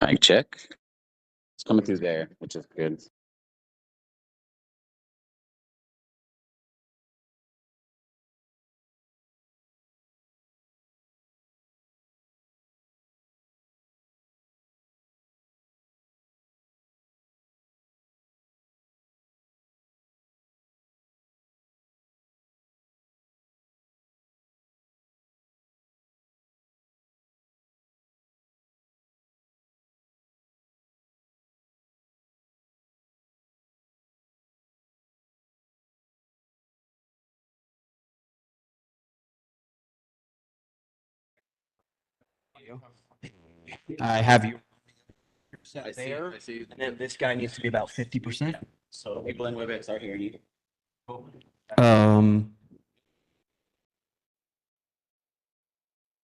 Mic check. It's coming through there, which is good. I have you set I see, there, I see. and then this guy needs to be about 50%. So people in WebEx are hearing you.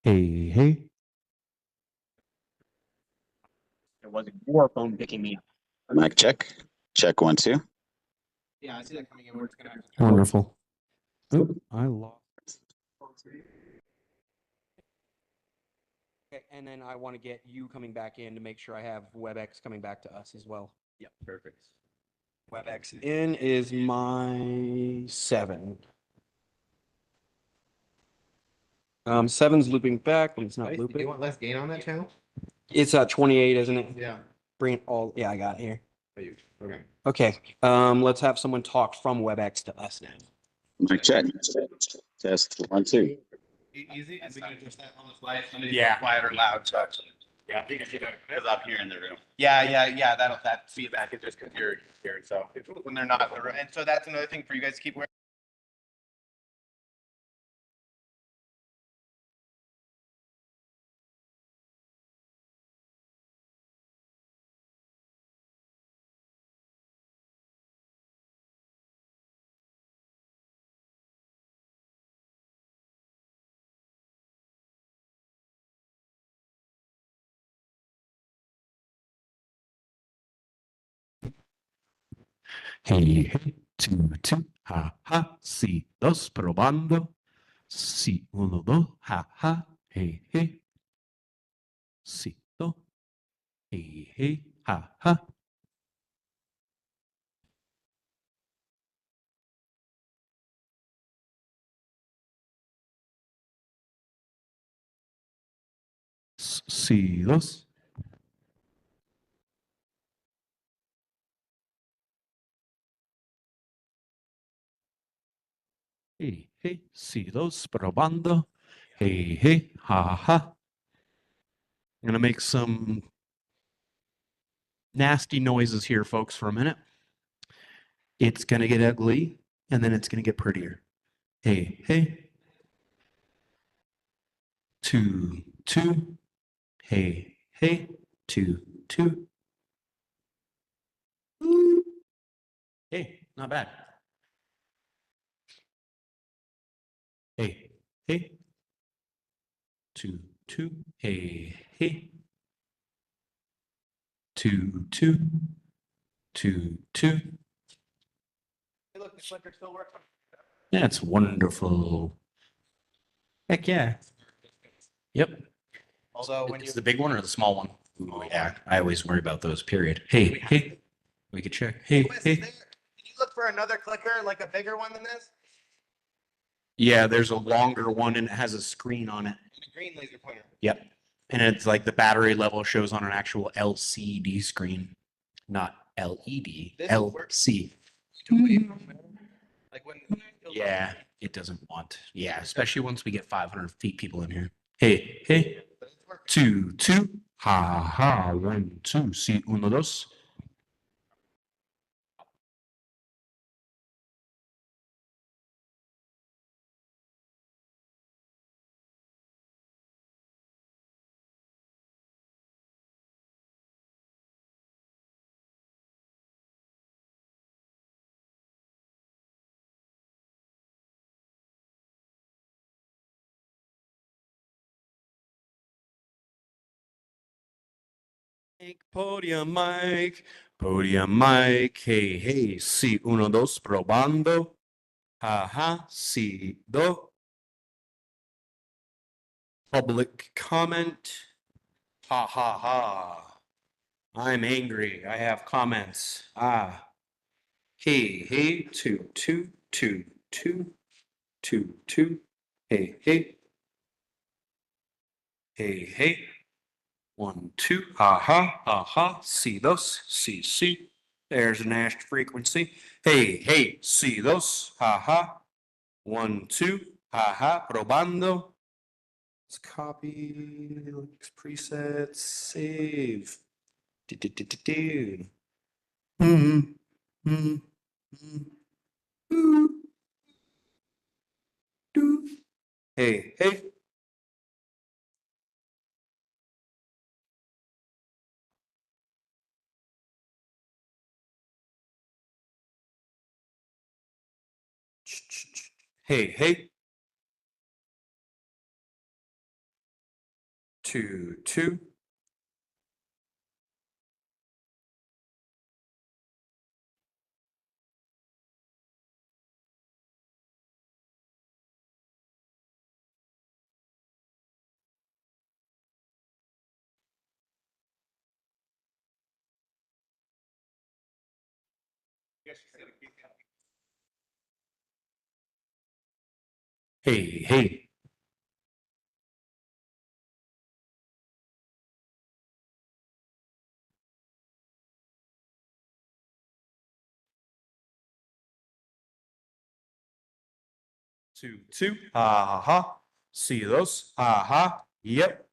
Hey. It wasn't your phone picking me up. Mic check. Check 1, 2. Yeah, I see that coming in where it's gonna have Wonderful. Oop, I lost. Okay, and then I want to get you coming back in to make sure I have WebEx coming back to us as well. Yep, perfect. WebEx in is my 7. 7's looping back, but it's not Do you looping. want less gain on that channel? It's at 28, isn't it? Yeah. Bring it all. Yeah, I got it here. Okay. Okay. Let's have someone talk from WebEx to us now. Mic check. Test 1, 2. Easy, and we can adjust that on the fly. Yeah. Quiet or loud, so. Yeah, because I'm here in the room. Yeah, that feedback is just because you're here, so when they're not, and so that's another thing for you guys to keep wearing. Hey, 2, 2, ja, ja, sí, 2, probando. Sí, 1, 2, ja, ja, hey. Sí, 2, hey, ja, ja. Sí, 2. Hey, sí, 2, probando. Hey, ja, ja. I'm going to make some nasty noises here, folks, for a minute. It's going to get ugly, and then it's going to get prettier. Hey. 2, 2. Hey, 2, 2. Hey, not bad. Hey. 2, 2. Hey. 2, 2. 2, 2. Hey, look, the clicker still works. That's wonderful. Heck yeah. Yep. Although when It's the big one or the small one? Oh yeah, I always worry about those. Period. Hey. We could check. Hey. Did you look for another clicker, like a bigger one than this? Yeah, there's a longer one and it has a screen on it. And a green laser pointer. Yep. And it's like the battery level shows on an actual LCD screen, not LED. This will work. LC. Like when. Yeah, it doesn't want. Yeah, especially once we get 500 feet people in here. Hey. 2, 2. Ha. 1, 2. Sí, 1, 2. Podium mic. Hey, sí, 1, 2, probando. Ajá, sí, 2. Public comment. Ha. I'm angry. I have comments. Ah. Hey, hey, two, two, two, two, two, two. Hey, hey. Hey, hey. 1, 2. Aha, aha. See those? See, see. There's an ash frequency. Hey, hey. See those? Aha. 1, 2. Aha. Probando. Let's copy. Links, presets. Save. Do, do, do, do, do. Mm, mm, mm. Ooh, doo. Hey, hey. Hey, hey. 2, 2. Hey, hey. Two, two. Ha ha. See those? Ha ha. Yep.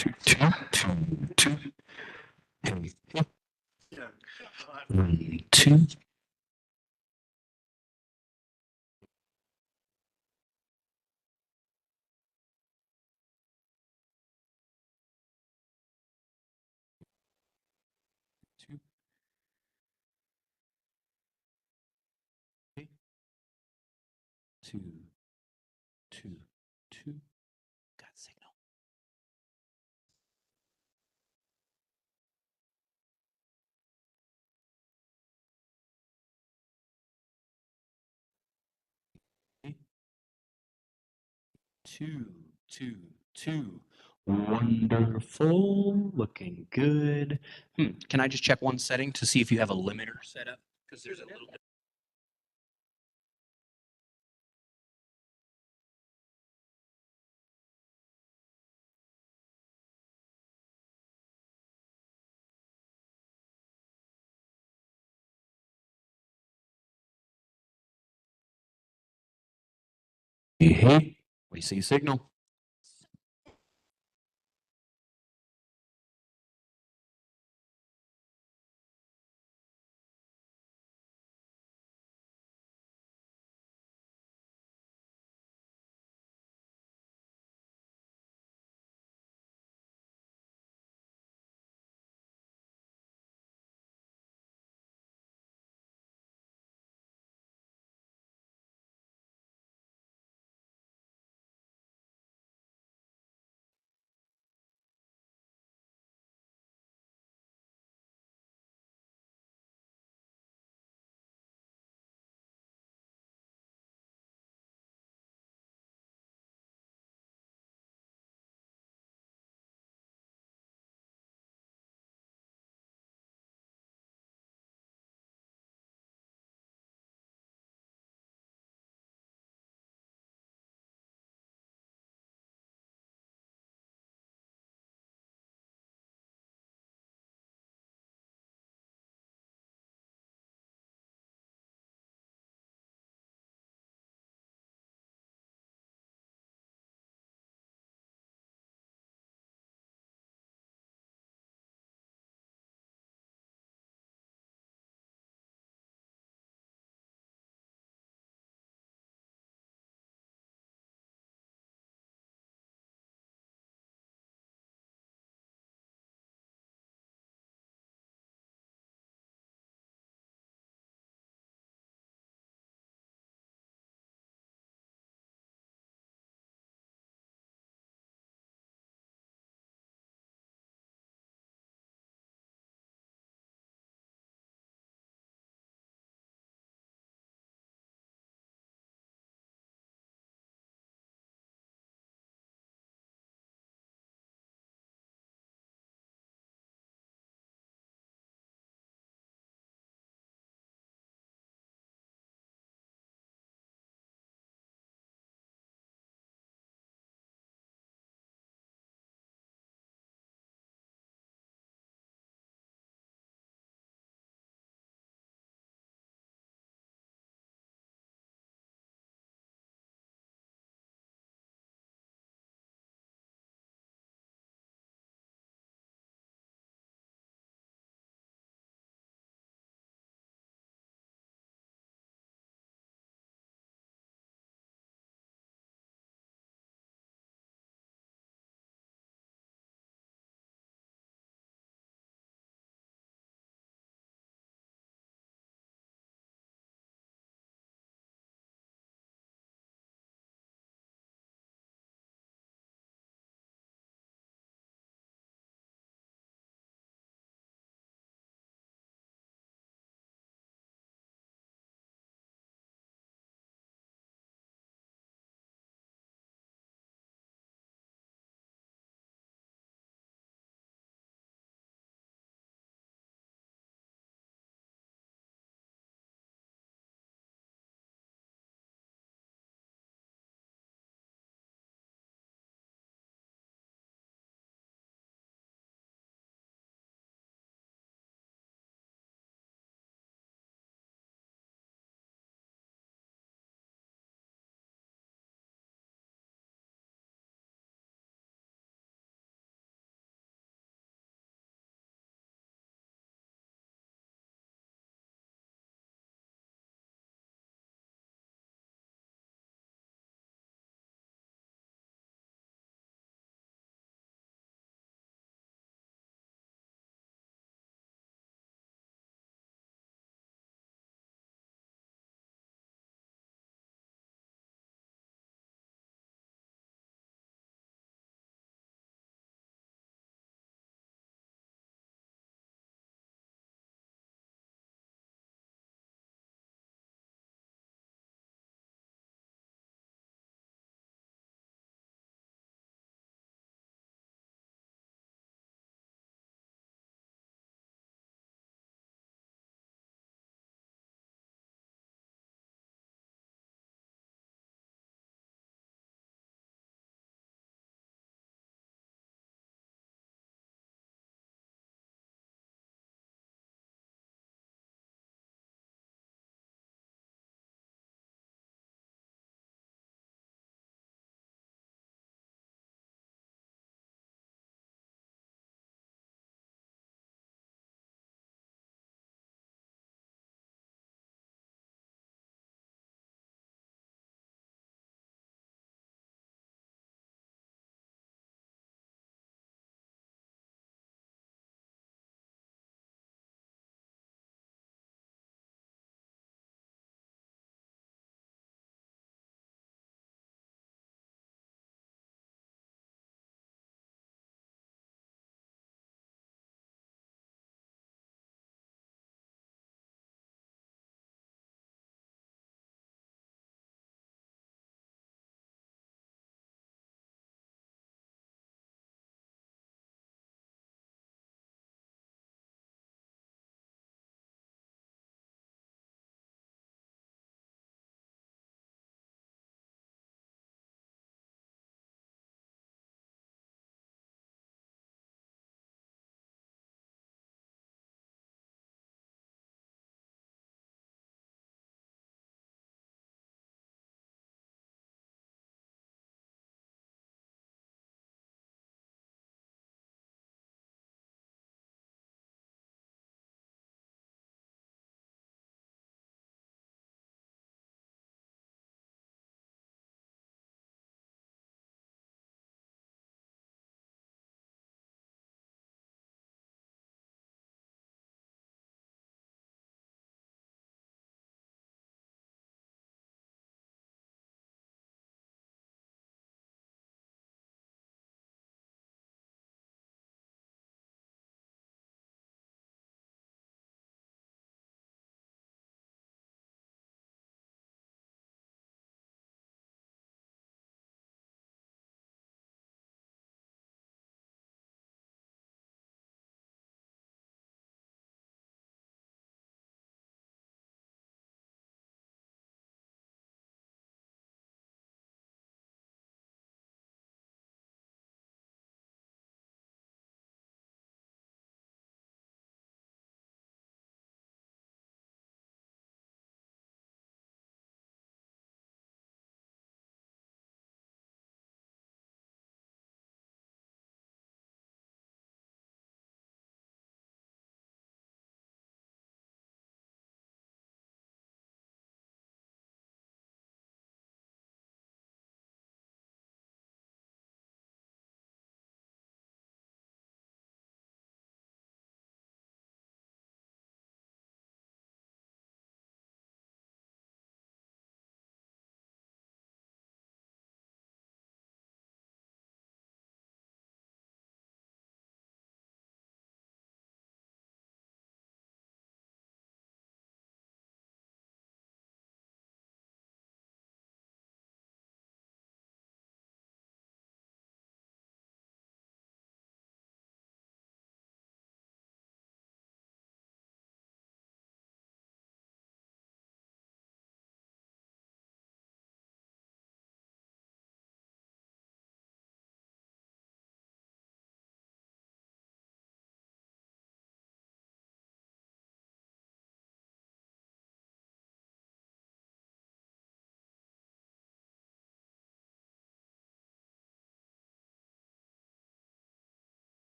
two, two, two, two. Hey, hey. 1, 2. Two. Hey. Two, two, two. Got signal. Hey. Two, two, two. Wonderful. Looking good. Can I just check one setting to see if you have a limiter set up? Because there's a little bit. Hey, hey. We see signal.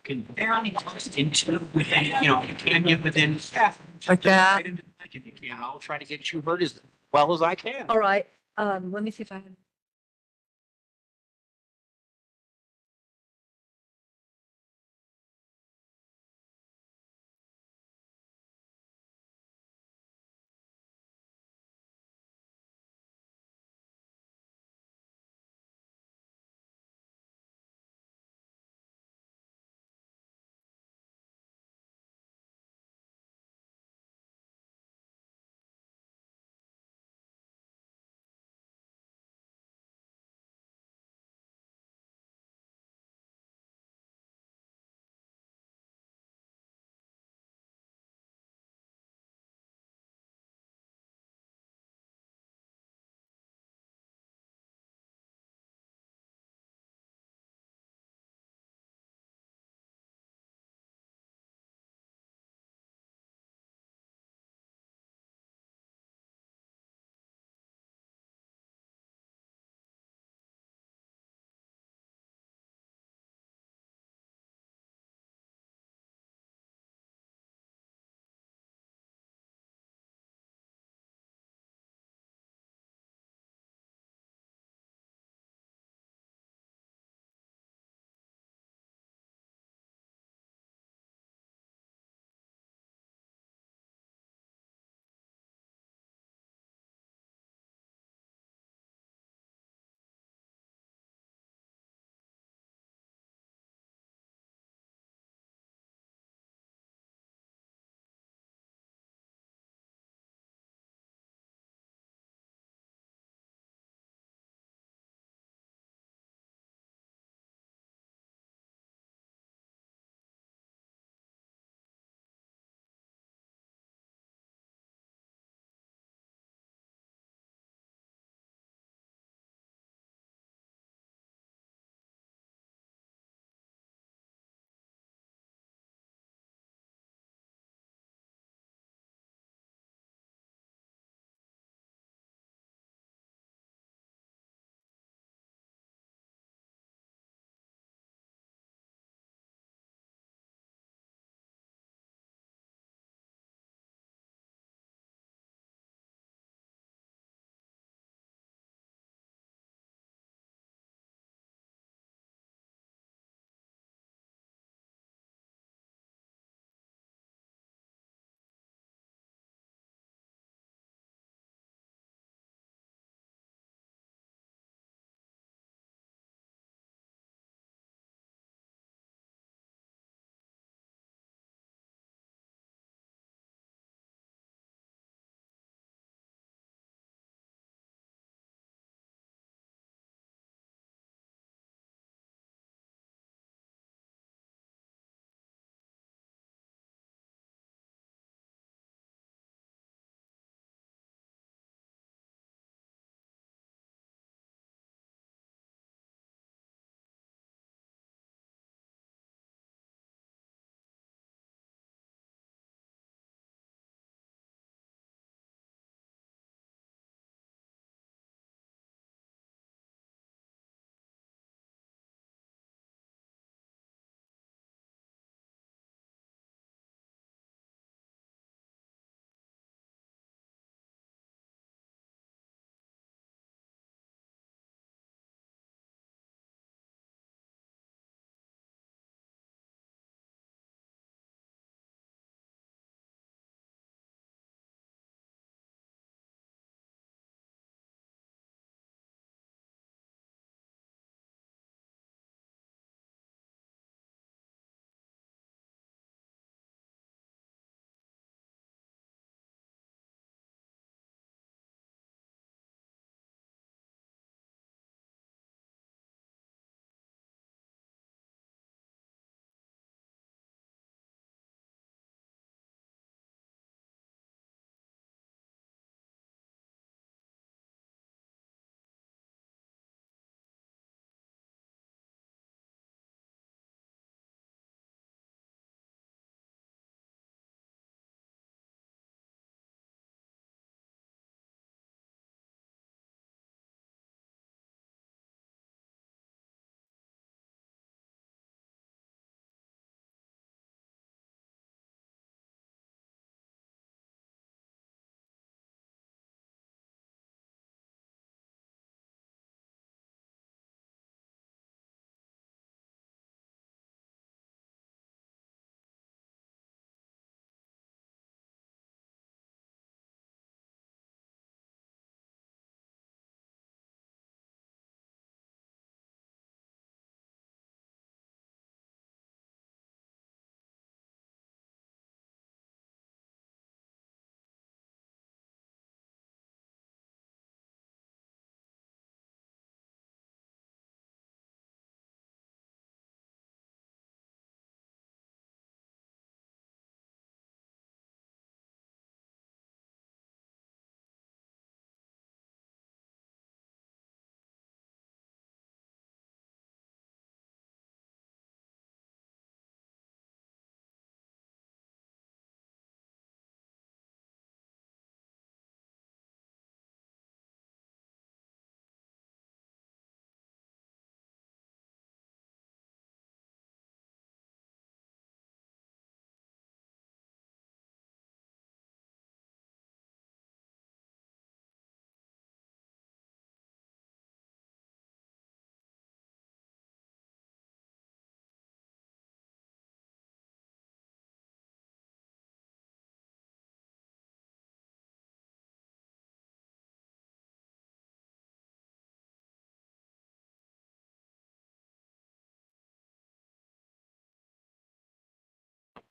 Can barely close into within, you can get within. Like that. Right into the neck and you can. I'll try to get you hurt as well as I can. All right, let me see if I have.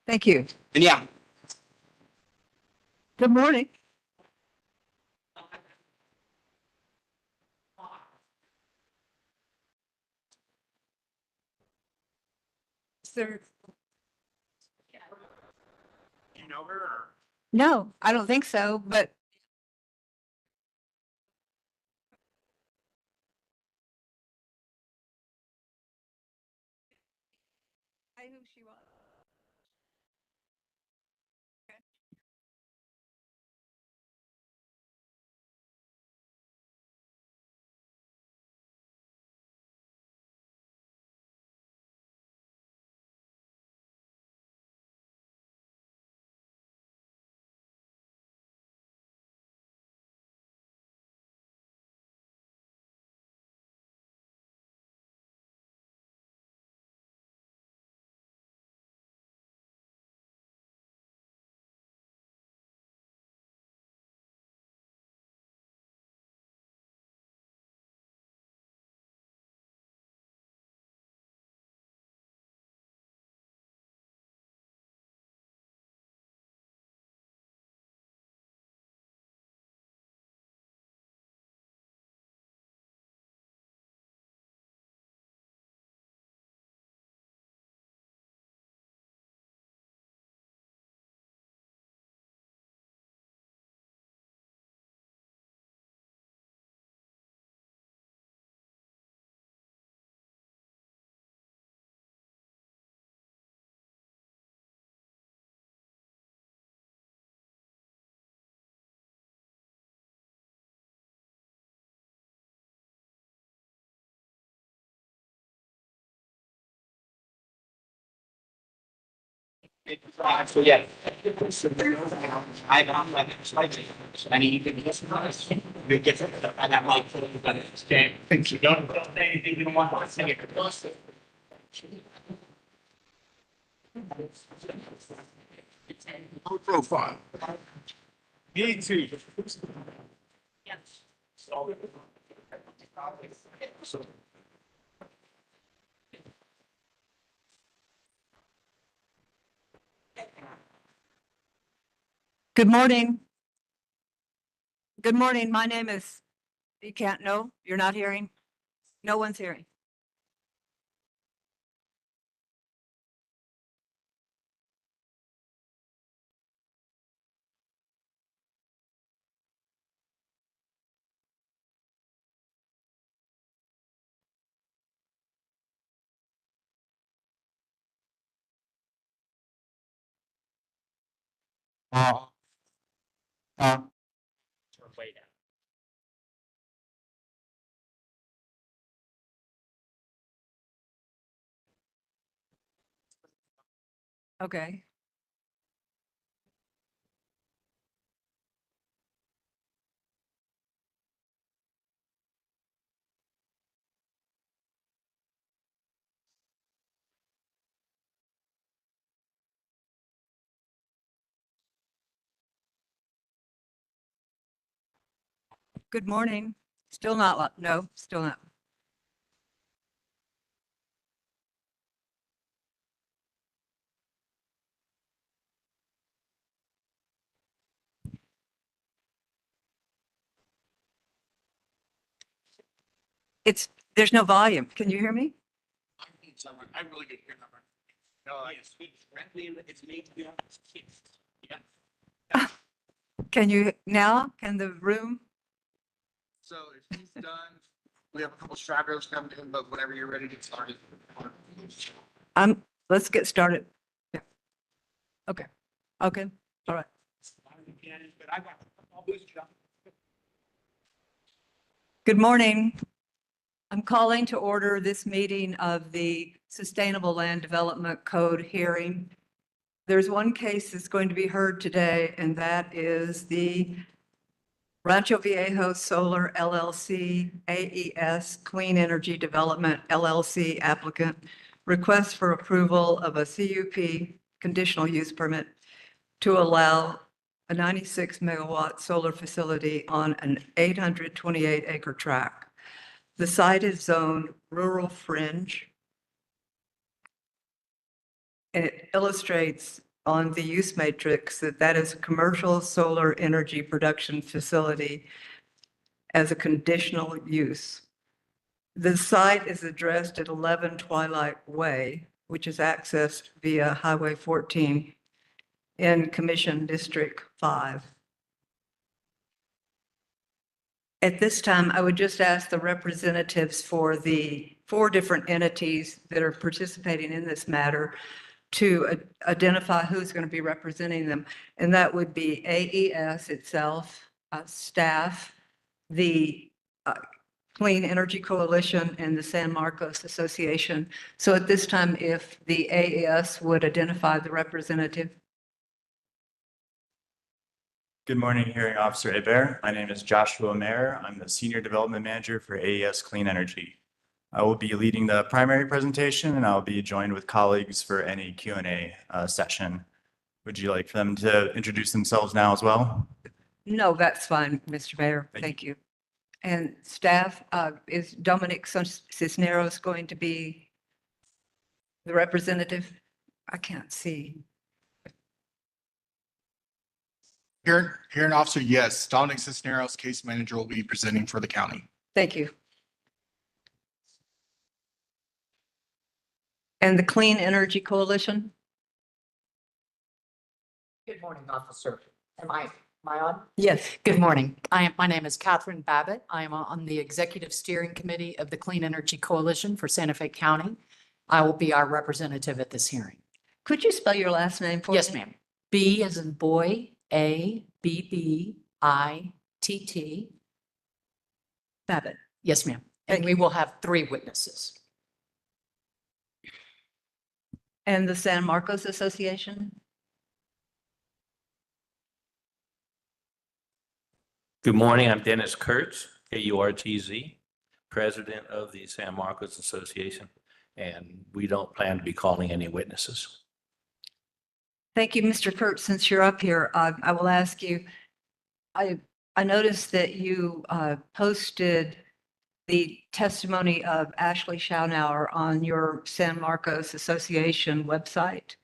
Thank you. And yeah, Good morning. Sir. you know her or? No, I don't think so, but I knew she was. So, yeah. I'm like, slightly, I mean, you can get some, you get some, and I'm like, but it's, thank you, don't say anything you don't want to say it. Low profile. Me too. Good morning. Good morning. My name is, you can't, no, you're not hearing? No one's hearing. Uh, Way down. Okay. Good morning. Still not, no, still not. It's, there's no volume. Can you hear me? I really get your number. No, I speak directly, it's me to be honest. Yeah. Can you now? Can the room? So if he's done, we have a couple stragglers coming in, but whenever you're ready to get started. Let's get started. Yeah. Okay. Okay. All right. But I got all this stuff. Good morning. I'm calling to order this meeting of the Sustainable Land Development Code hearing. There's one case that's going to be heard today, and that is the Rancho Viejo Solar LLC, AES Clean Energy Development LLC applicant, request for approval of a CUP conditional use permit to allow a 96 megawatt solar facility on an 828 acre tract. The site is zoned rural fringe. And it illustrates on the use matrix that that is a commercial solar energy production facility as a conditional use. The site is addressed at 11 Twilight Way, which is accessed via Highway 14 in Commission District 5. At this time, I would just ask the representatives for the 4 different entities that are participating in this matter to identify who's going to be representing them. And that would be AES itself, staff, the Clean Energy Coalition, and the San Marcos Association. So at this time, if the AES would identify the representative. Good morning, Hearing Officer Hebert. My name is Joshua Mayer. I'm the Senior Development Manager for AES Clean Energy. I will be leading the primary presentation, and I'll be joined with colleagues for any Q&A session. Would you like for them to introduce themselves now as well? No, that's fine, Mr. Mayor. Thank you. And staff, is Dominic Cisneros going to be the representative? I can't see. Hearing officer, yes. Dominic Cisneros, case manager, will be presenting for the county. Thank you. And the Clean Energy Coalition? Good morning, officer. Am I on? Yes. Good morning. My name is Catherine Babbitt. I am on the Executive Steering Committee of the Clean Energy Coalition for Santa Fe County. I will be our representative at this hearing. Could you spell your last name for me? Yes, ma'am. B as in boy, A-B-B-I-T-T. Babbitt. Yes, ma'am. And we will have 3 witnesses. And the San Marcos Association? Good morning, I'm Dennis Kurtz, K-U-R-T-Z, President of the San Marcos Association, and we don't plan to be calling any witnesses. Thank you, Mr. Kurtz. Since you're up here, I will ask you, I noticed that you posted the testimony of Ashley Schaunauer on your San Marcos Association website.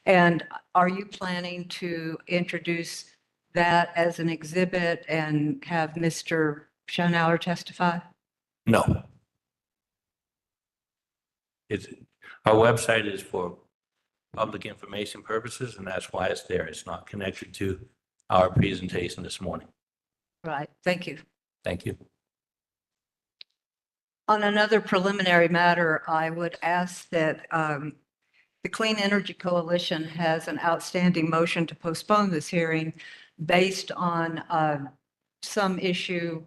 And are you planning to introduce that as an exhibit and have Mr. Schaunauer testify? No. Our website is for public information purposes, and that's why it's there. It's not connected to our presentation this morning. Right. Thank you. Thank you. On another preliminary matter, I would ask that the Clean Energy Coalition has an outstanding motion to postpone this hearing based on some issue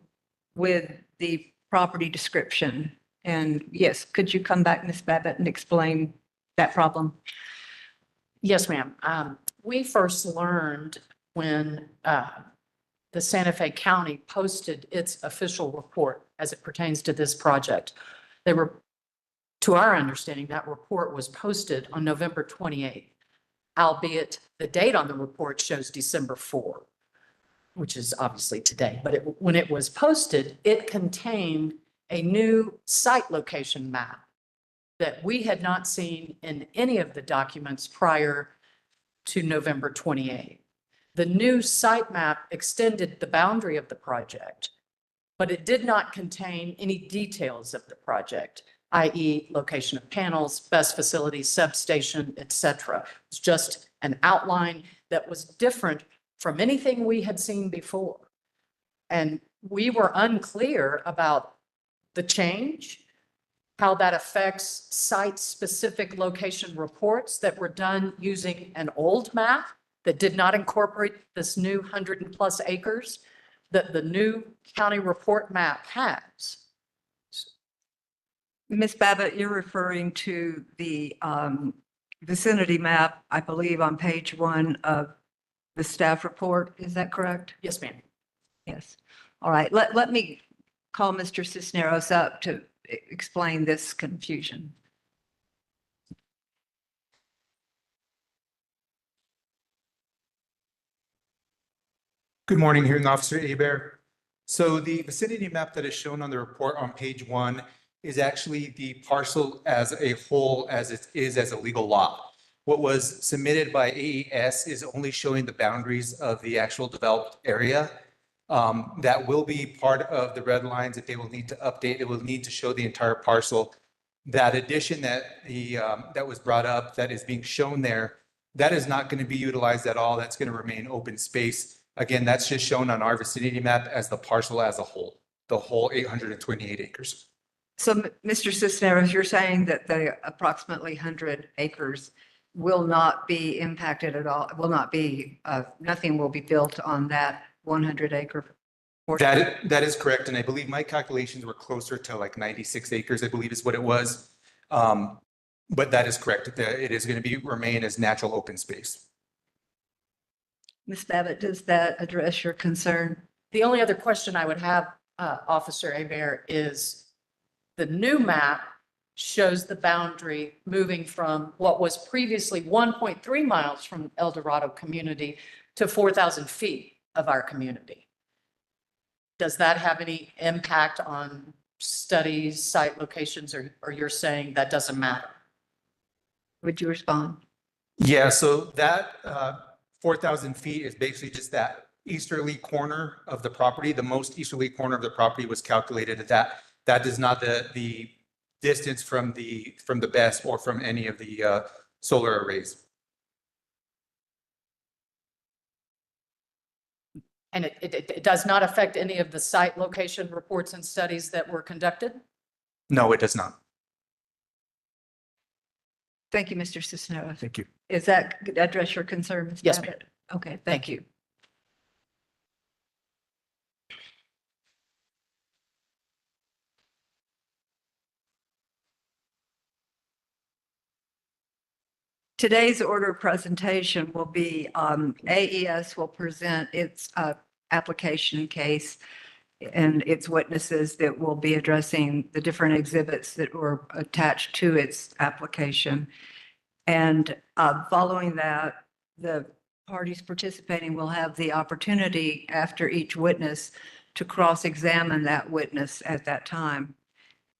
with the property description. And yes, could you come back, Ms. Babbitt, and explain that problem? Yes, ma'am. We first learned when the Santa Fe County posted its official report as it pertains to this project. They were, to our understanding, that report was posted on November 28th, albeit the date on the report shows December 4, which is obviously today. But when it was posted, it contained a new site location map that we had not seen in any of the documents prior to November 28th. The new site map extended the boundary of the project, but it did not contain any details of the project, i.e. location of panels, best facilities, substation, etc. It's just an outline that was different from anything we had seen before. And we were unclear about the change, how that affects site-specific location reports that were done using an old map that did not incorporate this new 100+ acres that the new county report map has. Ms. Babbitt, you're referring to the vicinity map, I believe, on page 1 of the staff report. Is that correct? Yes, ma'am. Yes. All right. Let me call Mr. Cisneros up to explain this confusion. Good morning, Hearing Officer Hebert. So the vicinity map that is shown on the report on page 1 is actually the parcel as a whole as it is as a legal lot. What was submitted by AES is only showing the boundaries of the actual developed area. That will be part of the red lines that they will need to update. It will need to show the entire parcel. That addition that was brought up, that is being shown there, that is not going to be utilized at all. That's going to remain open space. Again, that's just shown on our vicinity map as the parcel as a whole, the whole 828 acres. So, Mr. Cisneros, you're saying that the approximately 100 acres will not be impacted at all, will not be, nothing will be built on that 100 acre portion? That is correct. And I believe my calculations were closer to like 96 acres, I believe is what it was. But that is correct. It is going to remain as natural open space. Ms. Babbitt, does that address your concern? The only other question I would have, Officer Hebert, is the new map shows the boundary moving from what was previously 1.3 miles from El Dorado community to 4,000 feet of our community. Does that have any impact on studies, site locations, or you're saying that doesn't matter? Would you respond? Yeah, so that 4,000 feet is basically just that easterly corner of the property. The most easterly corner of the property was calculated at that. That is not the distance from the BESS or from any of the solar arrays. And it does not affect any of the site location reports and studies that were conducted? No, it does not. Thank you, Mr. Cisneros. Thank you. Is that address your concern, Ms. Yes, Babbitt? Okay, thank you. Today's order of presentation will be, AES will present its application case and its witnesses that will be addressing the different exhibits that were attached to its application. And following that, the parties participating will have the opportunity after each witness to cross-examine that witness at that time.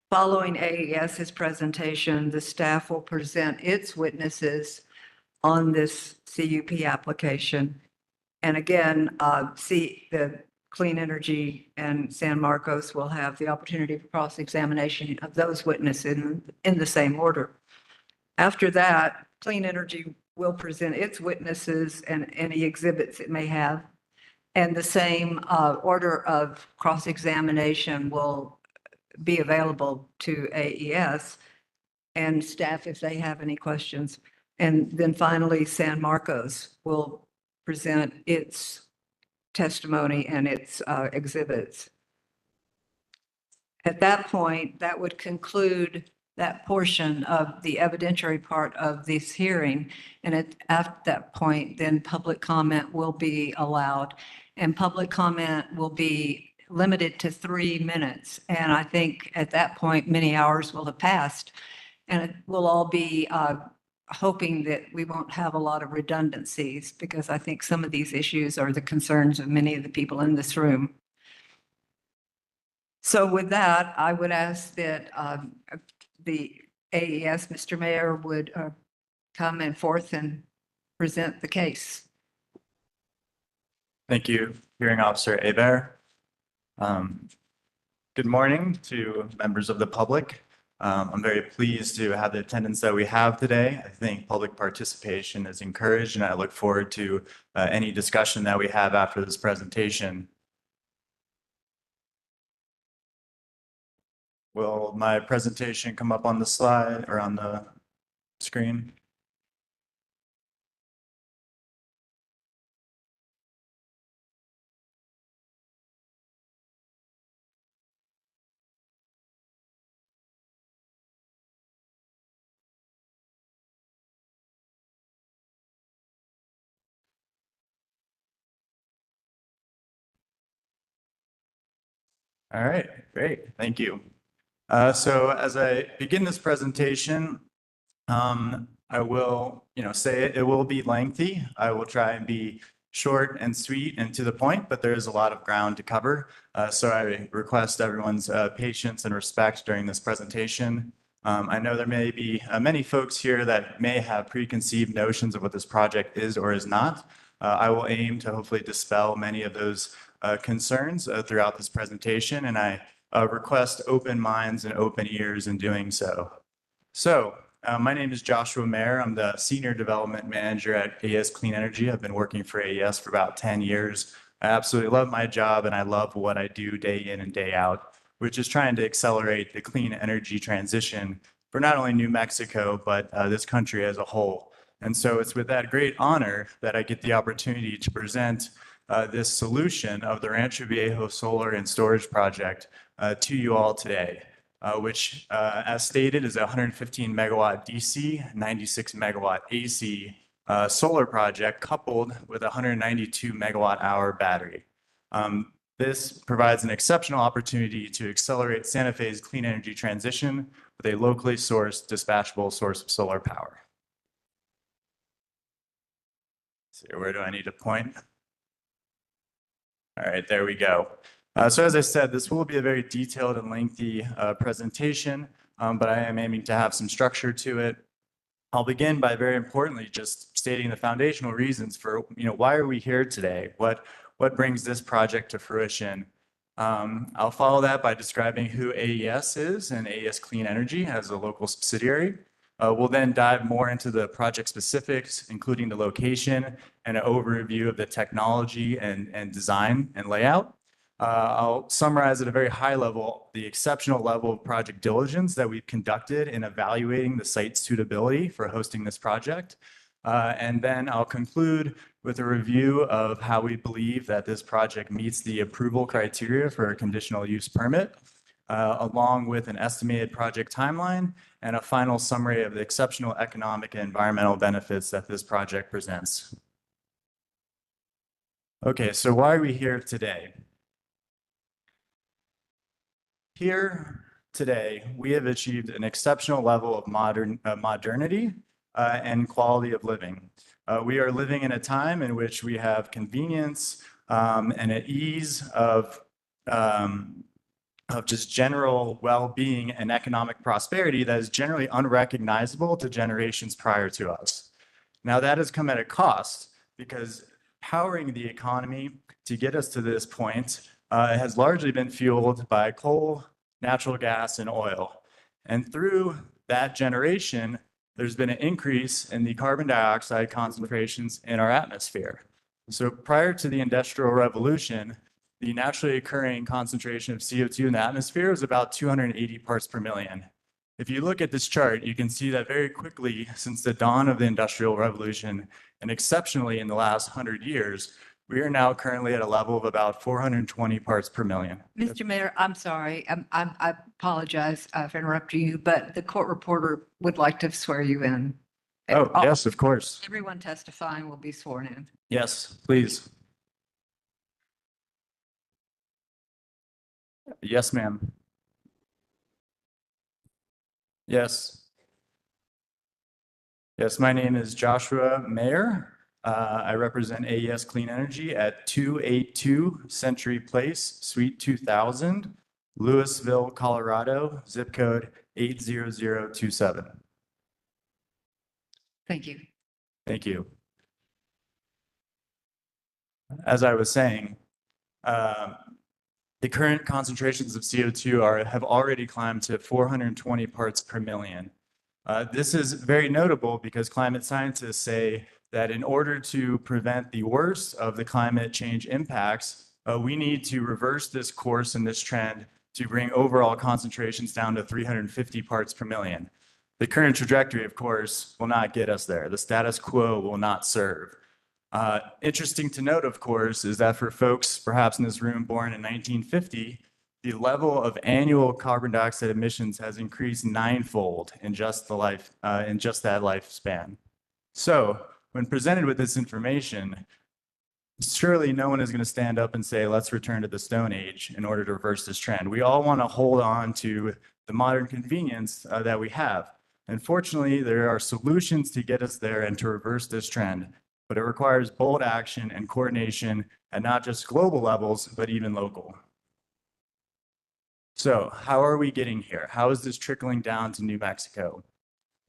Following AES's presentation, the staff will present its witnesses on this CUP application. And again, the Clean Energy and San Marcos will have the opportunity for cross-examination of those witnesses in the same order. After that, Clean Energy will present its witnesses and any exhibits it may have. And the same order of cross-examination will be available to AES and staff if they have any questions. And then finally, San Marcos will present its testimony and its exhibits. At that point, that would conclude that portion of the evidentiary part of this hearing. And at that point, then public comment will be allowed. And public comment will be limited to 3 minutes. And I think at that point, many hours will have passed. And we'll all be hoping that we won't have a lot of redundancies, because I think some of these issues are the concerns of many of the people in this room. So with that, I would ask that the AES, Mr. Mayor, would come forth and present the case. Thank you, Hearing Officer Hebert. Good morning to members of the public. I'm very pleased to have the attendance that we have today. I think public participation is encouraged, and I look forward to any discussion that we have after this presentation. Will my presentation come up on the slide or on the screen? All right, great, thank you. So as I begin this presentation, I will, say it will be lengthy. I will try and be short and sweet and to the point, but there is a lot of ground to cover. So I request everyone's patience and respect during this presentation. I know there may be many folks here that may have preconceived notions of what this project is or is not. I will aim to hopefully dispel many of those concerns throughout this presentation, and I request open minds and open ears in doing so. So, my name is Joshua Mayer. I'm the Senior Development Manager at AES Clean Energy. I've been working for AES for about 10 years. I absolutely love my job and I love what I do day in and day out, which is trying to accelerate the clean energy transition for not only New Mexico, but this country as a whole. And so it's with that great honor that I get the opportunity to present this solution of the Rancho Viejo Solar and Storage Project to you all today. Which, as stated, is a 115 megawatt DC, 96 megawatt AC solar project coupled with a 192 megawatt hour battery. This provides an exceptional opportunity to accelerate Santa Fe's clean energy transition with a locally sourced dispatchable source of solar power. Let's see, where do I need to point? All right, there we go. So as I said, this will be a very detailed and lengthy presentation, but I am aiming to have some structure to it. I'll begin by very importantly just stating the foundational reasons for, why are we here today? What brings this project to fruition? I'll follow that by describing who AES is and AES Clean Energy as a local subsidiary. We'll then dive more into the project specifics, including the location and an overview of the technology and design and layout. I'll summarize at a very high level the exceptional level of project diligence that we've conducted in evaluating the site suitability for hosting this project. And then I'll conclude with a review of how we believe that this project meets the approval criteria for a conditional use permit, along with an estimated project timeline and a final summary of the exceptional economic and environmental benefits that this project presents. Okay, so why are we here today? Here today, we have achieved an exceptional level of modernity and quality of living. We are living in a time in which we have convenience and an ease of just general well-being and economic prosperity that is generally unrecognizable to generations prior to us. Now, that has come at a cost because powering the economy to get us to this point has largely been fueled by coal, natural gas, and oil. And through that generation, there's been an increase in the carbon dioxide concentrations in our atmosphere. So prior to the Industrial Revolution, the naturally occurring concentration of CO2 in the atmosphere was about 280 parts per million. If you look at this chart, you can see that very quickly since the dawn of the Industrial Revolution, and exceptionally in the last 100 years, we are now currently at a level of about 420 parts per million. Mr. Mayor, I'm sorry. I apologize for interrupting you, but the court reporter would like to swear you in. Oh, yes, of course. Everyone testifying will be sworn in. Yes, please. Yes, ma'am. Yes. Yes, my name is Joshua Mayer. I represent AES Clean Energy at 282 Century Place, Suite 2000, Louisville, Colorado, zip code 80027. Thank you. Thank you. As I was saying, the current concentrations of CO2 have already climbed to 420 parts per million. This is very notable because climate scientists say that in order to prevent the worst of the climate change impacts, we need to reverse this course and this trend to bring overall concentrations down to 350 parts per million. The current trajectory, of course, will not get us there. The status quo will not serve. Interesting to note, of course, is that for folks perhaps in this room born in 1950, the level of annual carbon dioxide emissions has increased ninefold in just that lifespan. So when presented with this information, surely no one is going to stand up and say, let's return to the Stone Age in order to reverse this trend. We all want to hold on to the modern convenience that we have. Unfortunately, there are solutions to get us there and to reverse this trend, but it requires bold action and coordination at not just global levels, but even local. So how are we getting here? How is this trickling down to New Mexico?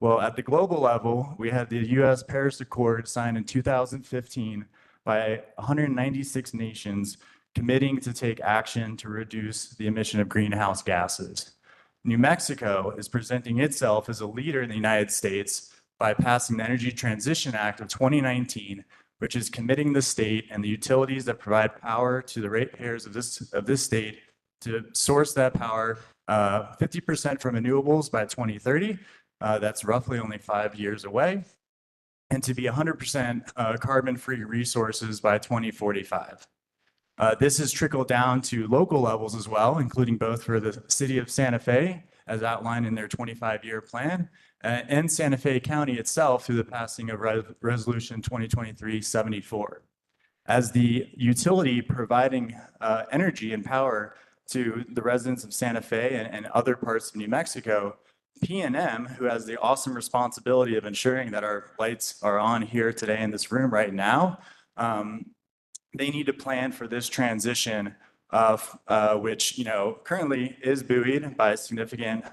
Well, at the global level, we had the US Paris Accord signed in 2015 by 196 nations committing to take action to reduce the emission of greenhouse gases. New Mexico is presenting itself as a leader in the United States by passing the Energy Transition Act of 2019, which is committing the state and the utilities that provide power to the ratepayers of this state to source that power 50% from renewables by 2030. That's roughly only 5 years away, and to be 100% carbon-free resources by 2045. This has trickled down to local levels as well, including both for the city of Santa Fe, as outlined in their 25-year plan, and Santa Fe County itself through the passing of Resolution 2023-74. As the utility providing energy and power to the residents of Santa Fe and other parts of New Mexico, P&M, who has the awesome responsibility of ensuring that our lights are on here today in this room right now, they need to plan for this transition of which currently is buoyed by significant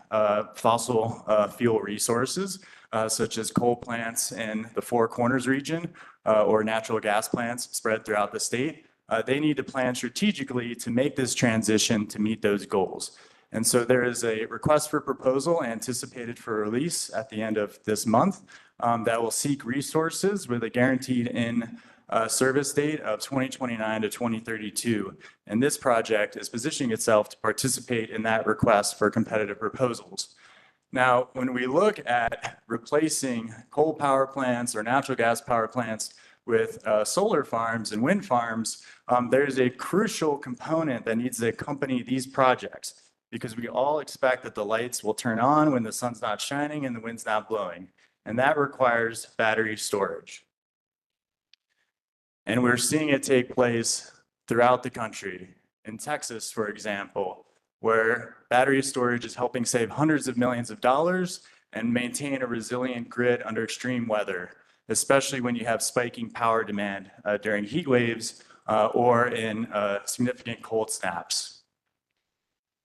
fossil fuel resources, such as coal plants in the Four Corners region or natural gas plants spread throughout the state. They need to plan strategically to make this transition to meet those goals. And so there is a request for proposal anticipated for release at the end of this month that will seek resources with a guaranteed in service date of 2029 to 2032. And this project is positioning itself to participate in that request for competitive proposals. Now, when we look at replacing coal power plants or natural gas power plants with solar farms and wind farms, there's a crucial component that needs to accompany these projects, because we all expect that the lights will turn on when the sun's not shining and the wind's not blowing. And that requires battery storage. And we're seeing it take place throughout the country. In Texas, for example, where battery storage is helping save hundreds of millions of dollars and maintain a resilient grid under extreme weather, especially when you have spiking power demand during heat waves or in significant cold snaps.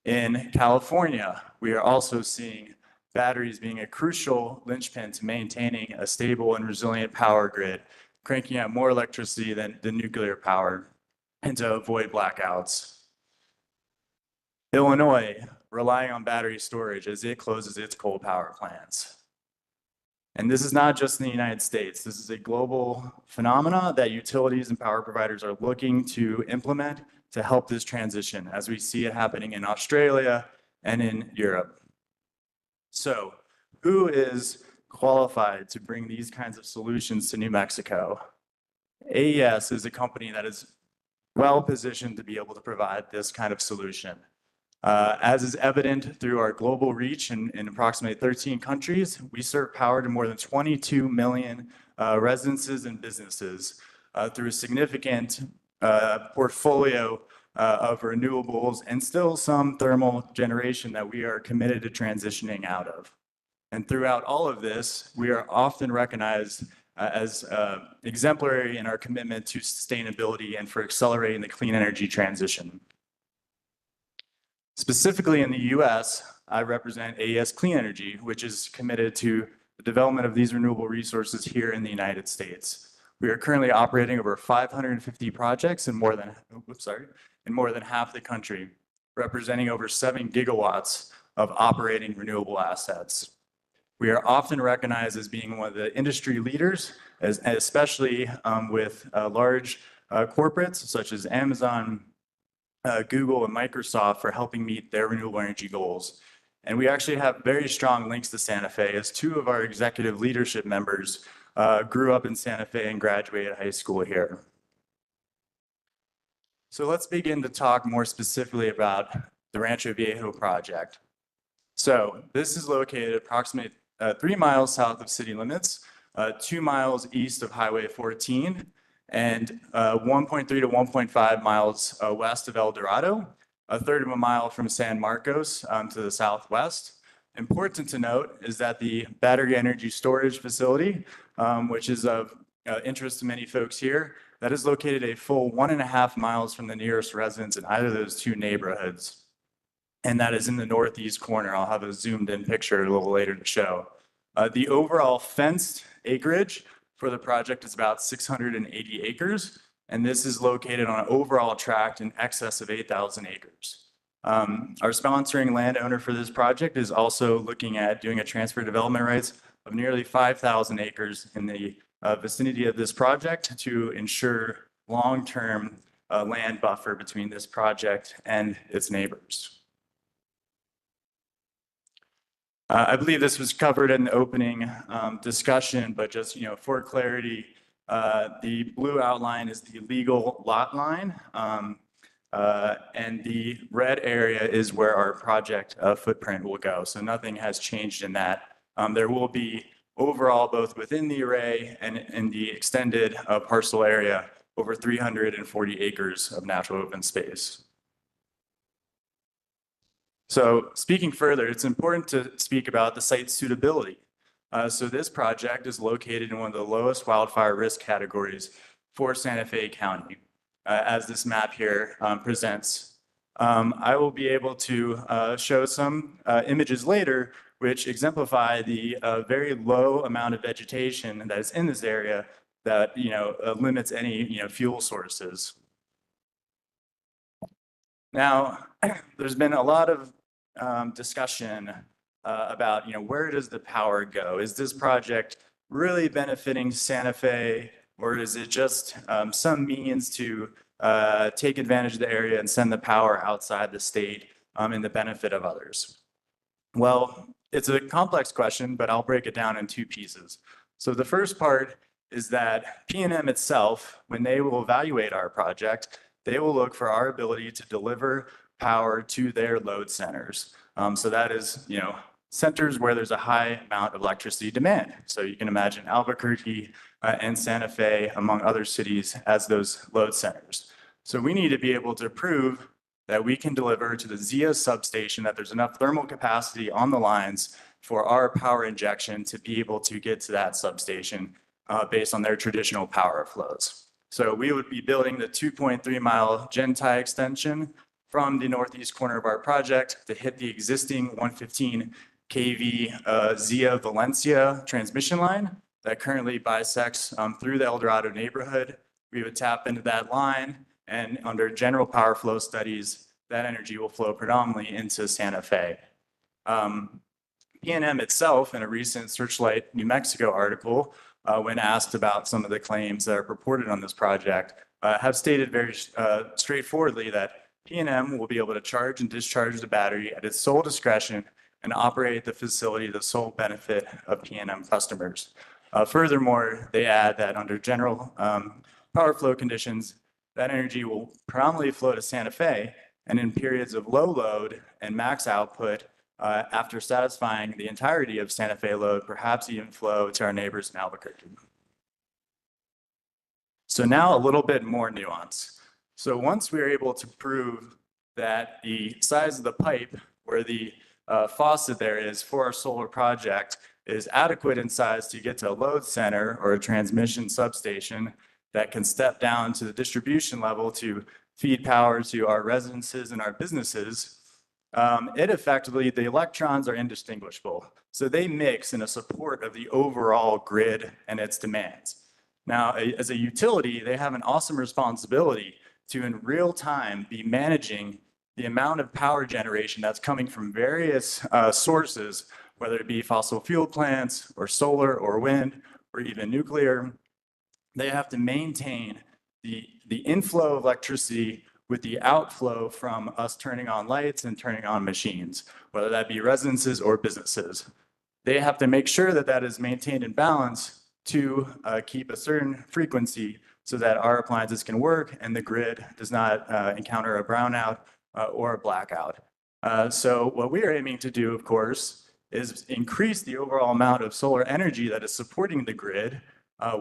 In California, we are also seeing batteries being a crucial linchpin to maintaining a stable and resilient power grid, cranking out more electricity than the nuclear power, and to avoid blackouts. Illinois, relying on battery storage as it closes its coal power plants. And this is not just in the United States. This is a global phenomena that utilities and power providers are looking to implement to help this transition, as we see it happening in Australia and in Europe. So, who is qualified to bring these kinds of solutions to New Mexico? AES is a company that is well positioned to be able to provide this kind of solution. As is evident through our global reach in approximately 13 countries, we serve power to more than 22 million residences and businesses through a significant portfolio of renewables and still some thermal generation that we are committed to transitioning out of. And throughout all of this, we are often recognized as exemplary in our commitment to sustainability and for accelerating the clean energy transition. Specifically in the US, I represent AES Clean Energy, which is committed to the development of these renewable resources here in the United States. We are currently operating over 550 projects in more than half the country, representing over 7 gigawatts of operating renewable assets. We are often recognized as being one of the industry leaders, especially with large corporates such as Amazon, Google, and Microsoft for helping meet their renewable energy goals. And we actually have very strong links to Santa Fe, as 2 of our executive leadership members grew up in Santa Fe and graduated high school here. So let's begin to talk more specifically about the Rancho Viejo project. So this is located approximately 3 miles south of city limits, 2 miles east of Highway 14, and 1.3 to 1.5 miles west of El Dorado, a third of a mile from San Marcos to the southwest. Important to note is that the battery energy storage facility, which is of interest to many folks here, that is located a full 1.5 miles from the nearest residence in either of those 2 neighborhoods. and that is in the northeast corner. I'll have a zoomed in picture a little later to show. The overall fenced acreage for the project is about 680 acres, and this is located on an overall tract in excess of 8,000 acres. Our sponsoring landowner for this project is also looking at doing a transfer development rights of nearly 5,000 acres in the vicinity of this project to ensure long-term land buffer between this project and its neighbors. I believe this was covered in the opening discussion, but just, for clarity, the blue outline is the legal lot line, and the red area is where our project footprint will go. So nothing has changed in that. There will be overall, both within the array and in the extended parcel area, over 340 acres of natural open space. So speaking further, it's important to speak about the site suitability. So this project is located in one of the lowest wildfire risk categories for Santa Fe County, as this map here presents. I will be able to show some images later which exemplify the very low amount of vegetation that is in this area that limits any fuel sources. Now, there's been a lot of discussion about where does the power go? Is this project really benefiting Santa Fe, or is it just some means to take advantage of the area and send the power outside the state in the benefit of others? Well, it's a complex question, but I'll break it down in two pieces. So the first part is that PNM itself, when they will evaluate our project, they will look for our ability to deliver power to their load centers. So that is, centers where there's a high amount of electricity demand. So you can imagine Albuquerque and Santa Fe, among other cities, as those load centers. So we need to be able to prove that we can deliver to the ZIA substation, that there's enough thermal capacity on the lines for our power injection to be able to get to that substation based on their traditional power flows. So we would be building the 2.3 mile gen-tie extension from the northeast corner of our project to hit the existing 115 kV ZIA Valencia transmission line that currently bisects through the El Dorado neighborhood. We would tap into that line, and under general power flow studies, that energy will flow predominantly into Santa Fe. PNM itself, in a recent Searchlight New Mexico article, when asked about some of the claims that are purported on this project, have stated very straightforwardly that PNM will be able to charge and discharge the battery at its sole discretion and operate the facility to the sole benefit of PNM customers. Furthermore, they add that under general power flow conditions, that energy will predominantly flow to Santa Fe, and in periods of low load and max output, after satisfying the entirety of Santa Fe load, perhaps even flow to our neighbors in Albuquerque. So now a little bit more nuance. So once we are able to prove that the size of the pipe where the faucet there is for our solar project is adequate in size to get to a load center or a transmission substation that can step down to the distribution level to feed power to our residences and our businesses, it effectively, the electrons are indistinguishable. So they mix in a support of the overall grid and its demands. Now, as a utility, they have an awesome responsibility to, in real time, be managing the amount of power generation that's coming from various sources, whether it be fossil fuel plants or solar or wind or even nuclear. They have to maintain the inflow of electricity with the outflow from us turning on lights and turning on machines, whether that be residences or businesses. They have to make sure that that is maintained in balance to keep a certain frequency so that our appliances can work and the grid does not encounter a brownout or a blackout. So what we are aiming to do, of course, is increase the overall amount of solar energy that is supporting the grid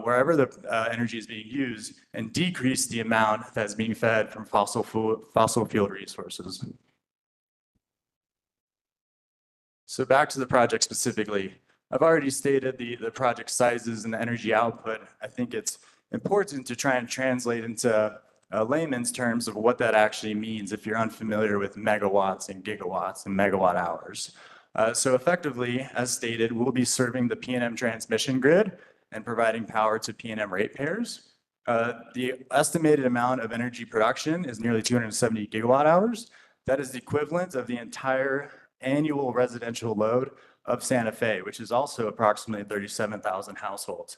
wherever the energy is being used, and decrease the amount that's being fed from fossil fuel resources. So back to the project specifically. I've already stated the project sizes and the energy output. I think it's important to try and translate into layman's terms of what that actually means if you're unfamiliar with megawatts and gigawatts and megawatt hours. So effectively, as stated, we'll be serving the P&M transmission grid and providing power to P&M ratepayers. The estimated amount of energy production is nearly 270 gigawatt hours. That is the equivalent of the entire annual residential load of Santa Fe, which is also approximately 37,000 households.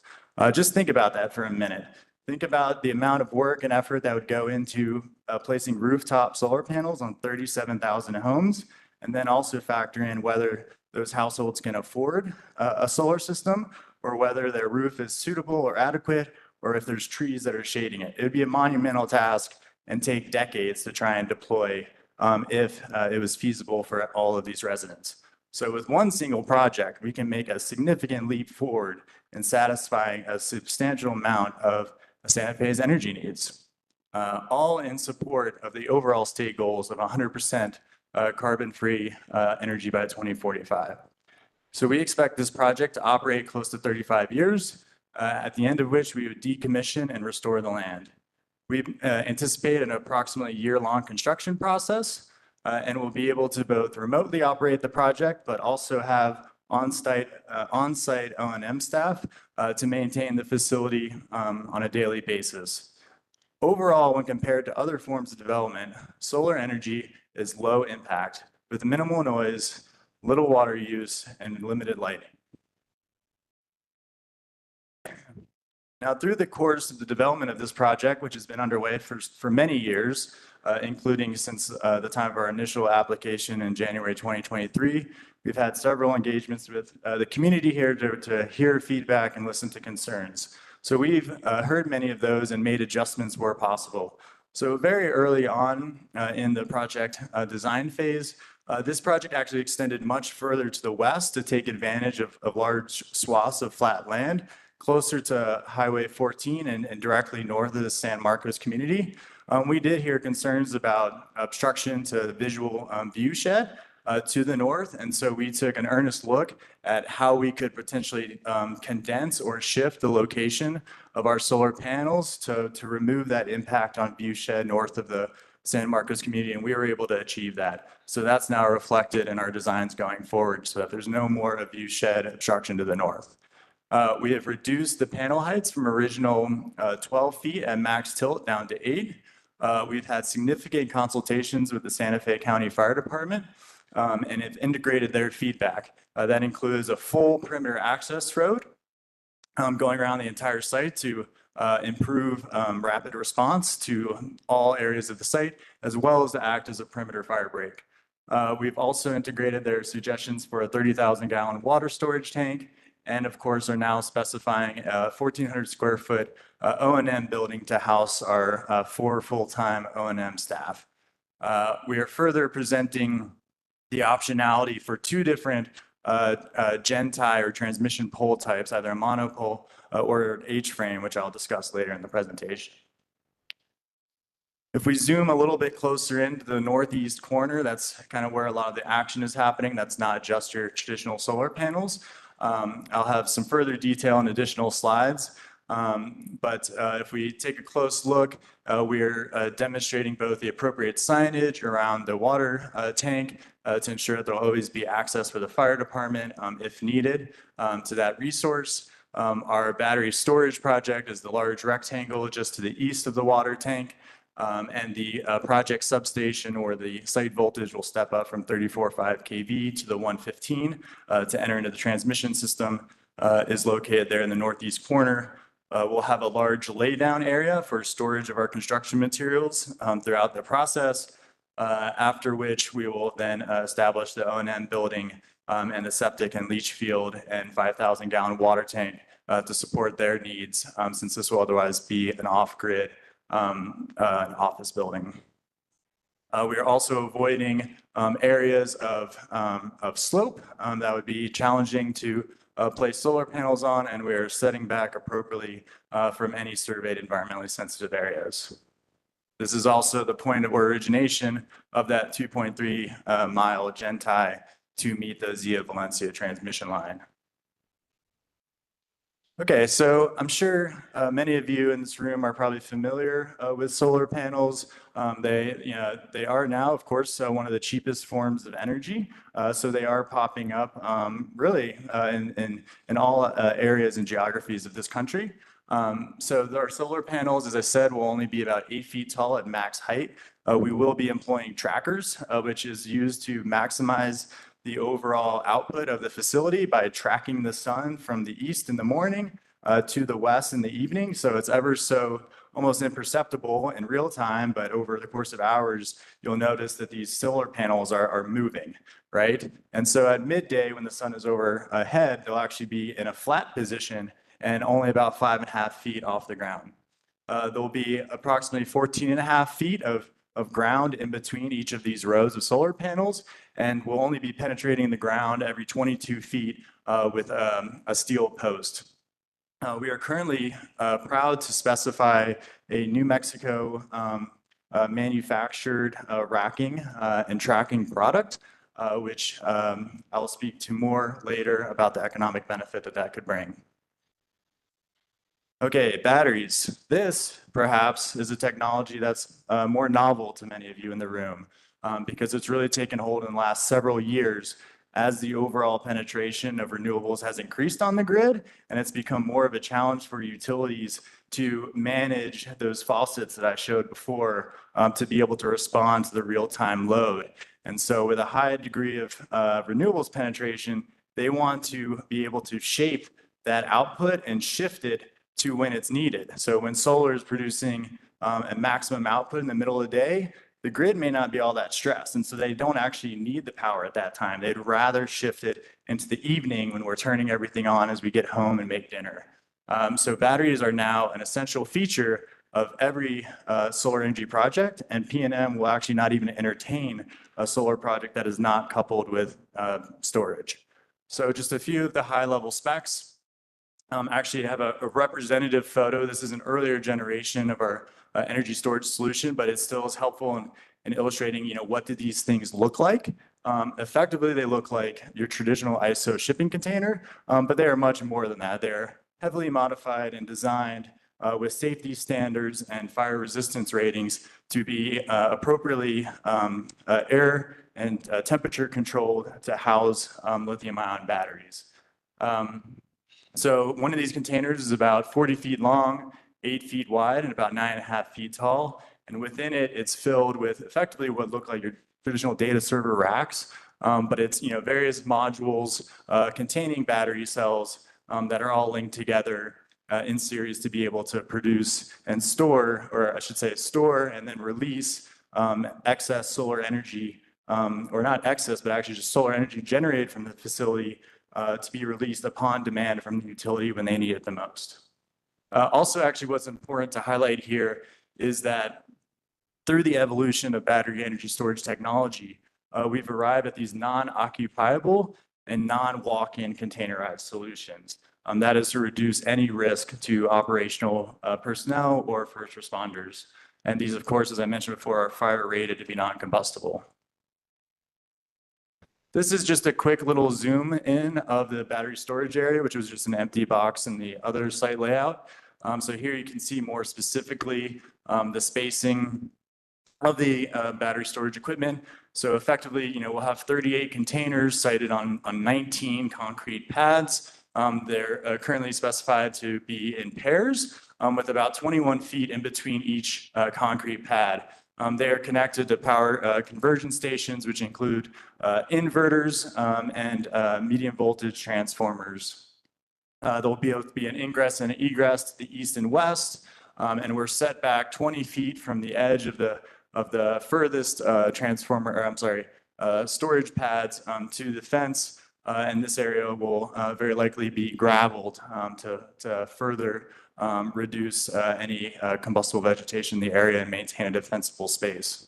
Just think about that for a minute. Think about the amount of work and effort that would go into placing rooftop solar panels on 37,000 homes, and then also factor in whether those households can afford a solar system or whether their roof is suitable or adequate, or if there's trees that are shading it. It would be a monumental task and take decades to try and deploy if it was feasible for all of these residents. So with one single project, we can make a significant leap forward in satisfying a substantial amount of Santa Fe's energy needs, all in support of the overall state goals of 100% carbon-free energy by 2045. So we expect this project to operate close to 35 years, at the end of which we would decommission and restore the land. We anticipate an approximately year-long construction process, and we'll be able to both remotely operate the project, but also have on-site O&M staff to maintain the facility on a daily basis. Overall, when compared to other forms of development, solar energy is low impact with minimal noise, little water use, and limited lighting. Now, through the course of the development of this project, which has been underway for many years, including since the time of our initial application in January 2023, we've had several engagements with the community here to hear feedback and listen to concerns. So we've heard many of those and made adjustments where possible. So very early on in the project design phase, this project actually extended much further to the west to take advantage of large swaths of flat land closer to Highway 14 and directly north of the San Marcos community. We did hear concerns about obstruction to the visual view shed to the north. And so we took an earnest look at how we could potentially condense or shift the location of our solar panels to remove that impact on view shed north of the San Marcos community. And we were able to achieve that. So that's now reflected in our designs going forward so that there's no more of view shed obstruction to the north. We have reduced the panel heights from original 12 feet at max tilt down to 8. We've had significant consultations with the Santa Fe County Fire Department and have integrated their feedback. That includes a full perimeter access road going around the entire site to improve rapid response to all areas of the site, as well as to act as a perimeter fire break. We've also integrated their suggestions for a 30,000 gallon water storage tank, and of course are now specifying a 1,400 square foot O&M building to house our 4 full-time O&M staff. We are further presenting the optionality for 2 different gen-tie or transmission pole types, either a monopole or H-frame, which I'll discuss later in the presentation. If we zoom a little bit closer into the northeast corner, that's kind of where a lot of the action is happening. That's not just your traditional solar panels. I'll have some further detail in additional slides. But if we take a close look, we're demonstrating both the appropriate signage around the water tank to ensure that there'll always be access for the fire department if needed to that resource. Our battery storage project is the large rectangle just to the east of the water tank. And the project substation or the site voltage will step up from 34.5 kV to the 115 to enter into the transmission system is located there in the northeast corner. We'll have a large laydown area for storage of our construction materials throughout the process, after which we will then establish the O&M building and the septic and leach field and 5,000 gallon water tank to support their needs, since this will otherwise be an off-grid an office building. We are also avoiding areas of slope that would be challenging to place solar panels on, and we are setting back appropriately from any surveyed environmentally sensitive areas. This is also the point of origination of that 2.3 mile gen-tie to meet the Zia Valencia transmission line. Okay, so I'm sure many of you in this room are probably familiar with solar panels. They are now, of course, one of the cheapest forms of energy. So they are popping up really in all areas and geographies of this country. So our solar panels, as I said, will only be about 8 feet tall at max height. We will be employing trackers, which is used to maximize the overall output of the facility by tracking the sun from the east in the morning to the west in the evening. So it's ever so almost imperceptible in real time, but over the course of hours, you'll notice that these solar panels are moving, right? And so at midday, when the sun is overhead, they'll actually be in a flat position and only about 5.5 feet off the ground. There'll be approximately 14.5 feet of ground in between each of these rows of solar panels, and we'll only be penetrating the ground every 22 feet with a steel post. We are currently proud to specify a New Mexico manufactured racking and tracking product, which I'll speak to more later about the economic benefit that that could bring. Okay, batteries. This perhaps is a technology that's more novel to many of you in the room because it's really taken hold in the last several years as the overall penetration of renewables has increased on the grid, and it's become more of a challenge for utilities to manage those faucets that I showed before to be able to respond to the real-time load. And so with a high degree of renewables penetration, they want to be able to shape that output and shift it to when it's needed. So when solar is producing a maximum output in the middle of the day, the grid may not be all that stressed. And so they don't actually need the power at that time. They'd rather shift it into the evening when we're turning everything on as we get home and make dinner. So batteries are now an essential feature of every solar energy project, and PNM will actually not even entertain a solar project that is not coupled with storage. So just a few of the high-level specs. Actually have a representative photo. This is an earlier generation of our energy storage solution, but it still is helpful in illustrating, what do these things look like? Effectively, they look like your traditional ISO shipping container, but they are much more than that. They're heavily modified and designed with safety standards and fire resistance ratings to be appropriately air and temperature controlled to house lithium-ion batteries. So one of these containers is about 40 feet long, 8 feet wide, and about 9.5 feet tall. And within it, it's filled with effectively what look like your traditional data server racks, but it's various modules containing battery cells that are all linked together in series to be able to produce and store, or I should say store and then release excess solar energy, or not excess, but actually just solar energy generated from the facility to be released upon demand from the utility when they need it the most. Also, actually, what's important to highlight here is that through the evolution of battery energy storage technology, we've arrived at these non-occupiable and non-walk-in containerized solutions. That is to reduce any risk to operational personnel or first responders. And these, of course, as I mentioned before, are fire rated to be non-combustible. This is just a quick little zoom in of the battery storage area, which was just an empty box in the other site layout. So here you can see more specifically the spacing of the battery storage equipment. So effectively, we'll have 38 containers sited on 19 concrete pads. They're currently specified to be in pairs with about 21 feet in between each concrete pad. They are connected to power conversion stations, which include inverters and medium voltage transformers. There'll be an ingress and an egress to the east and west, and we're set back 20 feet from the edge of the furthest storage pads to the fence, and this area will very likely be gravelled to further reduce any combustible vegetation in the area and maintain a defensible space.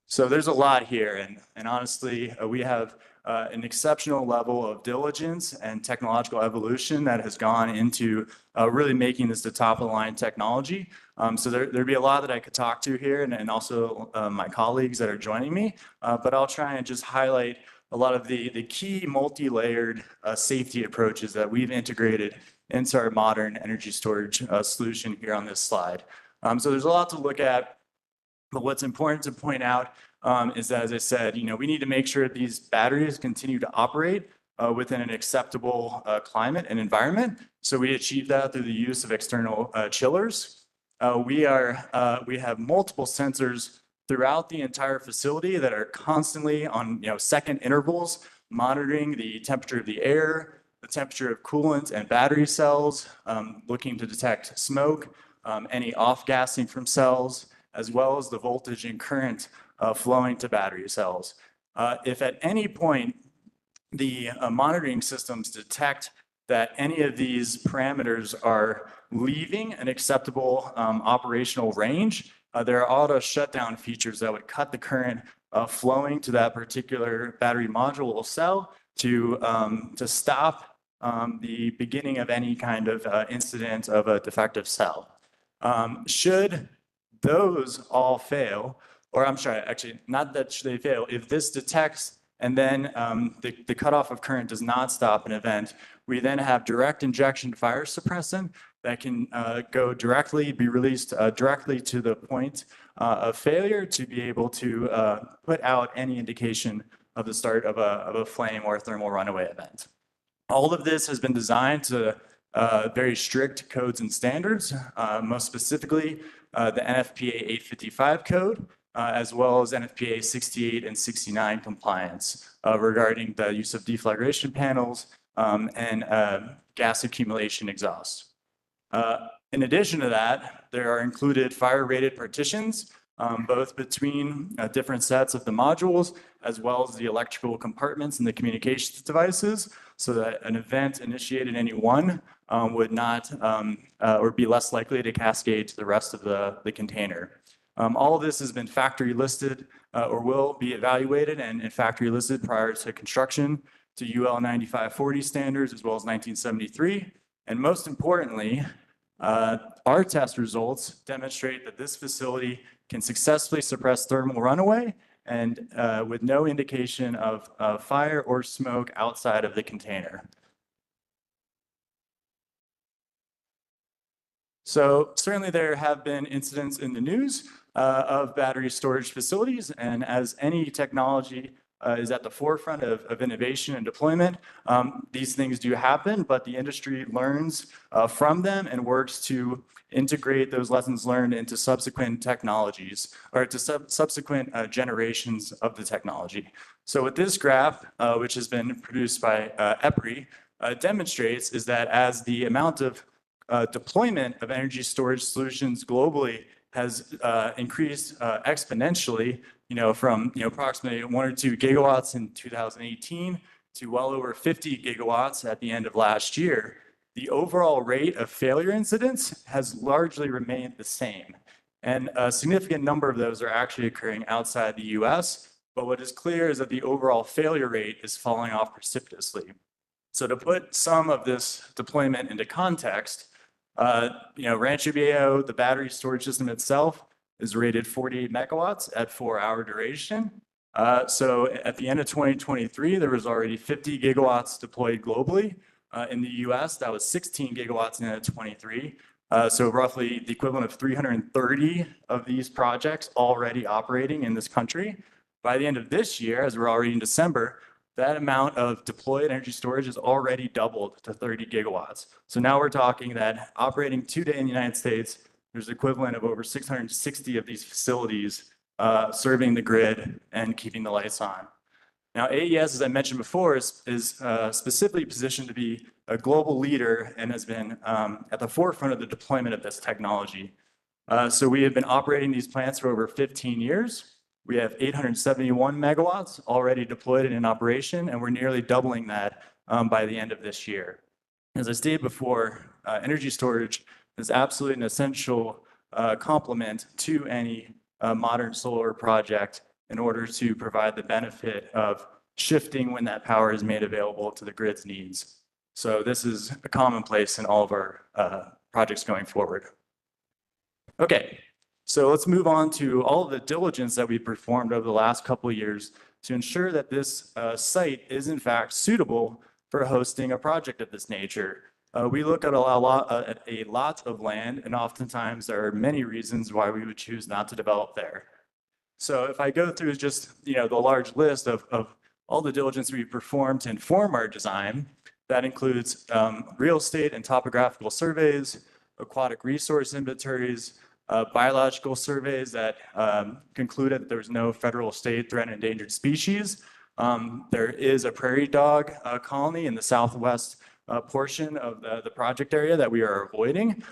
So there's a lot here, and honestly, we have an exceptional level of diligence and technological evolution that has gone into really making this the top of the line technology. So there'd be a lot that I could talk to here, and also my colleagues that are joining me, but I'll try and just highlight a lot of the key multi-layered safety approaches that we've integrated into our modern energy storage solution here on this slide. So there's a lot to look at. But what's important to point out is that, as I said, we need to make sure that these batteries continue to operate within an acceptable climate and environment. So we achieve that through the use of external chillers. We have multiple sensors throughout the entire facility that are constantly on second intervals monitoring the temperature of the air, the temperature of coolant and battery cells, looking to detect smoke, any off-gassing from cells, as well as the voltage and current flowing to battery cells. If at any point the monitoring systems detect that any of these parameters are leaving an acceptable operational range, there are auto shutdown features that would cut the current flowing to that particular battery module or cell to stop the beginning of any kind of incident of a defective cell. Should those all fail, or I'm sorry, actually, not that should they fail, if this detects and then the cutoff of current does not stop an event, we then have direct injection fire suppressant that can be released directly to the point of failure to be able to put out any indication of the start of a flame or a thermal runaway event. All of this has been designed to very strict codes and standards, most specifically the NFPA 855 code, as well as NFPA 68 and 69 compliance regarding the use of deflagration panels and gas accumulation exhaust. In addition to that, there are included fire-rated partitions, both between different sets of the modules, as well as the electrical compartments and the communications devices, so that an event initiated in any one would not or be less likely to cascade to the rest of the container. All of this has been factory listed or will be evaluated and factory listed prior to construction to UL 9540 standards as well as 1973. And most importantly, our test results demonstrate that this facility can successfully suppress thermal runaway and with no indication of fire or smoke outside of the container. So certainly there have been incidents in the news of battery storage facilities, and as any technology is at the forefront of innovation and deployment, these things do happen, but the industry learns from them and works to integrate those lessons learned into subsequent technologies or to subsequent generations of the technology. So what this graph, which has been produced by EPRI, demonstrates is that as the amount of deployment of energy storage solutions globally has increased exponentially, from approximately 1 or 2 gigawatts in 2018 to well over 50 gigawatts at the end of last year, the overall rate of failure incidents has largely remained the same. And a significant number of those are actually occurring outside the US, but what is clear is that the overall failure rate is falling off precipitously. So to put some of this deployment into context, Rancho Viejo, the battery storage system itself, is rated 48 megawatts at 4-hour duration. So at the end of 2023, there was already 50 gigawatts deployed globally. In the US, that was 16 gigawatts in the end of 23. So roughly the equivalent of 330 of these projects already operating in this country. By the end of this year, as we're already in December, that amount of deployed energy storage has already doubled to 30 gigawatts. So now we're talking that operating today in the United States, there's the equivalent of over 660 of these facilities serving the grid and keeping the lights on. Now, AES, as I mentioned before, is specifically positioned to be a global leader and has been at the forefront of the deployment of this technology. So we have been operating these plants for over 15 years. We have 871 megawatts already deployed and in operation, and we're nearly doubling that by the end of this year. As I stated before, energy storage is absolutely an essential complement to any modern solar project in order to provide the benefit of shifting when that power is made available to the grid's needs. So this is a commonplace in all of our projects going forward. Okay, so let's move on to all of the diligence that we performed over the last couple of years to ensure that this site is in fact suitable for hosting a project of this nature. We look at a lot of land, and oftentimes there are many reasons why we would choose not to develop there. So if I go through just the large list of all the diligence we performed to inform our design, that includes real estate and topographical surveys, aquatic resource inventories, biological surveys that concluded that there was no federal, state threatened endangered species. There is a prairie dog colony in the southwest portion of the project area that we are avoiding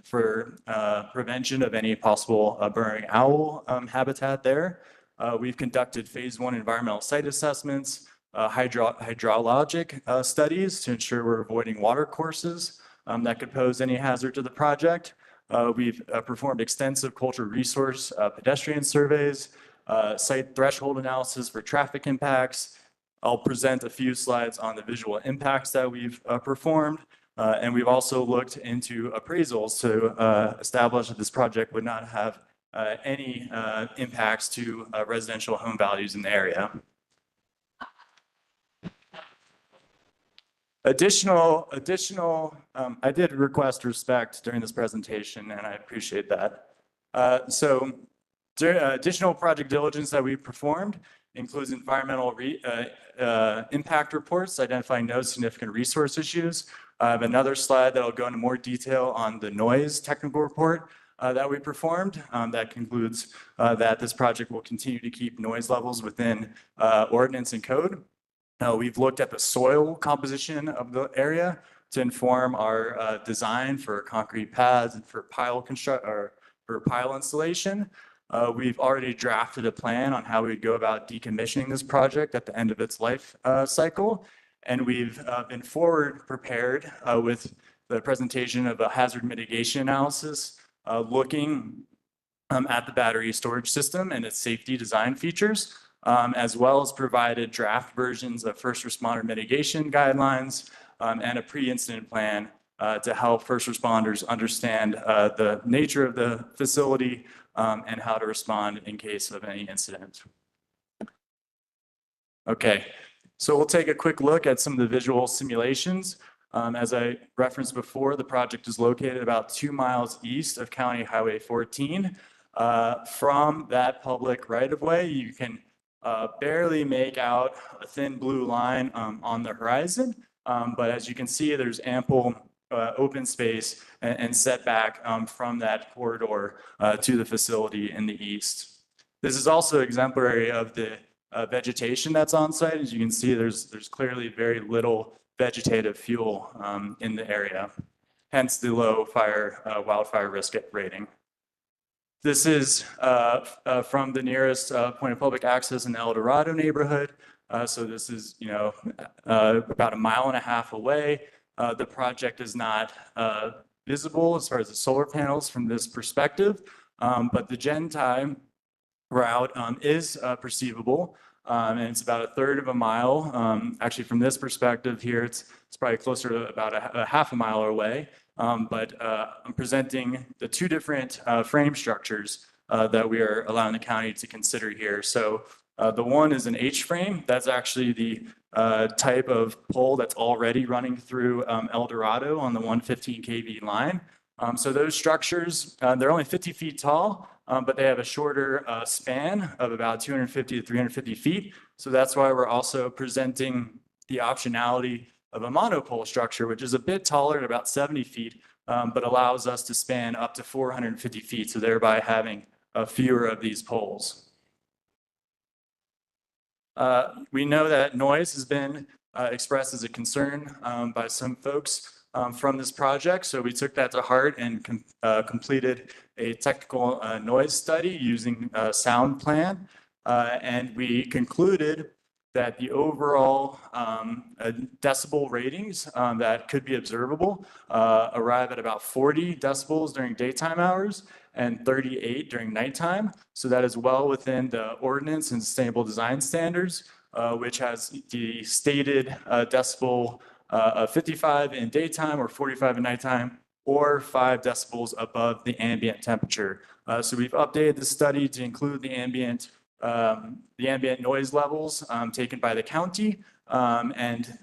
for prevention of any possible burrowing owl habitat there. We've conducted phase 1 environmental site assessments, hydrologic studies to ensure we're avoiding water courses that could pose any hazard to the project. We've performed extensive cultural resource pedestrian surveys, site threshold analysis for traffic impacts. I'll present a few slides on the visual impacts that we've performed. And we've also looked into appraisals to establish that this project would not have any impacts to residential home values in the area. I did request respect during this presentation, and I appreciate that. Additional project diligence that we performed includes environmental impact reports identifying no significant resource issues. I have another slide that will go into more detail on the noise technical report that we performed that concludes that this project will continue to keep noise levels within ordinance and code. We've looked at the soil composition of the area to inform our design for concrete pads and for pile installation. We've already drafted a plan on how we would go about decommissioning this project at the end of its life cycle. And we've been forward prepared with the presentation of a hazard mitigation analysis, looking at the battery storage system and its safety design features, as well as provided draft versions of first responder mitigation guidelines and a pre-incident plan to help first responders understand the nature of the facility and how to respond in case of any incident. Okay, so we'll take a quick look at some of the visual simulations. As I referenced before, the project is located about 2 miles east of County Highway 14. From that public right-of-way, you can barely make out a thin blue line on the horizon. But as you can see, there's ample open space and setback from that corridor to the facility in the east. This is also exemplary of the vegetation that's on site. As you can see, there's clearly very little vegetative fuel in the area, hence the low wildfire risk rating. This is from the nearest point of public access in the El Dorado neighborhood. So this is, about 1.5 miles away. The project is not visible as far as the solar panels from this perspective, but the Gentie route is perceivable, and it's about 1/3 of a mile. Actually, from this perspective here, it's probably closer to about a 1/2 mile away. But I'm presenting the 2 different frame structures that we are allowing the county to consider here. So the one is an H frame. That's actually the type of pole that's already running through El Dorado on the 115 kV line. So those structures, they're only 50 feet tall, but they have a shorter span of about 250 to 350 feet. So that's why we're also presenting the optionality of a monopole structure, which is a bit taller at about 70 feet, but allows us to span up to 450 feet, so thereby having fewer of these poles. We know that noise has been expressed as a concern by some folks from this project, so we took that to heart and completed a technical noise study using a sound plan, and we concluded that the overall decibel ratings that could be observable arrive at about 40 decibels during daytime hours and 38 during nighttime. So that is well within the ordinance and sustainable design standards, which has the stated decibel of 55 in daytime or 45 in nighttime, or 5 decibels above the ambient temperature. So we've updated the study to include the ambient noise levels taken by the county, and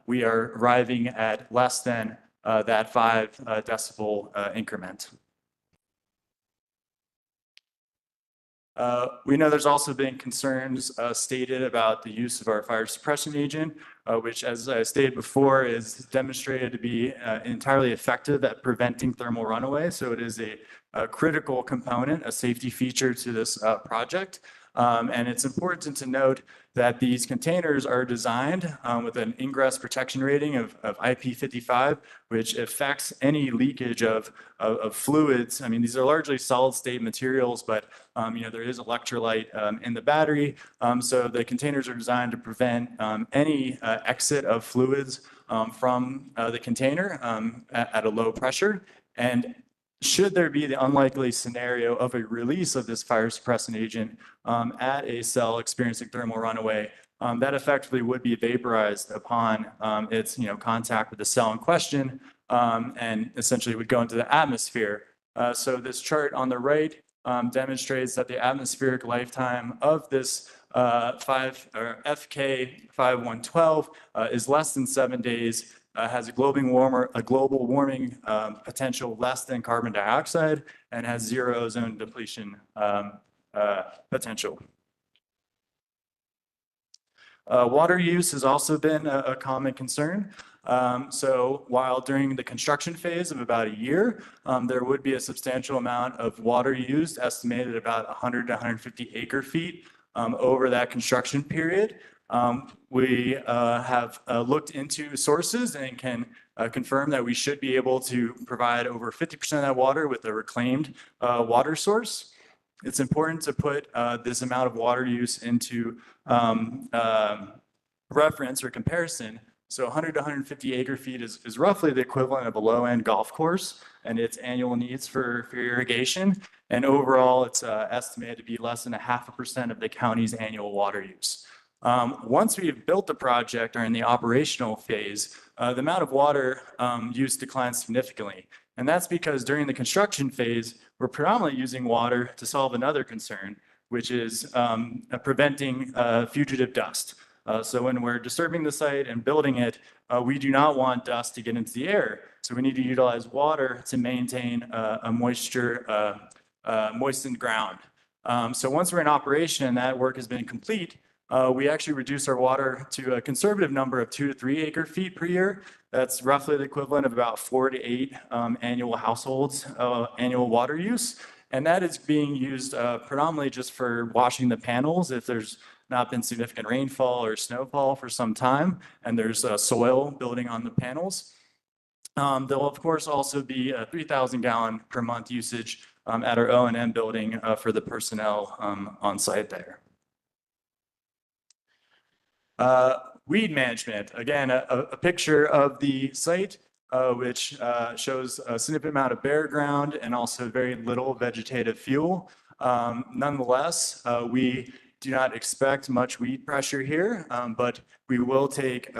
we are arriving at less than that 5 decibel increment. We know there's also been concerns stated about the use of our fire suppression agent, which, as I stated before, is demonstrated to be entirely effective at preventing thermal runaway. So it is a critical component, a safety feature to this project. And it's important to note that these containers are designed with an ingress protection rating of IP55, which affects any leakage of fluids. I mean, these are largely solid state materials, but there is electrolyte in the battery. So the containers are designed to prevent any exit of fluids from the container at a low pressure. And should there be the unlikely scenario of a release of this fire suppressant agent at a cell experiencing thermal runaway, that effectively would be vaporized upon its contact with the cell in question, and essentially would go into the atmosphere. So this chart on the right demonstrates that the atmospheric lifetime of this FK5112 is less than 7 days. Has a global warming potential less than carbon dioxide, and has zero ozone depletion potential. Water use has also been a common concern. So while during the construction phase of about a year, there would be a substantial amount of water used, estimated about 100 to 150 acre feet over that construction period. We have looked into sources and can confirm that we should be able to provide over 50% of that water with a reclaimed water source. It's important to put this amount of water use into reference or comparison. So 100 to 150 acre feet is roughly the equivalent of a low-end golf course and its annual needs for irrigation. And overall, it's estimated to be less than 0.5% of the county's annual water use. Once we've built the project or in the operational phase, the amount of water use declines significantly. And that's because during the construction phase, we're predominantly using water to solve another concern, which is preventing fugitive dust. So when we're disturbing the site and building it, we do not want dust to get into the air. So we need to utilize water to maintain a moistened ground. So once we're in operation and that work has been complete, we actually reduce our water to a conservative number of 2 to 3 acre feet per year. That's roughly the equivalent of about 4 to 8 annual households, annual water use. And that is being used predominantly just for washing the panels if there's not been significant rainfall or snowfall for some time, and there's soil building on the panels. There'll of course also be a 3,000 gallon per month usage at our O&M building for the personnel on site there. Weed management, again, a picture of the site, which shows a significant amount of bare ground and also very little vegetative fuel. Nonetheless, we do not expect much weed pressure here, but we will take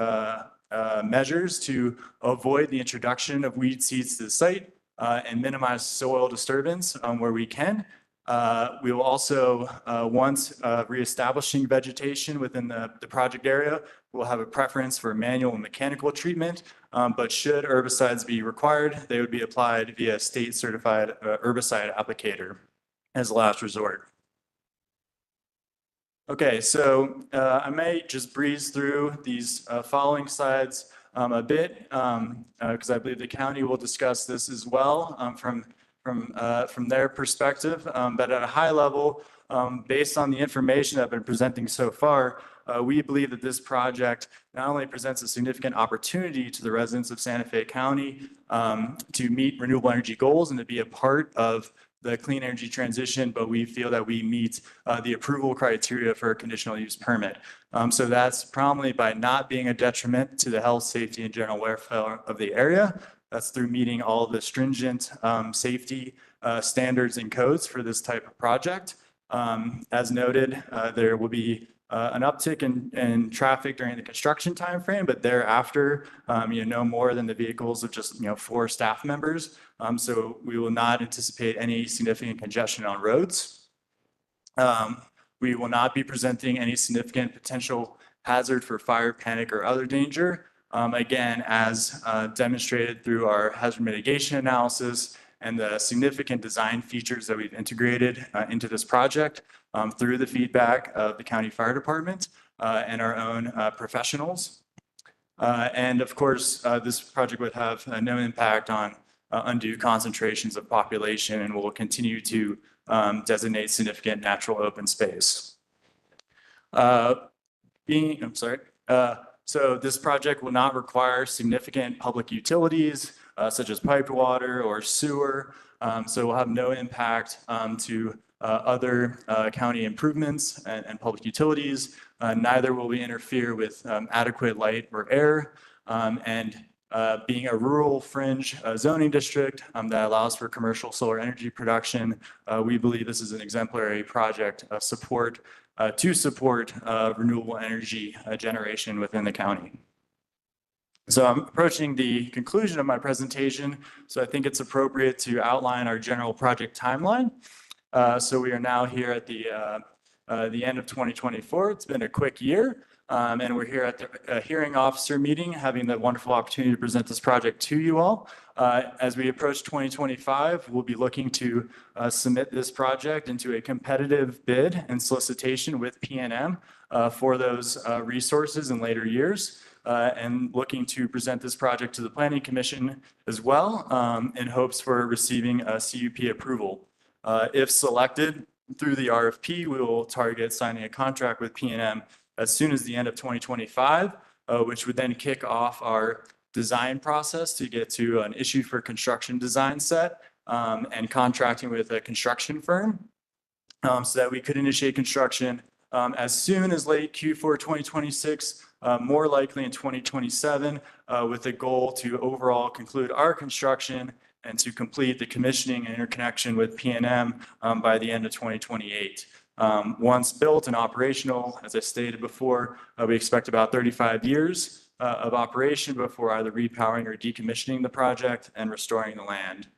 measures to avoid the introduction of weed seeds to the site and minimize soil disturbance where we can. We will also, once reestablishing vegetation within the project area, we'll have a preference for manual and mechanical treatment, but should herbicides be required, they would be applied via state certified herbicide applicator as a last resort. Okay, so I may just breeze through these following slides a bit because I believe the county will discuss this as well from their perspective. But at a high level, based on the information I've been presenting so far, we believe that this project not only presents a significant opportunity to the residents of Santa Fe County to meet renewable energy goals and to be a part of the clean energy transition, but we feel that we meet the approval criteria for a conditional use permit. So that's probably by not being a detriment to the health, safety, and general welfare of the area, That's through meeting all the stringent safety standards and codes for this type of project. As noted, there will be an uptick in traffic during the construction timeframe, but thereafter, no more than the vehicles of just 4 staff members. So we will not anticipate any significant congestion on roads. We will not be presenting any significant potential hazard for fire, panic, or other danger. Again, as demonstrated through our hazard mitigation analysis and the significant design features that we've integrated into this project through the feedback of the county fire department and our own professionals. And of course, this project would have no impact on undue concentrations of population and will continue to designate significant natural open space. So this project will not require significant public utilities such as piped water or sewer. So we'll have no impact to other county improvements and public utilities. Neither will we interfere with adequate light or air. And being a rural fringe zoning district that allows for commercial solar energy production, we believe this is an exemplary project to support renewable energy generation within the county. So I'm approaching the conclusion of my presentation, so I think it's appropriate to outline our general project timeline. So we are now here at the end of 2024. It's been a quick year, and we're here at the hearing officer meeting, having the wonderful opportunity to present this project to you all. As we approach 2025, we'll be looking to submit this project into a competitive bid and solicitation with PNM for those resources in later years, and looking to present this project to the Planning Commission as well in hopes for receiving a CUP approval. If selected through the RFP, we will target signing a contract with PNM as soon as the end of 2025, which would then kick off our design process to get to an issue for construction design set and contracting with a construction firm so that we could initiate construction as soon as late Q4 2026, more likely in 2027, with a goal to overall conclude our construction and to complete the commissioning and interconnection with PNM by the end of 2028. Once built and operational, as I stated before, we expect about 35 years of operation before either repowering or decommissioning the project and restoring the land.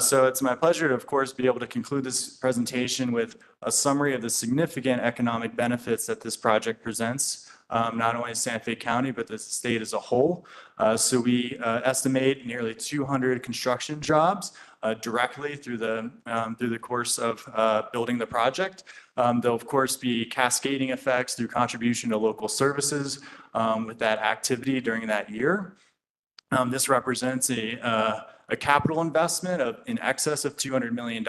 So it's my pleasure to, of course, be able to conclude this presentation with a summary of the significant economic benefits that this project presents, not only Santa Fe County, but the state as a whole. So we estimate nearly 200 construction jobs directly through the course of building the project. There'll, of course, be cascading effects through contribution to local services with that activity during that year. This represents a capital investment in excess of $200 million,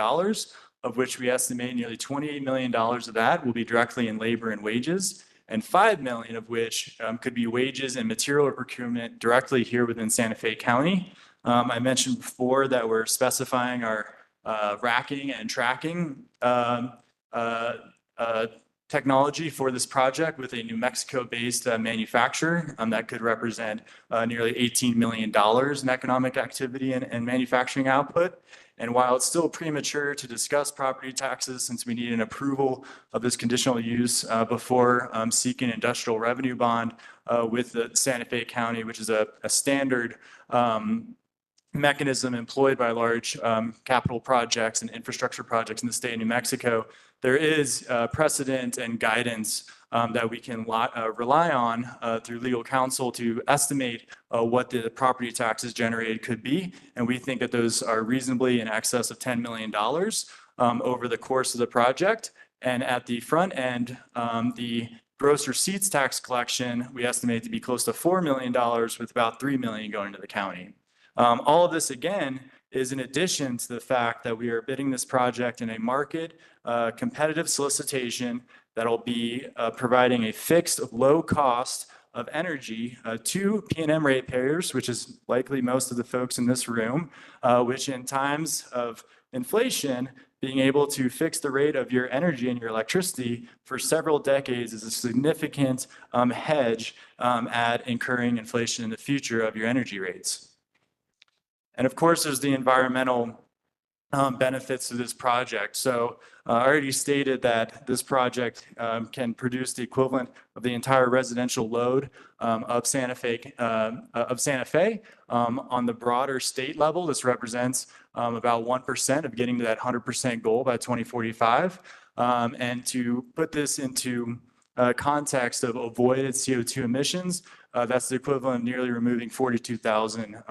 of which we estimate nearly $28 million of that will be directly in labor and wages, and $5 million of which could be wages and material procurement directly here within Santa Fe County. I mentioned before that we're specifying our racking and tracking technology for this project with a New Mexico-based manufacturer that could represent nearly $18 million in economic activity and manufacturing output. And while it's still premature to discuss property taxes, since we need an approval of this conditional use before seeking industrial revenue bond with the Santa Fe County, which is a standard mechanism employed by large capital projects and infrastructure projects in the state of New Mexico, there is precedent and guidance that we can rely on through legal counsel to estimate what the property taxes generated could be. And we think that those are reasonably in excess of $10 million over the course of the project. And at the front end, the gross receipts tax collection, we estimate to be close to $4 million, with about $3 million going to the county. All of this, again, is in addition to the fact that we are bidding this project in a market competitive solicitation that'll be providing a fixed low cost of energy to PNM ratepayers, which is likely most of the folks in this room, which in times of inflation, being able to fix the rate of your energy and your electricity for several decades is a significant hedge at incurring inflation in the future of your energy rates. And of course, there's the environmental benefits of this project. So I already stated that this project can produce the equivalent of the entire residential load of Santa Fe. On the broader state level, this represents about 1% of getting to that 100% goal by 2045. And to put this into context of avoided CO2 emissions, that's the equivalent of nearly removing 42,000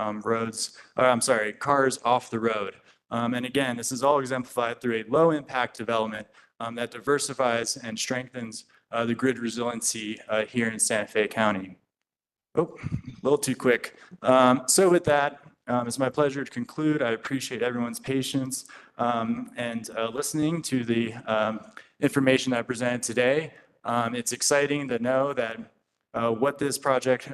cars off the road. And again, this is all exemplified through a low impact development that diversifies and strengthens the grid resiliency here in Santa Fe County. Oh, a little too quick. So with that, it's my pleasure to conclude. I appreciate everyone's patience and listening to the information that I presented today. It's exciting to know that what this project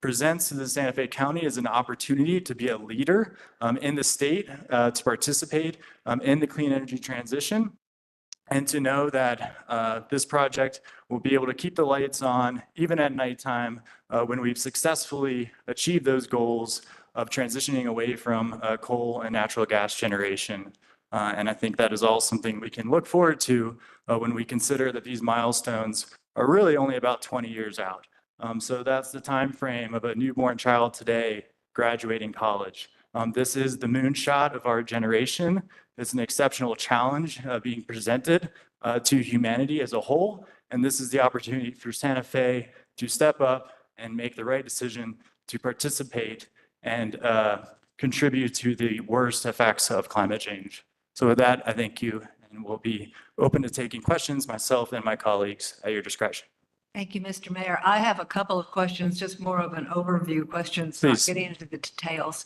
presents to the Santa Fe County is an opportunity to be a leader in the state, to participate in the clean energy transition, and to know that this project will be able to keep the lights on even at nighttime when we've successfully achieved those goals of transitioning away from coal and natural gas generation. And I think that is all something we can look forward to when we consider that these milestones are really only about 20 years out. So that's the time frame of a newborn child today graduating college. This is the moonshot of our generation. It's an exceptional challenge being presented to humanity as a whole. And this is the opportunity for Santa Fe to step up and make the right decision to participate and contribute to the worst effects of climate change. So with that, I thank you, and we'll be open to taking questions, myself and my colleagues, at your discretion. Thank you, Mr. Mayor. I have a couple of questions, just more of an overview questions, not Please. getting into the details.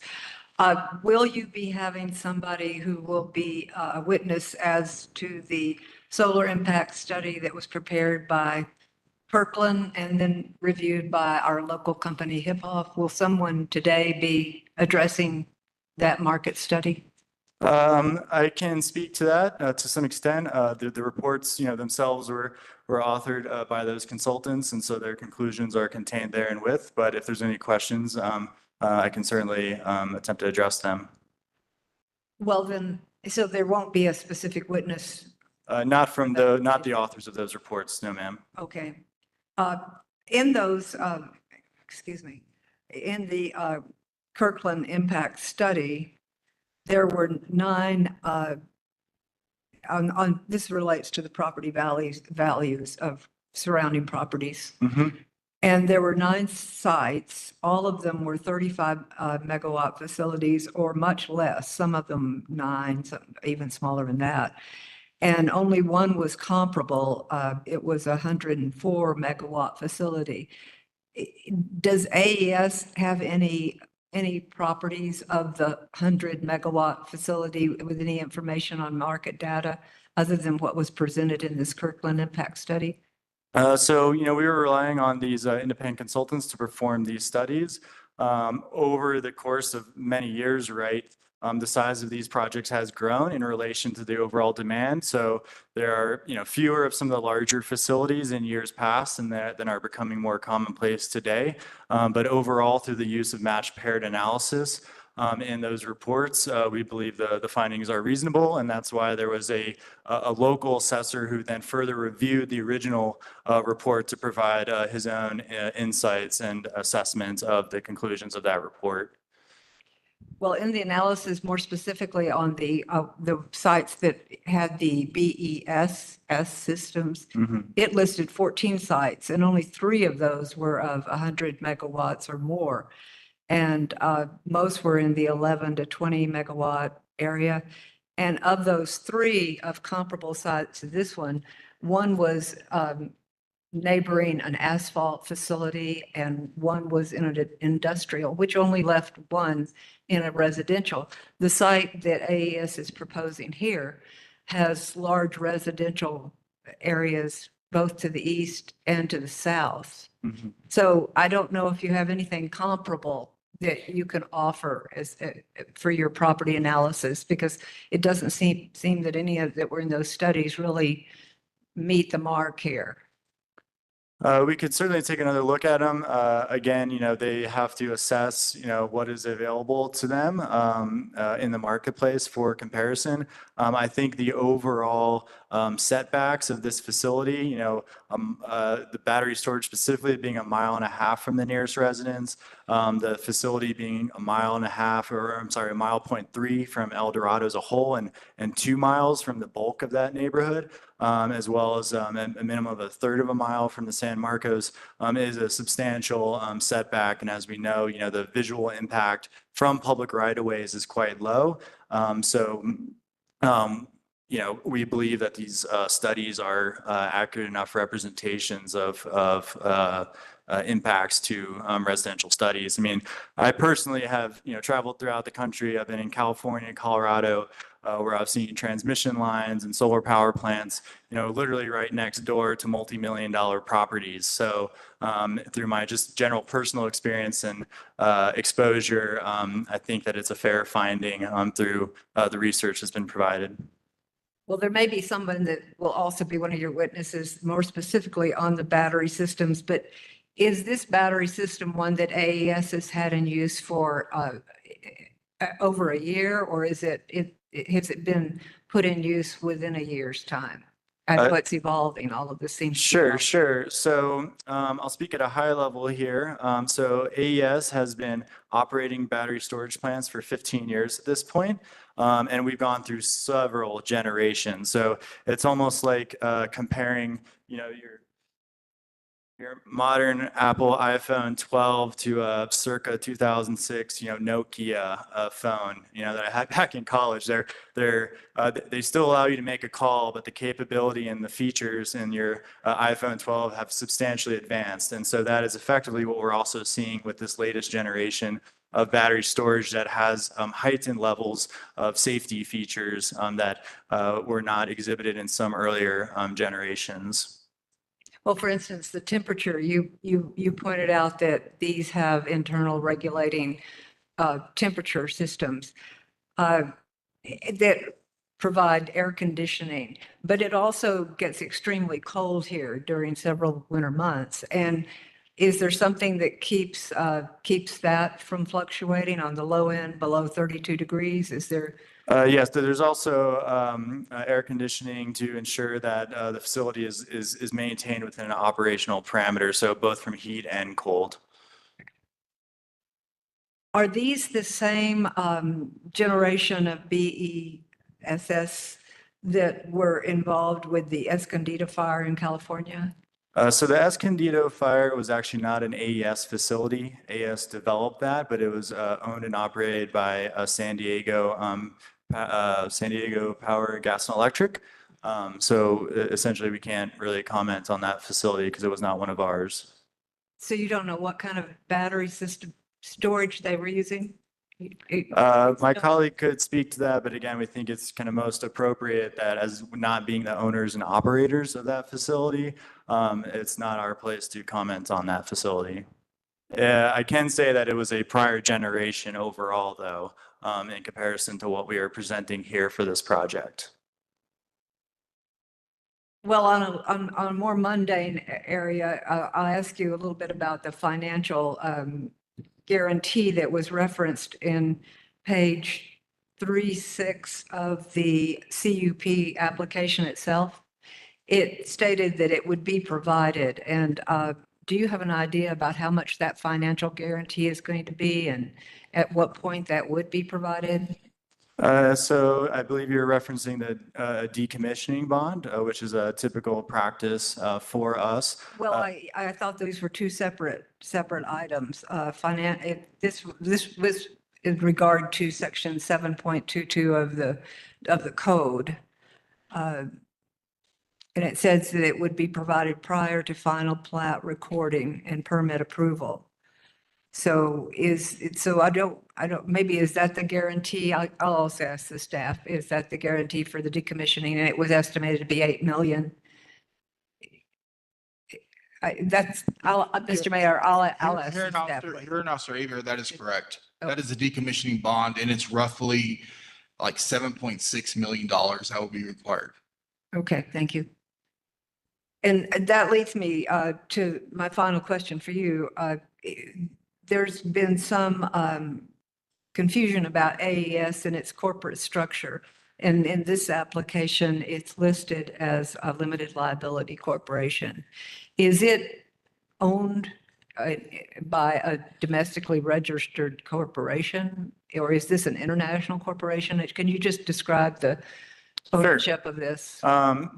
Will you be having somebody who will be a witness as to the solar impact study that was prepared by Kirkland and then reviewed by our local company, Hip-Hop? Will someone today be addressing that market study? I can speak to that to some extent. The reports, themselves were authored by those consultants, and so their conclusions are contained there and with. But if there's any questions, I can certainly attempt to address them. Well, then, so there won't be a specific witness. Not the authors of those reports, no, ma'am. Okay. In those, in the Kirkland impact study, there were 9, this relates to the property values of surrounding properties. Mm-hmm. And there were 9 sites. All of them were 35 megawatt facilities or much less. Some of them 9, some even smaller than that. And only one was comparable. It was a 104 megawatt facility. Does AES have any properties of the 100 megawatt facility with any information on market data other than what was presented in this Kirkland impact study? So, we were relying on these independent consultants to perform these studies over the course of many years, right? The size of these projects has grown in relation to the overall demand. So there are, fewer of some of the larger facilities in years past than are becoming more commonplace today. But overall, through the use of matched paired analysis in those reports, we believe the findings are reasonable. And that's why there was a local assessor who then further reviewed the original report to provide his own insights and assessments of the conclusions of that report. Well, in the analysis, more specifically on the sites that had the BESS systems, it listed 14 sites, and only 3 of those were of 100 megawatts or more. And most were in the 11 to 20 megawatt area. And of those 3 of comparable sites to this one was neighboring an asphalt facility, and one was in an industrial, which only left one in a residential. The site that AES is proposing here has large residential areas both to the east and to the south. Mm-hmm. So I don't know if you have anything comparable that you can offer as for your property analysis, because it doesn't seem that any of that were in those studies really meet the mark here. We could certainly take another look at them. Again, they have to assess, what is available to them in the marketplace for comparison. I think the overall setbacks of this facility, the battery storage specifically being 1.5 miles from the nearest residence, the facility being 1.5 miles, or I'm sorry, 1.3 miles from El Dorado as a whole, and 2 miles from the bulk of that neighborhood. As well as a minimum of 1/3 of a mile from the San Marcos, is a substantial setback. And as we know, the visual impact from public right-of-ways is quite low. We believe that these studies are accurate enough representations of impacts to residential studies. I mean, I personally have, traveled throughout the country. I've been in California, Colorado, where I've seen transmission lines and solar power plants, literally right next door to multi-million-dollar properties. So through my just general personal experience and exposure, I think that it's a fair finding through the research that's been provided. Well, there may be someone that will also be one of your witnesses, more specifically on the battery systems, but is this battery system one that AES has had in use for over a year, or has it been put in use within a year's time? As what's evolving, all of this seems. Sure. So I'll speak at a high level here. So AES has been operating battery storage plants for 15 years at this point. And we've gone through several generations. So it's almost like comparing, your modern Apple iPhone 12 to a circa 2006, Nokia phone, that I had back in college. They still allow you to make a call, but the capability and the features in your iPhone 12 have substantially advanced. And so that is effectively what we're also seeing with this latest generation of battery storage that has heightened levels of safety features that were not exhibited in some earlier generations. Well, for instance, the temperature, you pointed out that these have internal regulating temperature systems that provide air conditioning, but it also gets extremely cold here during several winter months. And is there something that keeps that from fluctuating on the low end below 32 degrees? Is there? Yes, there's also air conditioning to ensure that the facility is maintained within an operational parameter, so both from heat and cold. Are these the same generation of BESS that were involved with the Escondido fire in California? So the Escondido fire was actually not an AES facility. AES developed that, but it was owned and operated by San Diego Power, Gas and Electric. So essentially, we can't really comment on that facility because it was not one of ours. So you don't know what kind of battery system storage they were using? My colleague could speak to that, but again, we think it's kind of most appropriate that as not being the owners and operators of that facility, it's not our place to comment on that facility. I can say that it was a prior generation overall, though, in comparison to what we are presenting here for this project. Well, on a more mundane area, I'll ask you a little bit about the financial guarantee that was referenced in page 3.6 of the CUP application itself. It stated that it would be provided. And do you have an idea about how much that financial guarantee is going to be and at what point that would be provided? So I believe you're referencing the decommissioning bond, which is a typical practice for us. Well, I thought these were two separate items. This was in regard to section 7.22 of the code. And it says that it would be provided prior to final plat recording and permit approval. So maybe is that the guarantee? I'll also ask the staff, is that the guarantee for the decommissioning? And it was estimated to be 8 million. Mr. Mayor, I'll ask the staff. Hearing Officer Aver, that is correct. That is a decommissioning bond, and it's roughly like $7.6 million that will be required. Okay, thank you. And that leads me to my final question for you. There's been some confusion about AES and its corporate structure. And in this application, it's listed as a limited liability corporation. Is it owned by a domestically registered corporation? Or is this an international corporation? Can you just describe the ownership of this?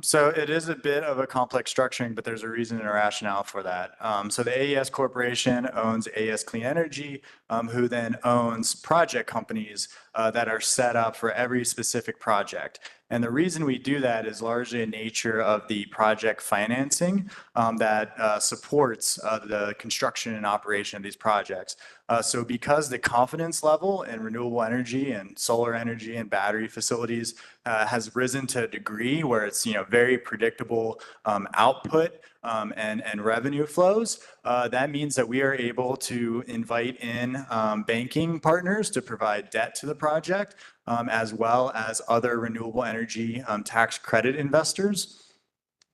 So it is a bit of a complex structuring, but there's a reason and a rationale for that. So the AES Corporation owns AES Clean Energy, who then owns project companies that are set up for every specific project. And the reason we do that is largely in nature of the project financing that supports the construction and operation of these projects. So because the confidence level in renewable energy and solar energy and battery facilities has risen to a degree where it's, very predictable output and revenue flows, that means that we are able to invite in banking partners to provide debt to the project, as well as other renewable energy tax credit investors.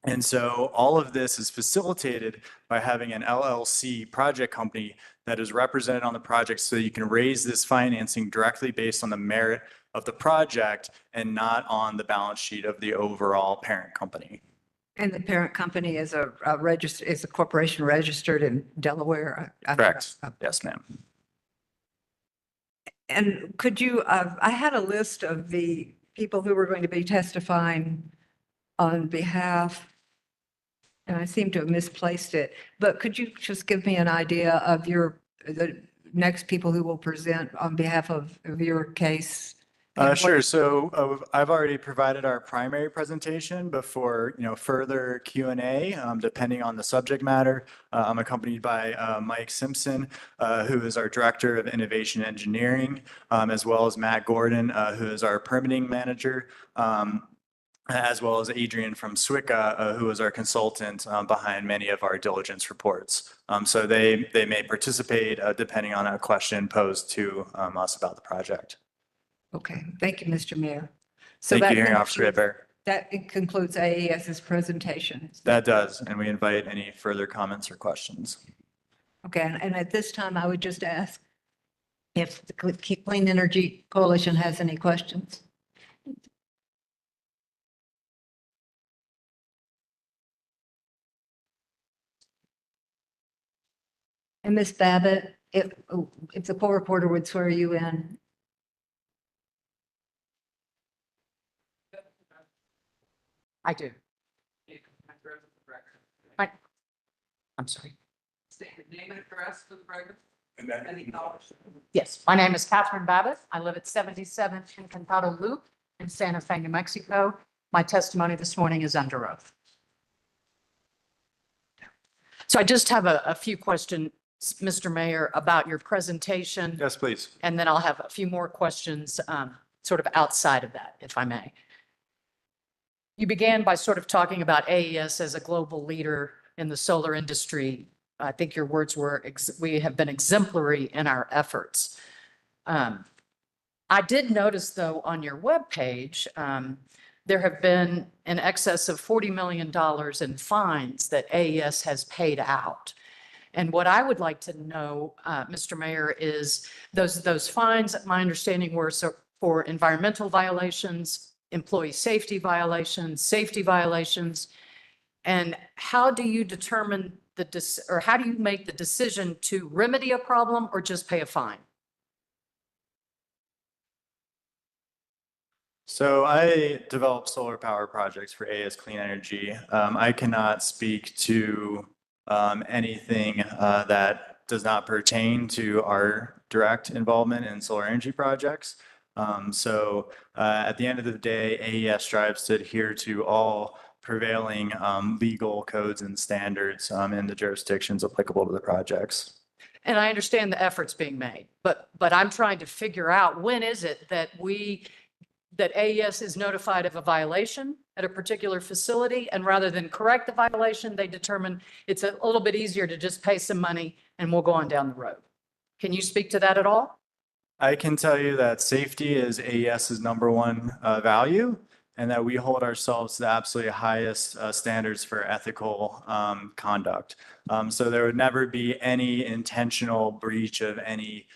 And so all of this is facilitated by having an LLC project company that is represented on the project, so you can raise this financing directly based on the merit of the project and not on the balance sheet of the overall parent company. And the parent company is a corporation registered in Delaware? Correct. Yes, ma'am. And could you, I had a list of the people who were going to be testifying on behalf, and I seem to have misplaced it, but could you just give me an idea of the next people who will present on behalf of your case? Sure. So I've already provided our primary presentation before, further Q&A, depending on the subject matter. I'm accompanied by Mike Simpson, who is our Director of Innovation Engineering, as well as Matt Gordon, who is our permitting manager, as well as Adrian from SWICA, who is our consultant behind many of our diligence reports. So they may participate depending on a question posed to us about the project. Okay, thank you, Mr. Mayor. So Thank you, that Hearing Officer Hebert. That concludes AES's presentation. That does, and we invite any further comments or questions. Okay, and at this time, I would just ask if the Clean Energy Coalition has any questions. And Ms. Babbitt, if the poll reporter would swear you in. I do. I'm sorry. State your name and address for the record. Yes, my name is Catherine Babbitt. I live at 77 Encantado Loop in Santa Fe, New Mexico. My testimony this morning is under oath. So I just have a few questions, Mr. Mayor, about your presentation. Yes, please. And then I'll have a few more questions sort of outside of that, if I may. You began by sort of talking about AES as a global leader in the solar industry. I think your words were, we have been exemplary in our efforts. I did notice, though, on your webpage, there have been in excess of $40 million in fines that AES has paid out. And what I would like to know, Mr. Mayor, is those fines, my understanding were for environmental violations, employee safety violations, and how do you determine or how do you make the decision to remedy a problem or just pay a fine? So I develop solar power projects for AES Clean Energy. I cannot speak to anything that does not pertain to our direct involvement in solar energy projects. So at the end of the day, AES strives to adhere to all prevailing legal codes and standards in the jurisdictions applicable to the projects. And I understand the efforts being made, but I'm trying to figure out, when is it that AES is notified of a violation at a particular facility, and rather than correct the violation, they determine it's a little bit easier to just pay some money and we'll go on down the road. Can you speak to that at all? I can tell you that safety is AES's #1 value, and that we hold ourselves to the absolutely highest standards for ethical conduct. So there would never be any intentional breach of any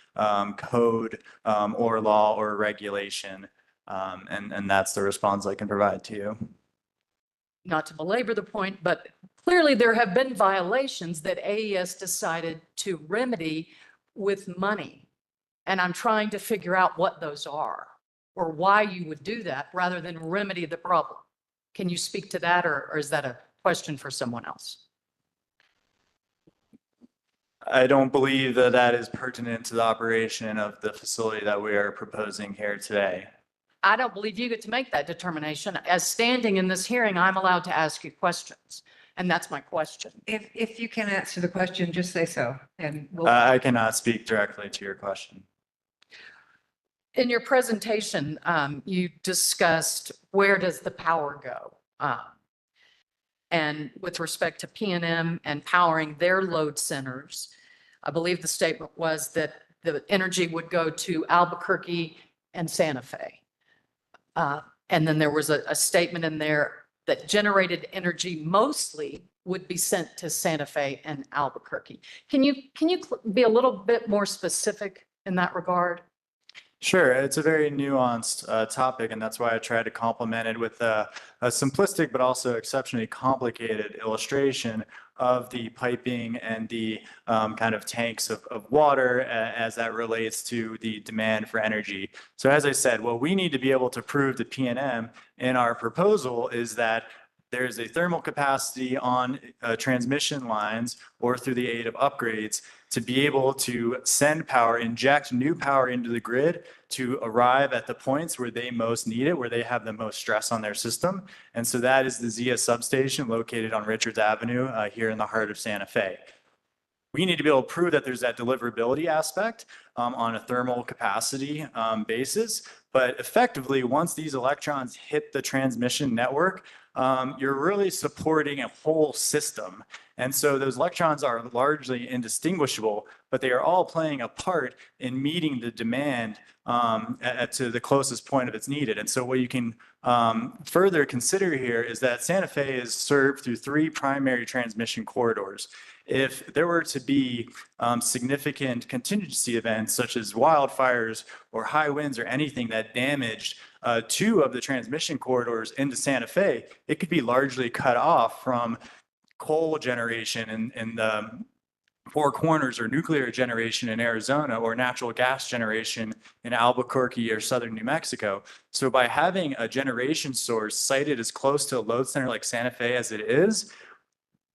code or law or regulation. And that's the response I can provide to you. Not to belabor the point, but clearly there have been violations that AES decided to remedy with money. And I'm trying to figure out what those are or why you would do that rather than remedy the problem. Can you speak to that, or is that a question for someone else? I don't believe that that is pertinent to the operation of the facility that we are proposing here today. I don't believe you get to make that determination. As standing in this hearing, I'm allowed to ask you questions. And that's my question. If you can answer the question, just say so, and we'll. I cannot speak directly to your question. In your presentation, you discussed where does the power go? And with respect to P&M and powering their load centers, I believe the statement was that the energy would go to Albuquerque and Santa Fe. And then there was a statement in there that generated energy mostly would be sent to Santa Fe and Albuquerque. Can you be a little bit more specific in that regard? Sure, it's a very nuanced topic, and that's why I try to complement it with a simplistic but also exceptionally complicated illustration of the piping and the kind of tanks of water as that relates to the demand for energy. So as I said, what we need to be able to prove to P&M in our proposal is that there's a thermal capacity on transmission lines or through the aid of upgrades to be able to send power, inject new power into the grid to arrive at the points where they most need it, where they have the most stress on their system. And so that is the ZIA substation located on Richards Avenue here in the heart of Santa Fe. We need to be able to prove that there's that deliverability aspect on a thermal capacity basis. But effectively, once these electrons hit the transmission network, you're really supporting a whole system. And so those electrons are largely indistinguishable, but they are all playing a part in meeting the demand to the closest point of its needed. And so what you can further consider here is that Santa Fe is served through 3 primary transmission corridors. If there were to be significant contingency events such as wildfires or high winds or anything that damaged 2 of the transmission corridors into Santa Fe, it could be largely cut off from coal generation in the Four Corners or nuclear generation in Arizona or natural gas generation in Albuquerque or southern New Mexico. So by having a generation source sited as close to a load center like Santa Fe as it is,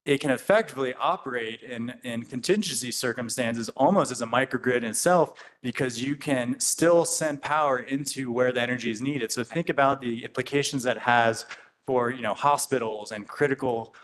it can effectively operate in contingency circumstances almost as a microgrid in itself, because you can still send power into where the energy is needed. So think about the implications that has for hospitals and critical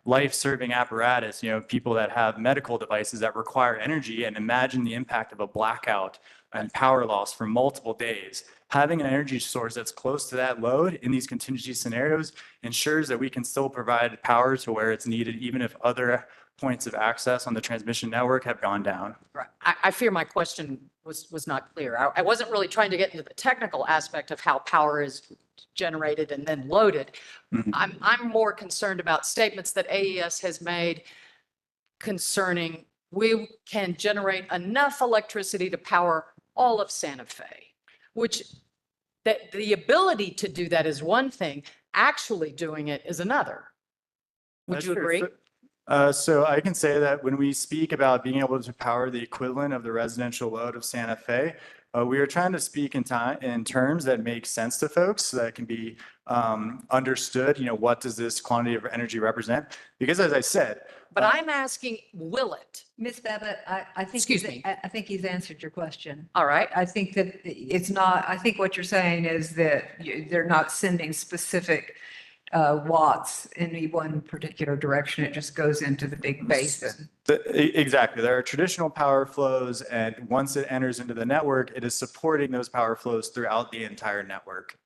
life-serving apparatus, people that have medical devices that require energy, and imagine the impact of a blackout and power loss for multiple days. Having an energy source that's close to that load in these contingency scenarios ensures that we can still provide power to where it's needed, even if other points of access on the transmission network have gone down. Right. I fear my question was not clear. I wasn't really trying to get into the technical aspect of how power is generated and then loaded. Mhm. I'm more concerned about statements that AES has made concerning we can generate enough electricity to power all of Santa Fe, which that the ability to do that is one thing, actually doing it is another. Would That's you true. agree? So I can say that when we speak about being able to power the equivalent of the residential load of Santa Fe, we are trying to speak in terms that make sense to folks, so that can be understood. What does this quantity of energy represent? Because as I said, But I'm asking, will it? Ms. Babbitt, I think. Excuse me. I think he's answered your question. All right. I think that it's not, I think what you're saying is that they're not sending specific watts in any one particular direction. It just goes into the big basin. Exactly. There are traditional power flows, and once it enters into the network, it is supporting those power flows throughout the entire network.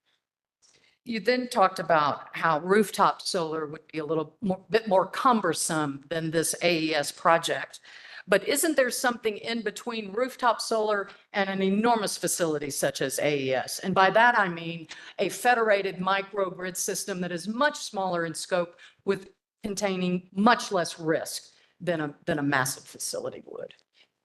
You then talked about how rooftop solar would be a little bit more cumbersome than this AES project. But isn't there something in between rooftop solar and an enormous facility such as AES? And by that, I mean a federated microgrid system that is much smaller in scope with containing much less risk than a massive facility would.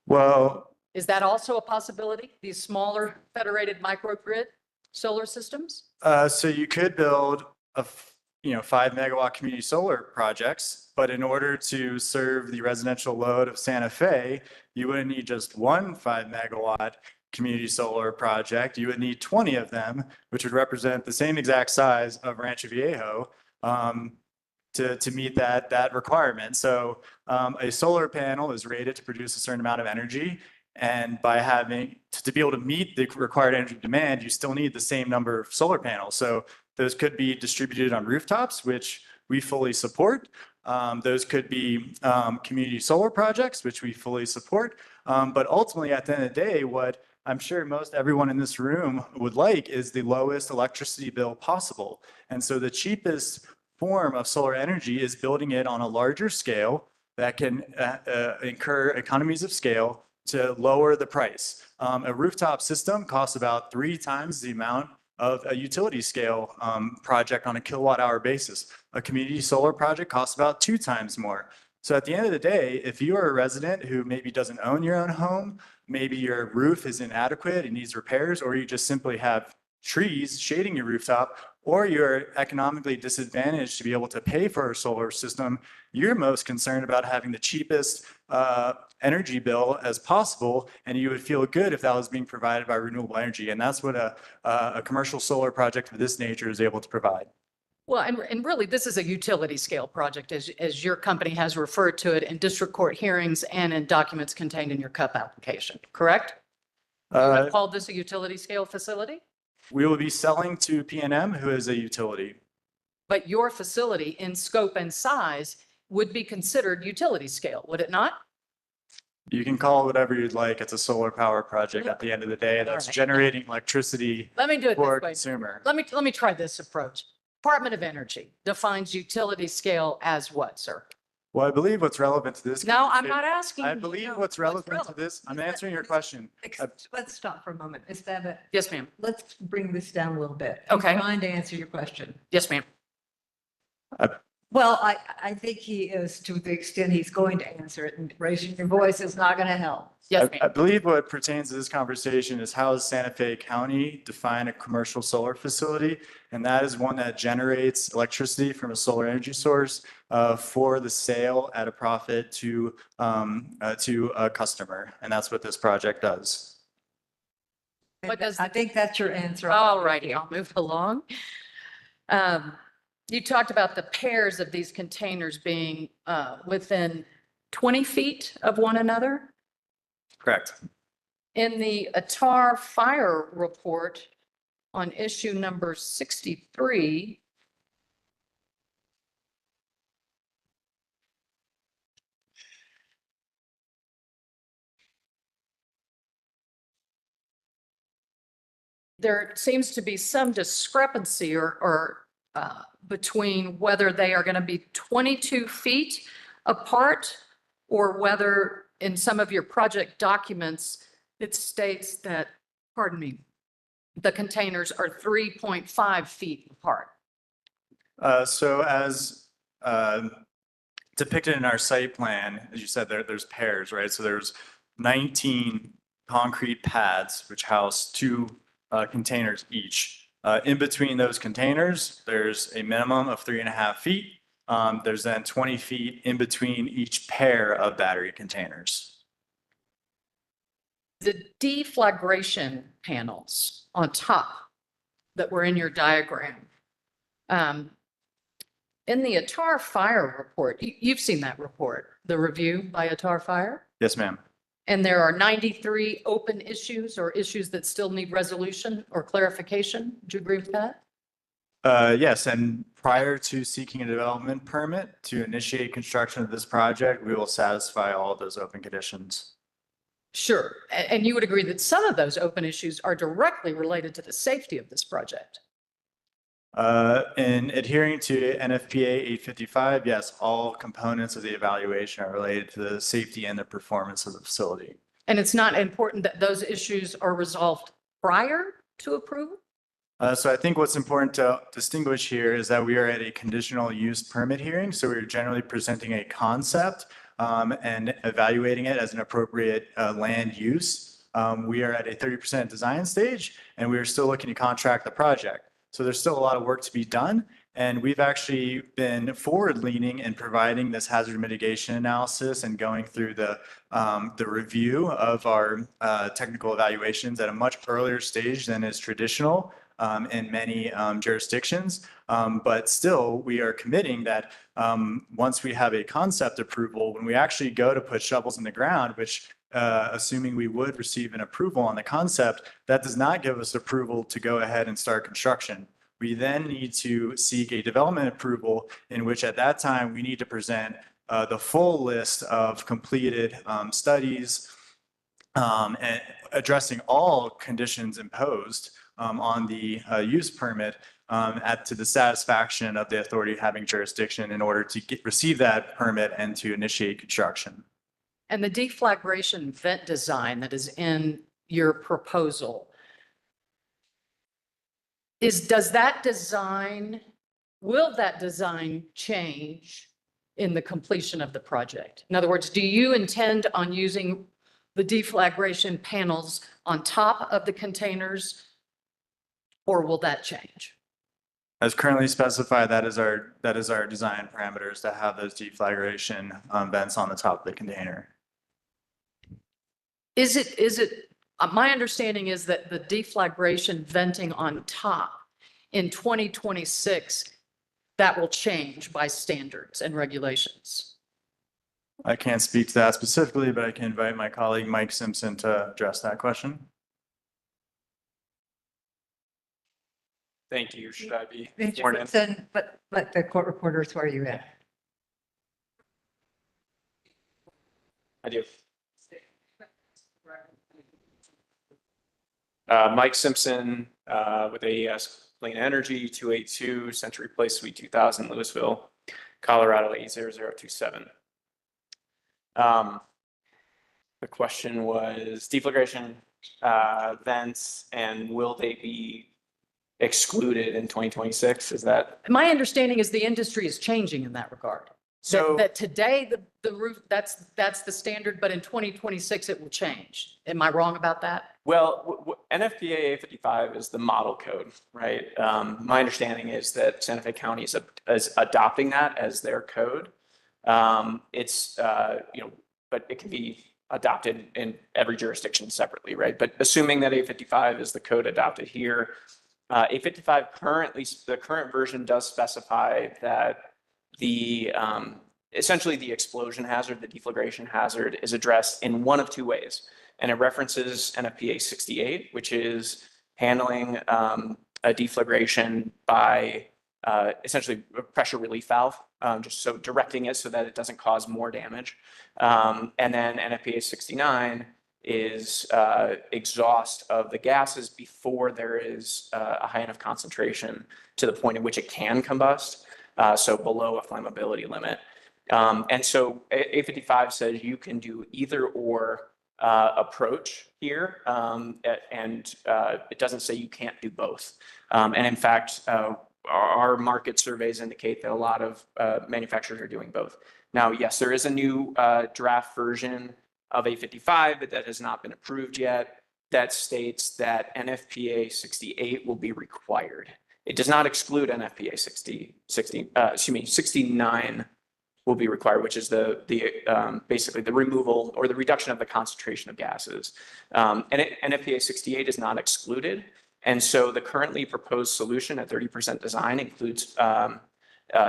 Well, Is that also a possibility, these smaller federated microgrid solar systems? so you could build 5 megawatt community solar projects, but in order to serve the residential load of Santa Fe, you wouldn't need just one 5 megawatt community solar project. You would need 20 of them, which would represent the same exact size of Rancho Viejo, to meet that requirement. So a solar panel is rated to produce a certain amount of energy. And by having to be able to meet the required energy demand, you still need the same number of solar panels. So those could be distributed on rooftops, which we fully support. Those could be community solar projects, which we fully support. But ultimately, at the end of the day, what I'm sure most everyone in this room would like is the lowest electricity bill possible. And so the cheapest form of solar energy is building it on a larger scale that can incur economies of scale to lower the price. A rooftop system costs about 3 times the amount of a utility scale project on a kilowatt hour basis. A community solar project costs about 2 times more. So at the end of the day, if you are a resident who maybe doesn't own your own home, maybe your roof is inadequate and needs repairs, or you just simply have trees shading your rooftop, or you're economically disadvantaged to be able to pay for a solar system, you're most concerned about having the cheapest energy bill as possible, and you would feel good if that was being provided by renewable energy. And that's what a commercial solar project of this nature is able to provide. Well, and really, this is a utility scale project, as your company has referred to it in district court hearings and in documents contained in your CUP application, correct? You have called this a utility scale facility? We will be selling to PNM, who is a utility. But your facility in scope and size would be considered utility scale, would it not? You can call it whatever you'd like. It's a solar power project at the end of the day that's right. generating electricity Let me do it for a this way. consumer. Let me try this approach. Department of Energy defines utility scale as what, sir? Well, I believe what's relevant to this. No, I'm not asking. I you. believe No, what's relevant to this, I'm answering your question. Let's stop for a moment. Is that a, Yes, ma'am. let's bring this down a little bit. He's Okay. trying to answer your question. Yes, ma'am. Well, I think he is, to the extent he's going to answer it, and raising your voice is not going to help. Yes, I ma'am. believe what pertains to this conversation is how does Santa Fe County define a commercial solar facility? And that is one that generates electricity from a solar energy source for the sale at a profit to a customer. And that's what this project does. What does I think that's your answer. All righty, I'll move along. You talked about the pairs of these containers being within 20 feet of one another. Correct. In the ATAR fire report on issue number 63, there seems to be some discrepancy or between whether they are going to be 22 feet apart or whether in some of your project documents, it states that, pardon me, the containers are 3.5 feet apart. So as depicted in our site plan, as you said, there's pairs, right? So there's 19 concrete pads which house 2 containers each. In between those containers, there's a minimum of 3.5 feet. There's then 20 feet in between each pair of battery containers. The deflagration panels on top that were in your diagram. In the ATAR fire report, you've seen that report, the review by ATAR Fire? Yes, ma'am. And there are 93 open issues or issues that still need resolution or clarification. Do you agree with that? Yes, and prior to seeking a development permit to initiate construction of this project, we will satisfy all of those open conditions. Sure. And you would agree that some of those open issues are directly related to the safety of this project? In adhering to NFPA 855, yes, all components of the evaluation are related to the safety and the performance of the facility. And it's not important that those issues are resolved prior to approval? So I think what's important to distinguish here is that we are at a conditional use permit hearing. So we're generally presenting a concept and evaluating it as an appropriate land use. We are at a 30% design stage, and we are still looking to contract the project. So there's still a lot of work to be done. And we've actually been forward leaning in providing this hazard mitigation analysis and going through the review of our technical evaluations at a much earlier stage than is traditional in many jurisdictions. But still, we are committing that once we have a concept approval, when we actually go to put shovels in the ground, which assuming we would receive an approval on the concept, that does not give us approval to go ahead and start construction. We then need to seek a development approval in which at that time we need to present the full list of completed studies and addressing all conditions imposed on the use permit to the satisfaction of the authority having jurisdiction in order to receive that permit and to initiate construction. And the deflagration vent design that is in your proposal, will that design change in the completion of the project? In other words, do you intend on using the deflagration panels on top of the containers, or will that change? As currently specified, that is our design parameters to have those deflagration vents on the top of the container. My understanding is that the deflagration venting on top in 2026, that will change by standards and regulations. I can't speak to that specifically, but I can invite my colleague Mike Simpson to address that question. Thank you. Should I be Mr. sworn in? Simpson, but let the court reporter swear you in. I do. Mike Simpson with AES Clean Energy, 282 Century Place, Suite 2000, Louisville, Colorado 80027. The question was deflagration vents, and will they be excluded in 2026? Is that? My understanding is the industry is changing in that regard. So that today the roof, that's the standard, but in 2026 it will change. Am I wrong about that? Well, NFPA 855 is the model code, right? My understanding is that Santa Fe County is adopting that as their code. It's but it can be adopted in every jurisdiction separately, right? But assuming that 855 is the code adopted here, 855 the current version does specify that the essentially the explosion hazard, the deflagration hazard, is addressed in one of two ways. And it references NFPA 68, which is handling a deflagration by essentially a pressure relief valve, just so directing it so that it doesn't cause more damage. And then NFPA 69 is exhaust of the gases before there is a high enough concentration to the point at which it can combust, so below a flammability limit. And so 855 says you can do either or approach here, and it doesn't say you can't do both. And in fact, our market surveys indicate that a lot of manufacturers are doing both. Now, yes, there is a new draft version of 855, but that has not been approved yet, that states that NFPA 68 will be required. It does not exclude NFPA 69 will be required, which is basically the removal or the reduction of the concentration of gases. And NFPA 68 is not excluded. And so the currently proposed solution at 30% design includes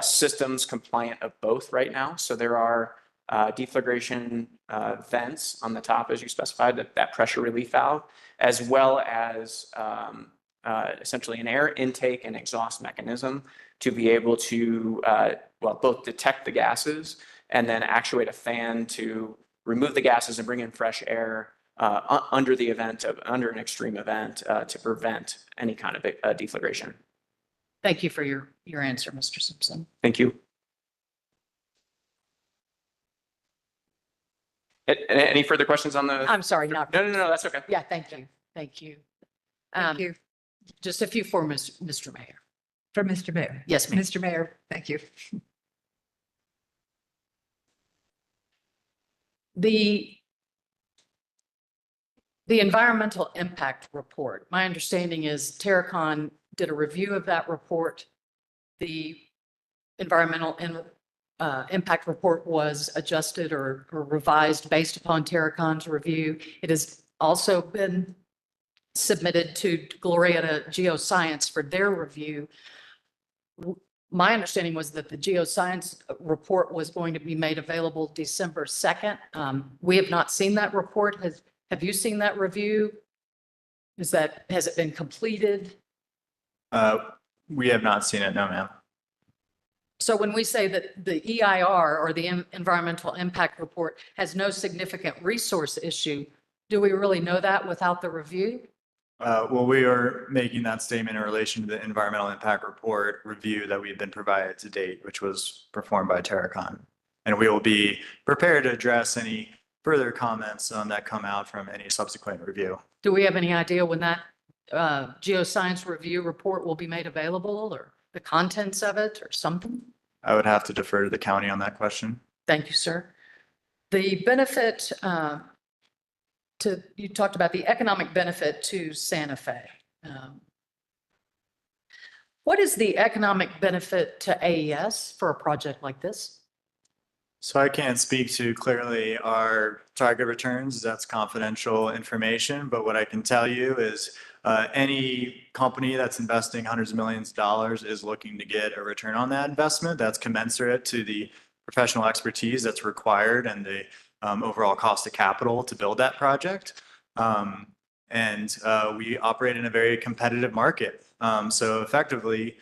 systems compliant of both right now. So there are deflagration vents on the top, as you specified, that pressure relief valve, as well as essentially an air intake and exhaust mechanism to be able to, both detect the gases and then actuate a fan to remove the gases and bring in fresh air under an extreme event to prevent any kind of deflagration. Thank you for your answer, Mr. Simpson. Thank you. Any further questions on the? I'm sorry, not. No, that's okay. Yeah, thank you. Thank you. Thank you. Just a few for Mr. Mayor. For Mr. Mayor. Yes, ma'am. Mr. Mayor, thank you. The environmental impact report, my understanding is Terracon did a review of that report. The environmental impact report was adjusted or revised based upon Terracon's review. It has also been submitted to Glorieta Geoscience for their review. My understanding was that the geoscience report was going to be made available December 2nd. We have not seen that report. Have you seen that review? Has it been completed? We have not seen it, no, ma'am. So when we say that the EIR or the environmental impact report has no significant resource issue, do we really know that without the review? Well, we are making that statement in relation to the environmental impact report review that we've been provided to date, which was performed by Terracon. And we will be prepared to address any further comments that come out from any subsequent review. Do we have any idea when that geoscience review report will be made available, or the contents of it or something? I would have to defer to the county on that question. Thank you, sir. The benefit you talked about the economic benefit to Santa Fe. What is the economic benefit to AES for a project like this? So I can't speak to clearly our target returns. That's confidential information. But what I can tell you is any company that's investing hundreds of millions of dollars is looking to get a return on that investment that's commensurate to the professional expertise that's required and the overall cost of capital to build that project. We operate in a very competitive market. So effectively,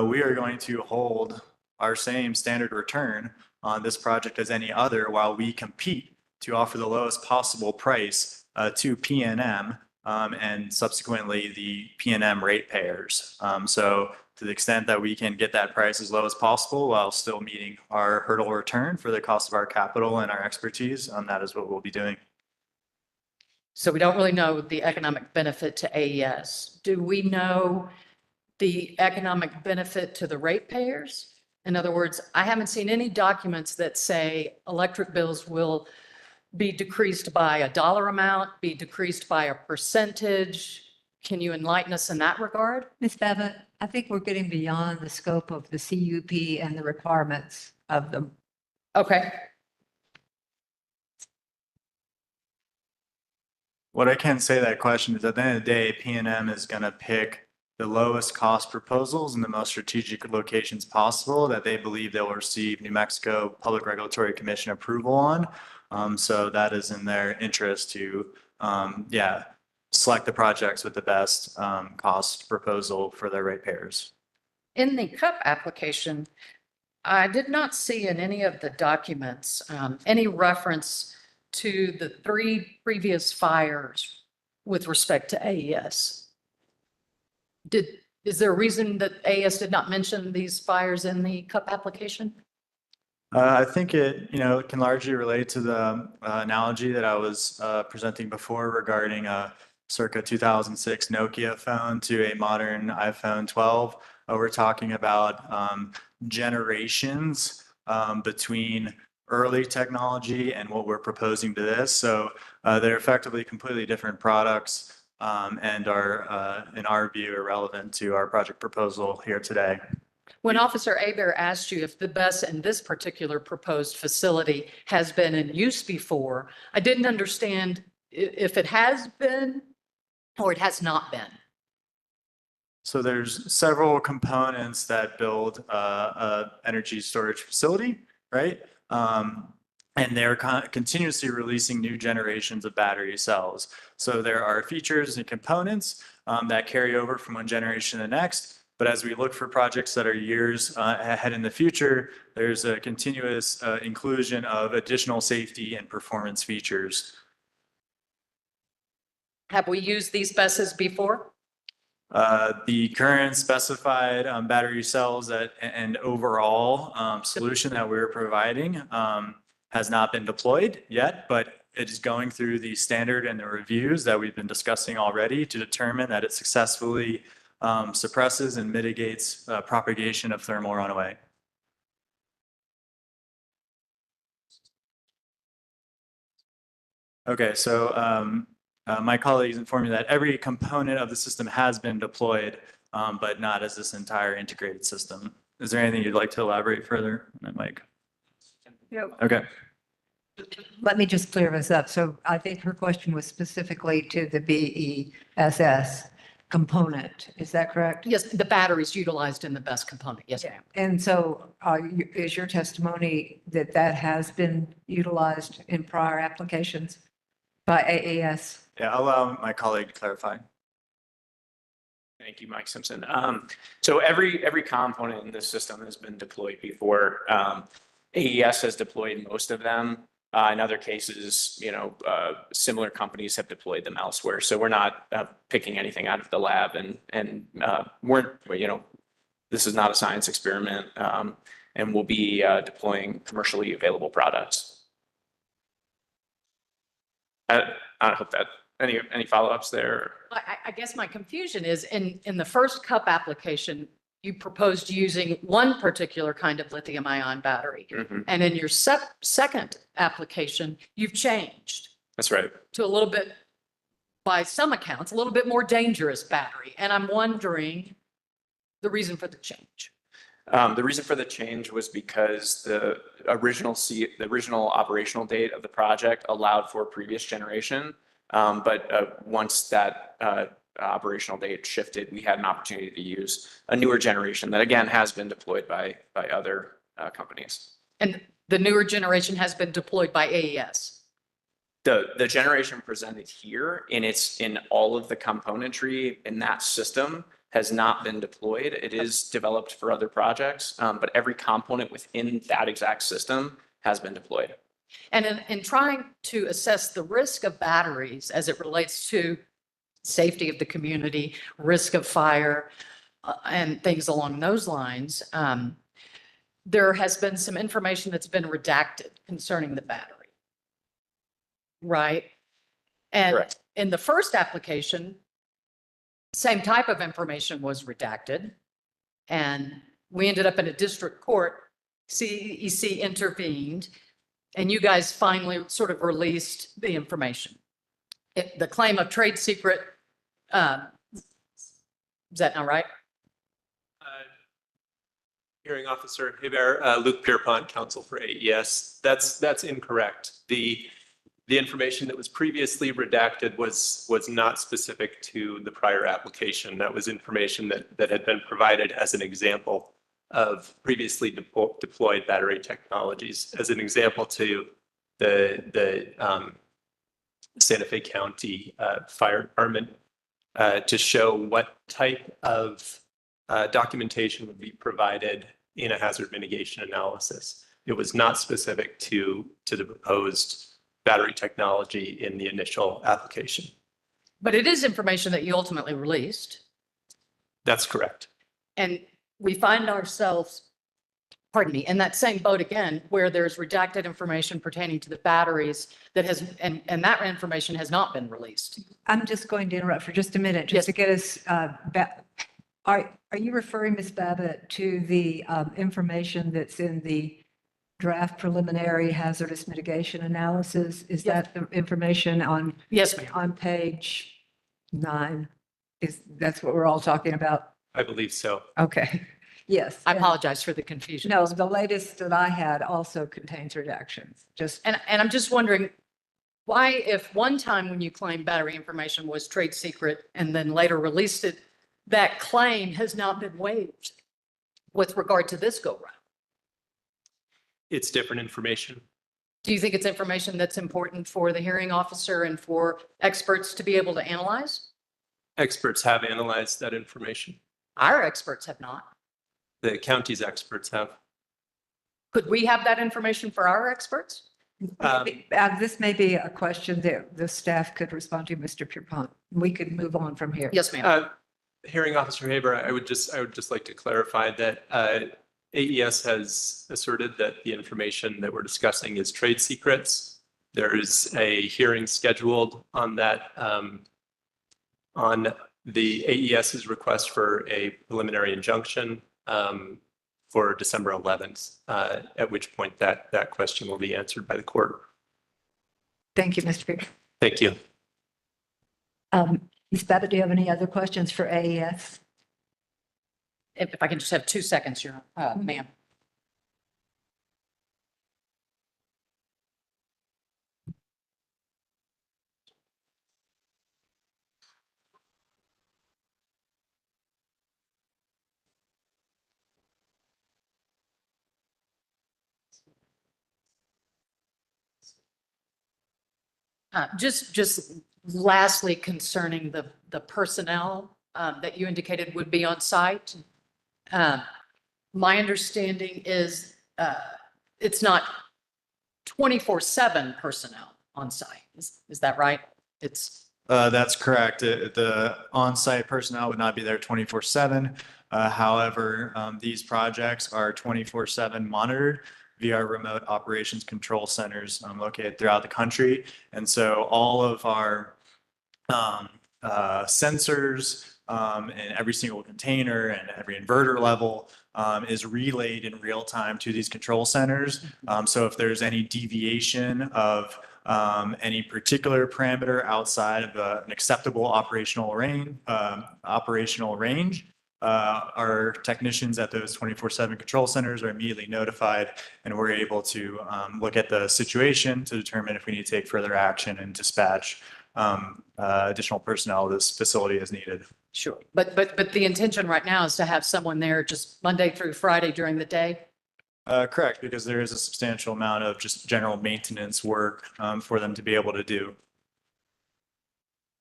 we are going to hold our same standard return on this project as any other while we compete to offer the lowest possible price to PNM and subsequently the PNM ratepayers. So to the extent that we can get that price as low as possible while still meeting our hurdle return for the cost of our capital and our expertise, that is what we'll be doing. So we don't really know the economic benefit to AES. Do we know the economic benefit to the ratepayers? In other words, I haven't seen any documents that say electric bills will be decreased by a dollar amount, be decreased by a percentage. Can you enlighten us in that regard? Ms. Bevan, I think we're getting beyond the scope of the CUP and the requirements of them. Okay. What I can say to that question is at the end of the day, PNM is going to pick the lowest cost proposals in the most strategic locations possible that they believe they'll receive New Mexico Public Regulatory Commission approval on. So that is in their interest to, select the projects with the best cost proposal for their ratepayers. In the CUP application, I did not see in any of the documents any reference to the 3 previous fires with respect to AES. Is there a reason that AES did not mention these fires in the CUP application? I think it, can largely relate to the analogy that I was presenting before regarding a circa 2006 Nokia phone to a modern iPhone 12. We're talking about generations between early technology and what we're proposing to this. So they're effectively completely different products and are, in our view, irrelevant to our project proposal here today. When Officer Aber asked you if the BESS in this particular proposed facility has been in use before, I didn't understand if it has been or it has not been. So there's several components that build a energy storage facility, right? And they're continuously releasing new generations of battery cells. So there are features and components that carry over from one generation to the next. But as we look for projects that are years ahead in the future, there's a continuous inclusion of additional safety and performance features. Have we used these BESSes before? The current specified battery cells and overall solution that we're providing has not been deployed yet, but it is going through the standard and the reviews that we've been discussing already to determine that it successfully suppresses and mitigates propagation of thermal runaway. Okay, so my colleagues informed me that every component of the system has been deployed, but not as this entire integrated system. Is there anything you'd like to elaborate further on that, Mike? Yep. Okay. Let me just clear this up. So I think her question was specifically to the BESS component. Is that correct? Yes, the batteries utilized in the BESS component. Yes, ma'am. And so is your testimony that that has been utilized in prior applications by AES? Yeah, I'll allow my colleague to clarify. Thank you, Mike Simpson. So every component in this system has been deployed before. AES has deployed most of them. In other cases, similar companies have deployed them elsewhere. So we're not picking anything out of the lab, and this is not a science experiment, and we'll be deploying commercially available products. I hope that any follow-ups there? I guess my confusion is in the first cup application, you proposed using one particular kind of lithium ion battery. Mhm. And in your second application, you've changed That's right. to a little bit, by some accounts, a little bit more dangerous battery. And I'm wondering the reason for the change. The reason for the change was because the original operational date of the project allowed for previous generation. But once that operational date shifted, we had an opportunity to use a newer generation that again has been deployed by other companies. And the newer generation has been deployed by AES. The generation presented here in all of the componentry in that system has not been deployed. It is developed for other projects, but every component within that exact system has been deployed. And in trying to assess the risk of batteries as it relates to safety of the community, risk of fire, and things along those lines, there has been some information that's been redacted concerning the battery. Right? And Correct. in the first application, same type of information was redacted. And we ended up in a district court, CEC intervened, and you guys finally sort of released the information. The claim of trade secret, is that not right? Hearing Officer Hebert, Luke Pierpont, counsel for AES. That's incorrect. The information that was previously redacted was not specific to the prior application. That was information that had been provided as an example of previously deployed battery technologies. As an example to the Santa Fe County Fire Department to show what type of documentation would be provided in a hazard mitigation analysis. It was not specific to the proposed battery technology in the initial application. But it is information that you ultimately released. That's correct. And we find ourselves, pardon me, in that same boat again, where there's redacted information pertaining to the batteries that has, and that information has not been released. I'm just going to interrupt for just a minute, just to get us back. Are you referring, Ms. Babbitt, to the information that's in the draft preliminary hazardous mitigation analysis? Is that the information on? Yes, ma'am. On page 9? That's what we're all talking about? I believe so. Okay, yes. I apologize for the confusion. No, the latest that I had also contains redactions, just. And I'm just wondering why, if one time when you claimed battery information was trade secret and then later released it, that claim has not been waived with regard to this go round. It's different information. Do you think it's information that's important for the hearing officer and for experts to be able to analyze? Experts have analyzed that information. Our experts have not. The county's experts have. Could we have that information for our experts? This may be a question that the staff could respond to, Mr. Pierpont. We could move on from here. Yes, ma'am. Hearing Officer Haber, I would just like to clarify that AES has asserted that the information that we're discussing is trade secrets. There is a hearing scheduled on that, on the AES's request for a preliminary injunction for December 11th, at which point that question will be answered by the court. Thank you, Mr. Pierce. Thank you. Ms. Babbitt, do you have any other questions for AES? If I can just have 2 seconds, ma'am. Just lastly, concerning the personnel that you indicated would be on site. My understanding is it's not 24/7 personnel on site. Is that right? That's correct. The on-site personnel would not be there 24/7. However, these projects are 24/7 monitored via our remote operations control centers located throughout the country. And so all of our sensors in every single container and every inverter level is relayed in real time to these control centers. So if there's any deviation of any particular parameter outside of an acceptable operational range, our technicians at those 24/7 control centers are immediately notified, and we're able to look at the situation to determine if we need to take further action and dispatch additional personnel to this facility as needed. Sure. But the intention right now is to have someone there just Monday through Friday during the day? Correct, because there is a substantial amount of just general maintenance work for them to be able to do.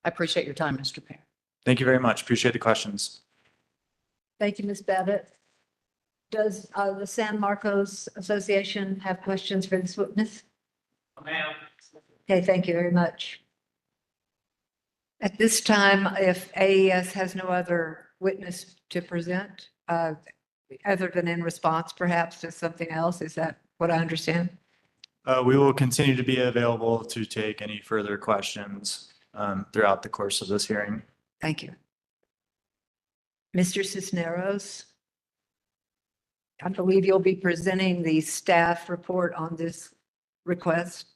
I appreciate your time, Mr. Perry. Thank you very much. Appreciate the questions. Thank you, Ms. Babbitt. Does the San Marcos Association have questions for this witness? Ma'am. Okay, thank you very much. At this time, if AES has no other witness to present, other than in response perhaps to something else, is that what I understand? We will continue to be available to take any further questions throughout the course of this hearing. Thank you. Mr. Cisneros, I believe you'll be presenting the staff report on this request.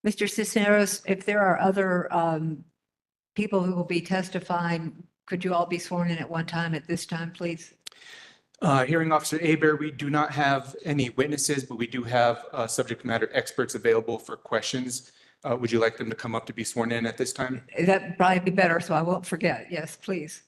Mr. Cisneros, if there are other people who will be testifying, could you all be sworn in at one time at this time, please? Hearing Officer Aber, we do not have any witnesses, but we do have subject matter experts available for questions. Would you like them to come up to be sworn in at this time? That'd probably be better, so I won't forget. Yes, please.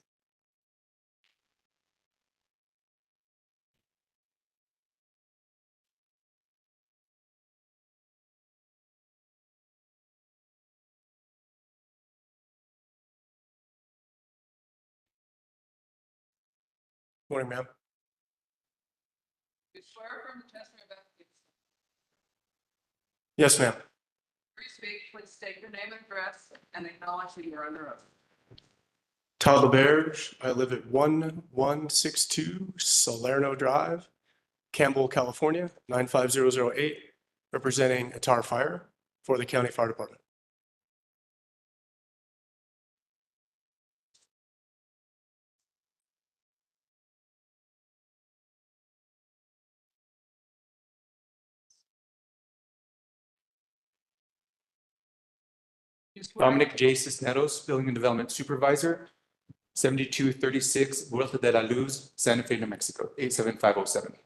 Morning, ma'am. You swear affirm the testimony about the Yes, ma'am. free speech, please state your name and address and acknowledge that you are under oath. Todd LeBerge. I live at 1162 Salerno Drive, Campbell, California, 95008, representing Atar Fire for the County Fire Department. Dominic J. Cisneros, Building and Development Supervisor, 7236 Vuelta de la Luz, Santa Fe, New Mexico, 87507.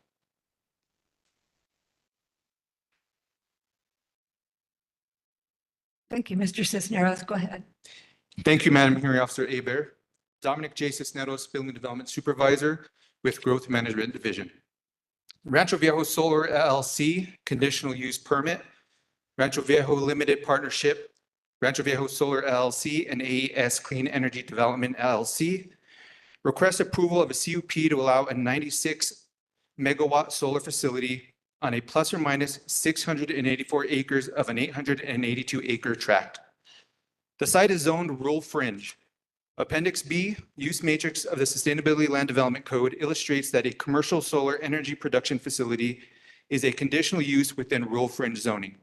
Thank you, Mr. Cisneros. Go ahead. Thank you, Madam Hearing Officer Aber. Dominic J. Cisneros, Building and Development Supervisor with Growth Management Division. Rancho Viejo Solar LLC, conditional use permit. Rancho Viejo Limited Partnership, Rancho Viejo Solar LLC, and AES Clean Energy Development LLC. Request approval of a CUP to allow a 96 megawatt solar facility on a plus or minus 684 acres of an 882 acre tract. The site is zoned rural fringe. Appendix B, use matrix of the Sustainability Land Development Code illustrates that a commercial solar energy production facility is a conditional use within rural fringe zoning.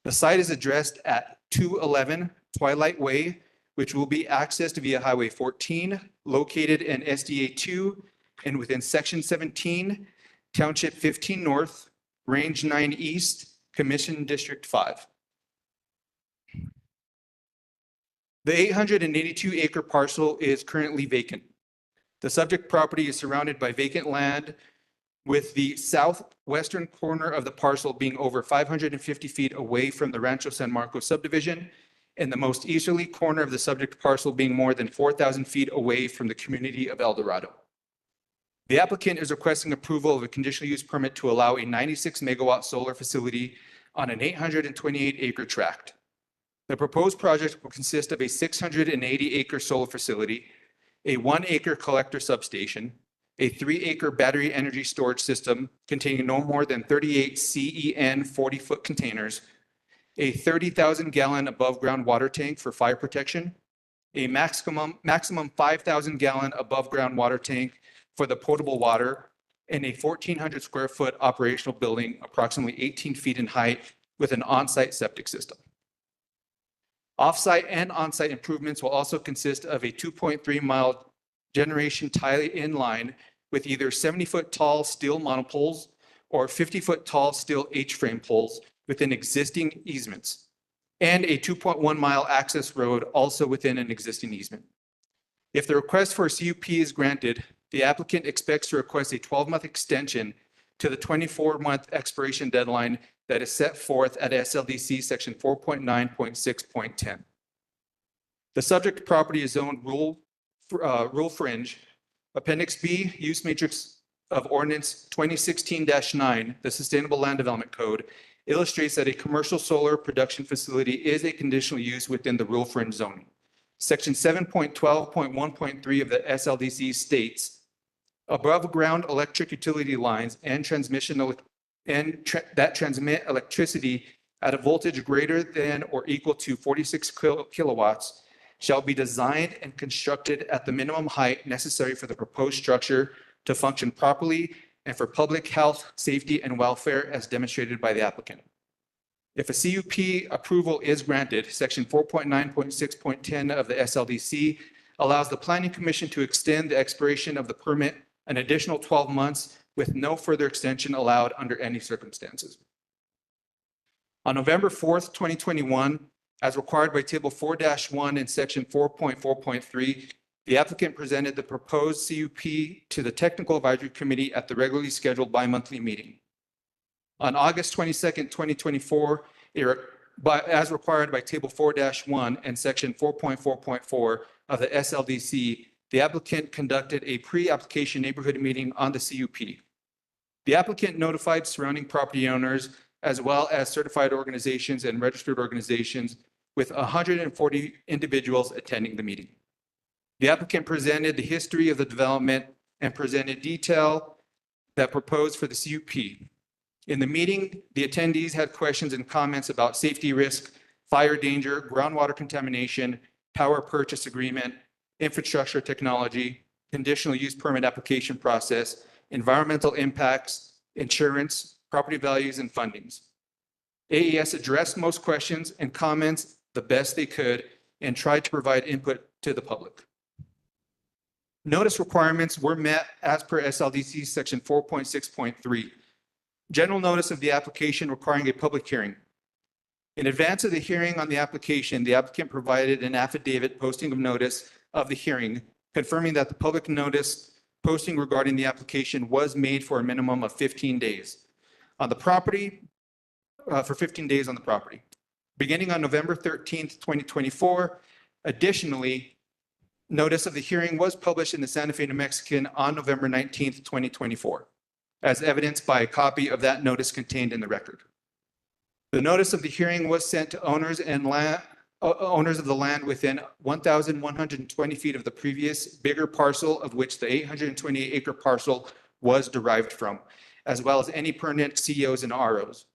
The site is addressed at 211 Twilight Way, which will be accessed via Highway 14, located in SDA 2 and within Section 17, Township 15 North, Range 9 East, Commission District 5. The 882 acre parcel is currently vacant. The subject property is surrounded by vacant land, with the southwestern corner of the parcel being over 550 feet away from the Rancho San Marcos subdivision, and the most easterly corner of the subject parcel being more than 4,000 feet away from the community of El Dorado. The applicant is requesting approval of a conditional use permit to allow a 96 megawatt solar facility on an 828 acre tract. The proposed project will consist of a 680 acre solar facility, a 1 acre collector substation, a 3 acre battery energy storage system containing no more than 38 CEN 40-foot containers, a 30,000 gallon above ground water tank for fire protection, a maximum 5,000 gallon above ground water tank for the potable water, and a 1,400 square foot operational building approximately 18 feet in height with an on-site septic system. Off-site and on-site improvements will also consist of a 2.3 mile generation tie-in line with either 70-foot tall steel monopoles or 50-foot tall steel H-frame poles within existing easements, and a 2.1 mile access road also within an existing easement. If the request for a CUP is granted, the applicant expects to request a 12-month extension to the 24-month expiration deadline that is set forth at SLDC section 4.9.6.10. The subject property is zoned rural fringe. Appendix B, use matrix of ordinance 2016-9, the Sustainable Land Development Code, illustrates that a commercial solar production facility is a conditional use within the rural fringe zoning. Section 7.12.1.3 of the SLDC states, above ground electric utility lines and that transmit electricity at a voltage greater than or equal to 46 kilowatts shall be designed and constructed at the minimum height necessary for the proposed structure to function properly and for public health, safety, and welfare as demonstrated by the applicant. If a CUP approval is granted, section 4.9.6.10 of the SLDC allows the Planning Commission to extend the expiration of the permit an additional 12 months with no further extension allowed under any circumstances. On November 4th, 2021, as required by Table 4-1 in Section 4.4.3, the applicant presented the proposed CUP to the Technical Advisory Committee at the regularly scheduled bi-monthly meeting. On August 22nd, 2024, as required by Table 4-1 and Section 4.4.4 of the SLDC, the applicant conducted a pre-application neighborhood meeting on the CUP. The applicant notified surrounding property owners as well as certified organizations and registered organizations with 140 individuals attending the meeting. The applicant presented the history of the development and presented detail that proposed for the CUP. In the meeting, the attendees had questions and comments about safety risk, fire danger, groundwater contamination, power purchase agreement, infrastructure technology, conditional use permit application process, environmental impacts, insurance, property values, and fundings. AES addressed most questions and comments the best they could and tried to provide input to the public. Notice requirements were met as per SLDC section 4.6.3. General notice of the application requiring a public hearing. In advance of the hearing on the application, the applicant provided an affidavit posting of notice of the hearing, confirming that the public notice posting regarding the application was made for a minimum of 15 days on the property, for 15 days on the property. Beginning on November 13th, 2024, additionally, notice of the hearing was published in the Santa Fe New Mexican on November 19th, 2024, as evidenced by a copy of that notice contained in the record. The notice of the hearing was sent to owners and owners of the land within 1,120 feet of the previous bigger parcel of which the 828 acre parcel was derived from, as well as any permanent COs and ROs.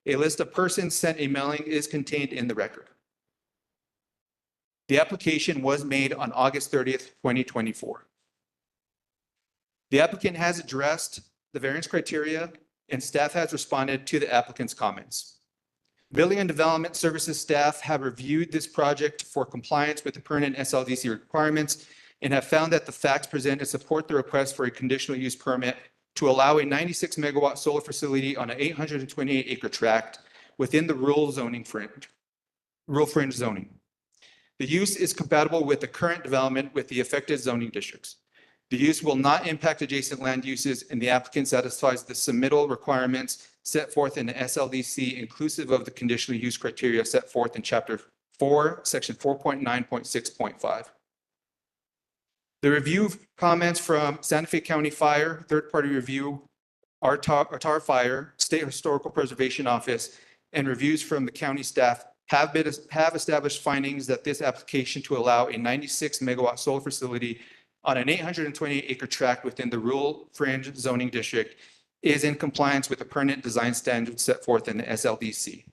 A list of persons sent a mailing is contained in the record. The application was made on August 30th, 2024. The applicant has addressed the variance criteria and staff has responded to the applicant's comments. Building and Development Services staff have reviewed this project for compliance with the permanent SLDC requirements and have found that the facts presented support the request for a conditional use permit to allow a 96 megawatt solar facility on an 828 acre tract within the rural fringe zoning. The use is compatible with the current development with the affected zoning districts. The use will not impact adjacent land uses, and the applicant satisfies the submittal requirements set forth in the SLDC, inclusive of the conditional use criteria set forth in Chapter 4, Section 4.9.6.5. The review comments from Santa Fe County Fire, third-party review, ARTAR Fire, State Historical Preservation Office, and reviews from the county staff have established findings that this application to allow a 96 megawatt solar facility on an 828 acre tract within the rural fringe zoning district is in compliance with the permanent design standards set forth in the SLDC.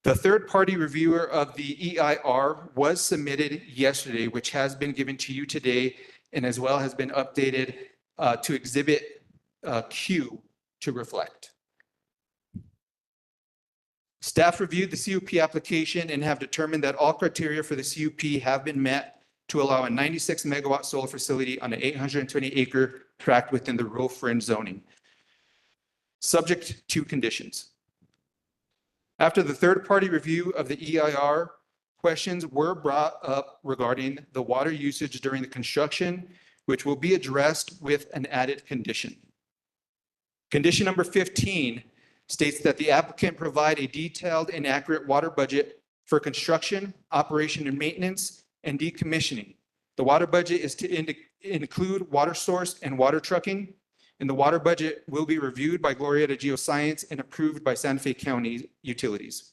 The third-party reviewer of the EIR was submitted yesterday, which has been given to you today, and as well has been updated to Exhibit Q to reflect. Staff reviewed the CUP application and have determined that all criteria for the CUP have been met to allow a 96 megawatt solar facility on an 820 acre tract within the rural fringe zoning, subject to conditions. After the third-party review of the EIR, questions were brought up regarding the water usage during the construction, which will be addressed with an added condition. Condition number 15 states that the applicant provide a detailed and accurate water budget for construction, operation and maintenance, and decommissioning. The water budget is to include water source and water trucking, and the water budget will be reviewed by Glorieta Geoscience and approved by Santa Fe County Utilities.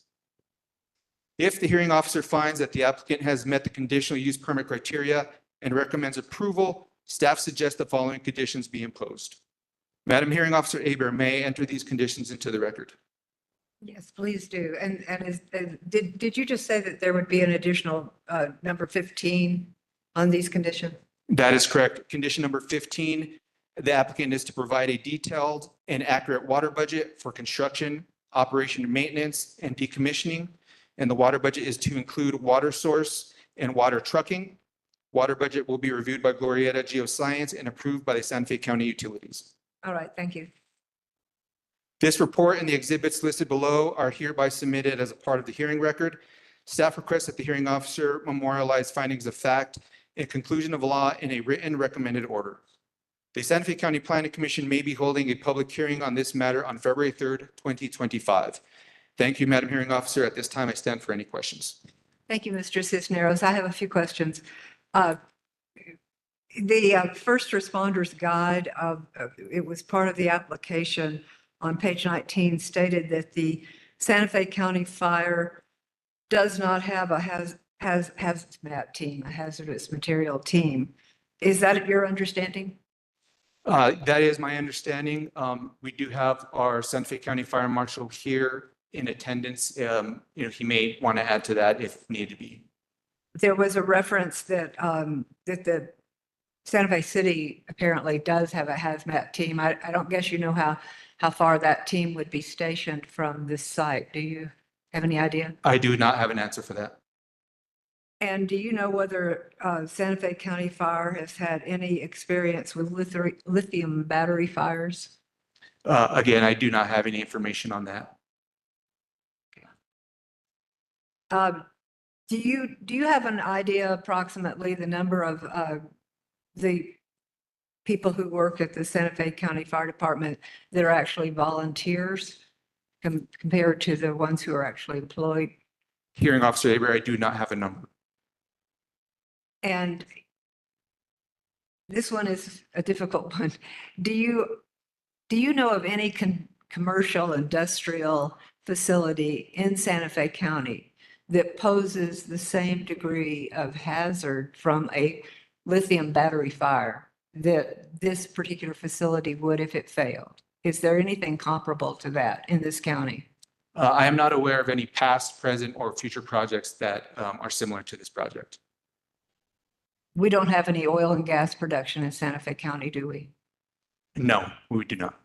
If the hearing officer finds that the applicant has met the conditional use permit criteria and recommends approval, staff suggests the following conditions be imposed. Madam Hearing Officer Aber, may I enter these conditions into the record? Yes, please do. And did you just say that there would be an additional number 15 on these conditions? That is correct. Condition number 15, the applicant is to provide a detailed and accurate water budget for construction, operation and maintenance, and decommissioning. And the water budget is to include water source and water trucking. Water budget will be reviewed by Glorieta Geoscience and approved by the Santa Fe County Utilities. All right, thank you. This report and the exhibits listed below are hereby submitted as a part of the hearing record. Staff requests that the hearing officer memorialize findings of fact and conclusion of law in a written recommended order. The Santa Fe County Planning Commission may be holding a public hearing on this matter on February 3rd, 2025. Thank you, Madam Hearing Officer. At this time, I stand for any questions. Thank you, Mr. Cisneros. I have a few questions. The first responders guide, it was part of the application on page 19, stated that the Santa Fe County Fire does not have a hazmat team, a hazardous material team. Is that your understanding? That is my understanding. We do have our Santa Fe County Fire Marshal here in attendance. He may want to add to that if needed be. There was a reference that that the Santa Fe City apparently does have a hazmat team. I don't guess you know how far that team would be stationed from this site. Do you have any idea? I do not have an answer for that. And do you know whether Santa Fe County Fire has had any experience with lithium battery fires? Again, I do not have any information on that. Do you have an idea approximately the number of the people who work at the Santa Fe County Fire Department that are actually volunteers compared to the ones who are actually employed? Hearing Officer Aber, I do not have a number. And this one is a difficult one. Do you know of any commercial industrial facility in Santa Fe County that poses the same degree of hazard from a lithium battery fire that this particular facility would if it failed? Is there anything comparable to that in this county? I am not aware of any past, present, or future projects that are similar to this project. We don't have any oil and gas production in Santa Fe County, do we? No, we do not.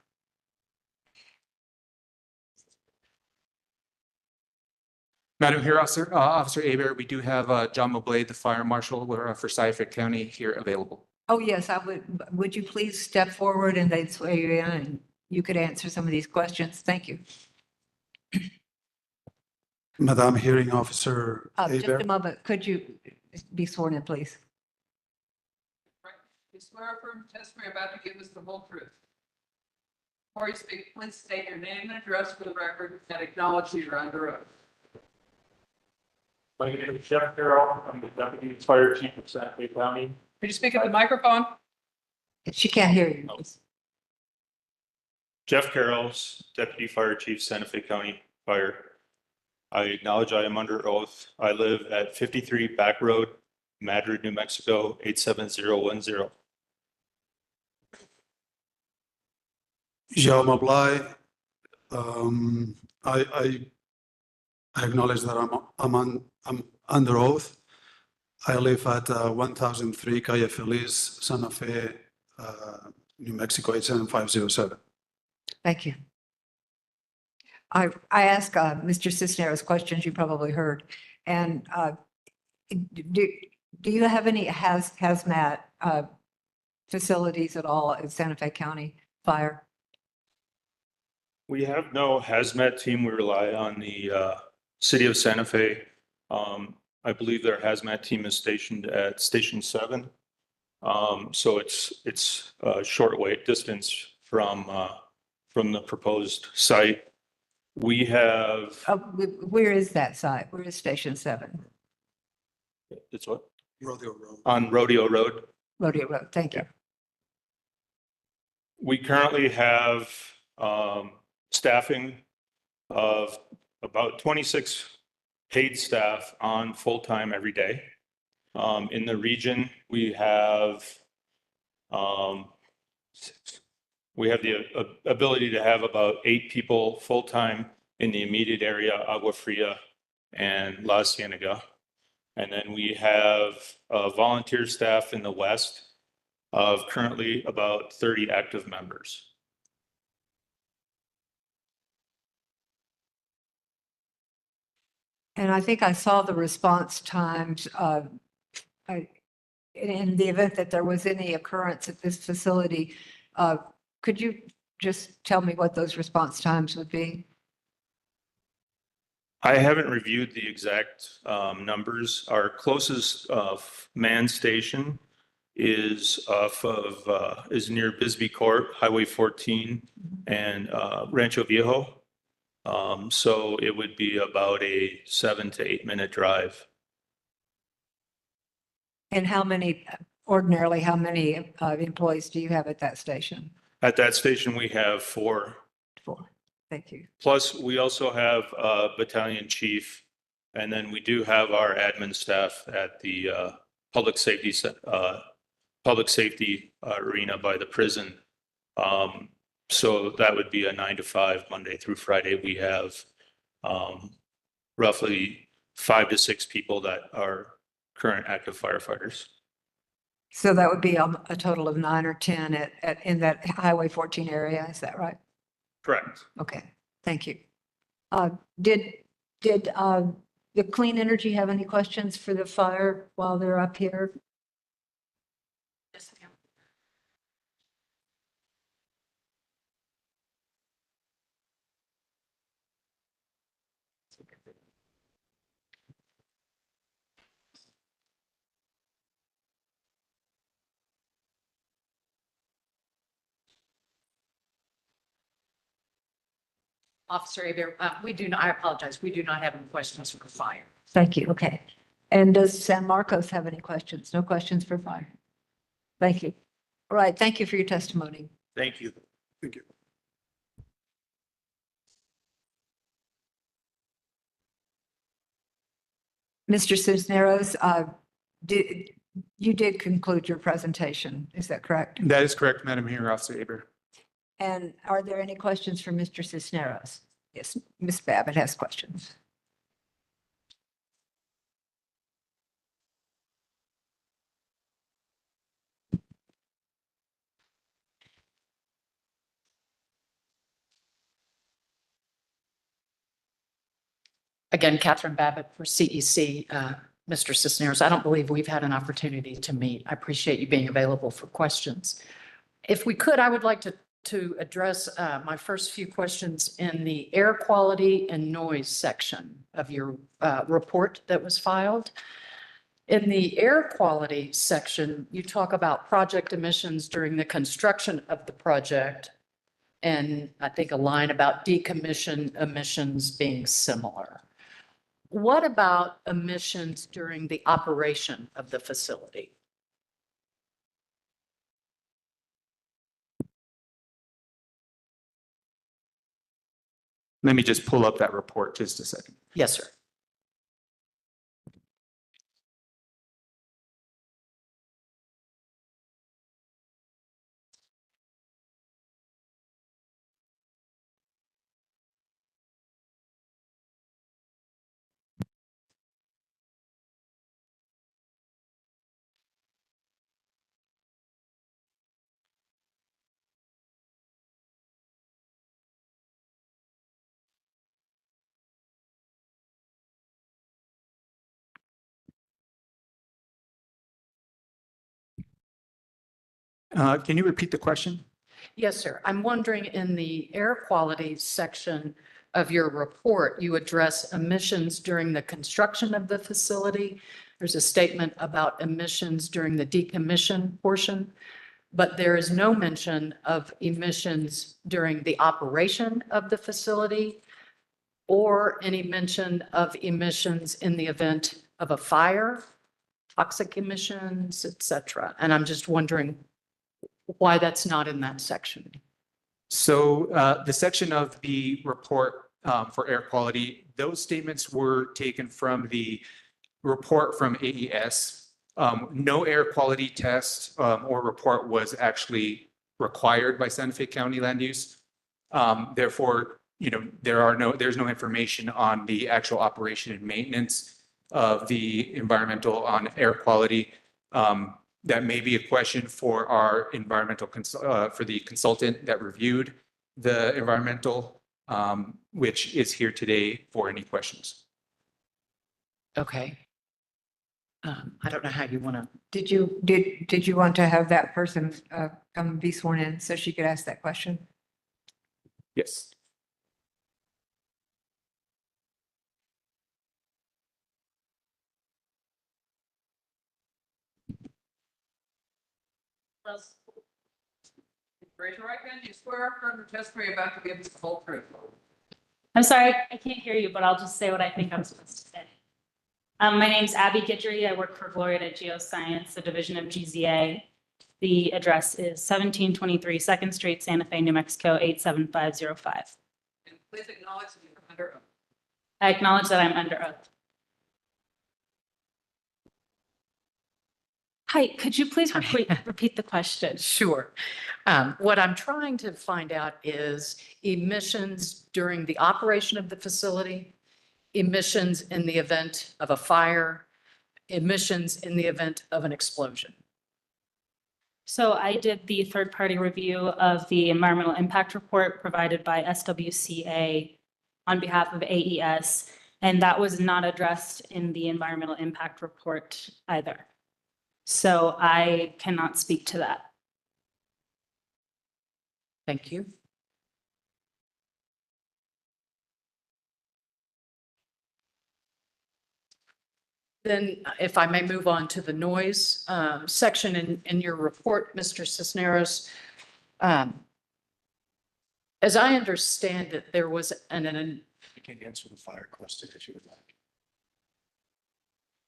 Madam Here, Officer Aber, we do have John Mobley, the fire marshal for Santa Fe County here available. Oh, yes, I would you please step forward and they'd swear you in and you could answer some of these questions? Thank you. Madam Hearing Officer Just Aber. a moment. Could you be sworn in, please? You swear affirm testimony about to give us the whole truth. Before you speak, please state your name and address for the record and acknowledge that you're under oath. My name is Jeff Carroll. I'm the Deputy Fire Chief of Santa Fe County. Could you speak at the microphone? She can't hear you. Jeff Carroll, Deputy Fire Chief, Santa Fe County Fire. I acknowledge I am under oath. I live at 53 Back Road, Madrid, New Mexico, 87010. Jean Mobley. I acknowledge that I'm under oath. I live at 1003 Calle Feliz, Santa Fe, New Mexico, 87507. Thank you. I asked Mr. Cisneros questions you probably heard. And do you have any hazmat facilities at all at Santa Fe County Fire? We have no hazmat team. We rely on the city of Santa Fe. I believe their hazmat team is stationed at Station 7. So it's a short wait distance from the proposed site. We have. Where is that site? Where is Station 7? It's what? Rodeo Road. On Rodeo Road. Rodeo Road, thank you. We currently have staffing of about 26 paid staff on full-time every day. In the region, we have the ability to have about 8 people full-time in the immediate area, Agua Fria and La Cienega. And then we have volunteer staff in the west of currently about 30 active members. And I think I saw the response times in the event that there was any occurrence at this facility. Could you just tell me what those response times would be? I haven't reviewed the exact numbers. Our closest manned station is is near Bisbee Court, Highway 14 and Rancho Viejo. So it would be about a 7 to 8 minute drive. And ordinarily, how many employees do you have at that station? At that station, we have 4. 4. Thank you. Plus, we also have a battalion chief, and then we do have our admin staff at the public safety arena by the prison. So that would be a 9 to 5 Monday through Friday. We have roughly 5 to 6 people that are current active firefighters. So that would be a total of 9 or 10 in that Highway 14 area. Is that right? Correct. Okay, thank you. Did the Clean Energy have any questions for the fire while they're up here? Yes, ma'am. Officer Aber, we do not, I apologize, we do not have any questions for fire. Thank you. Okay. And does San Marcos have any questions? No questions for fire? Thank you. All right. Thank you for your testimony. Thank you. Thank you. Mr. Cisneros, you did conclude your presentation, is that correct? That is correct, Madam Hearing Officer Aber. And are there any questions for Mr. Cisneros? Yes, Ms. Babbitt has questions. Again, Catherine Babbitt for CEC. Mr. Cisneros, I don't believe we've had an opportunity to meet. I appreciate you being available for questions. If we could, I would like to address my first few questions in the air quality and noise section of your report that was filed. In the air quality section, you talk about project emissions during the construction of the project, and I think a line about decommission emissions being similar. What about emissions during the operation of the facility? Let me just pull up that report just a second. Yes, sir. Can you repeat the question? Yes, sir. I'm wondering, in the air quality section of your report, you address emissions during the construction of the facility. There's a statement about emissions during the decommission portion, but there is no mention of emissions during the operation of the facility or any mention of emissions in the event of a fire, toxic emissions, et cetera. And I'm just wondering why that's not in that section. So the section of the report for air quality, those statements were taken from the report from AES. No air quality test or report was actually required by Santa Fe County Land Use. Therefore, there's no information on the actual operation and maintenance of the environmental on air quality. That may be a question for our for the consultant that reviewed the environmental, which is here today for any questions. Okay. I don't know how you want to. Did you want to have that person come be sworn in so she could ask that question? Yes. Raise your right hand. You swear affirm the testimony you're about to give is the whole truth. I'm sorry, I can't hear you, but I'll just say what I think I'm supposed to say. My name's Abby Guidry. I work for Gloria Geoscience, the division of GZA. The address is 1723 2nd Street, Santa Fe, New Mexico, 87505. And please acknowledge that you're under oath. I acknowledge that I'm under oath. Hi, could you please repeat the question? Sure. What I'm trying to find out is emissions during the operation of the facility, emissions in the event of a fire, emissions in the event of an explosion. So I did the third-party review of the environmental impact report provided by SWCA on behalf of AES, and that was not addressed in the environmental impact report either. So I cannot speak to that. Thank you. Then if I may move on to the noise section in your report, Mr. Cisneros. As I understand it, there was You can answer the fire question if you would like.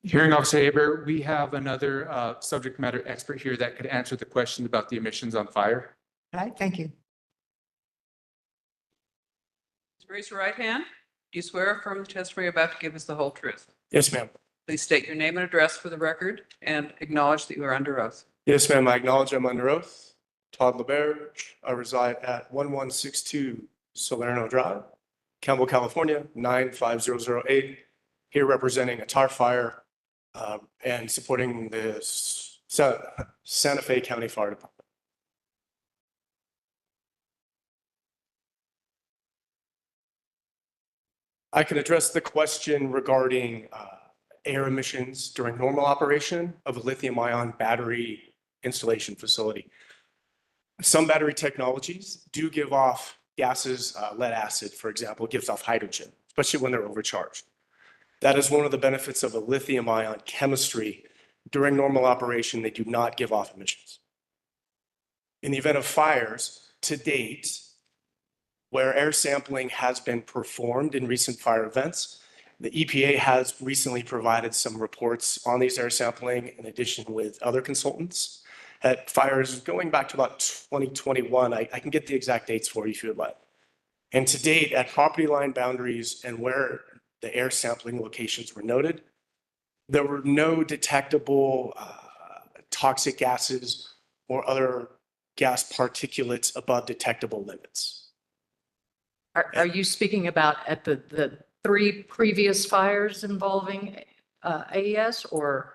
Hearing Officer Aber, we have another subject matter expert here that could answer the question about the emissions on fire. All right, thank you. Raise your right hand. Do you swear affirm the testimony you're about to give is the whole truth? Yes, ma'am. Please state your name and address for the record and acknowledge that you are under oath. Yes, ma'am. I acknowledge I'm under oath. Todd LeBerge. I reside at 1162 Salerno Drive, Campbell, California, 95008. Here representing a tar fire and supporting the Santa Fe County Fire Department. I can address the question regarding air emissions during normal operation of a lithium-ion battery installation facility. Some battery technologies do give off gases, lead acid, for example, gives off hydrogen, especially when they're overcharged. That is one of the benefits of a lithium-ion chemistry. During normal operation, they do not give off emissions. In the event of fires, to date, where air sampling has been performed in recent fire events, the EPA has recently provided some reports on these air sampling in addition with other consultants at fires going back to about 2021. I can get the exact dates for you if you would like. And to date, at property line boundaries and where the air sampling locations were noted, there were no detectable toxic gases or other gas particulates above detectable limits. Are you speaking about at the 3 previous fires involving AES or?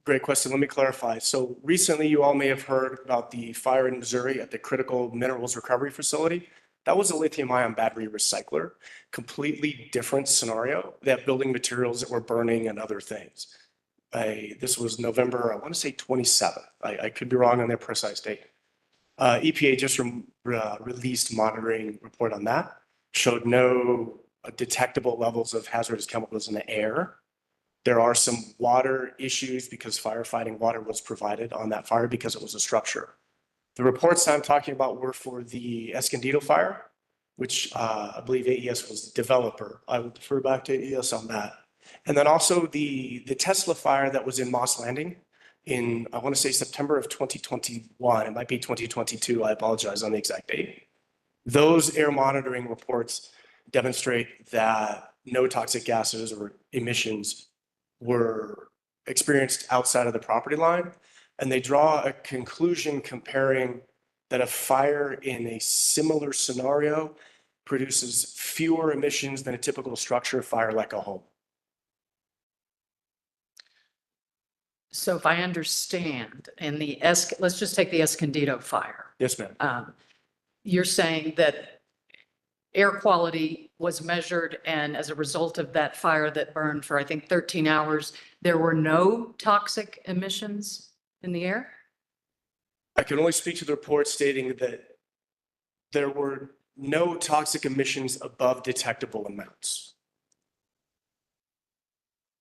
Great question. Let me clarify. So recently you all may have heard about the fire in Missouri at the Critical Minerals Recovery Facility. That was a lithium-ion battery recycler, completely different scenario. They have building materials that were burning and other things. This was November, I want to say 27th. I could be wrong on their precise date. EPA just released monitoring report on that, showed no detectable levels of hazardous chemicals in the air. There are some water issues because firefighting water was provided on that fire because it was a structure. The reports I'm talking about were for the Escondido fire, which I believe AES was the developer. I will defer back to AES on that. And then also the Tesla fire that was in Moss Landing in, I want to say September of 2021, it might be 2022, I apologize on the exact date. Those air monitoring reports demonstrate that no toxic gases or emissions were experienced outside of the property line. And they draw a conclusion comparing that a fire in a similar scenario produces fewer emissions than a typical structure fire like a home. So if I understand, in the let's just take the Escondido fire. Yes, ma'am. You're saying that air quality was measured, and as a result of that fire that burned for, I think, 13 hours, there were no toxic emissions in the air? I can only speak to the report stating that there were no toxic emissions above detectable amounts.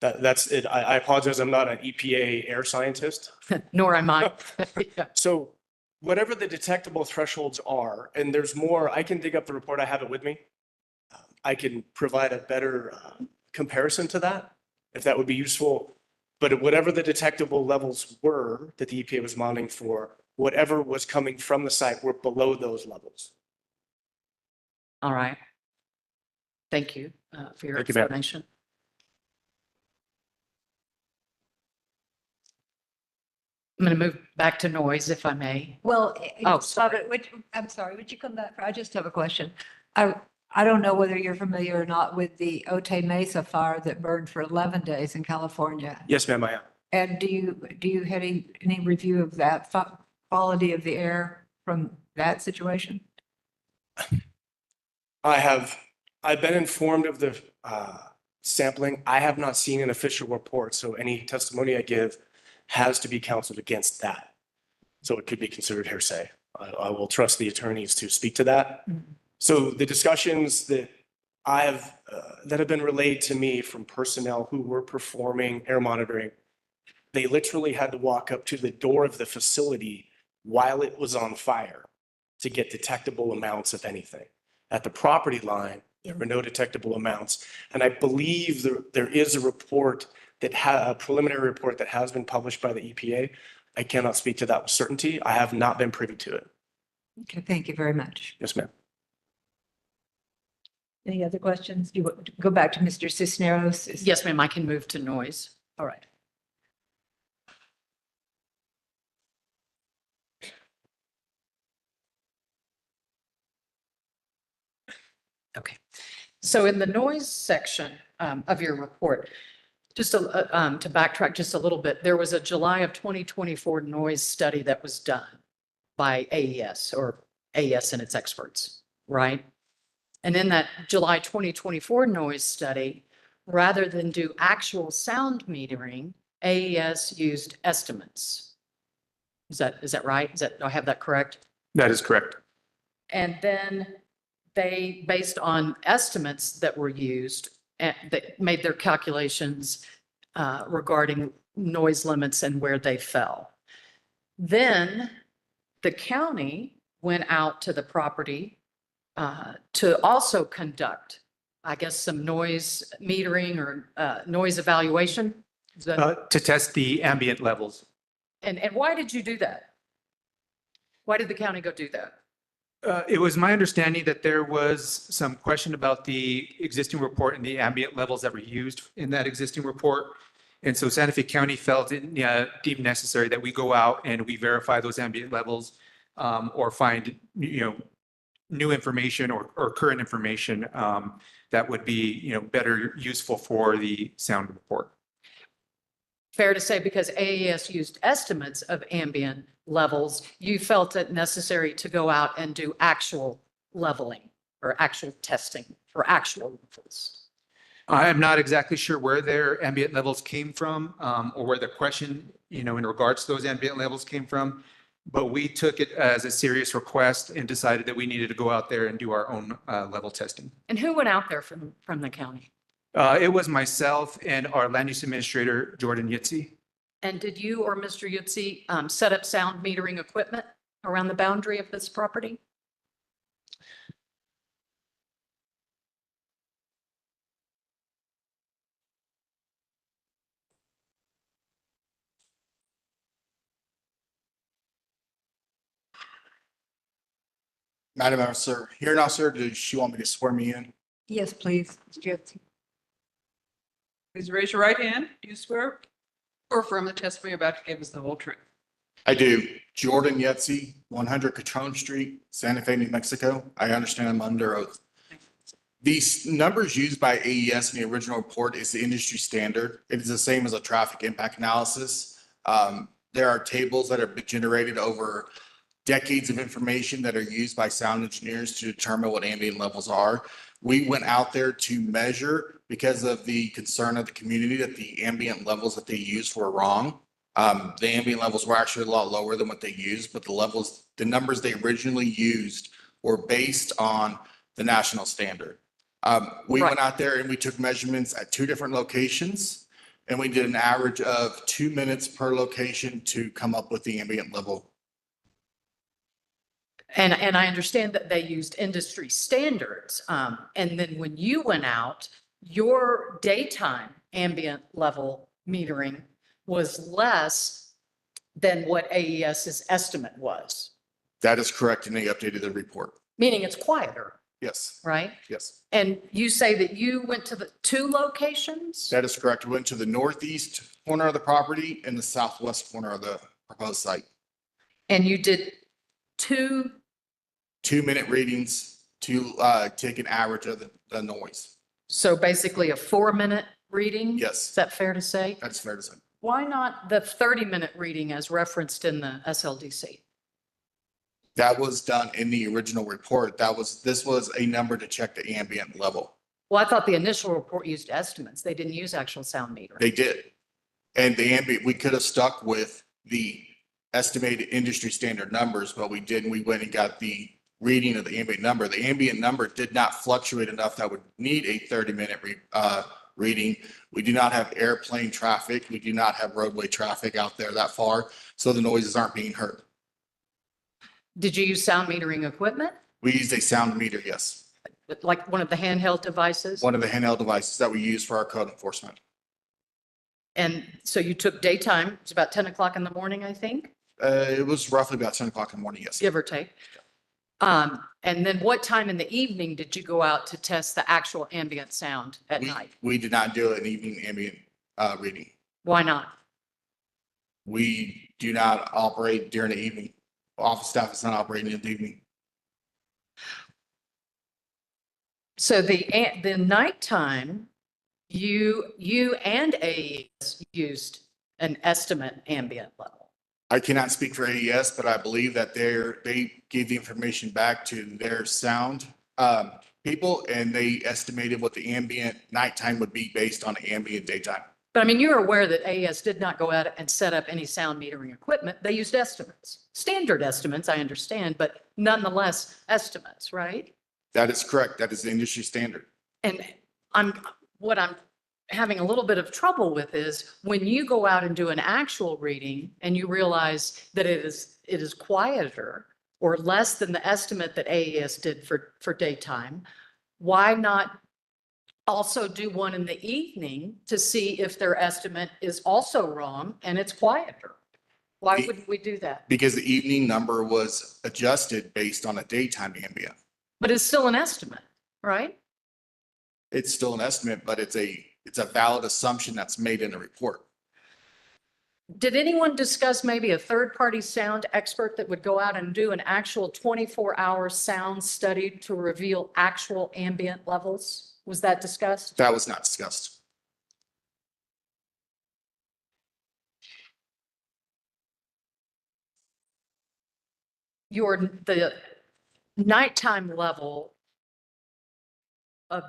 That's it. I apologize. I'm not an EPA air scientist. Nor am I. Yeah. So whatever the detectable thresholds are, and there's more, I can dig up the report. I have it with me. I can provide a better comparison to that, if that would be useful. But whatever the detectable levels were that the EPA was monitoring for, whatever was coming from the site were below those levels. All right. Thank you for your Thank you, ma'am. explanation. I'm going to move back to noise if I may. Well, Oh, stop it. I'm sorry, would you come back? I just have a question. I don't know whether you're familiar or not with the Otay Mesa fire that burned for 11 days in California. Yes, ma'am, I am. And do you have any review of that quality of the air from that situation? I've been informed of the sampling. I have not seen an official report, so any testimony I give has to be counseled against that. So it could be considered hearsay. I will trust the attorneys to speak to that. Mm-hmm. So the discussions that that have been relayed to me from personnel who were performing air monitoring, they literally had to walk up to the door of the facility while it was on fire to get detectable amounts of anything. At the property line, there were no detectable amounts. And I believe there is a report a preliminary report that has been published by the EPA. I cannot speak to that with certainty. I have not been privy to it. Okay, thank you very much. Yes, ma'am. Any other questions? You want to go back to Mr. Cisneros? Yes, ma'am, I can move to noise. All right. Okay. So in the noise section of your report, just to backtrack just a little bit, there was a July of 2024 noise study that was done by AES or AES and its experts, right? And in that July 2024 noise study, rather than do actual sound metering, AES used estimates. Is that right? Do I have that correct? That is correct. And then they, based on estimates that were used, they made their calculations regarding noise limits and where they fell. Then the county went out to the property to also conduct, I guess, some noise metering or noise evaluation. Is that- To test the ambient levels. And why did you do that? Why did the county go do that? It was my understanding that there was some question about the existing report and the ambient levels that were used in that existing report. And so Santa Fe County felt it deemed necessary that we go out and we verify those ambient levels or find, new information or current information that would be, better useful for the sound report. Fair to say, because AES used estimates of ambient levels, you felt it necessary to go out and do actual leveling or actual testing for actual levels. I am not exactly sure where their ambient levels came from or where the question, in regards to those ambient levels came from. But we took it as a serious request and decided that we needed to go out there and do our own level testing. And who went out there from the county? It was myself and our land use administrator, Jordan Yitzi. And did you or Mr. Yutzi set up sound metering equipment around the boundary of this property? Madam Officer, here now, sir, does she want me to swear me in? Yes, please. Mr. Yetsey. Please raise your right hand. Do you swear or affirm the testimony you're about to give is the whole truth? I do. Jordan Yetsey, 100 Catron Street, Santa Fe, New Mexico. I understand I'm under oath. These numbers used by AES in the original report is the industry standard. It is the same as a traffic impact analysis. There are tables that are generated over decades of information that are used by sound engineers to determine what ambient levels are. We went out there to measure because of the concern of the community that the ambient levels that they used were wrong. The ambient levels were actually a lot lower than what they used, but the numbers they originally used were based on the national standard. We went out there and we took measurements at 2 different locations, and we did an average of 2 minutes per location to come up with the ambient level. And I understand that they used industry standards. And then when you went out, your daytime ambient level metering was less than what AES's estimate was. That is correct, and they updated the report. Meaning it's quieter, Yes, right? yes. And you say that you went to the 2 locations? That is correct. We went to the northeast corner of the property and the southwest corner of the proposed site. And you did 2 2-minute readings to take an average of the noise. So basically a 4-minute reading? Yes. Is that fair to say? That's fair to say. Why not the 30-minute reading as referenced in the SLDC? That was done in the original report. This was a number to check the ambient level. Well, I thought the initial report used estimates. They didn't use actual sound metering. They did. And we could have stuck with the estimated industry standard numbers, but we didn't. We went and got the reading of the ambient number. The ambient number did not fluctuate enough that would need a 30-minute reading. We do not have airplane traffic. We do not have roadway traffic out there that far, so the noises aren't being heard. Did you use sound metering equipment? We used a sound meter, yes. Like one of the handheld devices? One of the handheld devices that we use for our code enforcement. And so you took daytime, it's about 10 o'clock in the morning, I think, It was roughly about 10 o'clock in the morning, yes. give or take. And then what time in the evening did you go out to test the actual ambient sound at night? We did not do an evening ambient reading. Why not? We do not operate during the evening. Office staff is not operating in the evening. So the nighttime, you and AES used an estimate ambient level. I cannot speak for AES, but I believe that they gave the information back to their sound people, and they estimated what the ambient nighttime would be based on the ambient daytime. But I mean, you're aware that AES did not go out and set up any sound metering equipment. They used estimates, standard estimates, I understand, but nonetheless estimates, right? That is correct. That is the industry standard. And what I'm having a little bit of trouble with is when you go out and do an actual reading and you realize that it is quieter or less than the estimate that AES did for daytime, why not also do one in the evening to see if their estimate is also wrong and it's quieter? Why wouldn't we do that? Because the evening number was adjusted based on a daytime ambient. But it's still an estimate, right? It's still an estimate, but it's a valid assumption that's made in the report. Did anyone discuss maybe a third-party sound expert that would go out and do an actual 24-hour sound study to reveal actual ambient levels? Was that discussed? That was not discussed. The nighttime level of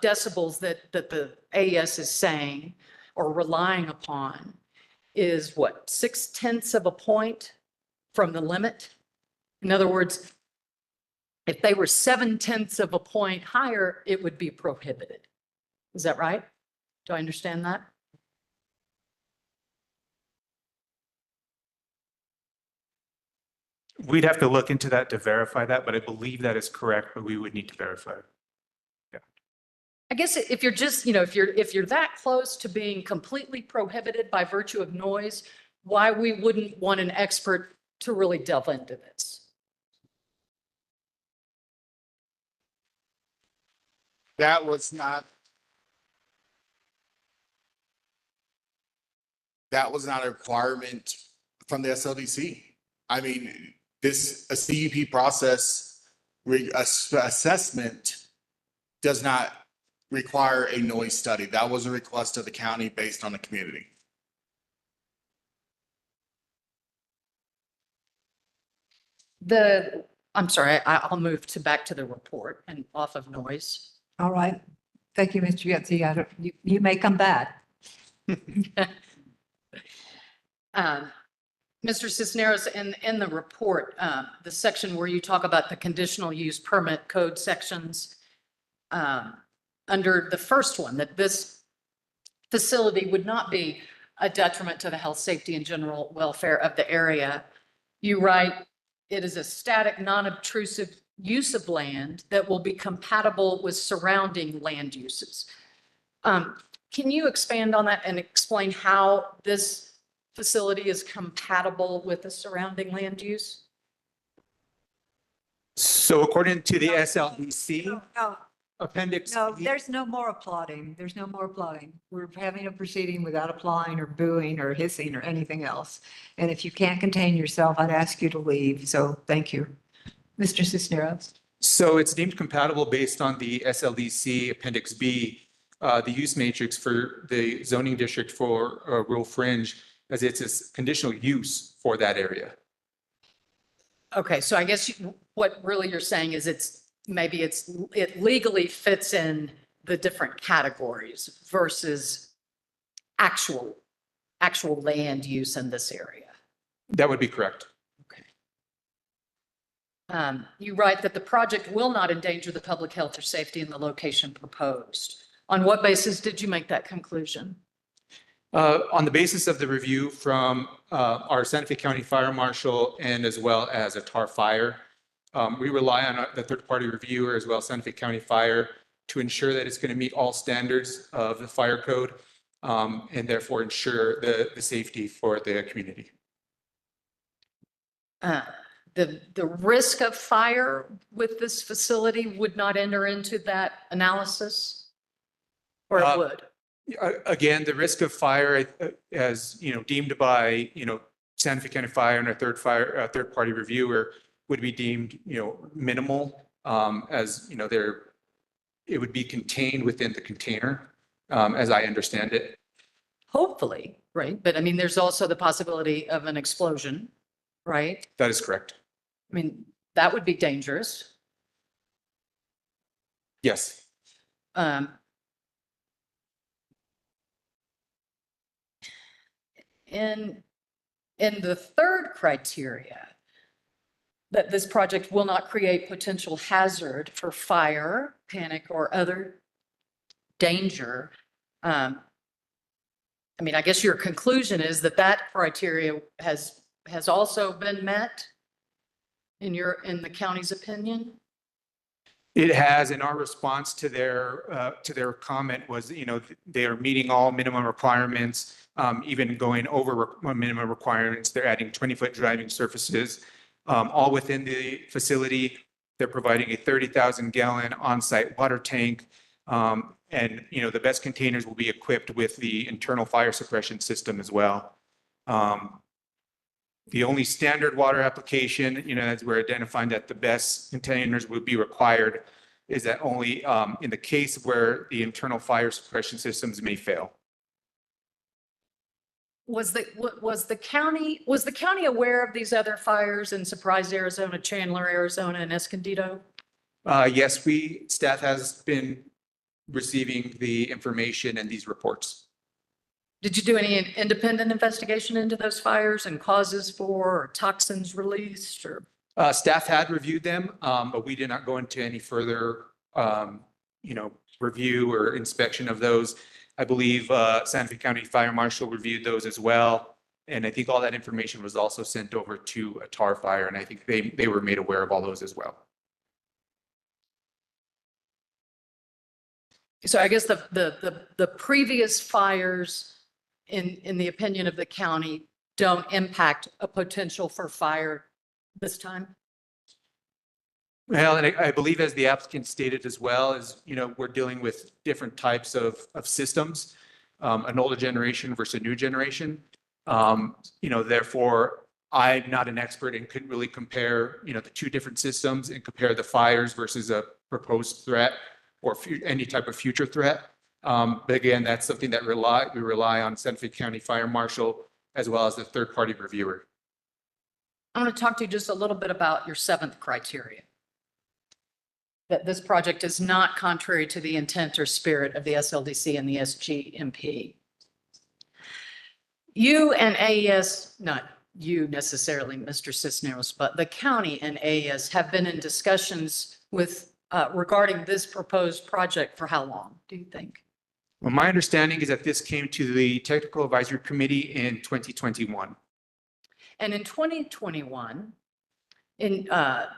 decibels that the AES is saying or relying upon is what, 0.6 of a point from the limit? In other words, if they were 0.7 of a point higher, it would be prohibited. Is that right? Do I understand that? We'd have to look into that to verify that, but I believe that is correct, but we would need to verify. I guess if you're just, if you're that close to being completely prohibited by virtue of noise, why we wouldn't want an expert to really delve into this? That was not a requirement from the SLDC. I mean, a CUP process assessment does not require a noise study. That was a request of the county based on the community. I'm sorry, I'll move back to the report and off of noise. All right. Thank you, Mr. Yetsey. You may come back. Mr. Cisneros, in the report, the section where you talk about the conditional use permit code sections, under the first one, that this facility would not be a detriment to the health, safety, and general welfare of the area. You write, it is a static, non-obtrusive use of land that will be compatible with surrounding land uses. Can you expand on that and explain how this facility is compatible with the surrounding land use? So according to the SLDC, Appendix No, E- there's no more applauding. There's no more applauding. We're having a proceeding without applauding or booing or hissing or anything else. And if you can't contain yourself, I'd ask you to leave. So thank you. Mr. Cisneros. So it's deemed compatible based on the SLDC Appendix B, the use matrix for the zoning district for rural fringe, as it's a conditional use for that area. Okay, so I guess what really you're saying is it legally fits in the different categories versus actual land use in this area. That would be correct. You write that the project will not endanger the public health or safety in the location proposed. On what basis did you make that conclusion? On the basis of the review from our Santa Fe County Fire Marshal and as well as a TAR Fire, we rely on the third-party reviewer as well as Santa Fe County Fire to ensure that it's going to meet all standards of the fire code and therefore ensure the safety for the community. the risk of fire with this facility would not enter into that analysis? Or it would? Again, the risk of fire, as, deemed by, Santa Fe County Fire and a third-party reviewer would be deemed, minimal, as, it would be contained within the container, as I understand it. Hopefully, right? But I mean, there's also the possibility of an explosion, right? That is correct. I mean, that would be dangerous. Yes. In the third criteria, that this project will not create potential hazard for fire, panic, or other danger. I mean, I guess your conclusion is that that criteria has also been met in the county's opinion? It has, and our response to their comment was, they are meeting all minimum requirements, even going over minimum requirements. They're adding 20-foot driving surfaces, all within the facility. They're providing a 30,000 gallon on-site water tank. And, the best containers will be equipped with the internal fire suppression system as well. The only standard water application, as we're identifying that the best containers would be required, is that only in the case where the internal fire suppression systems may fail. Was the county aware of these other fires in Surprise, Arizona, Chandler, Arizona, and Escondido? Yes, staff has been receiving the information and these reports. Did you do any independent investigation into those fires and causes for or toxins released or? Staff had reviewed them, but we did not go into any further, review or inspection of those. I believe Santa Fe County Fire Marshal reviewed those as well. And I think all that information was also sent over to a TAR Fire, and I think they were made aware of all those as well. So I guess the previous fires, in the opinion of the county, don't impact a potential for fire this time? Well, and I believe, as the applicant stated as well, is, we're dealing with different types of systems, an older generation versus a new generation. Therefore, I'm not an expert and couldn't really compare, the two different systems and compare the fires versus a proposed threat or any type of future threat. But again, that's something that we rely on Santa Fe County Fire Marshal as well as the third-party reviewer. I want to talk to you just a little bit about your seventh criteria. That this project is not contrary to the intent or spirit of the SLDC and the SGMP. You and AES, not you necessarily, Mr. Cisneros, but the county and AES have been in discussions with regarding this proposed project for how long, do you think? Well, my understanding is that this came to the Technical Advisory Committee in 2021. And in 2021, in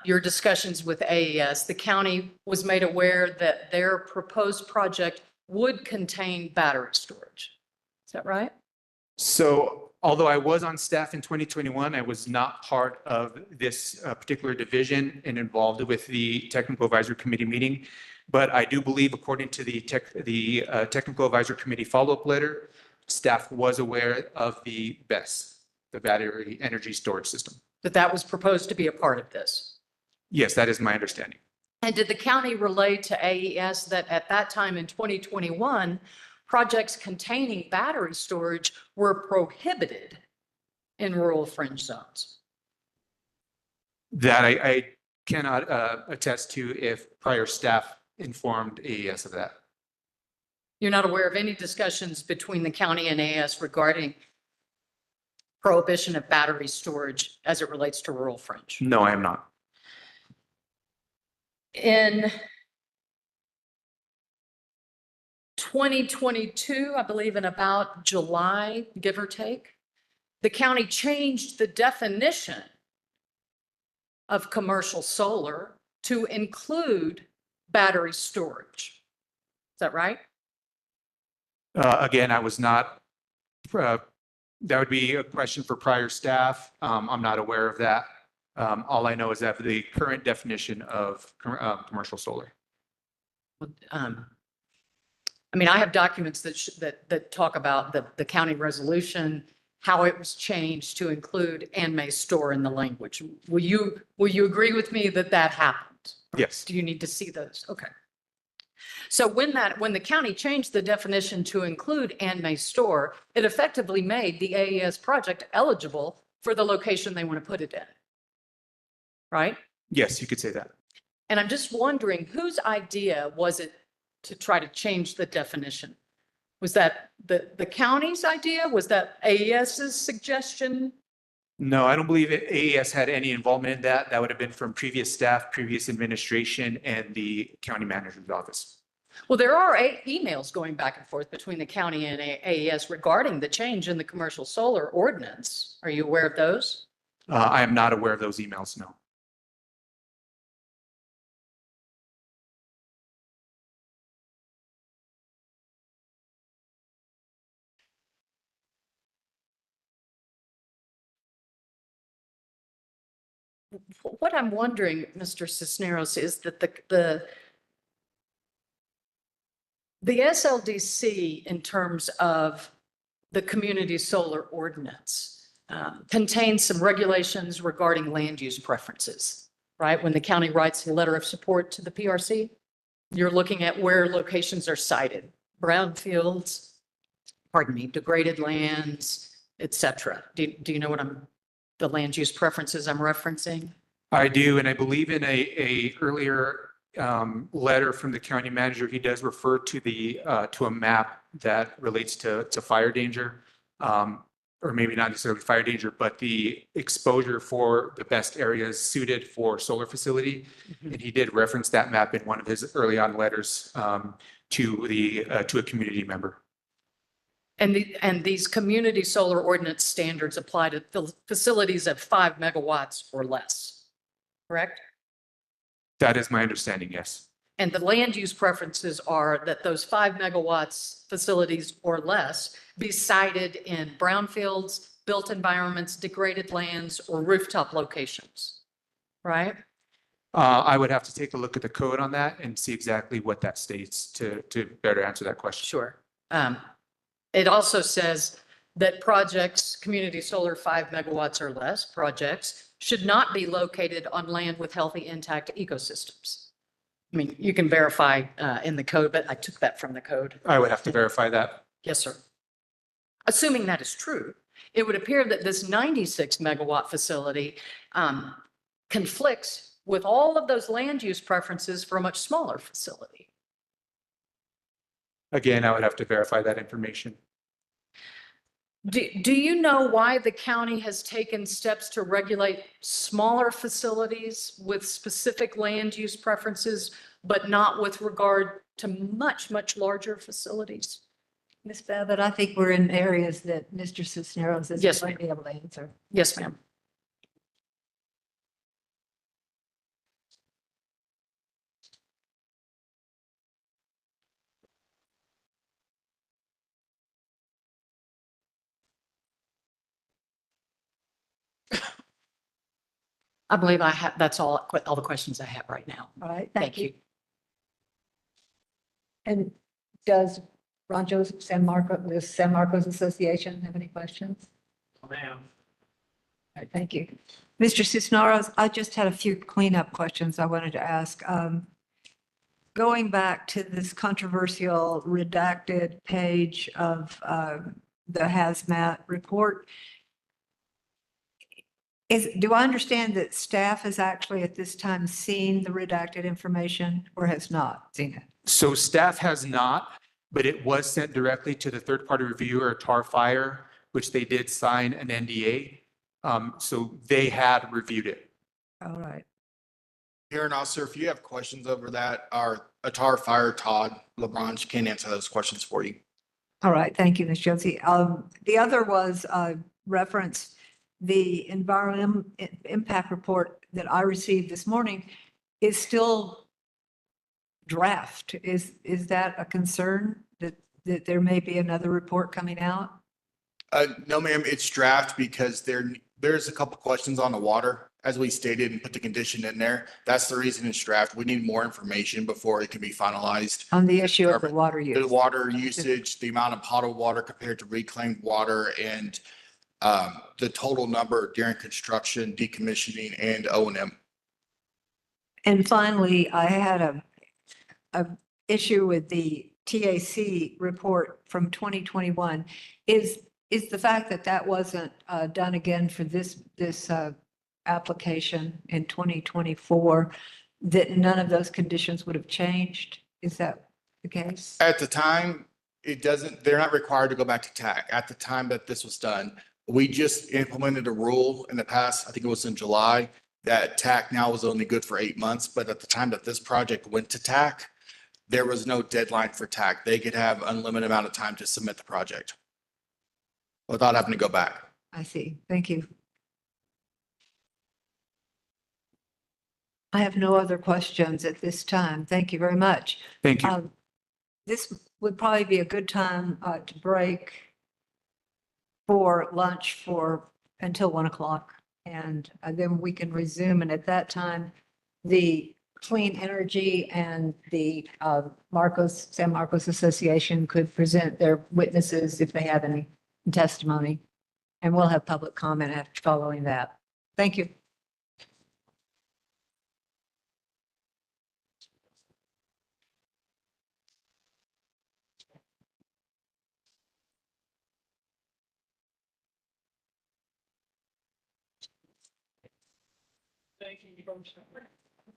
your discussions with AES, the county was made aware that their proposed project would contain battery storage. Is that right? So although I was on staff in 2021, I was not part of this particular division and involved with the Technical Advisory Committee meeting. But I do believe, according to the Technical Advisory Committee follow-up letter, staff was aware of the BESS, the battery energy storage system. That was proposed to be a part of this. Yes, that is my understanding. And did the county relay to AES that at that time in 2021, projects containing battery storage were prohibited in rural fringe zones? That I cannot attest to if prior staff informed AES of that. You're not aware of any discussions between the county and AES regarding prohibition of battery storage as it relates to rural fringe? No, I am not. In 2022, I believe in about July, give or take, the county changed the definition of commercial solar to include battery storage. Is that right? Again, I was not, that would be a question for prior staff. I'm not aware of that. All I know is that the current definition of commercial solar. I mean, I have documents that talk about the county resolution, how it was changed to include and may store in the language. Will you agree with me that that happened? Yes. Do you need to see those? Okay. So when the county changed the definition to include and may store, it effectively made the AES project eligible for the location they want to put it in. Right? Yes, you could say that. And I'm just wondering, whose idea was it to try to change the definition? Was that the county's idea? Was that AES's suggestion? No, I don't believe AES had any involvement in that. That would have been from previous staff, previous administration, and the county manager's office. Well, there are emails going back and forth between the county and AES regarding the change in the commercial solar ordinance. Are you aware of those? I am not aware of those emails, no. What I'm wondering, Mr. Cisneros, is that the SLDC, in terms of the community solar ordinance, contains some regulations regarding land use preferences, right? When the county writes a letter of support to the PRC, you're looking at where locations are cited, brownfields, degraded lands, et cetera. Do you know what the land use preferences I'm referencing? I do, and I believe in a earlier letter from the county manager, he does refer to to a map that relates to fire danger, or maybe not necessarily fire danger, but the exposure for the best areas suited for solar facility. And he did reference that map in one of his early on letters to a community member. And these community solar ordinance standards apply to facilities of 5 megawatts or less, correct? That is my understanding, yes. And the land use preferences are that those 5 megawatts facilities or less be sited in brownfields, built environments, degraded lands, or rooftop locations, right? I would have to take a look at the code on that and see exactly what that states to better answer that question. Sure. It also says that projects, community solar 5 megawatts or less projects, should not be located on land with healthy, intact ecosystems. I mean, you can verify in the code, but I took that from the code. I would have to verify that. Yes, sir. Assuming that is true, it would appear that this 96 megawatt facility conflicts with all of those land use preferences for a much smaller facility. Again, I would have to verify that information. Do you know why the county has taken steps to regulate smaller facilities with specific land use preferences, but not with regard to much, much larger facilities? Ms. Babbitt, I think we're in areas that Mr. Cisneros is Yes, going to be able to answer. Yes, ma'am. I believe I have, that's all the questions I have right now. All right, Thank you. And does Ron Joseph San Marcos Association have any questions? Ma'am. All right, thank you. Mr. Cisneros, I just had a few cleanup questions I wanted to ask. Going back to this controversial redacted page of the hazmat report, do I understand that staff has actually at this time seen the redacted information or has not seen it? So staff has not, but it was sent directly to the third-party reviewer, TAR Fire, which they did sign an NDA. So they had reviewed it. All right. Hearing officer, if you have questions over that, our TAR Fire, Todd LeBron can answer those questions for you. All right, thank you, Ms. Josie. The other was reference the environmental impact report that I received this morning is still draft. Is that a concern that there may be another report coming out? No, ma'am, it's draft because there's a couple questions on the water as we stated and put the condition in there. That's the reason it's draft. We need more information before it can be finalized. On the issue of the water The use. water usage, the amount of potable water compared to reclaimed water, and the total number during construction, decommissioning, and O&M. And finally, I had a issue with the TAC report from 2021. Is the fact that that wasn't done again for this application in 2024, that none of those conditions would have changed? Is that the case? At the time, they're not required to go back to TAC. At the time that this was done, we just implemented a rule in the past, I think it was in July, that TAC now was only good for 8 months. But at the time that this project went to TAC, there was no deadline for TAC. They could have unlimited amount of time to submit the project without having to go back. I see. Thank you. I have no other questions at this time. Thank you very much. Thank you. This would probably be a good time to break for lunch until 1 o'clock. And then we can resume. And at that time, the Clean Energy and the San Marcos Association could present their witnesses if they have any testimony. And we'll have public comment after following that. Thank you.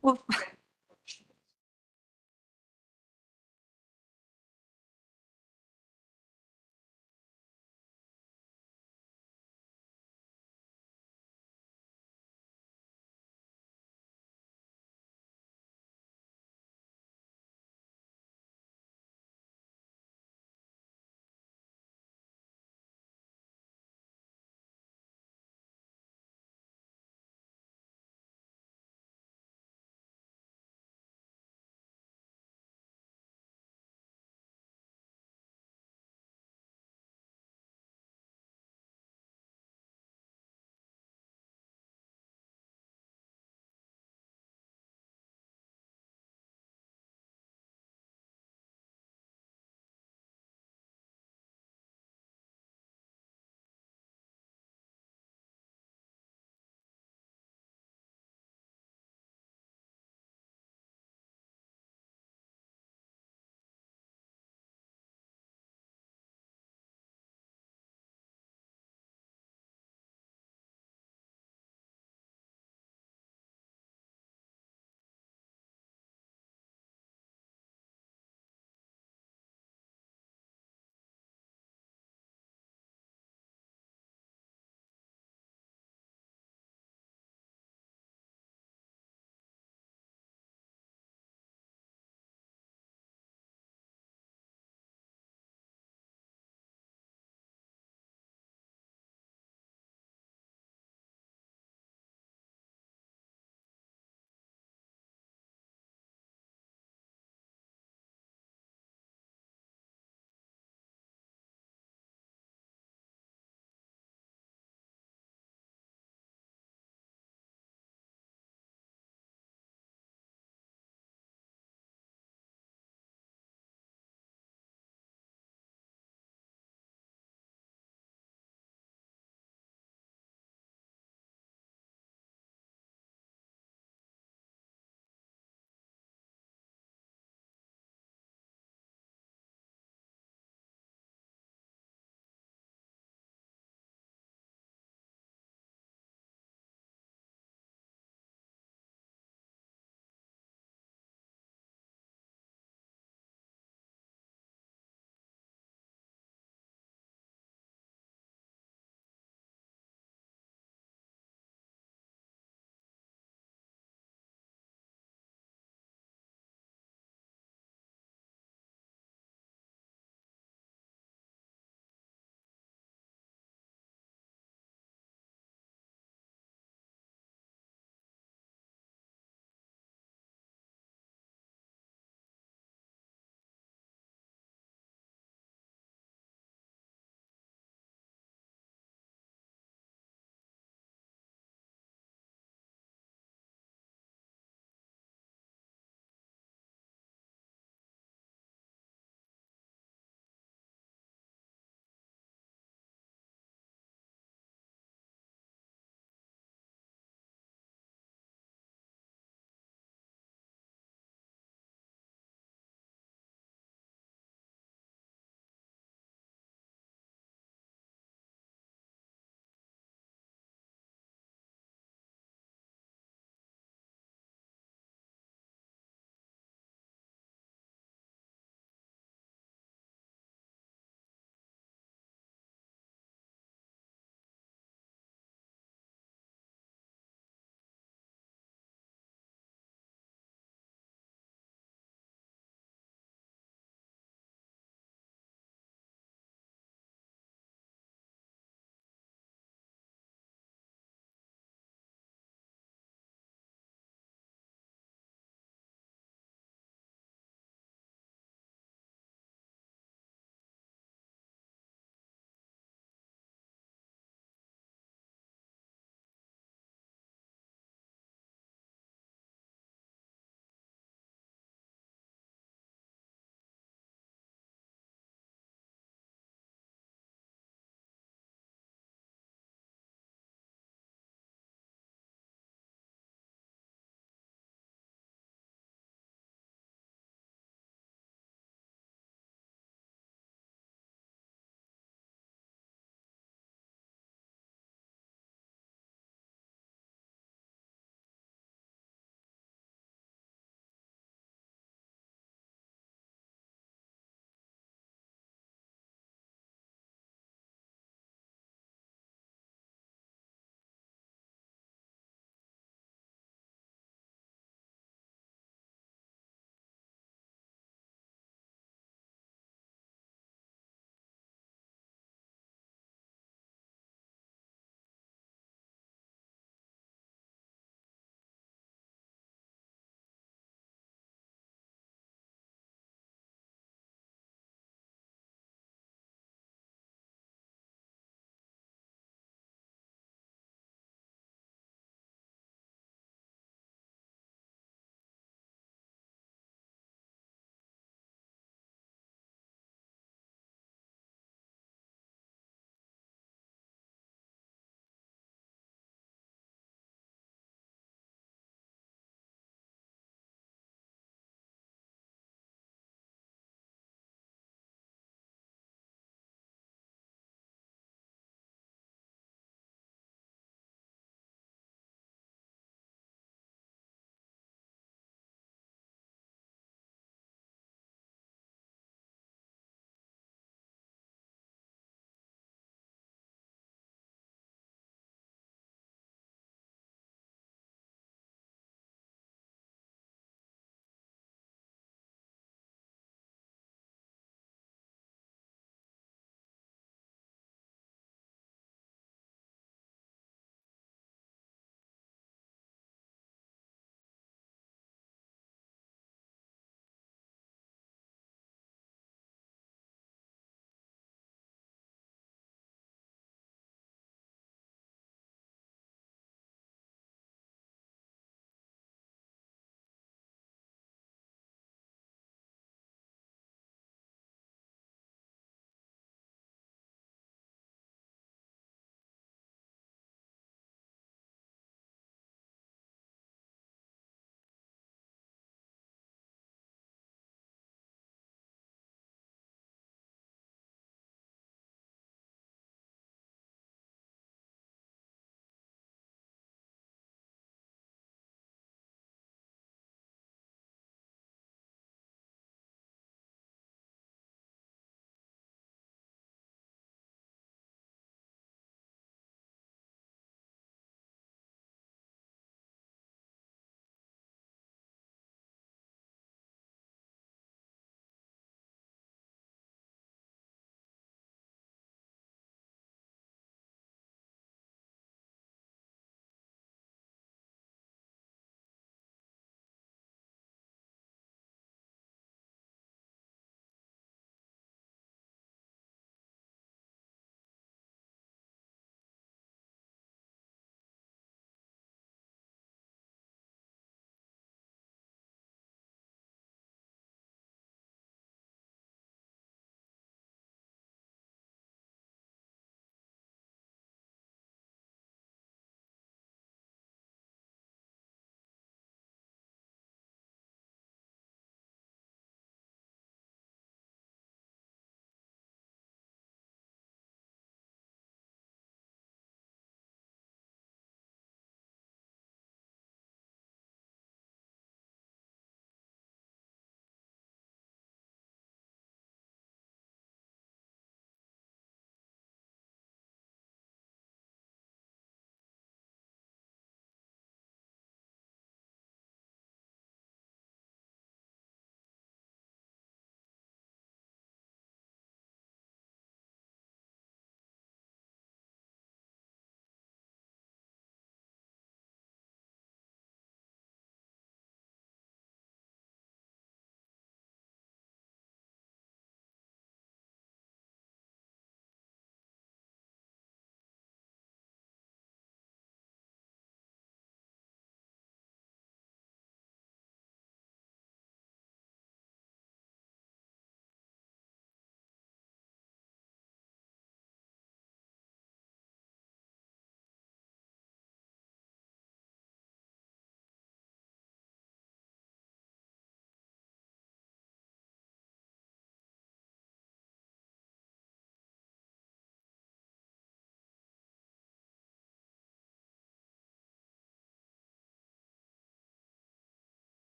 Well,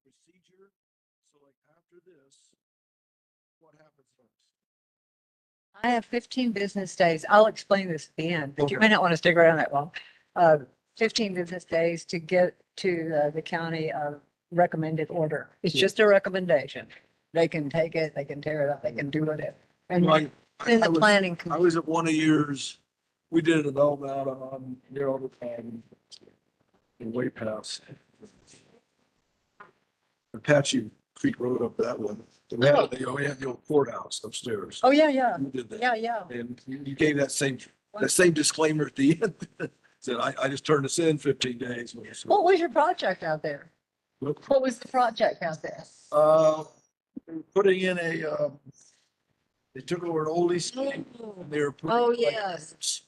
procedure. So like after this, what happens next? I have 15 business days. I'll explain this at the end, but you may not want to stick around that long. 15 business days to get to the county recommended order. It's just a recommendation. They can take it, they can tear it up, they can do whatever. And Right. in the I was- planning. I was at one of yours, we did a development out on, in Way Pass. Apache Creek Road up that one. And they only had the old courthouse upstairs. Oh, yeah. You did that. Yeah. And you gave that same disclaimer at the end. Said, I just turned this in 15 days. What was your project out there? What was the project out there? Putting in they took over an oldie scheme. And they were putting. Oh, like, yes.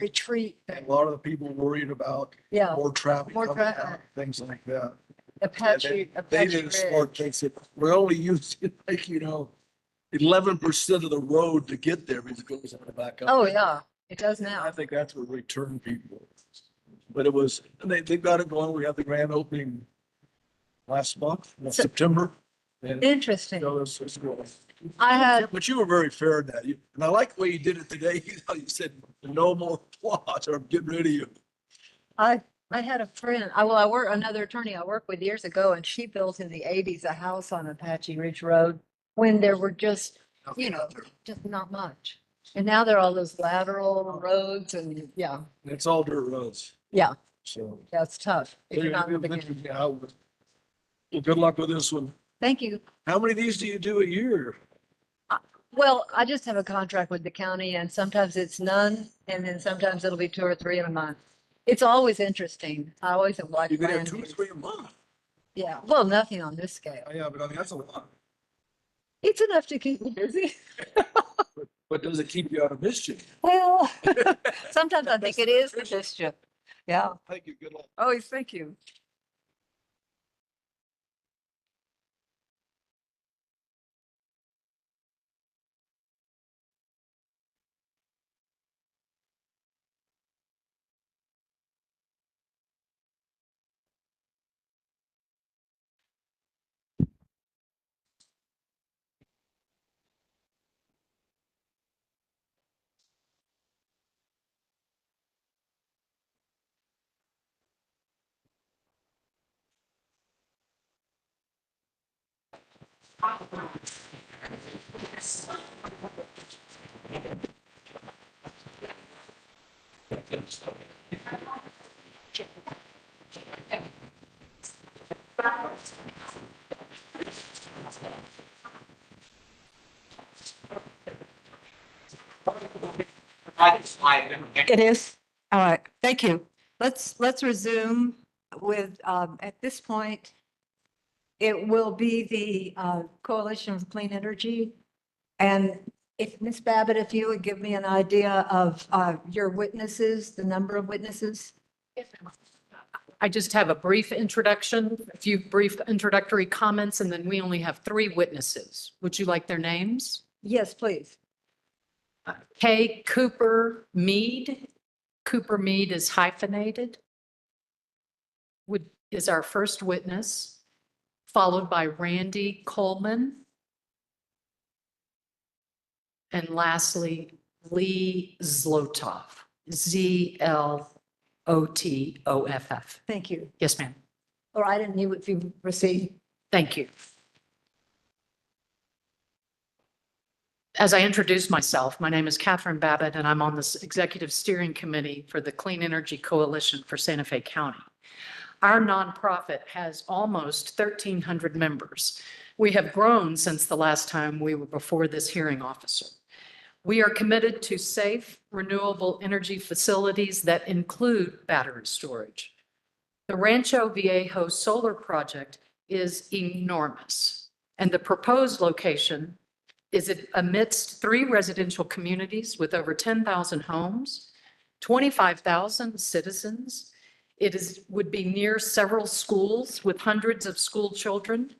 Retreat. and a lot of the people worried about Yeah. more traffic. More coming traffic. out, Things like that. Apache They did a smart Ridge. thing, said, we're only using 11% of the road to get there because it goes on the back up. Oh, yeah, it does I now. think that's what we turn people. But it was, and they got it going. We had the grand opening last month, September. And Interesting. so it's cool. I had, But you were very fair in that. And I like the way you did it today. You said, no more applause or I'm getting rid of you. I had a friend, I work, another attorney I worked with years ago, and she built in the 80s a house on Apache Ridge Road when there were just not much. And now there are all those lateral roads and It's all dirt roads. yeah, So. that's tough. If you're not in the beginning. Yeah, well, good luck with this one. Thank you. How many of these do you do a year? Well, I just have a contract with the county and sometimes it's none, and then sometimes it'll be 2 or 3 in a month. It's always interesting. I always have liked You could have land 2 or use. 3 a month. Yeah, well, nothing on this scale. Yeah, but I mean, that's a lot. It's enough to keep me busy. But does it keep you out of mischief? Well, sometimes I think it is the mischief. Yeah. Thank you. Good luck. Always, thank you. It is. All right. Thank you. Let's resume with, at this point, it will be the Coalition of Clean Energy. And if Ms. Babbitt, if you would give me an idea of your witnesses, the number of witnesses. I just have a brief introduction, a few brief introductory comments, and then we only have 3 witnesses. Would you like their names? Yes, please. Kay Cooper Mead. Cooper Mead is hyphenated. Is our first witness, followed by Randy Coleman. And lastly, Lee Zlotoff, Zlotoff. Thank you. Yes, ma'am. All right, and you, if you proceed. Thank you. As I introduce myself, my name is Catherine Babbitt, and I'm on this executive steering committee for the Clean Energy Coalition for Santa Fe County. Our nonprofit has almost 1,300 members. We have grown since the last time we were before this hearing officer. We are committed to safe, renewable energy facilities that include battery storage. The Rancho Viejo solar project is enormous, and the proposed location is amidst 3 residential communities with over 10,000 homes, 25,000 citizens. Would be near several schools with hundreds of school children.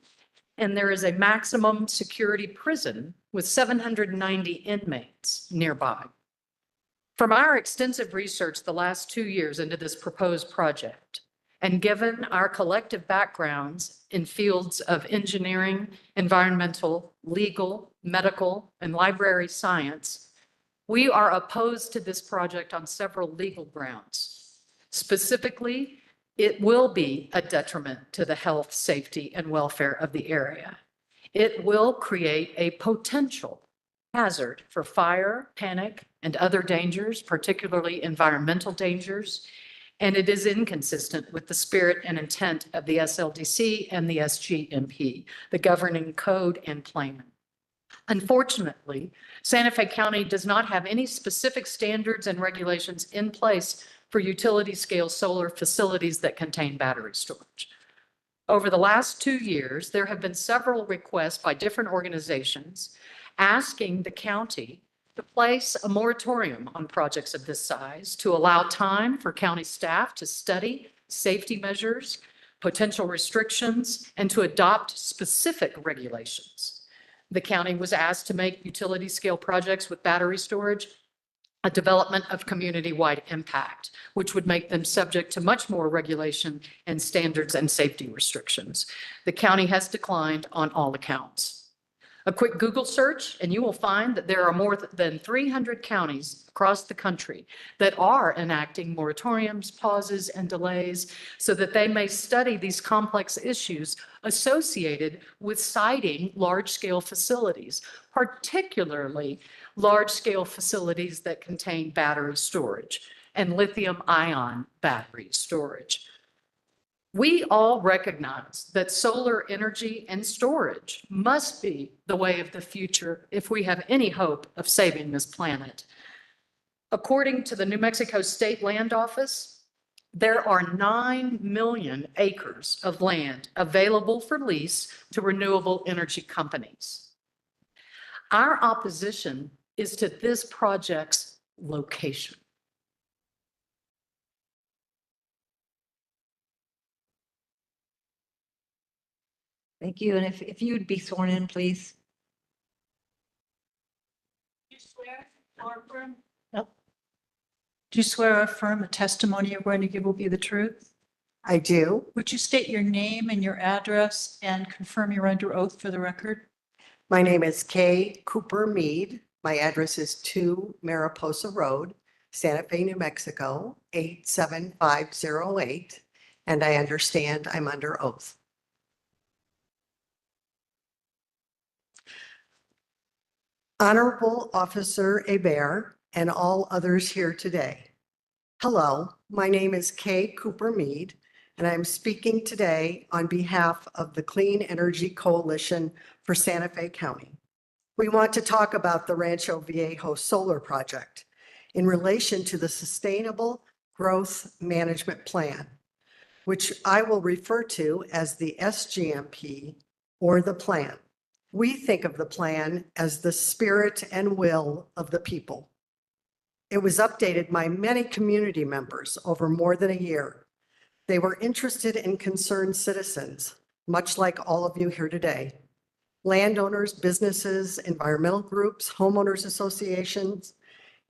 And there is a maximum security prison with 790 inmates nearby. From our extensive research the last 2 years into this proposed project, And given our collective backgrounds in fields of engineering, environmental, legal, medical, and library science, we are opposed to this project on several legal grounds. Specifically, it will be a detriment to the health, safety, and welfare of the area. It will create a potential hazard for fire, panic, and other dangers, particularly environmental dangers. And it is inconsistent with the spirit and intent of the SLDC and the SGMP, the governing code and plan. Unfortunately, Santa Fe County does not have any specific standards and regulations in place for utility scale solar facilities that contain battery storage. Over the last 2 years, there have been several requests by different organizations asking the county to place a moratorium on projects of this size to allow time for county staff to study safety measures, potential restrictions, and to adopt specific regulations. The county was asked to make utility scale projects with battery storage a development of community-wide impact, which would make them subject to much more regulation and standards and safety restrictions. The county has declined on all accounts. A quick Google search, and you will find that there are more than 300 counties across the country that are enacting moratoriums, pauses, and delays so that they may study these complex issues associated with siting large-scale facilities, particularly large-scale facilities that contain battery storage and lithium-ion battery storage. We all recognize that solar energy and storage must be the way of the future if we have any hope of saving this planet. According to the New Mexico State Land Office, there are 9 million acres of land available for lease to renewable energy companies. Our opposition is to this project's location. Thank you. And if you'd be sworn in, please. Do you swear or affirm? Do you swear or affirm the testimony you're going to give will be the truth? I do. Would you state your name and your address and confirm you're under oath for the record? My name is Kay Cooper Mead. My address is 2 Mariposa Road, Santa Fe, New Mexico, 87508. And I understand I'm under oath. Honorable Officer Hebert and all others here today. Hello, my name is Kay Cooper Mead, and I'm speaking today on behalf of the Clean Energy Coalition for Santa Fe County. We want to talk about the Rancho Viejo Solar Project in relation to the Sustainable Growth Management Plan, which I will refer to as the SGMP or the plan. We think of the plan as the spirit and will of the people. It was updated by many community members over more than a year. They were interested in concerned citizens, much like all of you here today. Landowners, businesses, environmental groups, homeowners associations,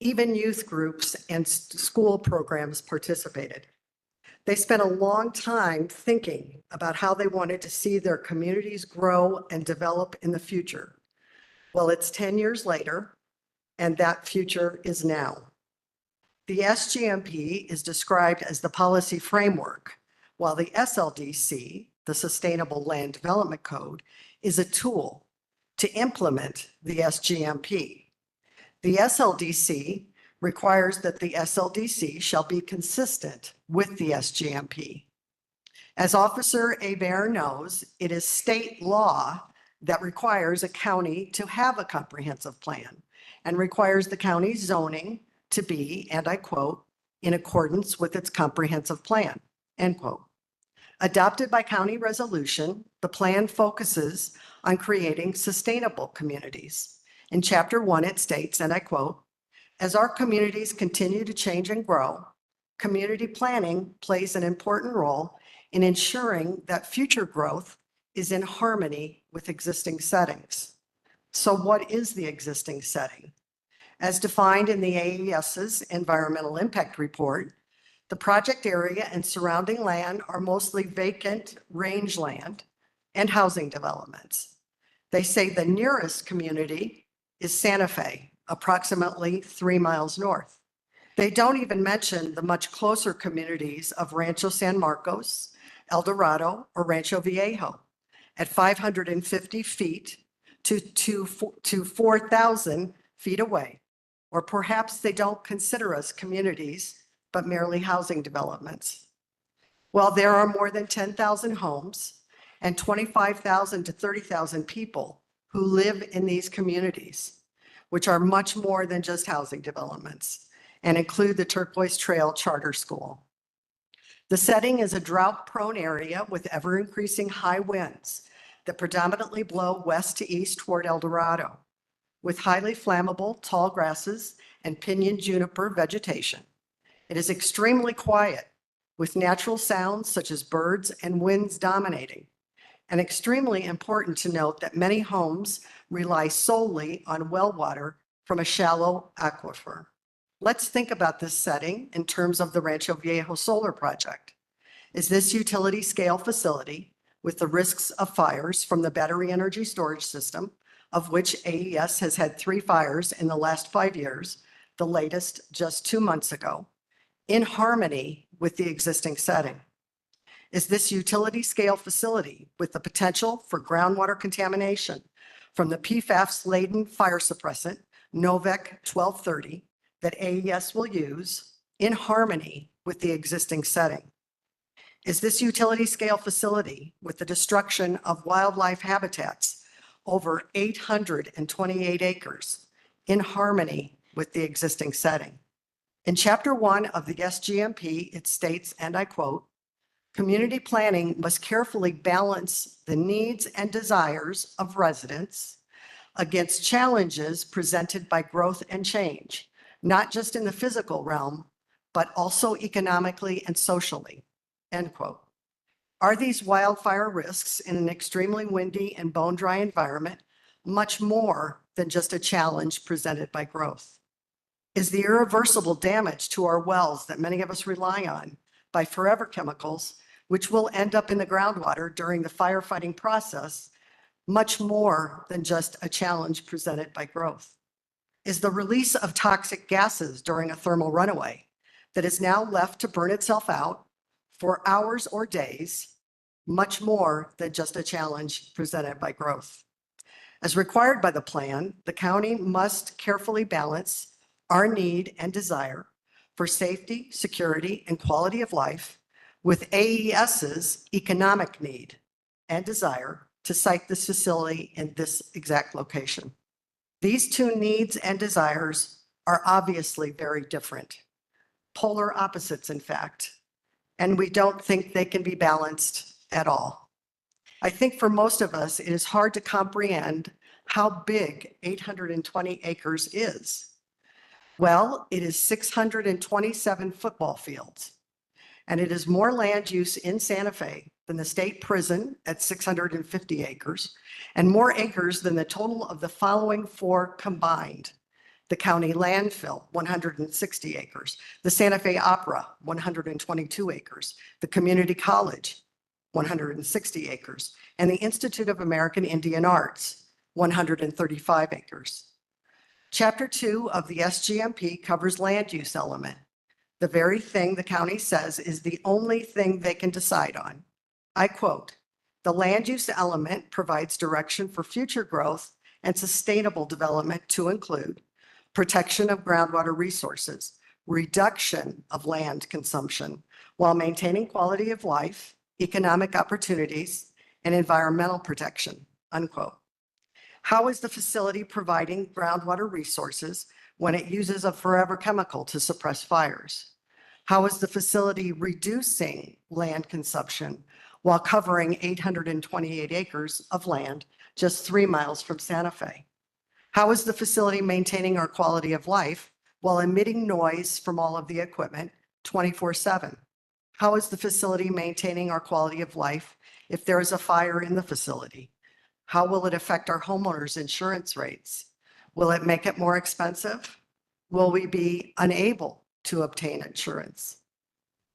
even youth groups and school programs participated. They spent a long time thinking about how they wanted to see their communities grow and develop in the future. Well, it's 10 years later, and that future is now. The SGMP is described as the policy framework, while the SLDC, the Sustainable Land Development Code, is a tool to implement the SGMP. The SLDC requires that the SLDC shall be consistent with the SGMP. As Officer Hebert knows, it is state law that requires a county to have a comprehensive plan and requires the county's zoning to be, and I quote, in accordance with its comprehensive plan, end quote. Adopted by county resolution, the plan focuses on creating sustainable communities. In Chapter 1, it states, and I quote, as our communities continue to change and grow, community planning plays an important role in ensuring that future growth is in harmony with existing settings. So what is the existing setting? As defined in the AES's Environmental Impact Report, The project area and surrounding land are mostly vacant rangeland and housing developments. They say the nearest community is Santa Fe, approximately 3 miles north. They don't even mention the much closer communities of Rancho San Marcos, El Dorado, or Rancho Viejo at 550 feet to 4,000 feet away. Or perhaps they don't consider us communities, but merely housing developments. Well, there are more than 10,000 homes and 25,000 to 30,000 people who live in these communities, which are much more than just housing developments and include the Turquoise Trail Charter School. The setting is a drought-prone area with ever-increasing high winds that predominantly blow west to east toward El Dorado, with highly flammable tall grasses and pinyon juniper vegetation. It is extremely quiet, with natural sounds such as birds and winds dominating. And extremely important to note that many homes rely solely on well water from a shallow aquifer. Let's think about this setting in terms of the Rancho Viejo Solar Project. Is this utility scale facility with the risks of fires from the battery energy storage system, of which AES has had 3 fires in the last 5 years, the latest just 2 months ago, in harmony with the existing setting? Is this utility scale facility with the potential for groundwater contamination from the PFAS-laden fire suppressant Novec 1230 that AES will use in harmony with the existing setting? Is this utility scale facility with the destruction of wildlife habitats over 828 acres in harmony with the existing setting? In Chapter 1 of the SGMP, it states, and I quote, "Community planning must carefully balance the needs and desires of residents against challenges presented by growth and change, not just in the physical realm, but also economically and socially." End quote. Are these wildfire risks in an extremely windy and bone-dry environment much more than just a challenge presented by growth? Is the irreversible damage to our wells that many of us rely on by forever chemicals, which will end up in the groundwater during the firefighting process, much more than just a challenge presented by growth? Is the release of toxic gases during a thermal runaway that is now left to burn itself out for hours or days much more than just a challenge presented by growth? As required by the plan, the county must carefully balance our need and desire for safety, security, and quality of life with AES's economic need and desire to site this facility in this exact location. These two needs and desires are obviously very different, polar opposites, in fact, and we don't think they can be balanced at all. I think for most of us, it is hard to comprehend how big 820 acres is. Well, it is 627 football fields, and it is more land use in Santa Fe than the state prison at 650 acres, and more acres than the total of the following 4 combined: the county landfill, 160 acres, the Santa Fe Opera, 122 acres, the community college, 160 acres, and the Institute of American Indian Arts, 135 acres. Chapter 2 of the SGMP covers land use element, the very thing the county says is the only thing they can decide on. I quote, "The land use element provides direction for future growth and sustainable development to include protection of groundwater resources, reduction of land consumption, while maintaining quality of life, economic opportunities, and environmental protection," unquote. How is the facility providing groundwater resources when it uses a forever chemical to suppress fires? How is the facility reducing land consumption while covering 828 acres of land just 3 miles from Santa Fe? How is the facility maintaining our quality of life while emitting noise from all of the equipment 24/7? How is the facility maintaining our quality of life if there is a fire in the facility? How will it affect our homeowners' insurance rates? Will it make it more expensive? Will we be unable to obtain insurance?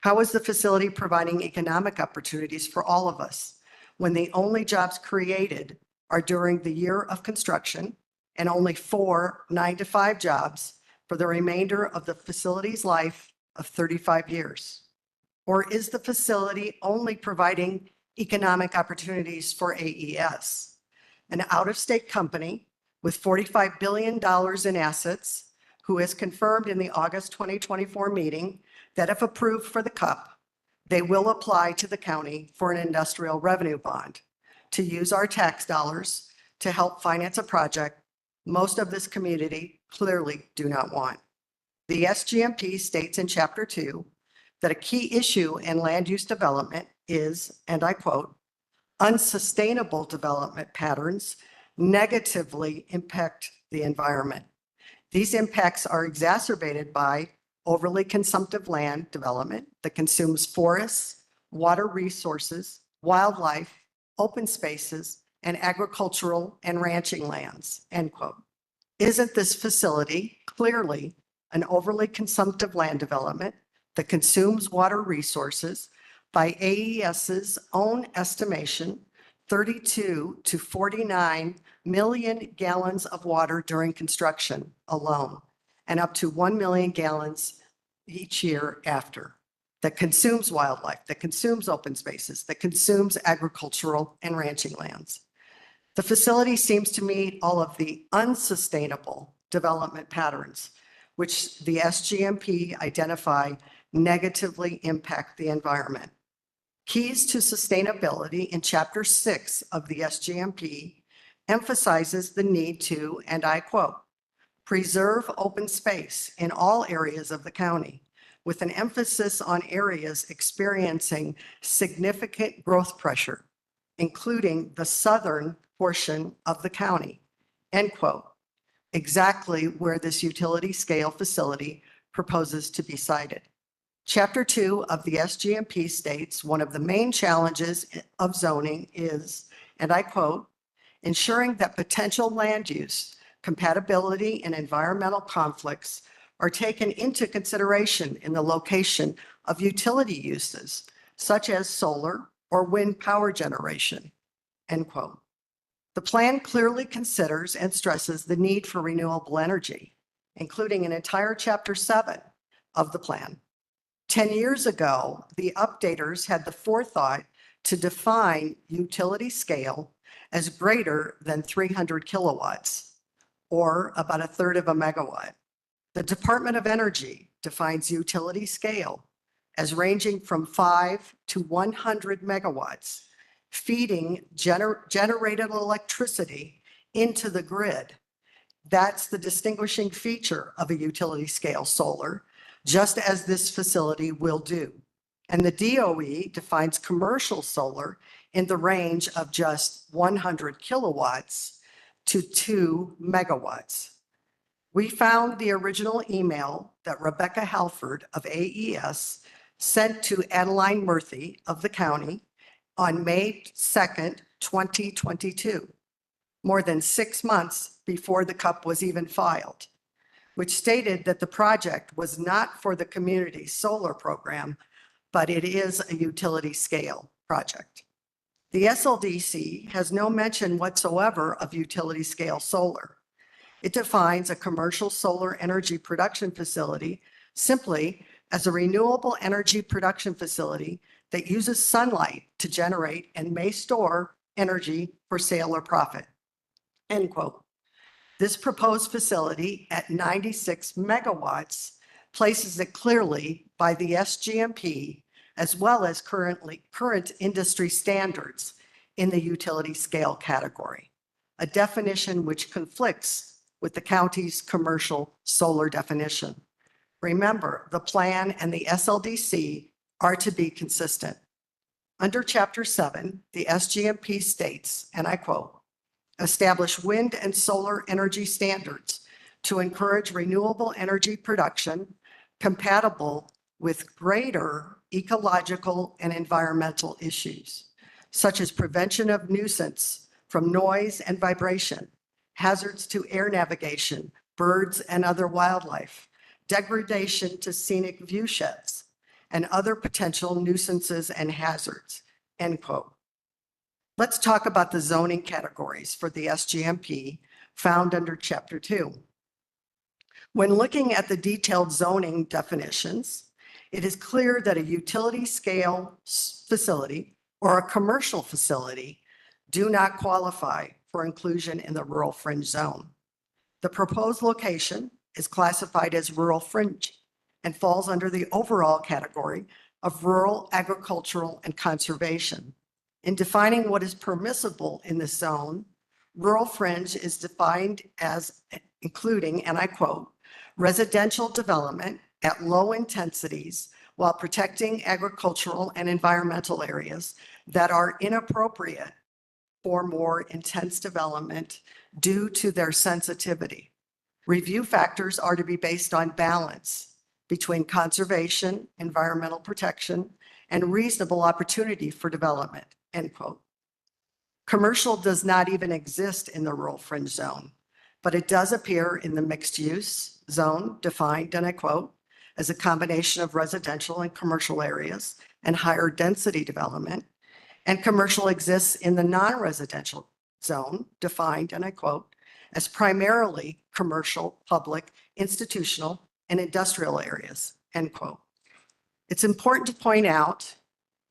How is the facility providing economic opportunities for all of us when the only jobs created are during the year of construction and only 4 9-to-5 jobs for the remainder of the facility's life of 35 years? Or is the facility only providing economic opportunities for AES, an out-of-state company with $45 billion in assets, who has confirmed in the August 2024 meeting that if approved for the CUP, they will apply to the county for an industrial revenue bond to use our tax dollars to help finance a project most of this community clearly do not want. The SGMP states in Chapter 2 that a key issue in land use development is, and I quote, unsustainable development patterns negatively impact the environment. These impacts are exacerbated by overly consumptive land development that consumes forests, water resources, wildlife, open spaces, and agricultural and ranching lands, end quote. Isn't this facility clearly an overly consumptive land development that consumes water resources by AES's own estimation, 32 to 49 million gallons of water during construction alone, and up to 1 million gallons each year after, that consumes wildlife, that consumes open spaces, that consumes agricultural and ranching lands? The facility seems to meet all of the unsustainable development patterns, which the SGMP identify negatively impact the environment. Keys to Sustainability in Chapter 6 of the SGMP emphasizes the need to, and I quote, preserve open space in all areas of the county, with an emphasis on areas experiencing significant growth pressure, including the southern portion of the county, end quote, exactly where this utility scale facility proposes to be sited. Chapter 2 of the SGMP states one of the main challenges of zoning is, and I quote, ensuring that potential land use, compatibility, and environmental conflicts are taken into consideration in the location of utility uses, such as solar or wind power generation, end quote. The plan clearly considers and stresses the need for renewable energy, including an entire Chapter 7 of the plan. 10 years ago, the updaters had the forethought to define utility scale as greater than 300 kilowatts, or about 1/3 of a megawatt. The Department of Energy defines utility scale as ranging from 5 to 100 megawatts, feeding generated electricity into the grid. That's the distinguishing feature of a utility scale solar, just as this facility will do. And the DOE defines commercial solar in the range of just 100 kilowatts to 2 megawatts. We found the original email that Rebecca Halford of AES sent to Adeline Murphy of the county on May 2nd, 2022, more than 6 months before the CUP was even filed, which stated that the project was not for the community solar program, but it is a utility scale project. The SLDC has no mention whatsoever of utility scale solar. It defines a commercial solar energy production facility simply as a renewable energy production facility that uses sunlight to generate and may store energy for sale or profit, end quote. This proposed facility at 96 megawatts places it clearly by the SGMP as well as current industry standards in the utility scale category, a definition which conflicts with the county's commercial solar definition. Remember, the plan and the SLDC are to be consistent. Under Chapter 7, the SGMP states, and I quote, establish wind and solar energy standards to encourage renewable energy production compatible with greater ecological and environmental issues, such as prevention of nuisance from noise and vibration, hazards to air navigation, birds and other wildlife, degradation to scenic view sheds, and other potential nuisances and hazards, end quote. Let's talk about the zoning categories for the SGMP found under Chapter 2. When looking at the detailed zoning definitions, it is clear that a utility scale facility or a commercial facility do not qualify for inclusion in the rural fringe zone. The proposed location is classified as rural fringe and falls under the overall category of rural agricultural and conservation. In defining what is permissible in this zone, rural fringe is defined as including, and I quote, residential development at low intensities while protecting agricultural and environmental areas that are inappropriate for more intense development due to their sensitivity. Review factors are to be based on balance between conservation, environmental protection, and reasonable opportunity for development, end quote. Commercial does not even exist in the rural fringe zone, but it does appear in the mixed use zone defined, and I quote, as a combination of residential and commercial areas and higher density development. And commercial exists in the non-residential zone defined, and I quote, as primarily commercial, public, institutional, and industrial areas, end quote. It's important to point out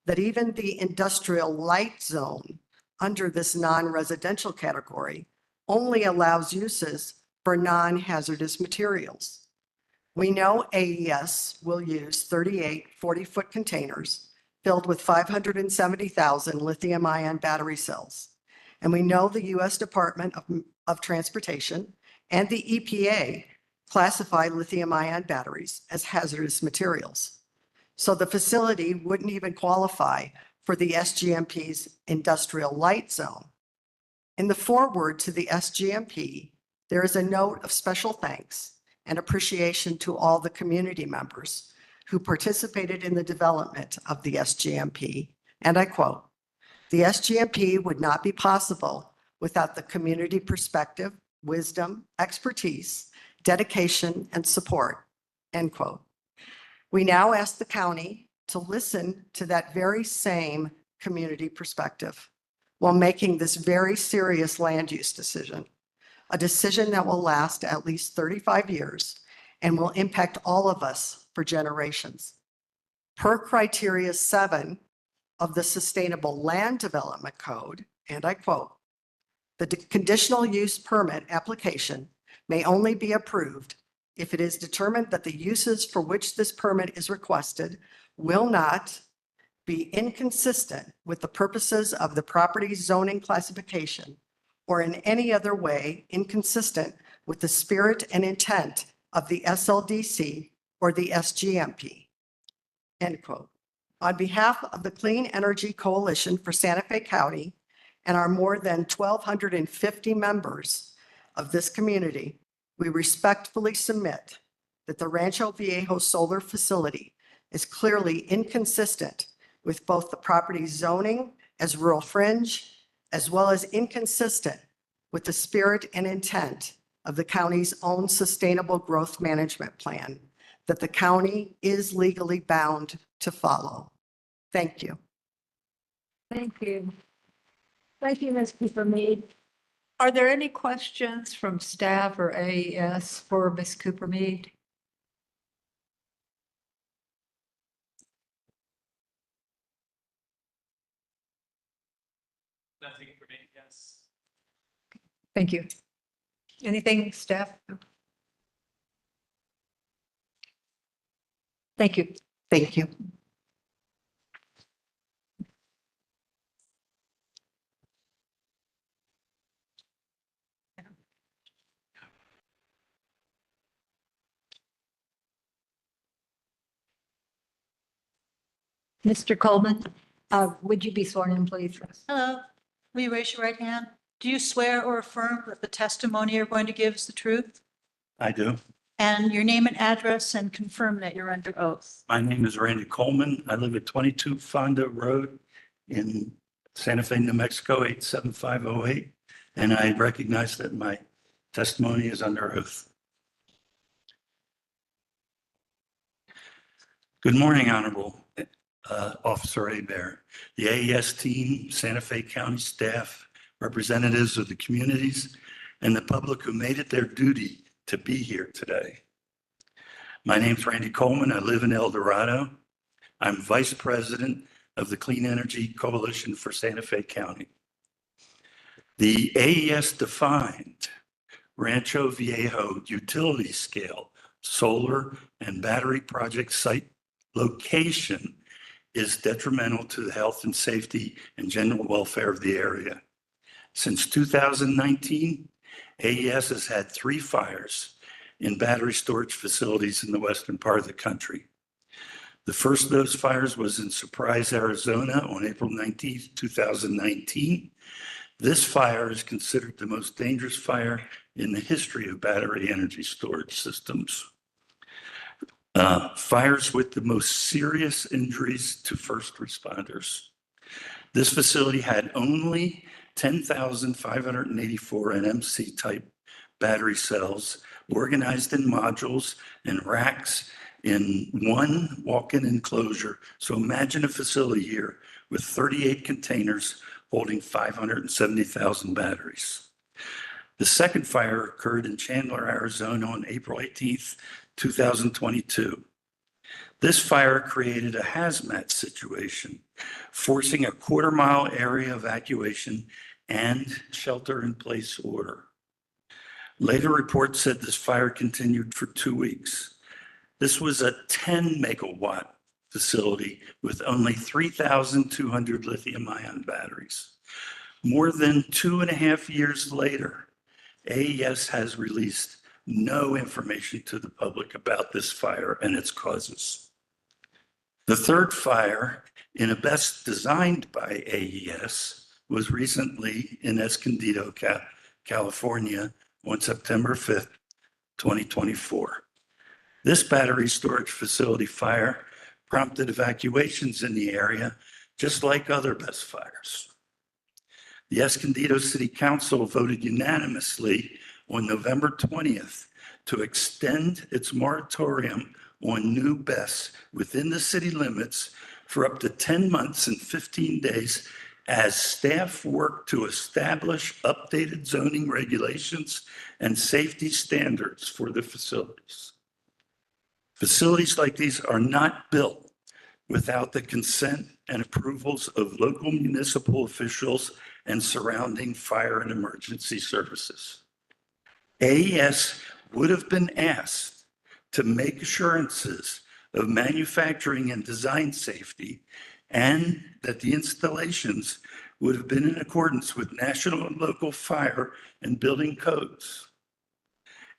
that even the industrial light zone under this non-residential category only allows uses for non-hazardous materials. We know AES will use 38 40-foot containers filled with 570,000 lithium-ion battery cells. And we know the U.S. Department of Transportation and the EPA classify lithium-ion batteries as hazardous materials. So the facility wouldn't even qualify for the SGMP's industrial light zone. In the foreword to the SGMP, there is a note of special thanks and appreciation to all the community members who participated in the development of the SGMP. And I quote, the SGMP would not be possible without the community perspective, wisdom, expertise, dedication, and support, end quote. We now ask the county to listen to that very same community perspective while making this very serious land use decision, a decision that will last at least 35 years and will impact all of us for generations. Per criteria 7 of the Sustainable Land Development Code, and I quote, the conditional use permit application may only be approved if it is determined that the uses for which this permit is requested will not be inconsistent with the purposes of the property zoning classification or in any other way inconsistent with the spirit and intent of the SLDC or the SGMP, end quote. On behalf of the Clean Energy Coalition for Santa Fe County and our more than 1,250 members of this community, we respectfully submit that the Rancho Viejo solar facility is clearly inconsistent with both the property zoning as rural fringe, as well as inconsistent with the spirit and intent of the county's own sustainable growth management plan that the county is legally bound to follow. Thank you. Thank you. Thank you, Ms. Cooper Mead. Are there any questions from staff or AES for Ms. Cooper Mead? Nothing for me, yes. Thank you. Anything, staff? Thank you. Thank you. Mr. Coleman, would you be sworn in, please? Hello, will you raise your right hand? Do you swear or affirm that the testimony you're going to give is the truth? I do. And your name and address, and confirm that you're under oath. My name is Randy Coleman. I live at 22 Fonda Road in Santa Fe, New Mexico, 87508. And I recognize that my testimony is under oath. Good morning, Honorable Officer Abear, the AES team, Santa Fe County staff, representatives of the communities, and the public who made it their duty to be here today. My name's Randy Coleman. I live in El Dorado. I'm Vice President of the Clean Energy Coalition for Santa Fe County. The AES defined Rancho Viejo utility scale solar and battery project site location is detrimental to the health and safety and general welfare of the area. Since 2019, AES has had 3 fires in battery storage facilities in the western part of the country. The first of those fires was in Surprise, Arizona on April 19th, 2019. This fire is considered the most dangerous fire in the history of battery energy storage systems. Fires with the most serious injuries to first responders. This facility had only 10,584 NMC type battery cells organized in modules and racks in one walk-in enclosure. So imagine a facility here with 38 containers holding 570,000 batteries. The second fire occurred in Chandler, Arizona on April 18th, 2022. This fire created a hazmat situation, forcing a quarter-mile area evacuation and shelter-in-place order. Later reports said this fire continued for 2 weeks. This was a 10 megawatt facility with only 3,200 lithium-ion batteries. More than 2.5 years later, AES has released no information to the public about this fire and its causes. The third fire, in a best designed by AES, was recently in Escondido, California on September 5th, 2024. This battery storage facility fire prompted evacuations in the area, just like other best fires. The Escondido City Council voted unanimously on November 20th to extend its moratorium on new BESS within the city limits for up to 10 months and 15 days as staff work to establish updated zoning regulations and safety standards for the facilities. Facilities like these are not built without the consent and approvals of local municipal officials and surrounding fire and emergency services. AES would have been asked to make assurances of manufacturing and design safety, and that the installations would have been in accordance with national and local fire and building codes.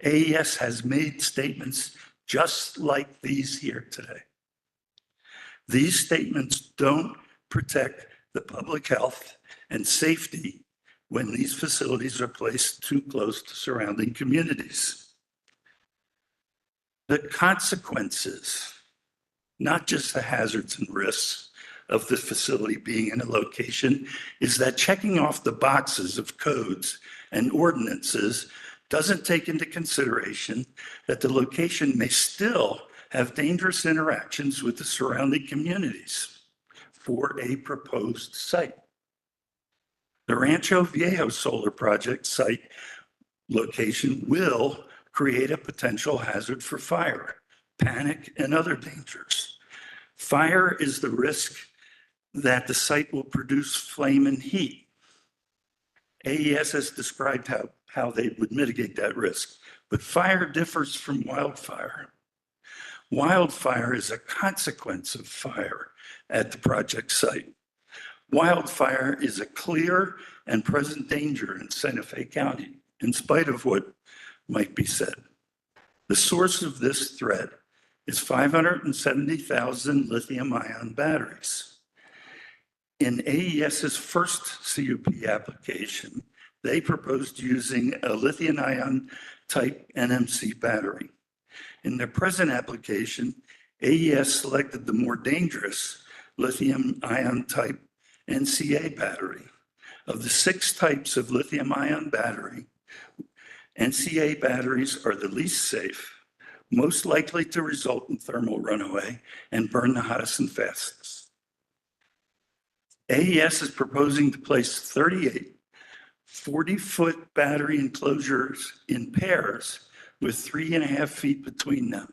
AES has made statements just like these here today. These statements don't protect the public health and safety when these facilities are placed too close to surrounding communities. The consequences, not just the hazards and risks of the facility being in a location, is that checking off the boxes of codes and ordinances doesn't take into consideration that the location may still have dangerous interactions with the surrounding communities for a proposed site. The Rancho Viejo solar project site location will create a potential hazard for fire, panic, and other dangers. Fire is the risk that the site will produce flame and heat. AES has described how they would mitigate that risk, but fire differs from wildfire. Wildfire is a consequence of fire at the project site. Wildfire is a clear and present danger in Santa Fe County, in spite of what might be said. The source of this threat is 570,000 lithium-ion batteries. In AES's first CUP application, they proposed using a lithium-ion type NMC battery. In their present application, AES selected the more dangerous lithium-ion type NCA battery. Of the 6 types of lithium-ion battery, NCA batteries are the least safe, most likely to result in thermal runaway and burn the hottest and fastest. AES is proposing to place 38 40-foot battery enclosures in pairs with 3.5 feet between them.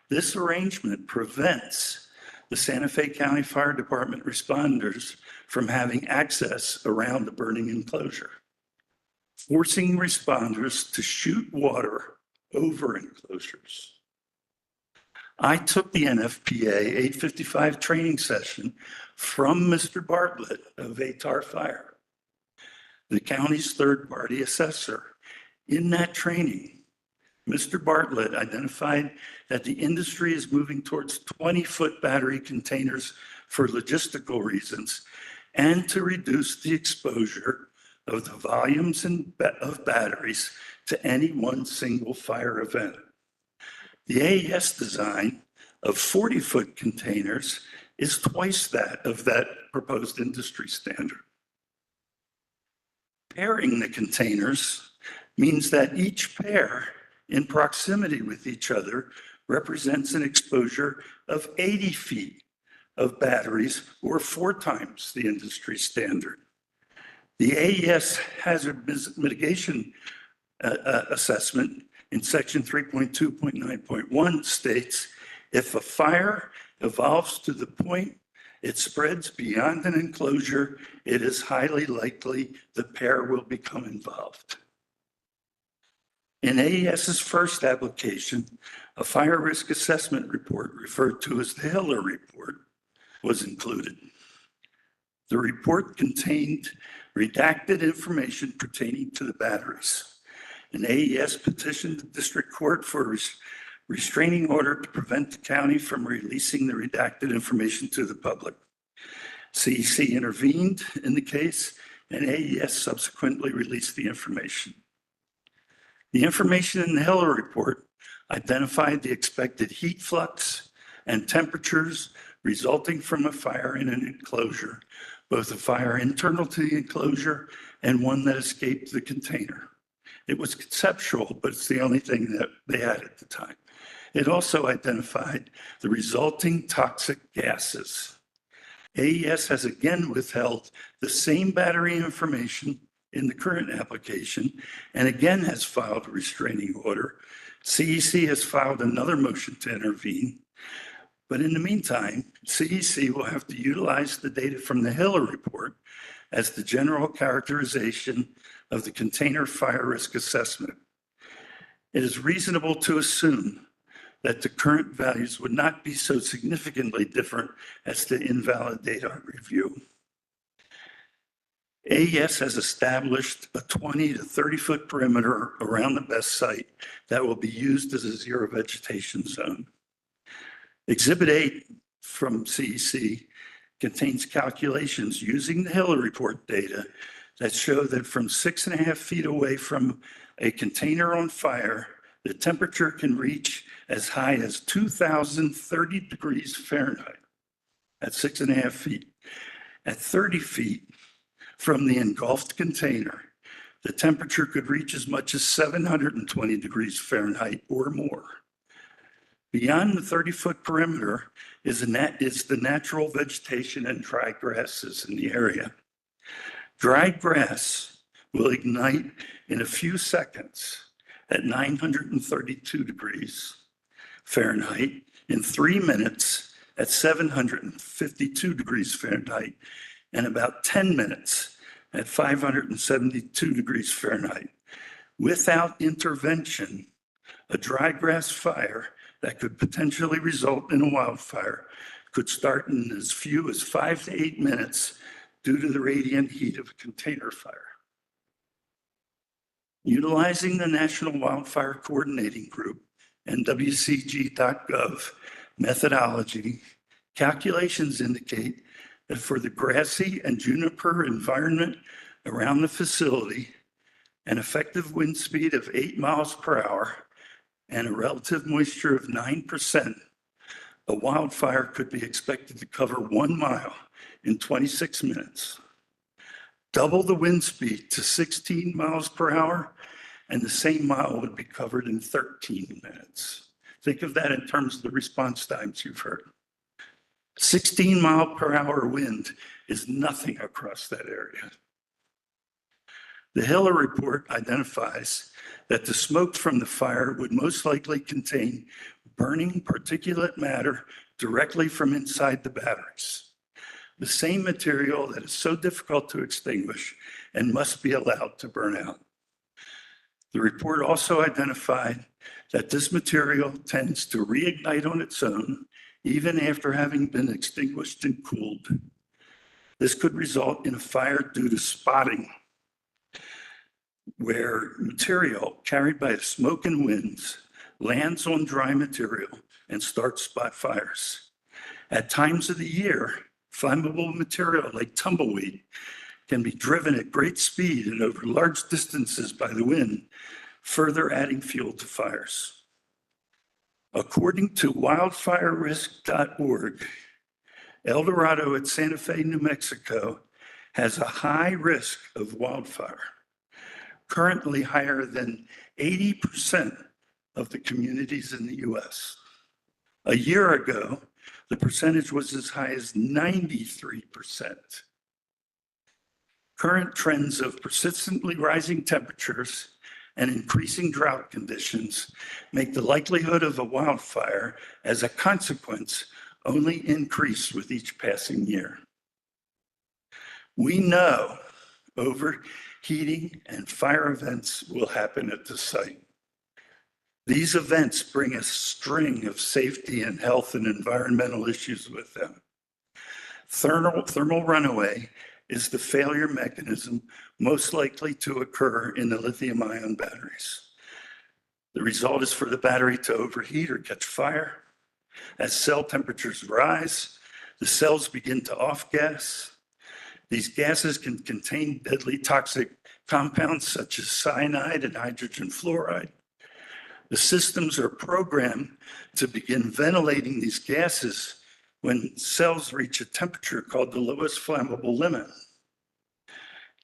This arrangement prevents the Santa Fe County Fire Department responders from having access around the burning enclosure, forcing responders to shoot water over enclosures. I took the NFPA 855 training session from Mr. Bartlett of ATAR Fire, the county's third-party assessor. In that training, Mr. Bartlett identified that the industry is moving towards 20-foot battery containers for logistical reasons and to reduce the exposure of the volumes of batteries to any one single fire event. The AES design of 40-foot containers is twice that of that proposed industry standard. Pairing the containers means that each pair in proximity with each other represents an exposure of 80 feet of batteries, or 4 times the industry standard. The AES hazard mitigation assessment in section 3.2.9.1 states, if a fire evolves to the point it spreads beyond an enclosure, it is highly likely the pair will become involved. In AES's first application, a fire risk assessment report referred to as the Hiller report was included. The report contained redacted information pertaining to the batteries. An AES petitioned the district court for a restraining order to prevent the county from releasing the redacted information to the public. CEC intervened in the case, and AES subsequently released the information. The information in the Hiller report identified the expected heat flux and temperatures resulting from a fire in an enclosure, both a fire internal to the enclosure and one that escaped the container. It was conceptual, but it's the only thing that they had at the time. It also identified the resulting toxic gases. AES has again withheld the same battery information in the current application and again has filed a restraining order. CEC has filed another motion to intervene. But in the meantime, CEC will have to utilize the data from the Hiller report as the general characterization of the container fire risk assessment. It is reasonable to assume that the current values would not be so significantly different as to invalidate our review. AES has established a 20 to 30 foot perimeter around the best site that will be used as a zero vegetation zone. Exhibit 8 from CEC contains calculations using the Hiller report data that show that from 6.5 feet away from a container on fire, the temperature can reach as high as 2,030 degrees Fahrenheit at 6.5 feet. At 30 feet from the engulfed container, the temperature could reach as much as 720 degrees Fahrenheit or more. Beyond the 30-foot perimeter is the natural vegetation and dry grasses in the area. Dry grass will ignite in a few seconds at 932 degrees Fahrenheit, in 3 minutes at 752 degrees Fahrenheit, and about 10 minutes at 572 degrees Fahrenheit. Without intervention, a dry grass fire that could potentially result in a wildfire could start in as few as 5 to 8 minutes due to the radiant heat of a container fire. Utilizing the National Wildfire Coordinating Group, NWCG.gov methodology, calculations indicate that for the grassy and juniper environment around the facility, an effective wind speed of 8 miles per hour and a relative moisture of 9%, a wildfire could be expected to cover 1 mile in 26 minutes. Double the wind speed to 16 miles per hour, and the same mile would be covered in 13 minutes. Think of that in terms of the response times you've heard. 16-mile-per-hour wind is nothing across that area. The Hiller report identifies that the smoke from the fire would most likely contain burning particulate matter directly from inside the batteries, the same material that is so difficult to extinguish and must be allowed to burn out. The report also identified that this material tends to reignite on its own, even after having been extinguished and cooled. This could result in a fire due to spotting, where material carried by the smoke and winds lands on dry material and starts spot fires. At times of the year, flammable material like tumbleweed can be driven at great speed and over large distances by the wind, further adding fuel to fires. According to wildfirerisk.org, El Dorado at Santa Fe, New Mexico has a high risk of wildfire, currently higher than 80% of the communities in the US. A year ago, the percentage was as high as 93%. Current trends of persistently rising temperatures and increasing drought conditions make the likelihood of a wildfire as a consequence only increase with each passing year. We know overheating and fire events will happen at the site. These events bring a string of safety and health and environmental issues with them. Thermal runaway is the failure mechanism most likely to occur in the lithium-ion batteries. The result is for the battery to overheat or catch fire. As cell temperatures rise, the cells begin to off-gas. These gases can contain deadly toxic compounds such as cyanide and hydrogen fluoride. The systems are programmed to begin ventilating these gases when cells reach a temperature called the lowest flammable limit.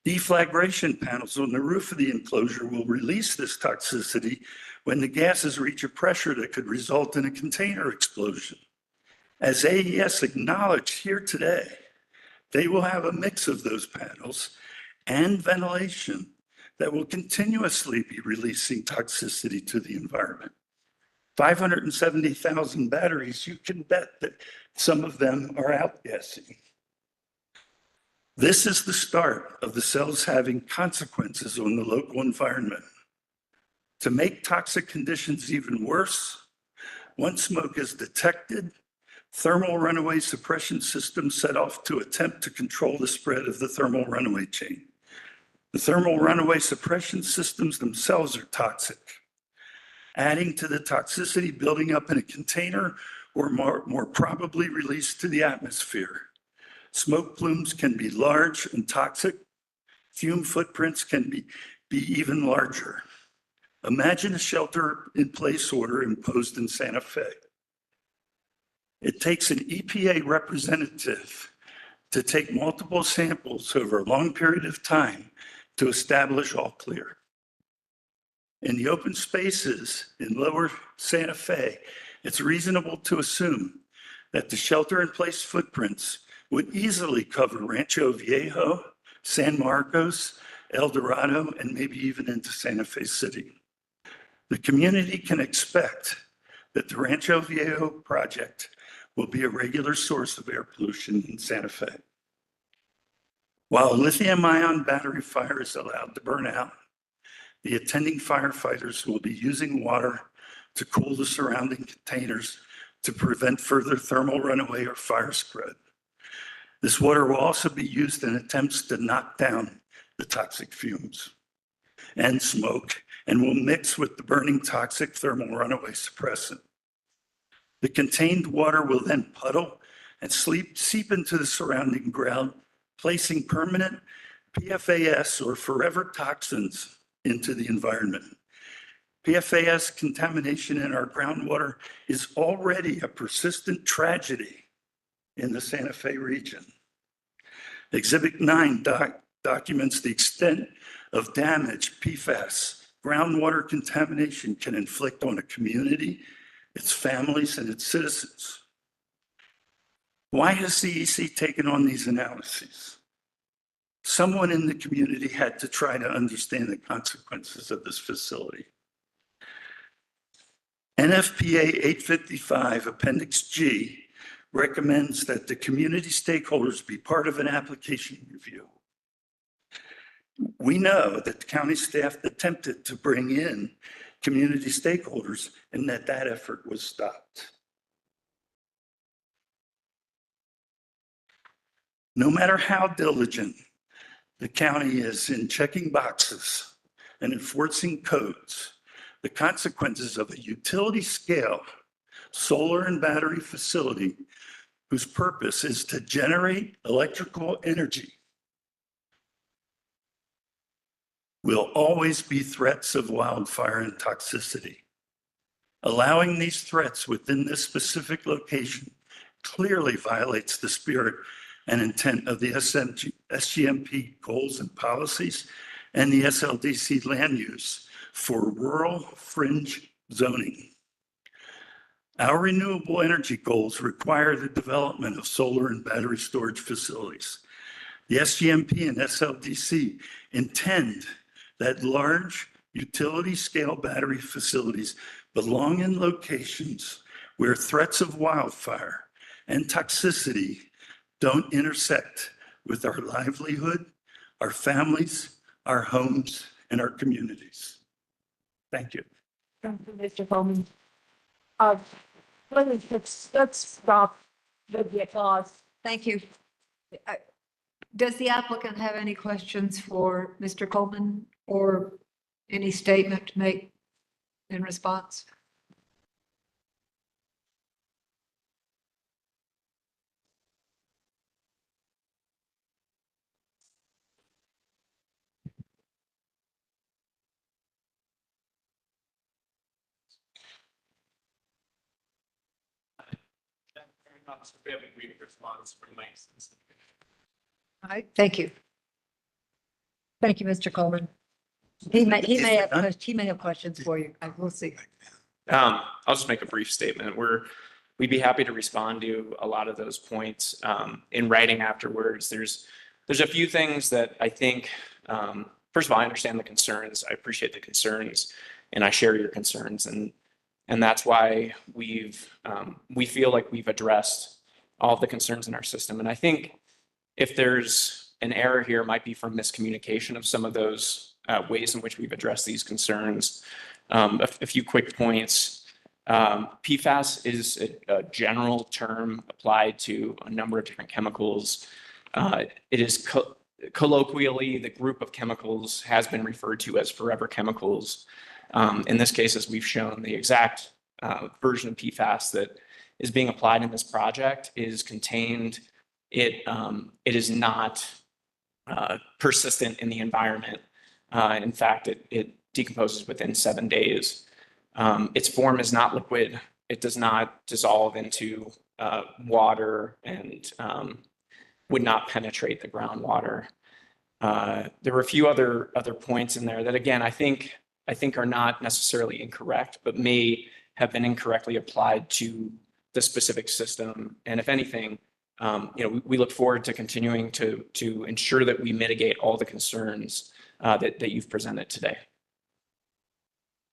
Deflagration panels on the roof of the enclosure will release this toxicity when the gases reach a pressure that could result in a container explosion. As AES acknowledged here today, they will have a mix of those panels and ventilation that will continuously be releasing toxicity to the environment. 570,000 batteries, you can bet that some of them are outgassing. This is the start of the cells having consequences on the local environment. To make toxic conditions even worse, once smoke is detected, thermal runaway suppression systems set off to attempt to control the spread of the thermal runaway chain. The thermal runaway suppression systems themselves are toxic, adding to the toxicity building up in a container or more probably released to the atmosphere. Smoke plumes can be large and toxic. Fume footprints can be even larger. Imagine a shelter-in-place order imposed in Santa Fe. It takes an EPA representative to take multiple samples over a long period of time to establish all clear. In the open spaces in lower Santa Fe, it's reasonable to assume that the shelter-in-place footprints would easily cover Rancho Viejo, San Marcos, El Dorado, and maybe even into Santa Fe City. The community can expect that the Rancho Viejo project will be a regular source of air pollution in Santa Fe. While a lithium-ion battery fire is allowed to burn out, the attending firefighters will be using water to cool the surrounding containers to prevent further thermal runaway or fire spread. This water will also be used in attempts to knock down the toxic fumes and smoke and will mix with the burning toxic thermal runaway suppressant. The contained water will then puddle and seep into the surrounding ground, placing permanent PFAS or forever toxins into the environment. PFAS contamination in our groundwater is already a persistent tragedy in the Santa Fe region. Exhibit 9 documents the extent of damage PFAS groundwater contamination can inflict on a community its families, and its citizens. Why has CEC taken on these analyses? Someone in the community had to try to understand the consequences of this facility. NFPA 855 Appendix G recommends that the community stakeholders be part of an application review. We know that the county staff attempted to bring in community stakeholders and that effort was stopped. No matter how diligent the county is in checking boxes and enforcing codes, the consequences of a utility scale solar and battery facility whose purpose is to generate electrical energy will always be threats of wildfire and toxicity. Allowing these threats within this specific location clearly violates the spirit and intent of the SGMP goals and policies and the SLDC land use for rural fringe zoning. Our renewable energy goals require the development of solar and battery storage facilities. The SGMP and SLDC intend that large utility scale battery facilities belong in locations where threats of wildfire and toxicity don't intersect with our livelihood, our families, our homes, and our communities. Thank you. Thank you, Mr. Coleman. Let's stop the applause. Thank you. Does the applicant have any questions for Mr. Coleman or any statement to make in response? We have a brief response from Mike. All right, thank you. Thank you, Mr. Coleman. He may have questions for you. We'll see. I'll just make a brief statement. We'd be happy to respond to a lot of those points in writing afterwards. There's a few things that I think, first of all, I understand the concerns. I appreciate the concerns and I share your concerns. And that's why we feel like we've addressed all of the concerns in our system. And I think if there's an error here, it might be from miscommunication of some of those ways in which we've addressed these concerns. A few quick points. PFAS is a general term applied to a number of different chemicals. It is colloquially, the group of chemicals has been referred to as forever chemicals. In this case, as we've shown, the exact version of PFAS that is being applied in this project is contained. It is not persistent in the environment. In fact, it decomposes within 7 days. Its form is not liquid. It does not dissolve into water and would not penetrate the groundwater. There were a few other points in there that, again, I think are not necessarily incorrect, but may have been incorrectly applied to the specific system. And if anything, we look forward to continuing to ensure that we mitigate all the concerns that you've presented today.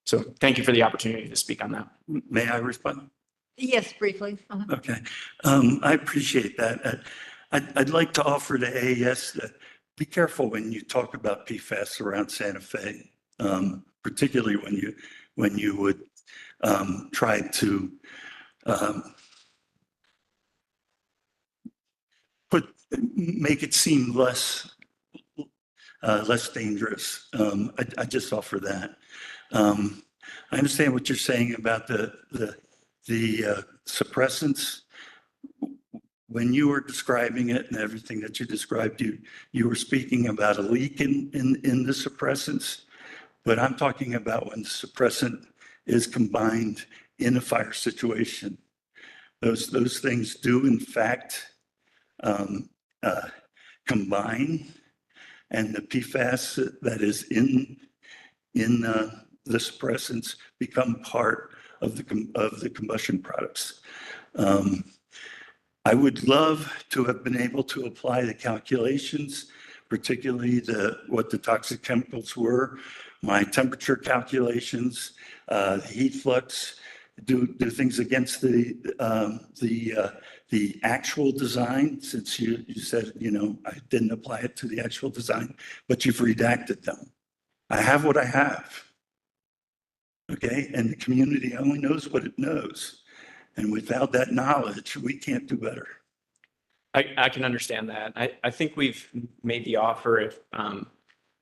So thank you for the opportunity to speak on that. May I respond? Yes, briefly. Okay. I appreciate that. I'd like to offer to AES that be careful when you talk about PFAS around Santa Fe, particularly when you would try to make it seem less dangerous. I just offer that. I understand what you're saying about the suppressants. When you were describing it and everything that you described, you were speaking about a leak in the suppressants, but I'm talking about when the suppressant is combined in a fire situation. Those things do in fact combine, and the PFAS that is in the suppressants become part of the combustion products. I would love to have been able to apply the calculations, particularly what the toxic chemicals were, my temperature calculations, heat flux, do things against the actual design, since you said, I didn't apply it to the actual design, but you've redacted them. I have what I have. Okay, and the community only knows what it knows. And without that knowledge, we can't do better. I can understand that. I think we've made the offer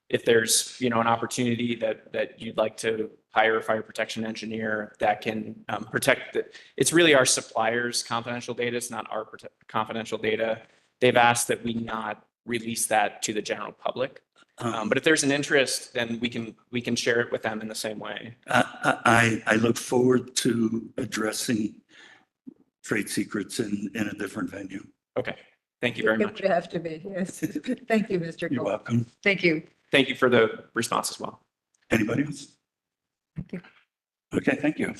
if there's, an opportunity that you'd like to hire a fire protection engineer that can protect it's really our suppliers' confidential data. It's not our confidential data. They've asked that we not release that to the general public. But if there's an interest, then we can share it with them in the same way. I look forward to addressing trade secrets in a different venue. Okay. Thank you very much. It would have to be, yes. Thank you, Mr. You're Cole. welcome. Thank you. Thank you for the response as well. Anybody else? Thank you. Okay, thank you.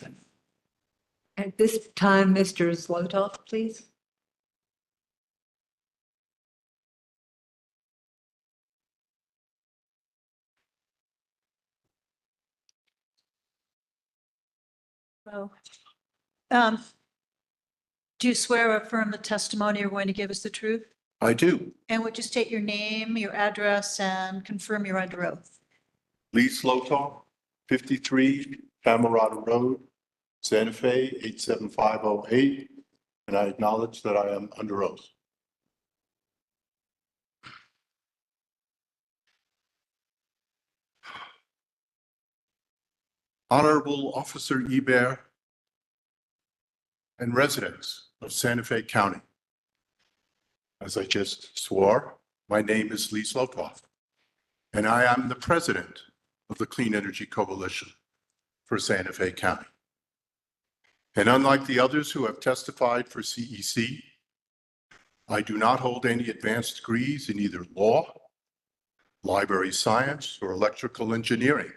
At this time, Mr. Zlotov, please. So, do you swear or affirm the testimony you're going to give us the truth? I do. And would you state your name, your address, and confirm you're under oath? Lee Slotov, 53 Camerata Road, Santa Fe, 87508. And I acknowledge that I am under oath. Honorable Officer Ebert and residents of Santa Fe County. As I just swore, my name is Lee Slotov, and I am the president of the Clean Energy Coalition for Santa Fe County. And unlike the others who have testified for CEC, I do not hold any advanced degrees in either law, library science, or electrical engineering.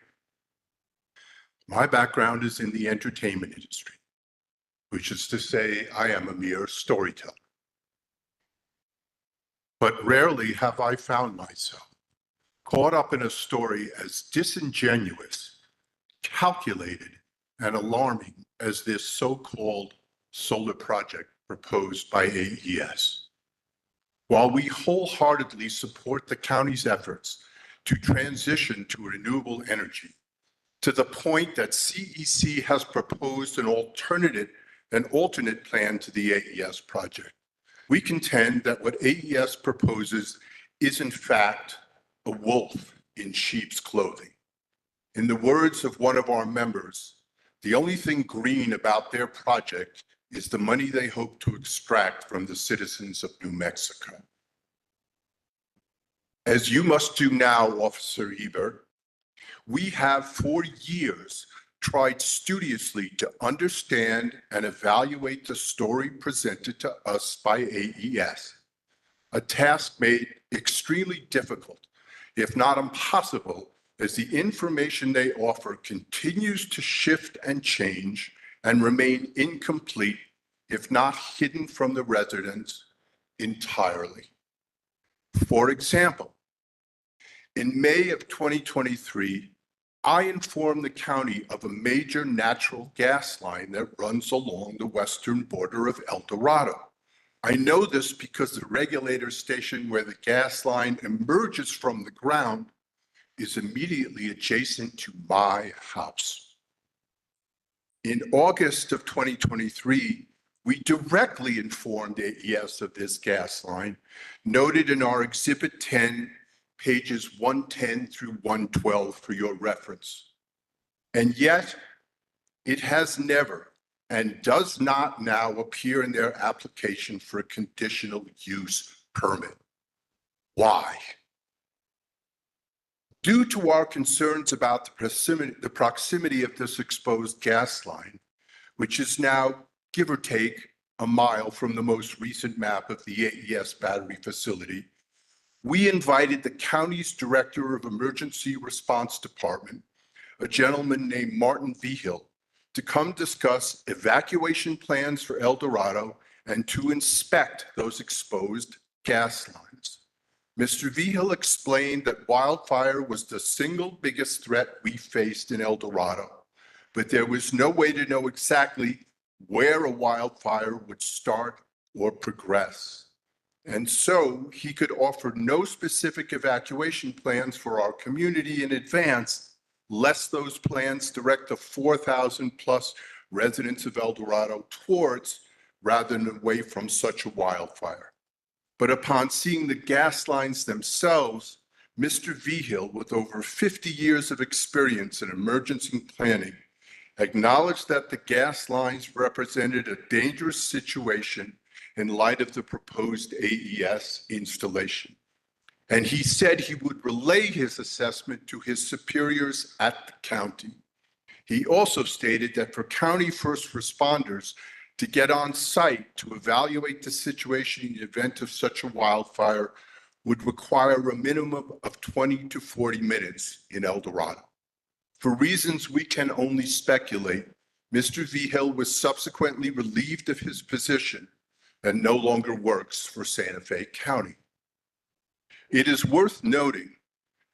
My background is in the entertainment industry, which is to say I am a mere storyteller. But rarely have I found myself caught up in a story as disingenuous, calculated, and alarming as this so-called solar project proposed by AES. While we wholeheartedly support the county's efforts to transition to renewable energy, to the point that CEC has proposed an alternate plan to the AES project, we contend that what AES proposes is in fact a wolf in sheep's clothing. In the words of one of our members, the only thing green about their project is the money they hope to extract from the citizens of New Mexico. As you must do now, Officer Ebert, we have for years tried studiously to understand and evaluate the story presented to us by AES, a task made extremely difficult, if not impossible, as the information they offer continues to shift and change and remain incomplete, if not hidden from the residents entirely. For example, in May of 2023, I informed the county of a major natural gas line that runs along the western border of El Dorado. I know this because the regulator station where the gas line emerges from the ground is immediately adjacent to my house. In August of 2023, we directly informed AES of this gas line, noted in our Exhibit 10, pages 110 through 112 for your reference. And yet, it has never and does not now appear in their application for a conditional use permit. Why? Due to our concerns about the proximity of this exposed gas line, which is now, give or take, a mile from the most recent map of the AES battery facility, we invited the county's Director of Emergency Response Department, a gentleman named Martin Vigil, to come discuss evacuation plans for El Dorado and to inspect those exposed gas lines. Mr. Vigil explained that wildfire was the single biggest threat we faced in El Dorado, but there was no way to know exactly where a wildfire would start or progress. And so he could offer no specific evacuation plans for our community in advance, lest those plans direct the 4,000 plus residents of El Dorado towards rather than away from such a wildfire. But upon seeing the gas lines themselves, Mr. Vigil, with over 50 years of experience in emergency planning, acknowledged that the gas lines represented a dangerous situation in light of the proposed AES installation. And he said he would relay his assessment to his superiors at the county. He also stated that for county first responders to get on site to evaluate the situation in the event of such a wildfire would require a minimum of 20 to 40 minutes in El Dorado. For reasons we can only speculate, Mr. Vigil was subsequently relieved of his position and no longer works for Santa Fe County. It is worth noting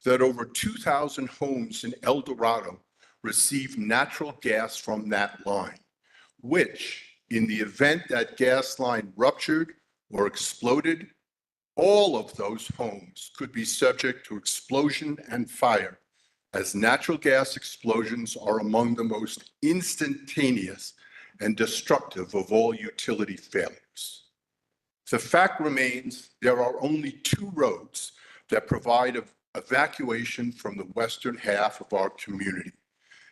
that over 2,000 homes in El Dorado receive natural gas from that line, which, in the event that gas line ruptured or exploded, all of those homes could be subject to explosion and fire, as natural gas explosions are among the most instantaneous and destructive of all utility failures. The fact remains there are only 2 roads that provide evacuation from the western half of our community,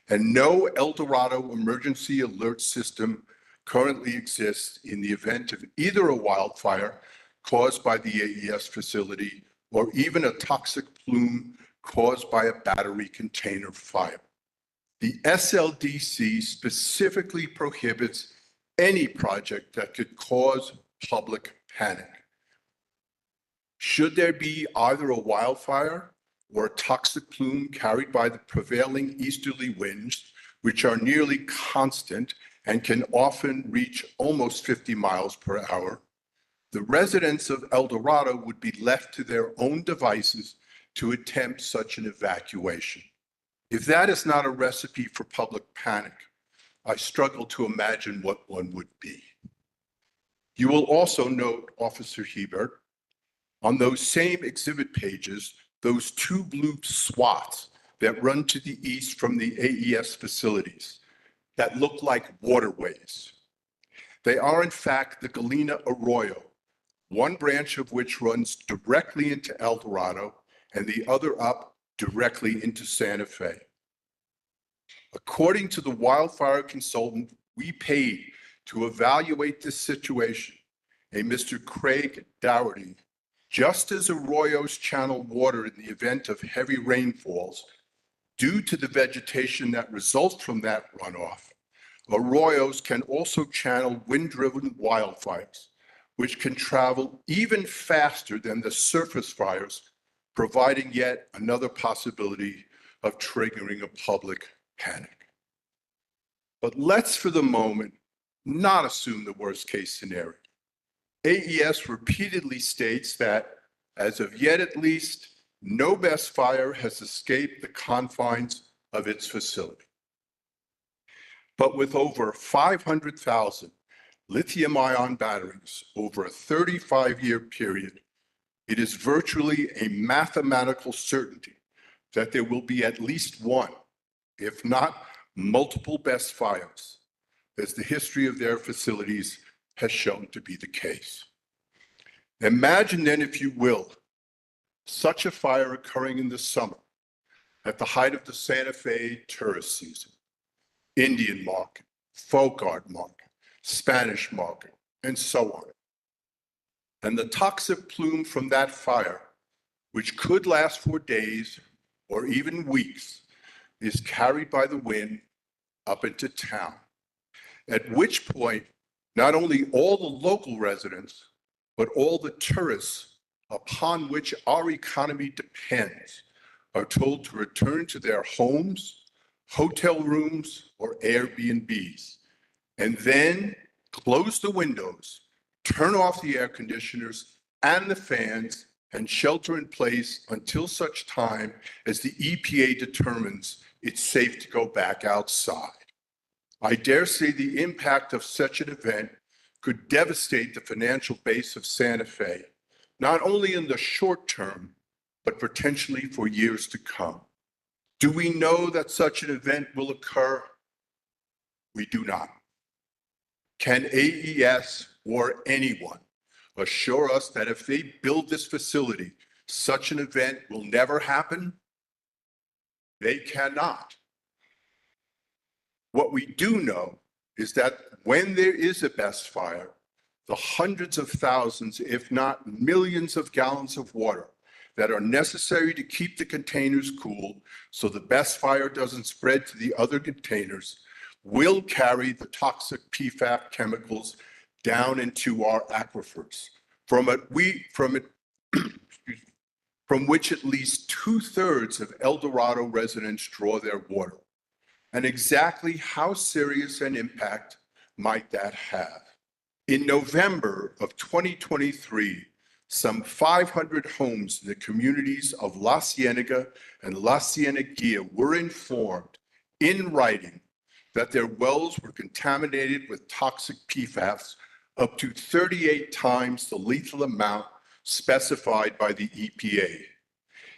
and no El Dorado emergency alert system currently exists in the event of either a wildfire caused by the AES facility or even a toxic plume caused by a battery container fire. The SLDC specifically prohibits any project that could cause public panic. Should there be either a wildfire or a toxic plume carried by the prevailing easterly winds, which are nearly constant and can often reach almost 50 miles per hour, the residents of El Dorado would be left to their own devices to attempt such an evacuation. If that is not a recipe for public panic, I struggle to imagine what one would be. You will also note, Officer Hebert, on those same exhibit pages, those 2 blue swaths that run to the east from the AES facilities that look like waterways. They are in fact the Galena Arroyo, one branch of which runs directly into El Dorado and the other up directly into Santa Fe. According to the wildfire consultant we paid to evaluate this situation, a Mr. Craig Dougherty, just as arroyos channel water in the event of heavy rainfalls, due to the vegetation that results from that runoff, arroyos can also channel wind-driven wildfires, which can travel even faster than the surface fires, providing yet another possibility of triggering a public panic. But let's, for the moment, not assume the worst-case scenario. AES repeatedly states that, as of yet at least, no best fire has escaped the confines of its facility. But with over 500,000 lithium-ion batteries over a 35-year period, it is virtually a mathematical certainty that there will be at least one, if not multiple best fires, as the history of their facilities has shown to be the case. Imagine then, if you will, such a fire occurring in the summer at the height of the Santa Fe tourist season, Indian market, folk art market, Spanish market, and so on. And the toxic plume from that fire, which could last for days or even weeks, is carried by the wind up into town, at which point not only all the local residents, but all the tourists upon which our economy depends are told to return to their homes, hotel rooms, or Airbnbs. And then close the windows, turn off the air conditioners and the fans, and shelter in place until such time as the EPA determines it's safe to go back outside. I dare say the impact of such an event could devastate the financial base of Santa Fe, not only in the short term, but potentially for years to come. Do we know that such an event will occur? We do not. Can AES or anyone assure us that if they build this facility, such an event will never happen? They cannot. What we do know is that when there is a best fire, the hundreds of thousands, if not millions of gallons of water that are necessary to keep the containers cool so the best fire doesn't spread to the other containers will carry the toxic PFAS chemicals down into our aquifers, from which at least 2/3 of El Dorado residents draw their water. And exactly how serious an impact might that have? In November of 2023, some 500 homes in the communities of La Cienega and La Cieneguilla were informed in writing that their wells were contaminated with toxic PFAS up to 38 times the lethal amount specified by the EPA.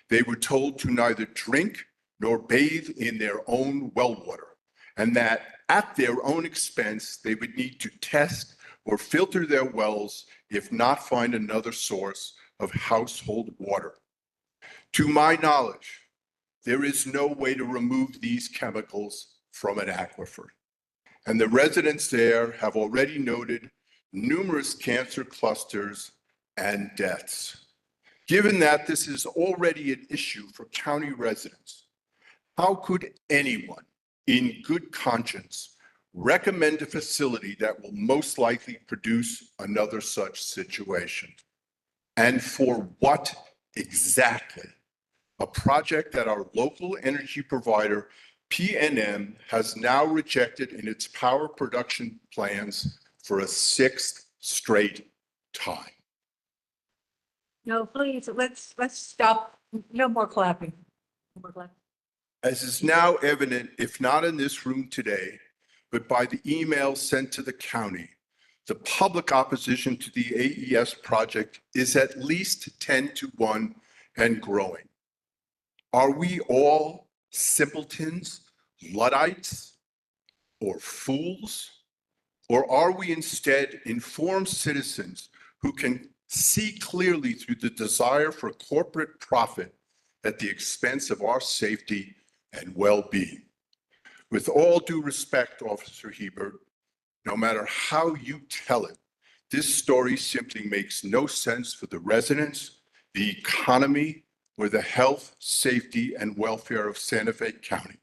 They were told to neither drink nor bathe in their own well water, and that at their own expense, they would need to test or filter their wells, if not find another source of household water. To my knowledge, there is no way to remove these chemicals from an aquifer. And the residents there have already noted numerous cancer clusters and deaths. Given that this is already an issue for county residents, how could anyone in good conscience recommend a facility that will most likely produce another such situation? And for what exactly? A project that our local energy provider, PNM, has now rejected in its power production plans for a 6th straight time. No, please, let's stop. No more clapping. No more clapping. As is now evident, if not in this room today, but by the email sent to the county, the public opposition to the AES project is at least 10-1 and growing. Are we all simpletons, Luddites, or fools? Or are we instead informed citizens who can see clearly through the desire for corporate profit at the expense of our safety and well-being? With all due respect, Officer Hebert, no matter how you tell it, this story simply makes no sense for the residents, the economy, or the health, safety, and welfare of Santa Fe County.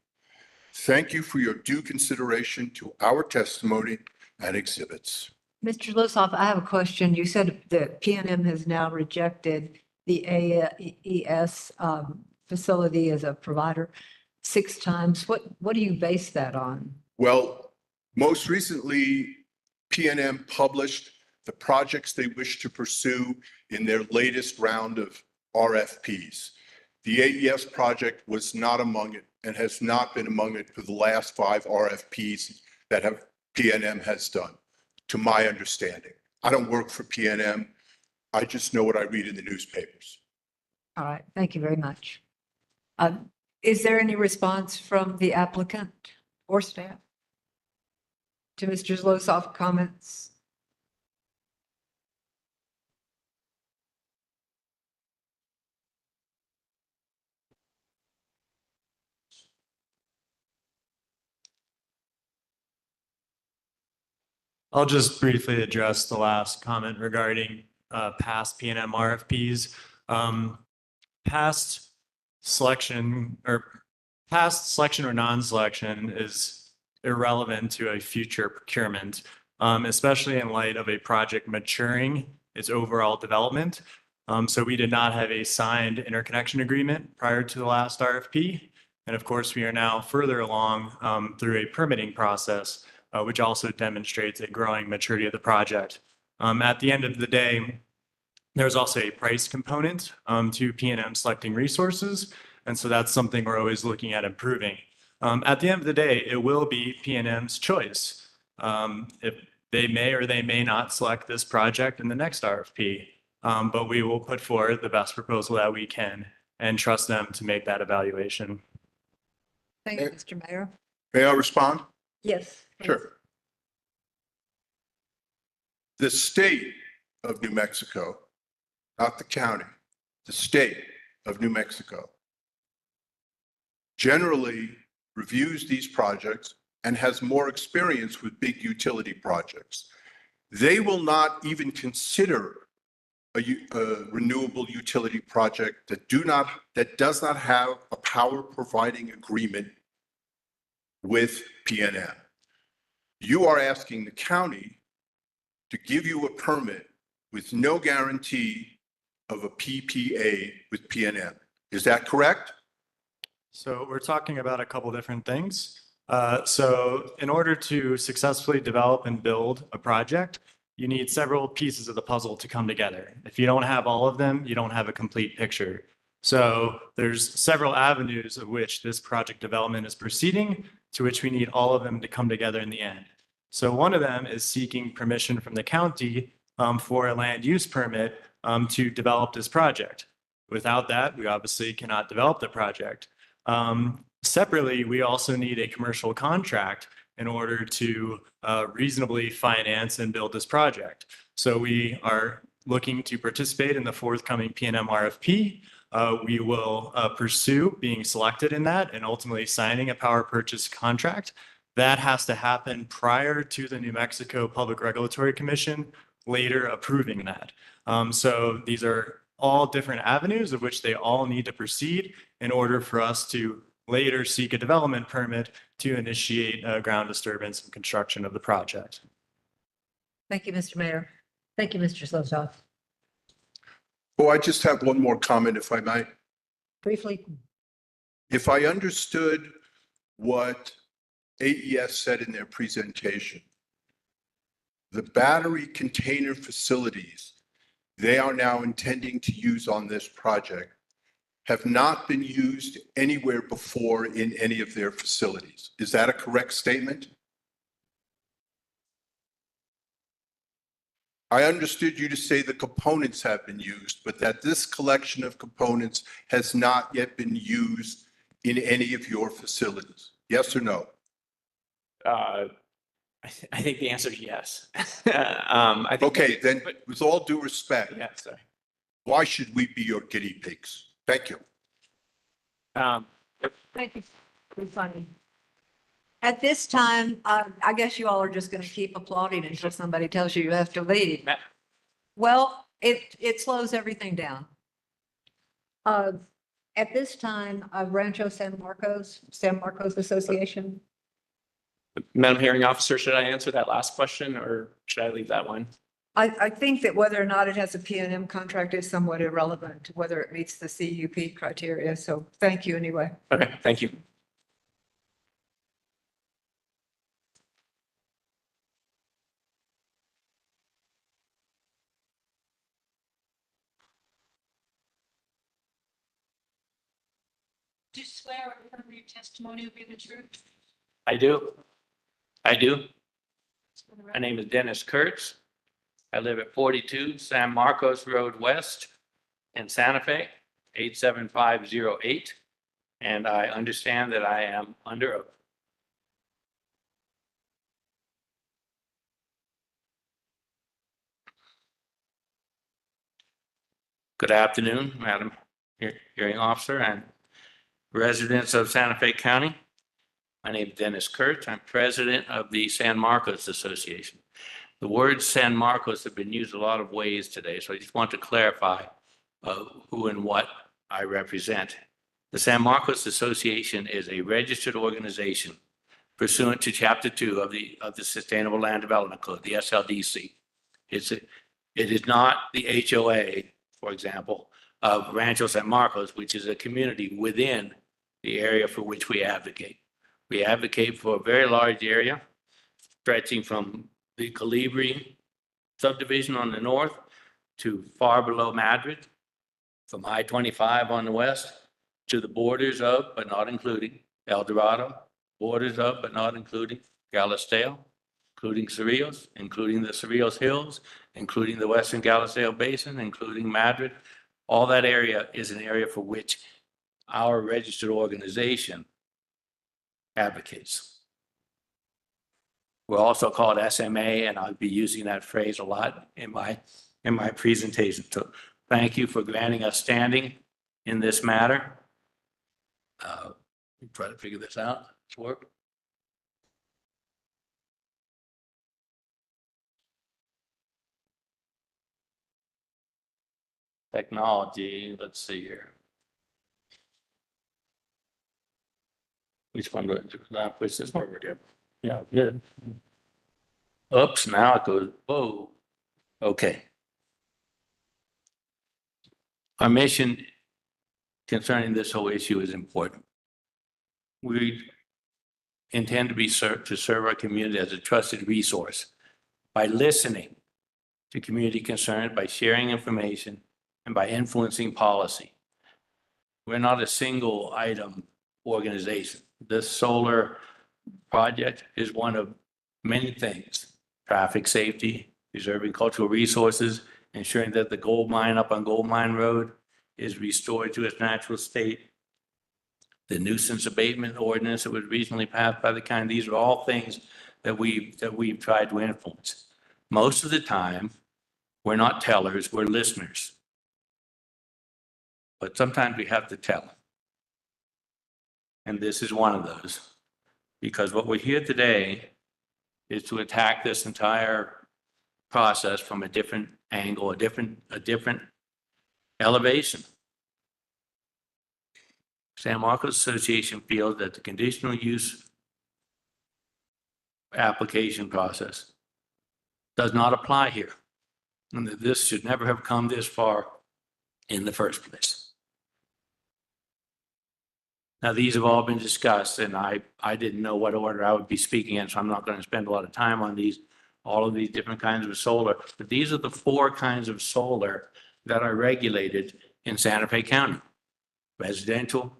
Thank you for your due consideration to our testimony and exhibits. Mr. Losoff, I have a question. You said that PNM has now rejected the AES facility as a provider 6 times. What do you base that on? Well, most recently, PNM published the projects they wish to pursue in their latest round of RFPs. The AES project was not among it and has not been among it for the last 5 RFPs that PNM has done, to my understanding. I don't work for PNM. I just know what I read in the newspapers. All right, thank you very much. Is there any response from the applicant or staff to Mr. Losoff's comments? I'll just briefly address the last comment regarding past PNM RFPs. Past selection or non-selection is irrelevant to a future procurement, especially in light of a project maturing its overall development. So we did not have a signed interconnection agreement prior to the last RFP. And of course, we are now further along through a permitting process, which also demonstrates a growing maturity of the project. At the end of the day, there's also a price component to P&M selecting resources. And so that's something we're always looking at improving. At the end of the day, it will be P&M's choice. If they may or they may not select this project in the next RFP, but we will put forward the best proposal that we can and trust them to make that evaluation. Thank you, Mr. Mayor. May I respond? Yes. Sure. The state of New Mexico, not the county, the state of New Mexico generally reviews these projects and has more experience with big utility projects. They will not even consider a renewable utility project that does not have a power providing agreement with PNM. You are asking the county to give you a permit with no guarantee of a PPA with PNM. Is that correct? So we're talking about a couple different things. So in order to successfully develop and build a project, you need several pieces of the puzzle to come together. If you don't have all of them, you don't have a complete picture. So there's several avenues of which this project development is proceeding, to which we need all of them to come together in the end. So one of them is seeking permission from the county for a land use permit to develop this project. Without that, we obviously cannot develop the project. Separately, we also need a commercial contract in order to reasonably finance and build this project. So we are looking to participate in the forthcoming PNM RFP. We will pursue being selected in that and ultimately signing a power purchase contract. That has to happen prior to the New Mexico Public Regulatory Commission later approving that. So these are all different avenues of which they all need to proceed in order for us to later seek a development permit to initiate ground disturbance and construction of the project. Thank you, Mr. Mayor. Thank you, Mr. Slozoff. Oh, I just have one more comment, if I might. Briefly. If I understood what AES said in their presentation, the battery container facilities they are now intending to use on this project have not been used anywhere before in any of their facilities. Is that a correct statement? I understood you to say the components have been used, but that this collection of components has not yet been used in any of your facilities. Yes or no? I think the answer is yes. Okay, then with all due respect, Yeah, sorry. why should we be your guinea pigs? Thank you. Thank you. Pretty funny. At this time, I guess you all are just going to keep applauding until somebody tells you you have to leave. Well, it slows everything down. At this time, Rancho San Marcos Association. Madam Hearing Officer, should I answer that last question or should I leave that one? I think that whether or not it has a P&M contract is somewhat irrelevant to whether it meets the CUP criteria. So thank you anyway. Okay, thank you. Do you swear or affirm your testimony will be the truth? I do. I do. My name is Dennis Kurtz. I live at 42 San Marcos Road West in Santa Fe, 87508. And I understand that I am under oath. Good afternoon, Madam Hearing Officer and residents of Santa Fe County. My name is Dennis Kurtz. I'm president of the San Marcos Association. The words San Marcos have been used a lot of ways today, so I just want to clarify who and what I represent. The San Marcos Association is a registered organization pursuant to Chapter 2 of the Sustainable Land Development Code, the SLDC. It is not the HOA, for example, of Rancho San Marcos, which is a community within the area for which we advocate. We advocate for a very large area stretching from the Calibri subdivision on the north to far below Madrid, from I-25 on the west to the borders of, but not including, El Dorado, borders of, but not including Galisteo, including Cerrillos, including the Cerrillos Hills, including the Western Galisteo Basin, including Madrid. All that area is an area for which our registered organization advocates. We're also called SMA, and I'll be using that phrase a lot in my presentation. So thank you for granting us standing in this matter. Try to figure this out. It's work. Technology, let's see here. Which one do I push this over here? Yeah, good. Oops, now it goes, whoa. Okay. Our mission concerning this whole issue is important. We intend to serve our community as a trusted resource by listening to community concerns, by sharing information, and by influencing policy. We're not a single item organization. This solar project is one of many things: traffic safety, preserving cultural resources, ensuring that the gold mine up on Gold Mine Road is restored to its natural state, the nuisance abatement ordinance that was recently passed by the county. These are all things that we've tried to influence. Most of the time, we're not tellers, we're listeners. But sometimes we have to tell. And this is one of those. Because what we're here today is to attack this entire process from a different angle, a different elevation. San Marcos Association feels that the conditional use application process does not apply here, and that this should never have come this far in the first place. Now, these have all been discussed, and I didn't know what order I would be speaking in, so I'm not going to spend a lot of time on these, all of these different kinds of solar. But these are the 4 kinds of solar that are regulated in Santa Fe County: residential,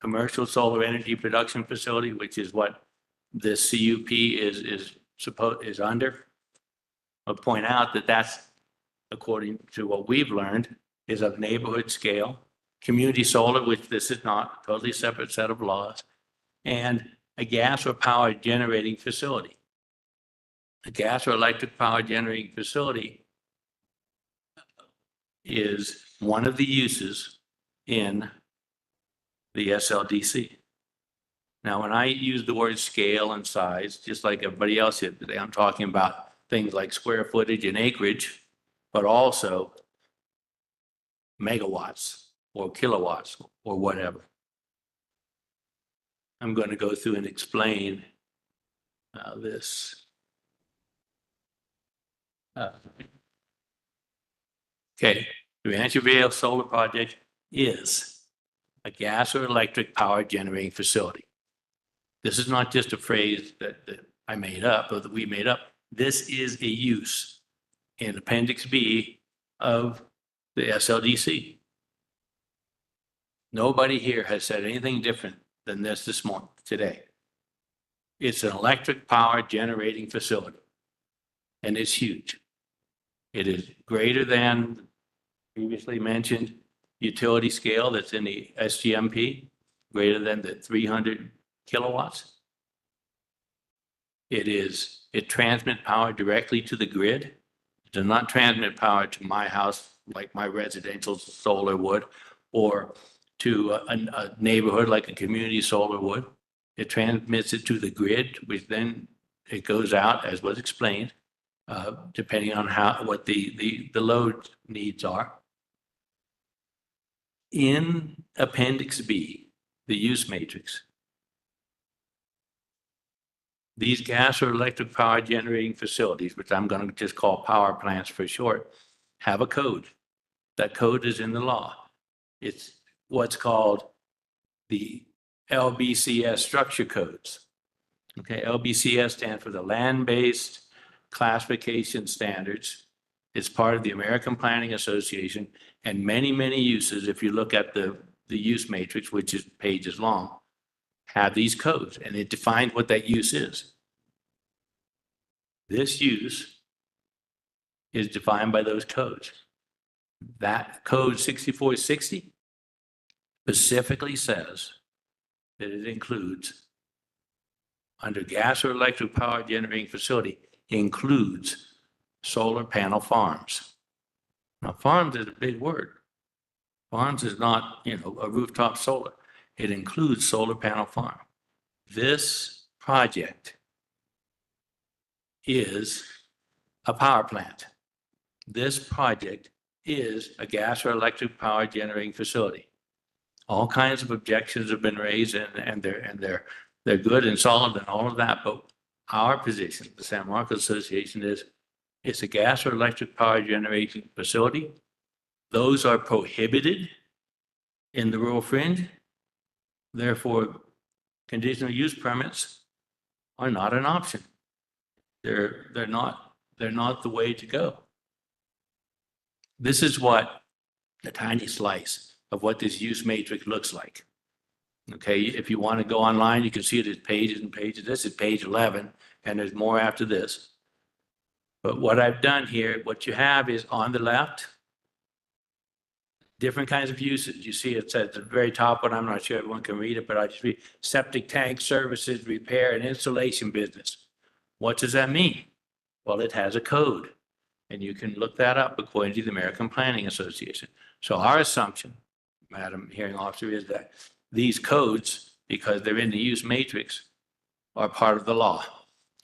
commercial solar energy production facility, which is what this CUP is under. I'll point out that that's, according to what we've learned, is of neighborhood scale. Community solar, which this is not, a totally separate set of laws, and a gas or power generating facility. A gas or electric power generating facility is one of the uses in the SLDC. Now, when I use the word scale and size, just like everybody else here today, I'm talking about things like square footage and acreage, but also megawatts or kilowatts or whatever. I'm going to go through and explain this. Okay, the Rancho Viejo Solar Project is a gas or electric power generating facility. This is not just a phrase that I made up or that we made up. This is a use in Appendix B of the SLDC. Nobody here has said anything different than this morning, today. It's an electric power generating facility, and it's huge. It is greater than previously mentioned utility scale that's in the SGMP, greater than the 300 kilowatts. It transmits power directly to the grid. It does not transmit power to my house like my residential solar would, or to a neighborhood like a community solar would. It transmits it to the grid, which then it goes out, as was explained, depending on what the load needs are. In Appendix B, the use matrix, these gas or electric power generating facilities, which I'm going to just call power plants for short, have a code. That code is in the law. It's what's called the LBCS structure codes. Okay, LBCS stands for the Land-Based Classification Standards. It's part of the American Planning Association, and many, many uses, if you look at the use matrix, which is pages long, have these codes, and it defines what that use is. This use is defined by those codes. That code 6460 specifically says that it includes, under gas or electric power generating facility, includes solar panel farms. Now, farms is a big word. Farms is not, a rooftop solar. It includes solar panel farm. This project is a power plant. This project is a gas or electric power generating facility. All kinds of objections have been raised, and they're good and solid and all of that, but our position, the San Marcos Association, is it's a gas or electric power generation facility. Those are prohibited in the rural fringe. Therefore, conditional use permits are not an option. They're not the way to go. This is what a tiny slice of what this use matrix looks like. Okay, if you want to go online, you can see it as pages and pages. This is page 11, and there's more after this. But what I've done here, what you have is on the left, different kinds of uses. You see it says at the very top, but I'm not sure everyone can read it, but I just read septic tank services, repair, and installation business. What does that mean? Well, it has a code, and you can look that up according to the American Planning Association. So our assumption, Madam Hearing Officer, is that these codes, because they're in the use matrix, are part of the law.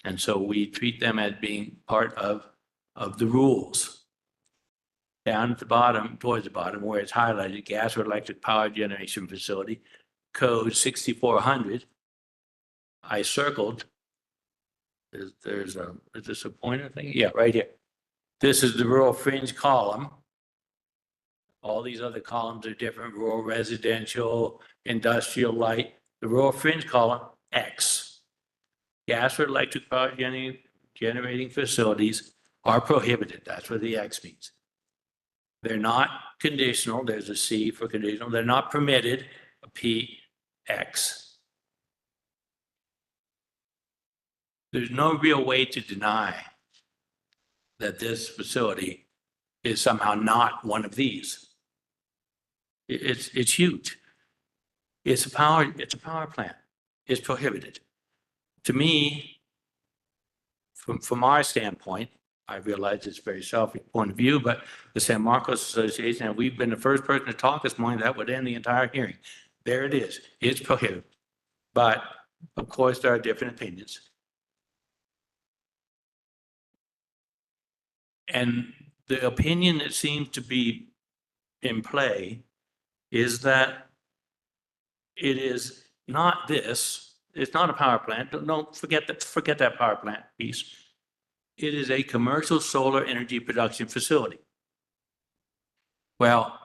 And so we treat them as being part of the rules. Down at the bottom, towards the bottom, where it's highlighted, gas or electric power generation facility, code 6400, I circled. Is this a pointer thing? Yeah, right here. This is the rural fringe column. All these other columns are different: rural, residential, industrial, light. The rural fringe column, X. Gas or electric power generating facilities are prohibited. That's what the X means. They're not conditional. There's a C for conditional. They're not permitted, a P, X. There's no real way to deny that this facility is somehow not one of these. It's huge. It's a power plant. It's prohibited. To me, from our standpoint, I realize it's a very selfish point of view, but the San Marcos Association, and we've been the first person to talk this morning, that would end the entire hearing. There it is. It's prohibited. But of course, there are different opinions. And the opinion that seems to be in play is that it is not this. It's not a power plant. Don't forget that power plant piece. It is a commercial solar energy production facility. Well,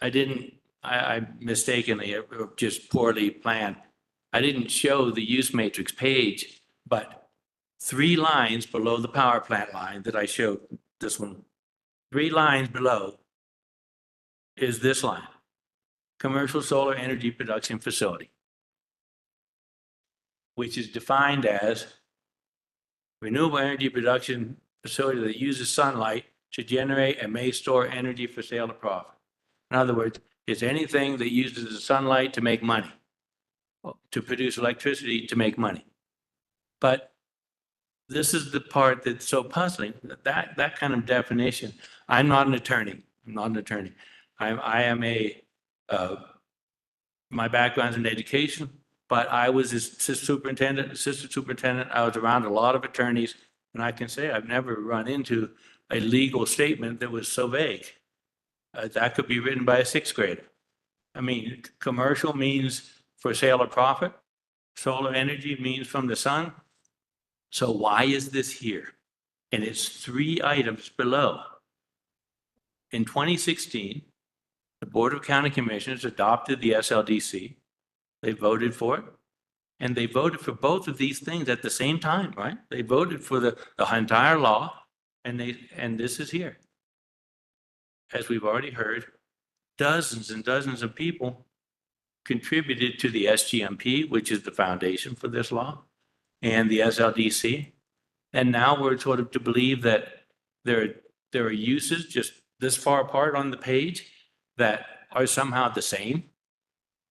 I mistakenly, or just poorly planned, I didn't show the use matrix page, but 3 lines below the power plant line that I showed, this one, 3 lines below is this line, commercial solar energy production facility, which is defined as renewable energy production facility that uses sunlight to generate and may store energy for sale or profit. In other words, it's anything that uses the sunlight to make money, to produce electricity to make money. But this is the part that's so puzzling, that kind of definition. I'm not an attorney. I am my background's in education, but I was assistant superintendent. I was around a lot of attorneys, and I can say I've never run into a legal statement that was so vague. That could be written by a 6th grader. I mean, commercial means for sale or profit. Solar energy means from the sun. So why is this here? And it's 3 items below. In 2016, the Board of County Commissioners adopted the SLDC. They voted for it. And they voted for both of these things at the same time, right? They voted for the entire law and this is here. As we've already heard, dozens and dozens of people contributed to the SGMP, which is the foundation for this law, and the SLDC. And now we're sort of to believe that there are uses just this far apart on the page that are somehow the same,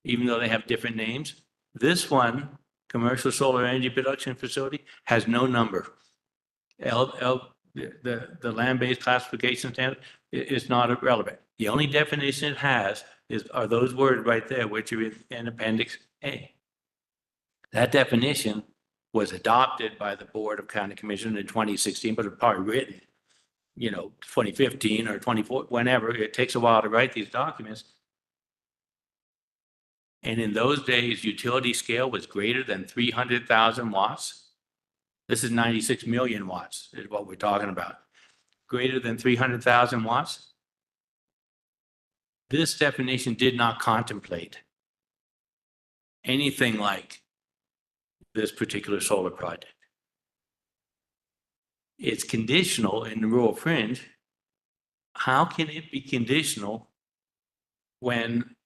even though they have different names. This one, commercial solar energy production facility, has no number. The land-based classification standard is not relevant. The only definition it has are those words right there, which are in Appendix A. That definition was adopted by the Board of County Commissioners in 2016, but it's probably written, 2015 or 24, whenever. It takes a while to write these documents. And in those days, utility scale was greater than 300,000 watts. This is 96 million watts is what we're talking about. Greater than 300,000 watts. This definition did not contemplate anything like this particular solar project. It's conditional in the rural fringe. How can it be conditional when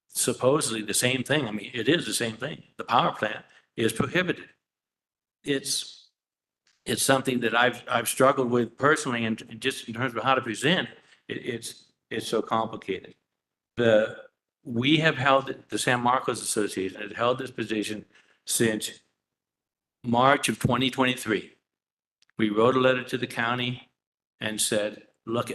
supposedly the same thing? I mean, it is the same thing. The power plant is prohibited. It's something that I've struggled with personally, and just in terms of how to present, it's so complicated. We have held, the San Marcos Association has held this position since March of 2023. We wrote a letter to the county and said, look,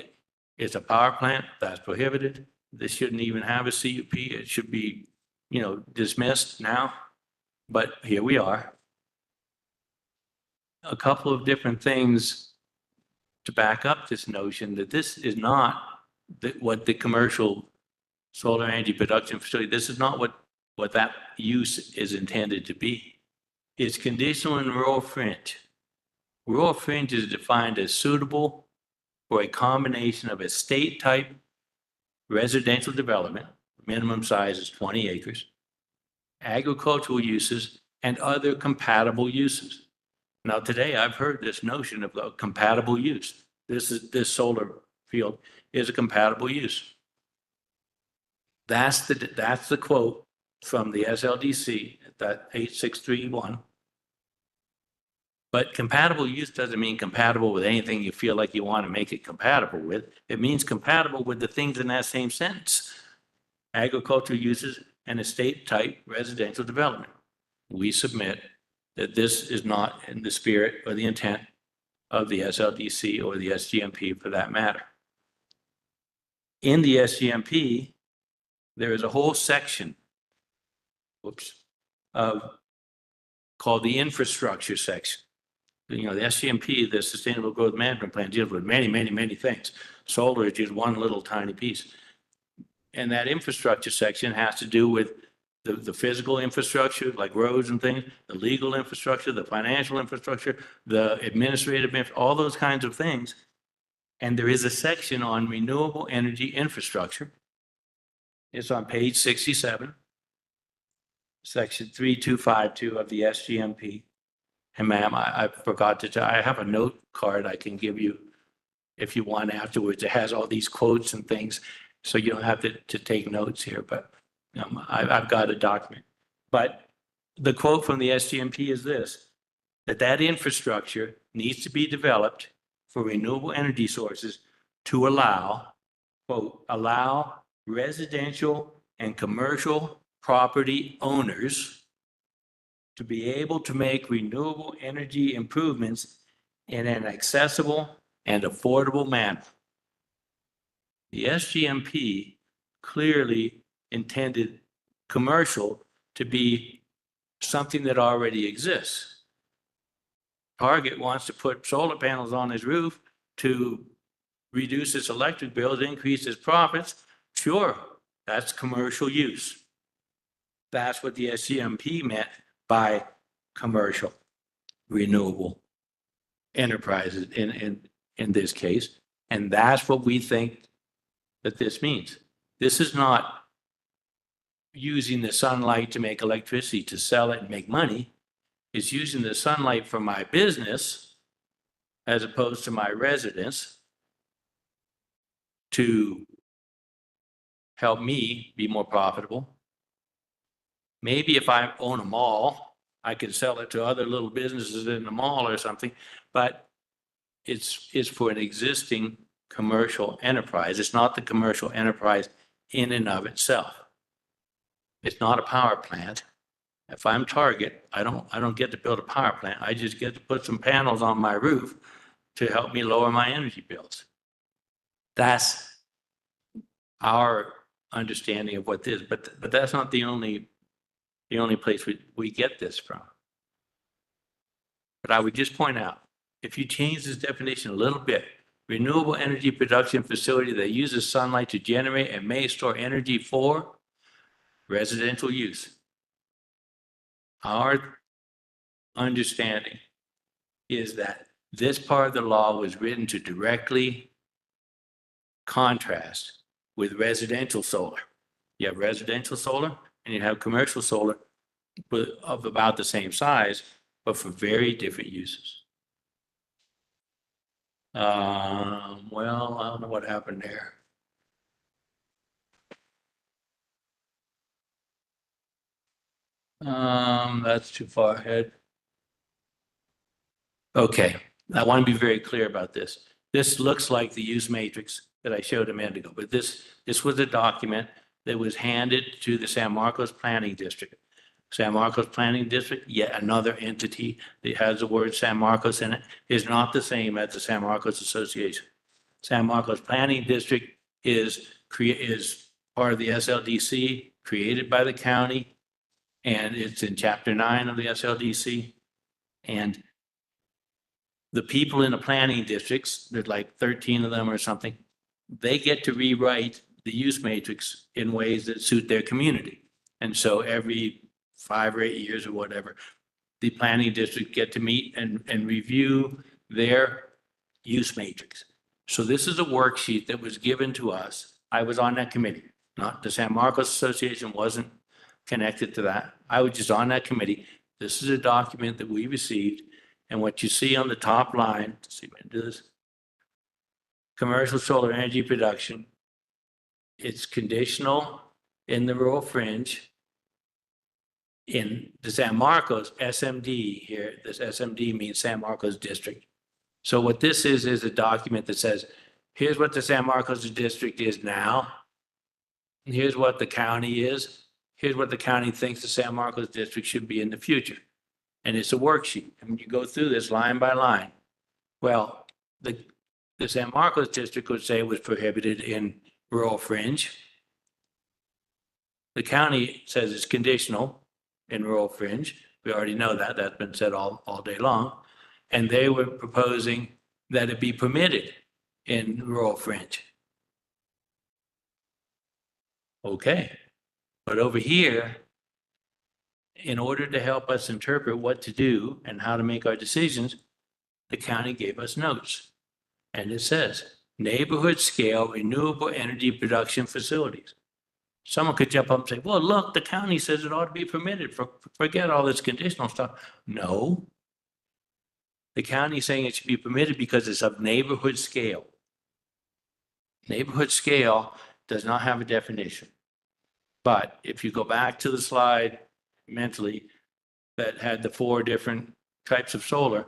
it's a power plant that's prohibited. This shouldn't even have a CUP. It should be, dismissed now. But here we are. A couple of different things to back up this notion that this is not what the commercial solar energy production facility, this is not what that use is intended to be. It's conditional in rural fringe. Rural fringe is defined as suitable for a combination of estate type residential development, minimum size is 20 acres, agricultural uses, and other compatible uses. Now, today I've heard this notion of a compatible use. This solar field is a compatible use. That's the quote from the SLDC, that 8631. But compatible use doesn't mean compatible with anything you feel like you want to make it compatible with. It means compatible with the things in that same sentence. Agricultural uses and estate type residential development. We submit that this is not in the spirit or the intent of the SLDC or the SGMP for that matter. In the SGMP, there is a whole section, called the infrastructure section. The SGMP, the Sustainable Growth Management Plan, deals with many, many, many things. Solar is just one little tiny piece. And that infrastructure section has to do with the physical infrastructure, like roads and things, the legal infrastructure, the financial infrastructure, the administrative, all those kinds of things. And there is a section on renewable energy infrastructure. It's on page 67, section 3252 of the SGMP. And ma'am, I forgot to tell, I have a note card I can give you if you want afterwards. It has all these quotes and things, so you don't have to take notes here, but I've got a document. But the quote from the SGMP is this, that infrastructure needs to be developed for renewable energy sources to allow, quote, allow residential and commercial property owners to be able to make renewable energy improvements in an accessible and affordable manner. The SGMP clearly intended commercial to be something that already exists. Target wants to put solar panels on his roof to reduce its electric bills, increase its profits. Sure, that's commercial use. That's what the SGMP meant by commercial renewable enterprises in this case. And that's what we think that this means. This is not using the sunlight to make electricity, to sell it and make money. It's using the sunlight for my business as opposed to my residence to help me be more profitable. Maybe if I own a mall, I could sell it to other little businesses in the mall or something, but it's for an existing commercial enterprise. It's not the commercial enterprise in and of itself. It's not a power plant. If I'm Target, I don't get to build a power plant. I just get to put some panels on my roof to help me lower my energy bills. That's our understanding of what this is, but that's not the only place we get this from. But I would just point out, if you change this definition a little bit, renewable energy production facility that uses sunlight to generate and may store energy for residential use. Our understanding is that this part of the law was written to directly contrast with residential solar. You have residential solar and you have commercial solar of about the same size, but for very different uses. Well, I don't know what happened there. That's too far ahead. Okay, I want to be very clear about this. This looks like the use matrix that I showed a minute ago, but this was a document that was handed to the San Marcos Planning District. San Marcos Planning District, yet another entity that has the word San Marcos in it, is not the same as the San Marcos Association. San Marcos Planning District is part of the SLDC, created by the county, and it's in Chapter 9 of the SLDC. And the people in the planning districts, there's like 13 of them or something, they get to rewrite the use matrix in ways that suit their community. And so every 5 or 8 years or whatever, the planning district get to meet and review their use matrix. So this is a worksheet that was given to us. I was on that committee. Not the San Marcos Association wasn't connected to that. I was just on that committee. This is a document that we received. And what you see on the top line, let's see if I can do this, commercial solar energy production, it's conditional in the rural fringe. In the San Marcos SMD here, this SMD means San Marcos District. So what this is a document that says, here's what the San Marcos District is now. And here's what the county is. Here's what the county thinks the San Marcos District should be in the future. And it's a worksheet. And when you go through this line by line, well, the San Marcos District would say it was prohibited in rural fringe. The county says it's conditional in rural fringe. We already know that. That's been said all day long. And they were proposing that it be permitted in rural fringe. Okay. But over here, in order to help us interpret what to do and how to make our decisions, the county gave us notes. And it says, neighborhood scale renewable energy production facilities. Someone could jump up and say, well, look, the county says it ought to be permitted. Forget all this conditional stuff. No. The county is saying it should be permitted because it's of neighborhood scale. Neighborhood scale does not have a definition. But if you go back to the slide mentally that had the 4 different types of solar,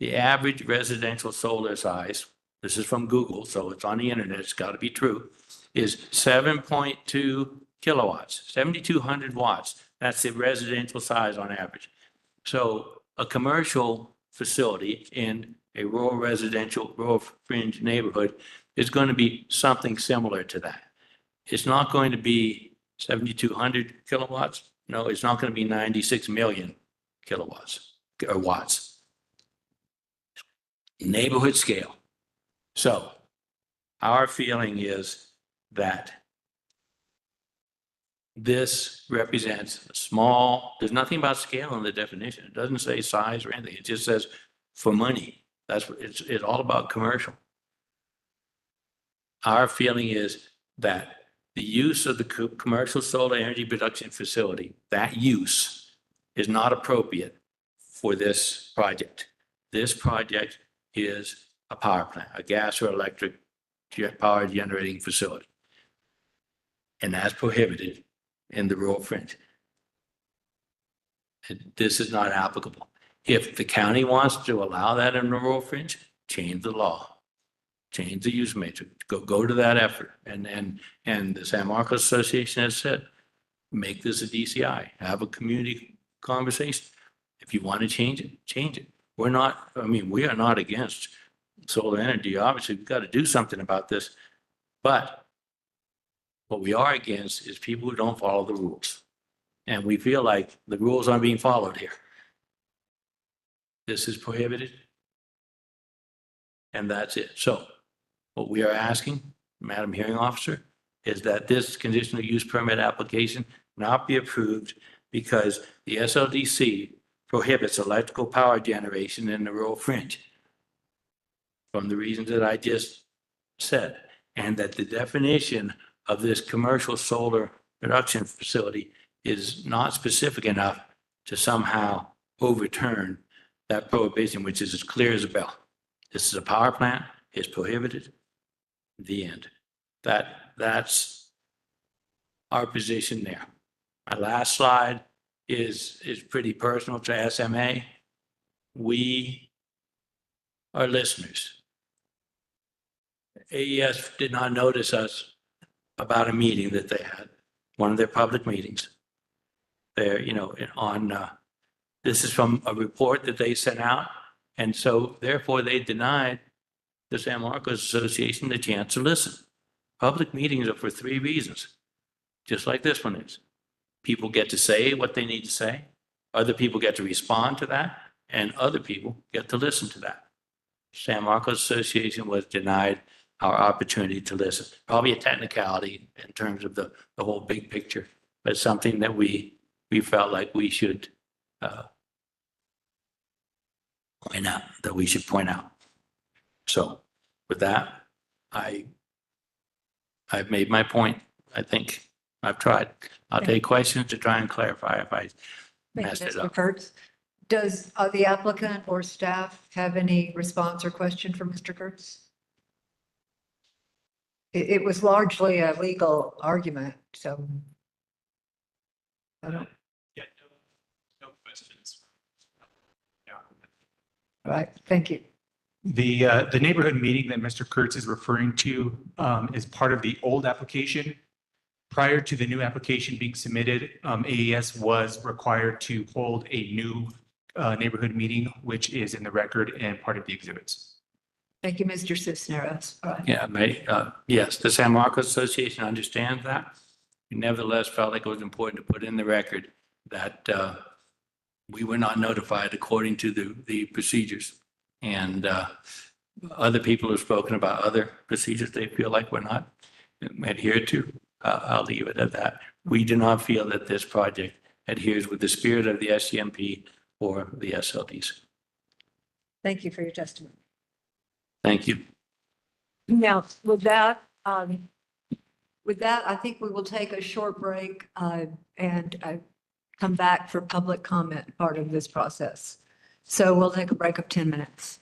the average residential solar size, this is from Google, so it's on the internet, it's got to be true, is 7.2 kilowatts, 7,200 watts. That's the residential size on average. So a commercial facility in a rural residential, rural fringe neighborhood is going to be something similar to that. It's not going to be 7,200 kilowatts. No, it's not going to be 96 million kilowatts or watts. Neighborhood scale. So our feeling is that this represents a small, there's nothing about scale in the definition. It doesn't say size or anything. It just says for money. That's what it's all about commercial. Our feeling is that the use of the commercial solar energy production facility, that use is not appropriate for this project. This project is a power plant, a gas or electric power generating facility. And that's prohibited in the rural fringe. And this is not applicable. If the county wants to allow that in the rural fringe, change the law. Change the use matrix, go to that effort. And the San Marcos Association has said, make this a DCI, have a community conversation. If you want to change it, change it. We are not against solar energy. Obviously, we've got to do something about this. But what we are against is people who don't follow the rules. And we feel like the rules aren't being followed here. This is prohibited. And that's it. So what we are asking, Madam Hearing Officer, is that this conditional use permit application not be approved because the SLDC prohibits electrical power generation in the rural fringe from the reasons that I just said, and that the definition of this commercial solar production facility is not specific enough to somehow overturn that prohibition, which is as clear as a bell. This is a power plant, it's prohibited. The end. That's our position there. My last slide is pretty personal to SMA. We are listeners. AES did not notice us about a meeting that they had, one of their public meetings. There, this is from a report that they sent out. And so therefore they denied the San Marcos Association the chance to listen. Public meetings are for 3 reasons, just like this one is. People get to say what they need to say. Other people get to respond to that, and other people get to listen to that. San Marcos Association was denied our opportunity to listen. Probably a technicality in terms of the whole big picture, but something that we felt like we should point out. So with that, I've made my point. I think I've tried. I'll take questions to try and clarify if I messed it up. Mr. Kurtz, does the applicant or staff have any response or question for Mr. Kurtz? It was largely a legal argument, so I don't. Yeah, no questions. Yeah. All right, thank you. The neighborhood meeting that Mr. Kurtz is referring to is part of the old application. Prior to the new application being submitted, AES was required to hold a new neighborhood meeting, which is in the record and part of the exhibits. Thank you, Mr. Cisneros. All right. Yeah, yes, the San Marcos Association understands that. We nevertheless felt like it was important to put in the record that we were not notified according to the procedures. And other people have spoken about other procedures they feel like we're not adhered to. I'll leave it at that. We do not feel that this project adheres with the spirit of the SCMP or the SLDs. Thank you for your testimony. Thank you. Now, with that, I think we will take a short break and come back for public comment part of this process. So we'll take a break of 10 minutes.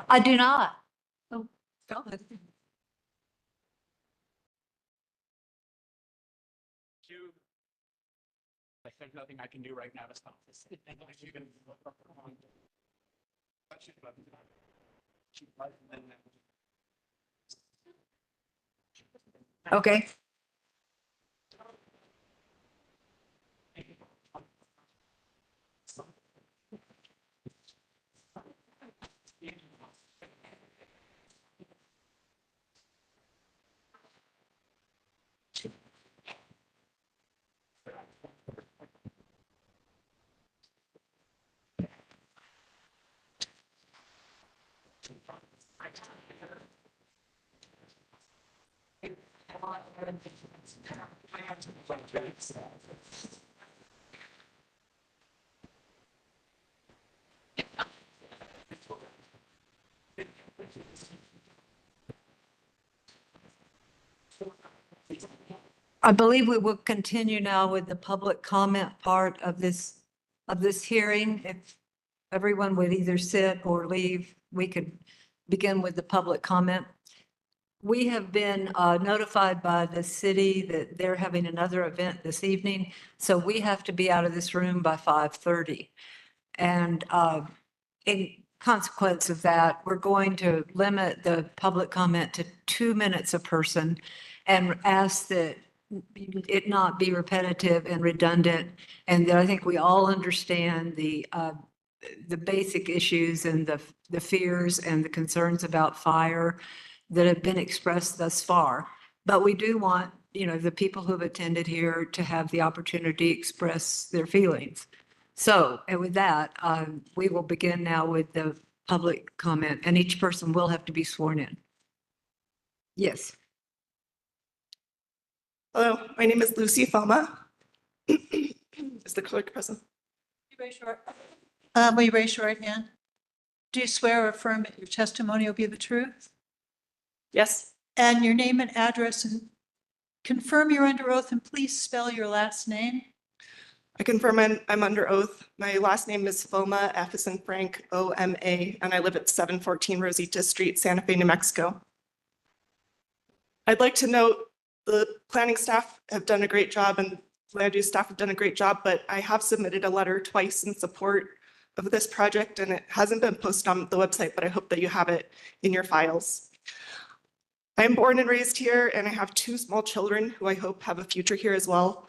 I do not. Oh, God. Like, there's nothing I can do right now to stop this. Okay. I believe we will continue now with the public comment part of this hearing. If everyone would either sit or leave, we could begin with the public comment. We have been notified by the city that they're having another event this evening, so we have to be out of this room by 5:30. And in consequence of that, we're going to limit the public comment to 2 minutes a person and ask that it not be repetitive and redundant. And that I think we all understand the basic issues and the fears and the concerns about fire that have been expressed thus far. But we do want, the people who have attended here to have the opportunity to express their feelings. So, and with that, we will begin now with the public comment, and each person will have to be sworn in. Yes. Hello, my name is Lucy Foma. Is the clerk present? Will you raise your right hand? Do you swear or affirm that your testimony will be the truth? Yes. And your name and address, and confirm you're under oath, and please spell your last name. I confirm I'm under oath. My last name is Foma, F as in Frank, O-M-A, and I live at 714 Rosita Street, Santa Fe, New Mexico. I'd like to note the planning staff have done a great job and land use staff have done a great job, but I have submitted a letter twice in support of this project and it hasn't been posted on the website, but I hope that you have it in your files. I am born and raised here and I have 2 small children who I hope have a future here as well.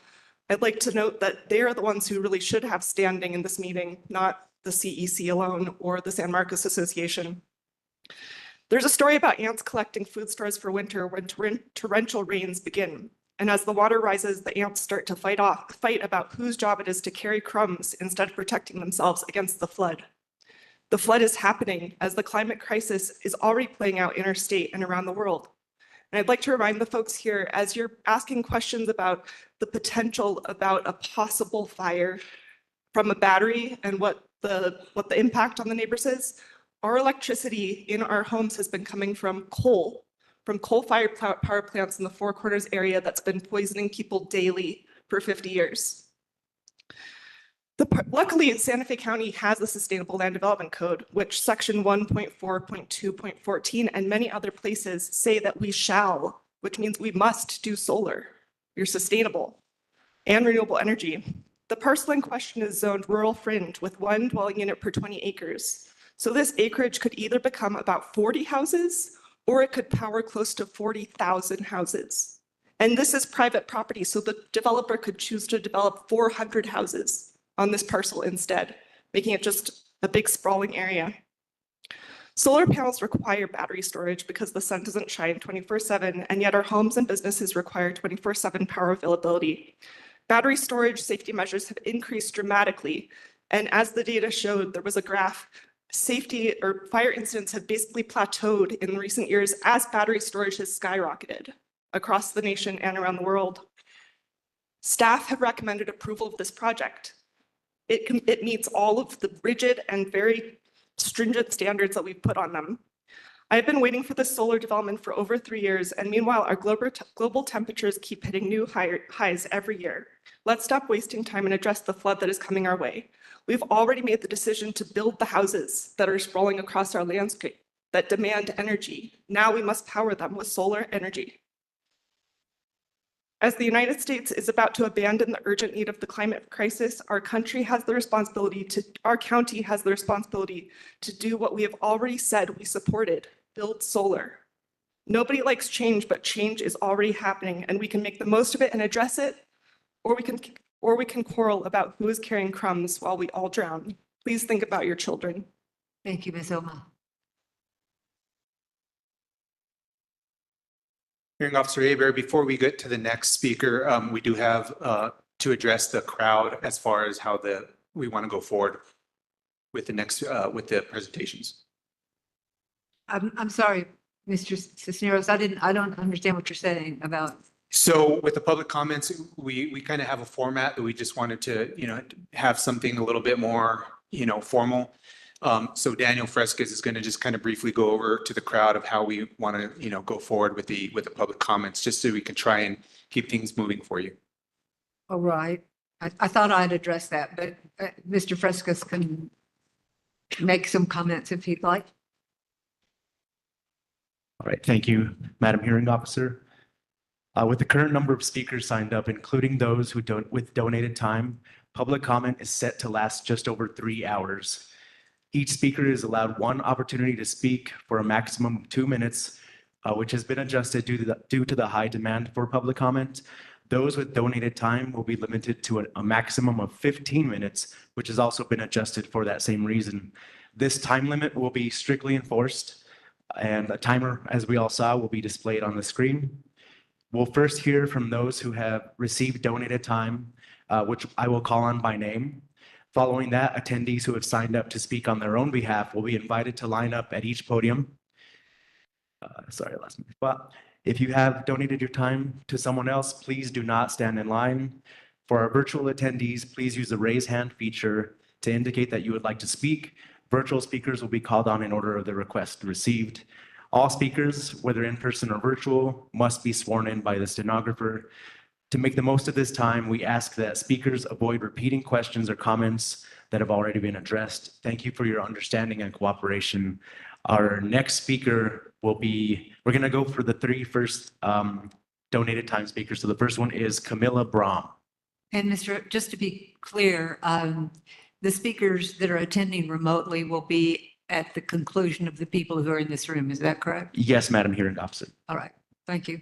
I'd like to note that they are the ones who really should have standing in this meeting, not the CEC alone or the San Marcos Association. There's a story about ants collecting food stores for winter when torrential rains begin. And as the water rises, the ants start to fight about whose job it is to carry crumbs instead of protecting themselves against the flood. The flood is happening as the climate crisis is already playing out interstate and around the world. And I'd like to remind the folks here, as you're asking questions about the potential about a possible fire from a battery and what the impact on the neighbors is, our electricity in our homes has been coming from coal-fired power plants in the Four Corners area that's been poisoning people daily for 50 years. Luckily, Santa Fe County has the Sustainable Land Development Code, which section 1.4.2.14 and many other places say that we shall, which means we must do solar. You're sustainable and renewable energy. The parcel in question is zoned rural fringe with 1 dwelling unit per 20 acres. So this acreage could either become about 40 houses or it could power close to 40,000 houses. And this is private property, so the developer could choose to develop 400 houses on this parcel instead, making it just a big sprawling area. Solar panels require battery storage because the sun doesn't shine 24/7, and yet our homes and businesses require 24/7 power availability. Battery storage safety measures have increased dramatically, and as the data showed, there was a graph, safety or fire incidents have basically plateaued in recent years as battery storage has skyrocketed across the nation and around the world. Staff have recommended approval of this project. It meets all of the rigid and very stringent standards that we've put on them. I've been waiting for this solar development for over 3 years, and meanwhile, our global temperatures keep hitting new highs every year. Let's stop wasting time and address the flood that is coming our way. We've already made the decision to build the houses that are sprawling across our landscape that demand energy. Now we must power them with solar energy. As the United States is about to abandon the urgent need of the climate crisis, our county has the responsibility to do what we have already said we supported, build solar. Nobody likes change, but change is already happening, and we can make the most of it and address it, or we can quarrel about who is carrying crumbs while we all drown. Please think about your children. Thank you, Ms. Oma. Hearing Officer Aber, before we get to the next speaker, we do have to address the crowd as far as how we want to go forward with the next with the presentations. I'm sorry, Mr. Cisneros, I don't understand what you're saying about. So with the public comments, we kind of have a format that we just wanted to, have something a little bit more, formal. So Daniel Fresquez is going to just kind of briefly go over to the crowd of how we want to, go forward with the public comments, just so we can try and keep things moving for you. All right. I thought I'd address that, but Mr. Fresquez can make some comments if he'd like. All right, thank you, Madam Hearing Officer. With the current number of speakers signed up, including those with donated time, public comment is set to last just over 3 hours. Each speaker is allowed 1 opportunity to speak for a maximum of 2 minutes, which has been adjusted due to the high demand for public comment. Those with donated time will be limited to a maximum of 15 minutes, which has also been adjusted for that same reason. This time limit will be strictly enforced, and a timer, as we all saw, will be displayed on the screen. We'll first hear from those who have received donated time, which I will call on by name. Following that, attendees who have signed up to speak on their own behalf will be invited to line up at each podium. Sorry, I lost my spot. If you have donated your time to someone else, please do not stand in line. For our virtual attendees, please use the raise hand feature to indicate that you would like to speak. Virtual speakers will be called on in order of the request received. All speakers, whether in person or virtual, must be sworn in by the stenographer. To make the most of this time, we ask that speakers avoid repeating questions or comments that have already been addressed. Thank you for your understanding and cooperation. Our next speaker will be, we're going to go for the 3 first donated time speakers. So the first one is Camilla Brahm. And just to be clear, the speakers that are attending remotely will be at the conclusion of the people who are in this room. Is that correct? Yes, Madam Hearing Officer. All right. Thank you.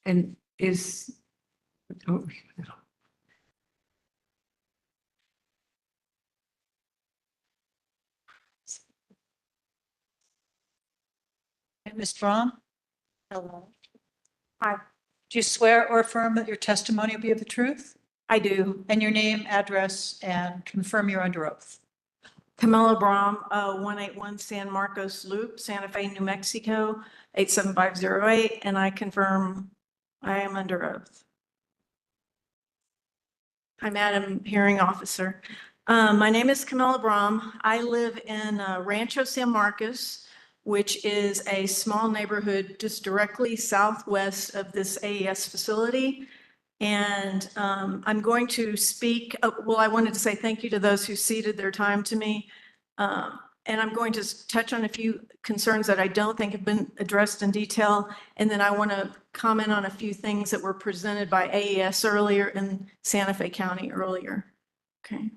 And is, oh, Ms. Braun? Hello. Hi. Do you swear or affirm that your testimony will be of the truth? I do. And your name, address, and confirm you're under oath? Camilla Brahm, 181 San Marcos Loop, Santa Fe, New Mexico, 87508, and I confirm I am under oath. Hi, Madam Hearing Officer. My name is Camilla Brahm. I live in Rancho San Marcos, which is a small neighborhood just directly southwest of this AES facility. And I'm going to speak, well, I wanted to say thank you to those who ceded their time to me. And I'm going to touch on a few concerns that I don't think have been addressed in detail. And then I want to comment on a few things that were presented by AES earlier and Santa Fe County earlier. Okay.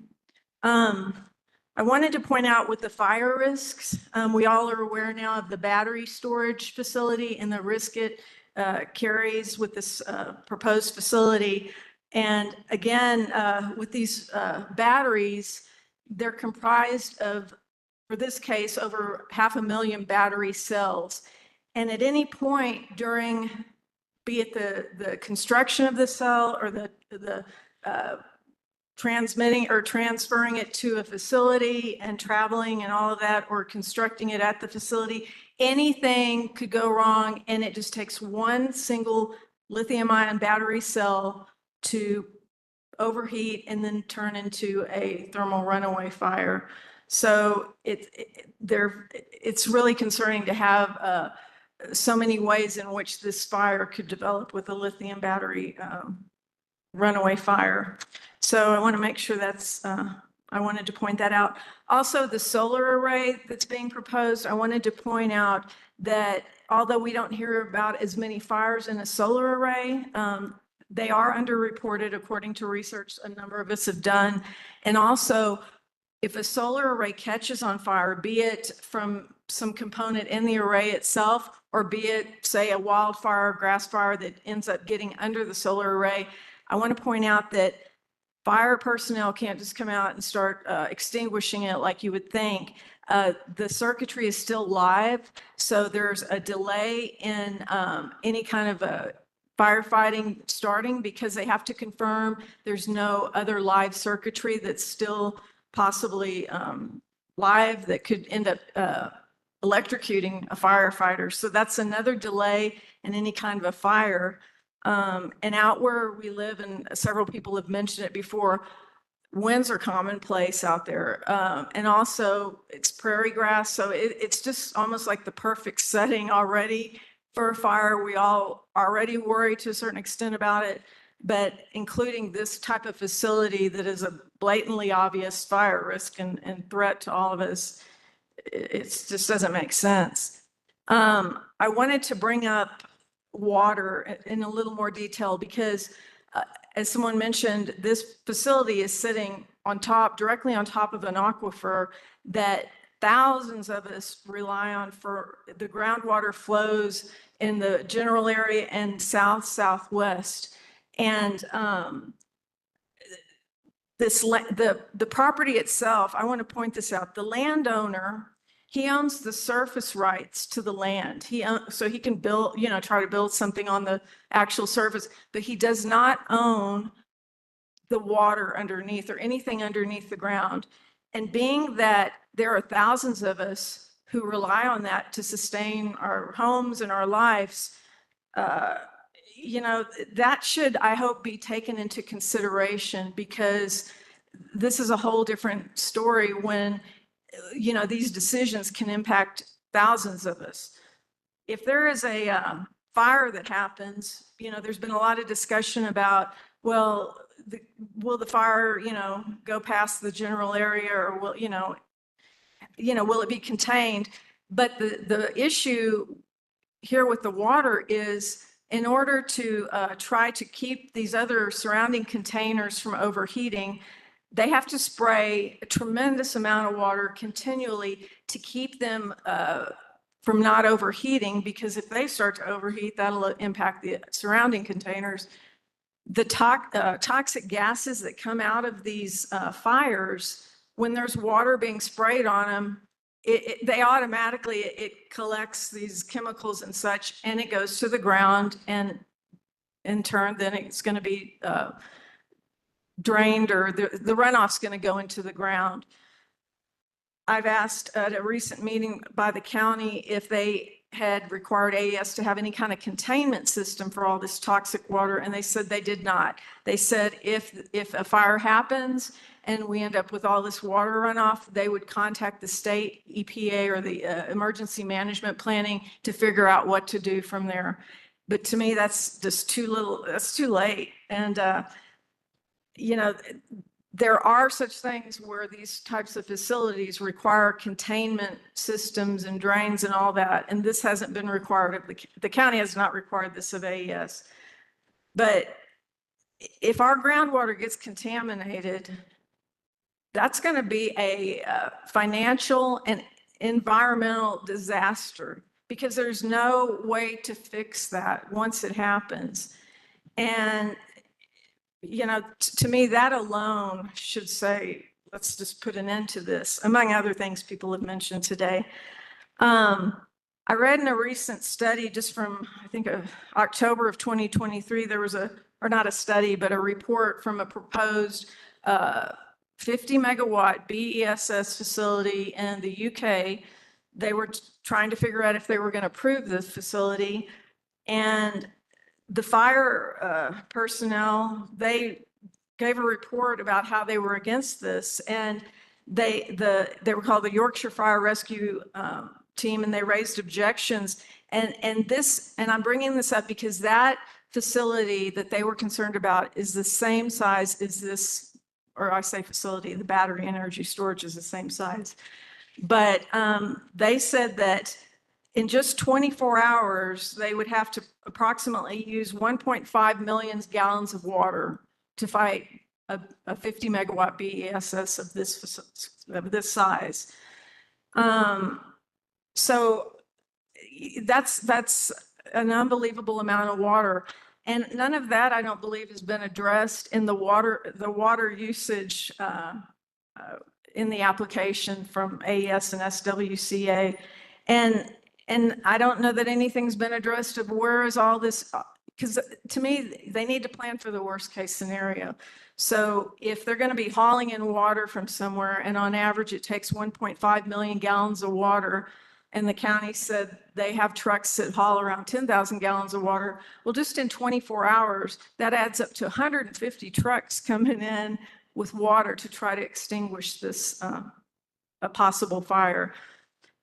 I wanted to point out with the fire risks, we all are aware now of the battery storage facility and the risk it carries with this proposed facility. And again, with these batteries, they're comprised of, for this case, over 500,000 battery cells. And at any point during, be it the construction of the cell or the transmitting or transferring it to a facility and traveling and all of that, or constructing it at the facility, anything could go wrong. And it just takes one single lithium-ion battery cell to overheat and then turn into a thermal runaway fire. So it's really concerning to have so many ways in which this fire could develop with a lithium battery runaway fire. So I want to make sure that's, I wanted to point that out. Also, the solar array that's being proposed, I wanted to point out that although we don't hear about as many fires in a solar array, they are underreported according to research a number of us have done. And also, if a solar array catches on fire, be it from some component in the array itself, or be it, say, a wildfire, grass fire that ends up getting under the solar array, I want to point out that fire personnel can't just come out and start extinguishing it like you would think. The circuitry is still live, so there's a delay in any kind of a firefighting starting because they have to confirm there's no other live circuitry that's still possibly live that could end up electrocuting a firefighter. So that's another delay in any kind of a fire. And out where we live, and several people have mentioned it before, winds are commonplace out there. And also it's prairie grass. So it's just almost like the perfect setting already for a fire. We all already worry to a certain extent about it, but including this type of facility that is a blatantly obvious fire risk and threat to all of us, it just doesn't make sense. I wanted to bring up water in a little more detail because as someone mentioned, this facility is sitting on top, directly on top of an aquifer that thousands of us rely on for the groundwater flows in the general area and southwest. And the property itself, I want to point this out, the landowner, he owns the surface rights to the land. So he can build, try to build something on the actual surface, but he does not own the water underneath or anything underneath the ground. And being that there are thousands of us who rely on that to sustain our homes and our lives, that should, I hope, be taken into consideration, because this is a whole different story when these decisions can impact thousands of us. If there is a fire that happens, there's been a lot of discussion about, well, will the fire, go past the general area, or will it be contained? But the issue here with the water is, in order to try to keep these other surrounding containers from overheating, they have to spray a tremendous amount of water continually to keep them from not overheating, because if they start to overheat, that'll impact the surrounding containers. The toxic gases that come out of these fires, when there's water being sprayed on them, they automatically, it collects these chemicals and such, and it goes to the ground, and in turn, then it's going to be drained, or the runoff's going to go into the ground. I've asked at a recent meeting by the county if they had required AES to have any kind of containment system for all this toxic water, and they said they did not. They said if a fire happens and we end up with all this water runoff, they would contact the state EPA or the emergency management planning to figure out what to do from there. But to me, that's just too little, that's too late. And, you know, there are such things where these types of facilities require containment systems and drains and all that, and this hasn't been required. The county has not required this of AES. But if our groundwater gets contaminated, that's going to be a financial and environmental disaster because there's no way to fix that once it happens. And you know, to me, that alone should say, let's just put an end to this, among other things people have mentioned today. I read in a recent study just from, I think, October of 2023, there was or not a study, but a report from a proposed 50 megawatt BESS facility in the UK. They were trying to figure out if they were going to approve this facility. And the fire personnel, they gave a report about how they were against this, and they were called the Yorkshire Fire Rescue Team, and they raised objections. And I'm bringing this up because that facility that they were concerned about is the same size as this, or I say facility, the battery energy storage is the same size. But they said that in just 24 hours, they would have to approximately use 1.5 million gallons of water to fight a 50 megawatt BESS of this size. So that's an unbelievable amount of water. And none of that, I don't believe, has been addressed in the water usage in the application from AES and SWCA. And I don't know that anything's been addressed of where is all this, because to me, they need to plan for the worst case scenario. So if they're going to be hauling in water from somewhere, and on average, it takes 1.5 million gallons of water, and the county said they have trucks that haul around 10,000 gallons of water. Well, just in 24 hours, that adds up to 150 trucks coming in with water to try to extinguish this a possible fire.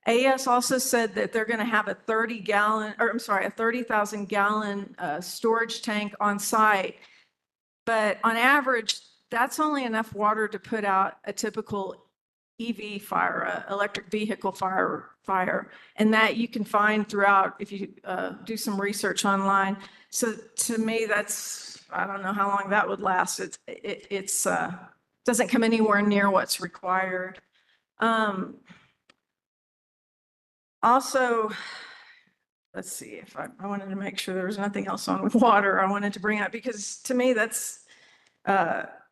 AES also said that they're going to have a 30,000 gallon storage tank on site. But on average, that's only enough water to put out a typical EV fire, electric vehicle fire. And that you can find throughout if you do some research online. So to me, I don't know how long that would last. It doesn't come anywhere near what's required. Also, let's see if I wanted to make sure there was nothing else on water I wanted to bring up, because to me,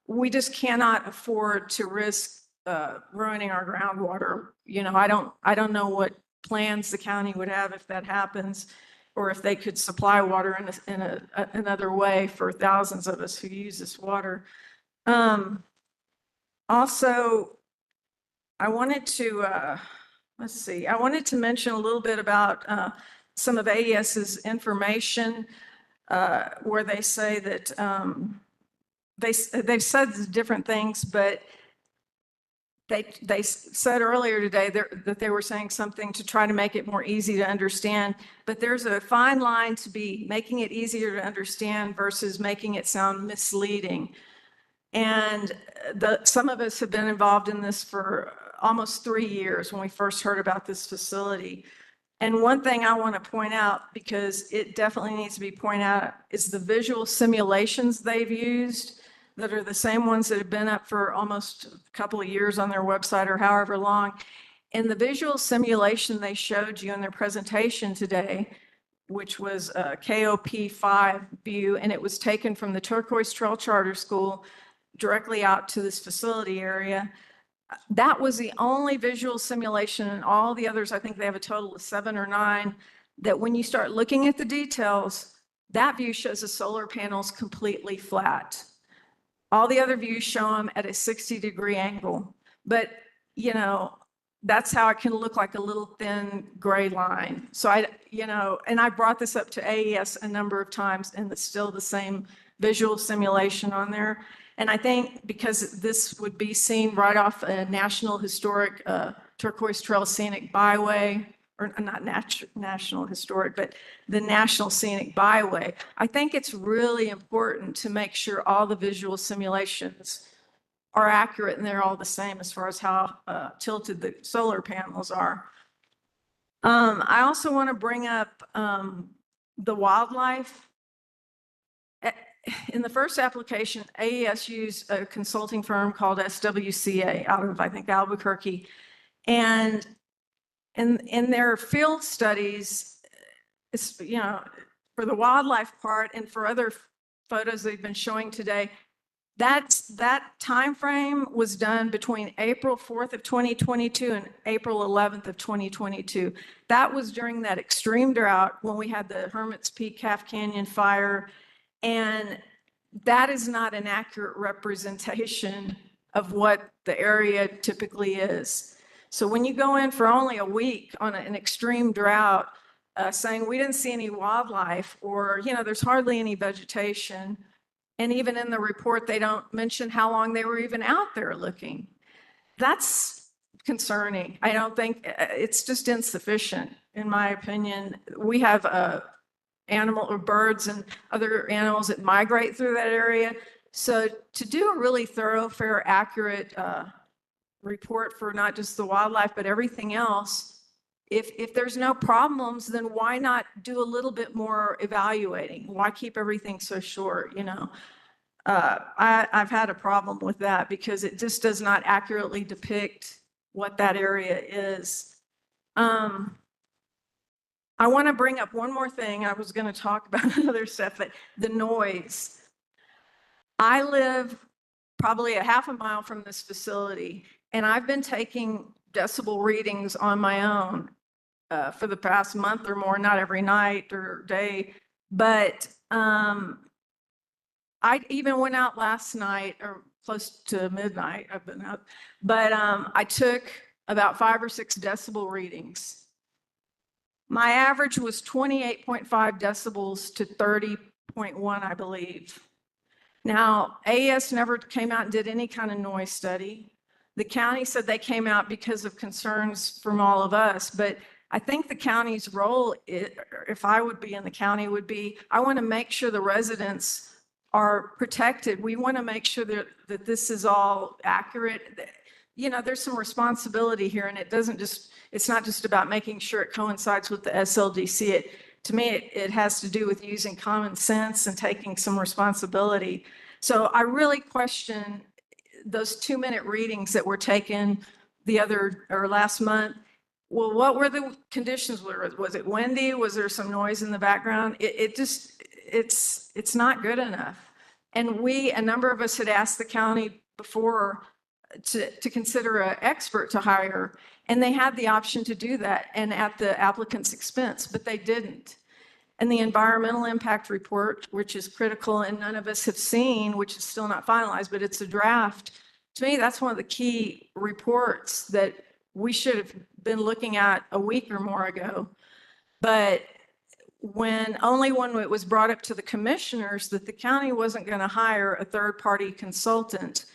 we just cannot afford to risk ruining our groundwater. You know, I don't know what plans the county would have if that happens, or if they could supply water in another way for thousands of us who use this water. Also, I wanted to, I wanted to mention a little bit about some of AES's information where they say that they've said different things, but they said earlier today that they were saying something to try to make it more easy to understand, but there's a fine line to be making it easier to understand versus making it sound misleading. And some of us have been involved in this for almost 3 years when we first heard about this facility. And one thing I want to point out, because it definitely needs to be pointed out, is the visual simulations they've used that are the same ones that have been up for almost a couple of years on their website or however long. In the visual simulation they showed you in their presentation today, which was a KOP5 view, and it was taken from the Turquoise Trail Charter School directly out to this facility area. That was the only visual simulation, and all the others, I think they have a total of 7 or 9, that when you start looking at the details, that view shows the solar panels completely flat. All the other views show them at a 60-degree angle. But, you know, that's how it can look like a little thin gray line. So and I brought this up to AES a number of times, and it's still the same visual simulation on there. And I think because this would be seen right off a National Historic Turquoise Trail Scenic Byway, or not National Historic, but the National Scenic Byway, I think it's really important to make sure all the visual simulations are accurate and they're all the same as far as how tilted the solar panels are. I also want to bring up the wildlife. In the first application, AES used a consulting firm called SWCA out of, I think, Albuquerque. And in their field studies, it's, for the wildlife part and for other photos they've been showing today, that time frame was done between April 4th of 2022 and April 11th of 2022. That was during that extreme drought when we had the Hermit's Peak Calf Canyon fire. And that is not an accurate representation of what the area typically is. So when you go in for only a week on an extreme drought, saying we didn't see any wildlife, or, there's hardly any vegetation, and even in the report, they don't mention how long they were even out there looking. That's concerning. I don't think it's just insufficient, in my opinion. We have animal or birds and other animals that migrate through that area. So to do a really thorough, fair, accurate report for not just the wildlife, but everything else, if there's no problems, then why not do a little bit more evaluating? Why keep everything so short, I've had a problem with that because it just does not accurately depict what that area is. I want to bring up one more thing. I was going to talk about other stuff, but the noise. I live probably a half a mile from this facility, and I've been taking decibel readings on my own for the past month or more, not every night or day, but I even went out last night or close to midnight. I've been out, but I took about 5 or 6 decibel readings. My average was 28.5 decibels to 30.1, I believe. Now, AES never came out and did any kind of noise study. The county said they came out because of concerns from all of us, but I think the county's role, if I would be in the county, would be, I want to make sure the residents are protected. We want to make sure that this is all accurate. There's some responsibility here, and it's not just about making sure it coincides with the SLDC. To me, it has to do with using common sense and taking some responsibility. So I really question those 2-minute readings that were taken last month. Well, what were the conditions? Was it windy? Was there some noise in the background? It's not good enough. And a number of us had asked the county before to consider an expert to hire, and they had the option to do that and at the applicant's expense, but they didn't. And the environmental impact report, which is critical and none of us have seen, which is still not finalized, but it's a draft. To me, that's one of the key reports that we should have been looking at a week or more ago. But only when it was brought up to the commissioners that the county wasn't going to hire a third-party consultant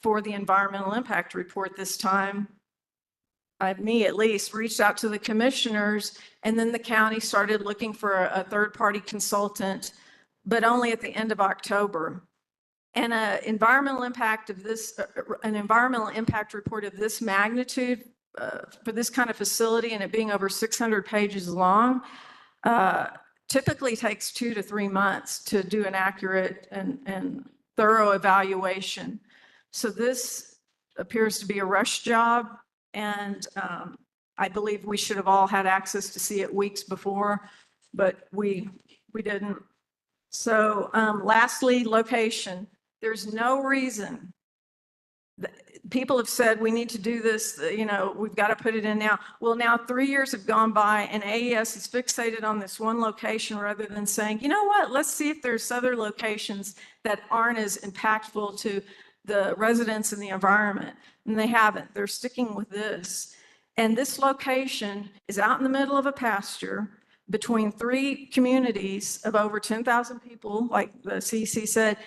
for the environmental impact report this time, me at least, reached out to the commissioners, and then the county started looking for a third-party consultant, but only at the end of October. And an environmental impact report of this magnitude for this kind of facility, and it being over 600 pages long, typically takes 2 to 3 months to do an accurate and thorough evaluation. So this appears to be a rush job, and I believe we should have all had access to see it weeks before, but we didn't. So lastly, location. There's no reason. People have said we need to do this, we've got to put it in now. Well, now 3 years have gone by and AES is fixated on this one location rather than saying, you know what, let's see if there's other locations that aren't as impactful to the residents and the environment. And they haven't. They're sticking with this. And this location is out in the middle of a pasture between three communities of over 10,000 people, like the CEC said,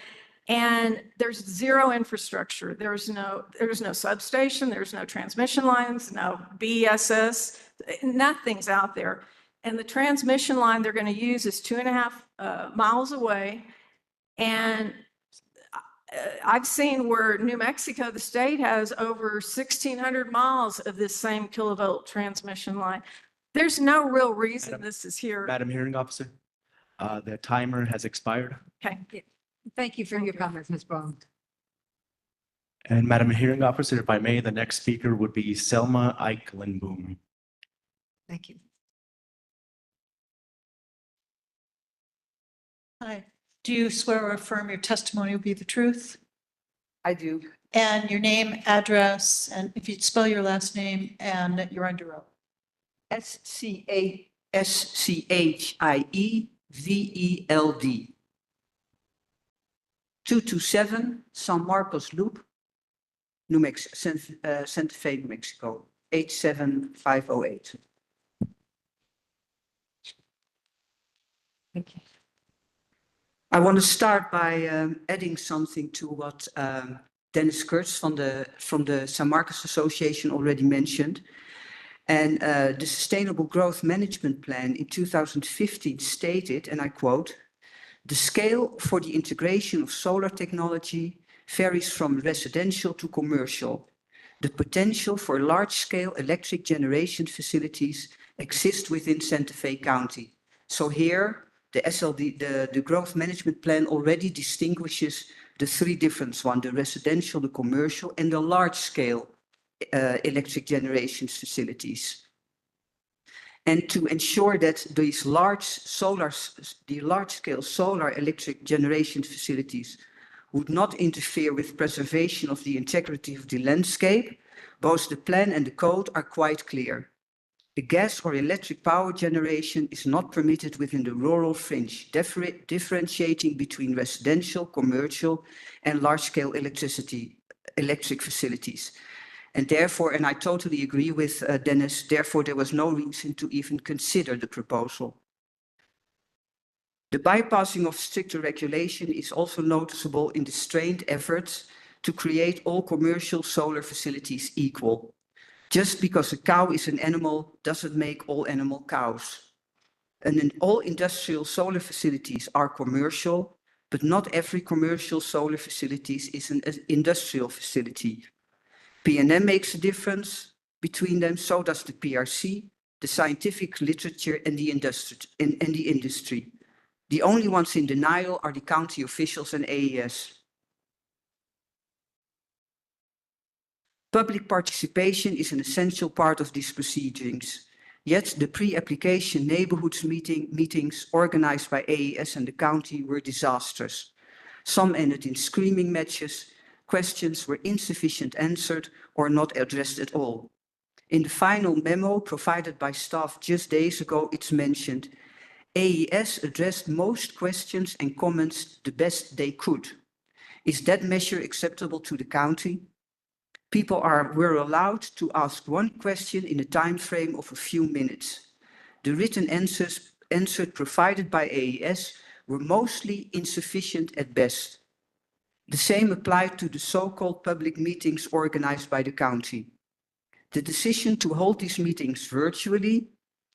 and there's zero infrastructure. There's no substation, there's no transmission lines, no BSS, nothing's out there. And the transmission line they're going to use is 2.5 miles away. And I've seen where New Mexico, the state, has over 1,600 miles of this same kilovolt transmission line. There's no real reason this is here. Madam Hearing Officer, the timer has expired. Okay. Thank you for your comments, Ms. Braun. And Madam Hearing Officer, if I may, the next speaker would be Selma Eikelenboom. Thank you. Hi. Do you swear or affirm your testimony will be the truth? I do. And your name, address, and if you'd spell your last name and that you're under oath. SCHIEVELD. 227 San Marcos Loop, Santa Fe, New Mexico, 87508. Thank you. I want to start by adding something to what Dennis Kurtz from the San Marcos Association already mentioned. And the Sustainable Growth Management Plan in 2015 stated, and I quote, "The scale for the integration of solar technology varies from residential to commercial. The potential for large-scale electric generation facilities exists within Santa Fe County." So here, the SLD, the Growth Management Plan already distinguishes the three different ones, the residential, the commercial, and the large-scale electric generation facilities. And to ensure that these large-scale solar electric generation facilities would not interfere with preservation of the integrity of the landscape, both the plan and the code are quite clear. The gas or electric power generation is not permitted within the rural fringe, differentiating between residential, commercial, and large-scale electric facilities. And therefore, and I totally agree with Dennis, therefore there was no reason to even consider the proposal. The bypassing of stricter regulation is also noticeable in the strained efforts to create all commercial solar facilities equal. Just because a cow is an animal doesn't make all animal cows. And all industrial solar facilities are commercial, but not every commercial solar facility is an industrial facility. PNM makes a difference between them, so does the PRC, the scientific literature, and the industry. The only ones in denial are the county officials and AES. Public participation is an essential part of these proceedings. Yet the pre-application neighborhoods meetings organized by AES and the county were disastrous. Some ended in screaming matches, questions were insufficient answered or not addressed at all. In the final memo provided by staff just days ago, it's mentioned, AES addressed most questions and comments the best they could. Is that measure acceptable to the county? People were allowed to ask one question in a time frame of a few minutes. The written answers provided by AES were mostly insufficient at best. The same applied to the so-called public meetings organized by the county. The decision to hold these meetings virtually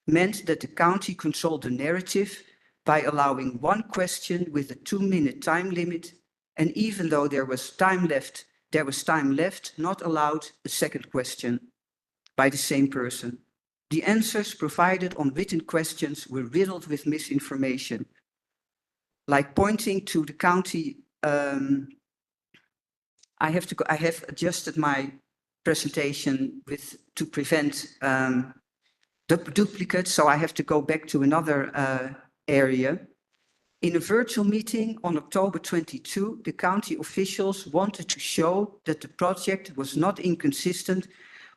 meant that the county controlled the narrative by allowing one question with a 2-minute time limit, and even though there was time left, not allowed a second question by the same person. The answers provided on written questions were riddled with misinformation, like pointing to the county. I have adjusted my presentation to prevent duplicates, so I have to go back to another area. In a virtual meeting on October 22, the county officials wanted to show that the project was not inconsistent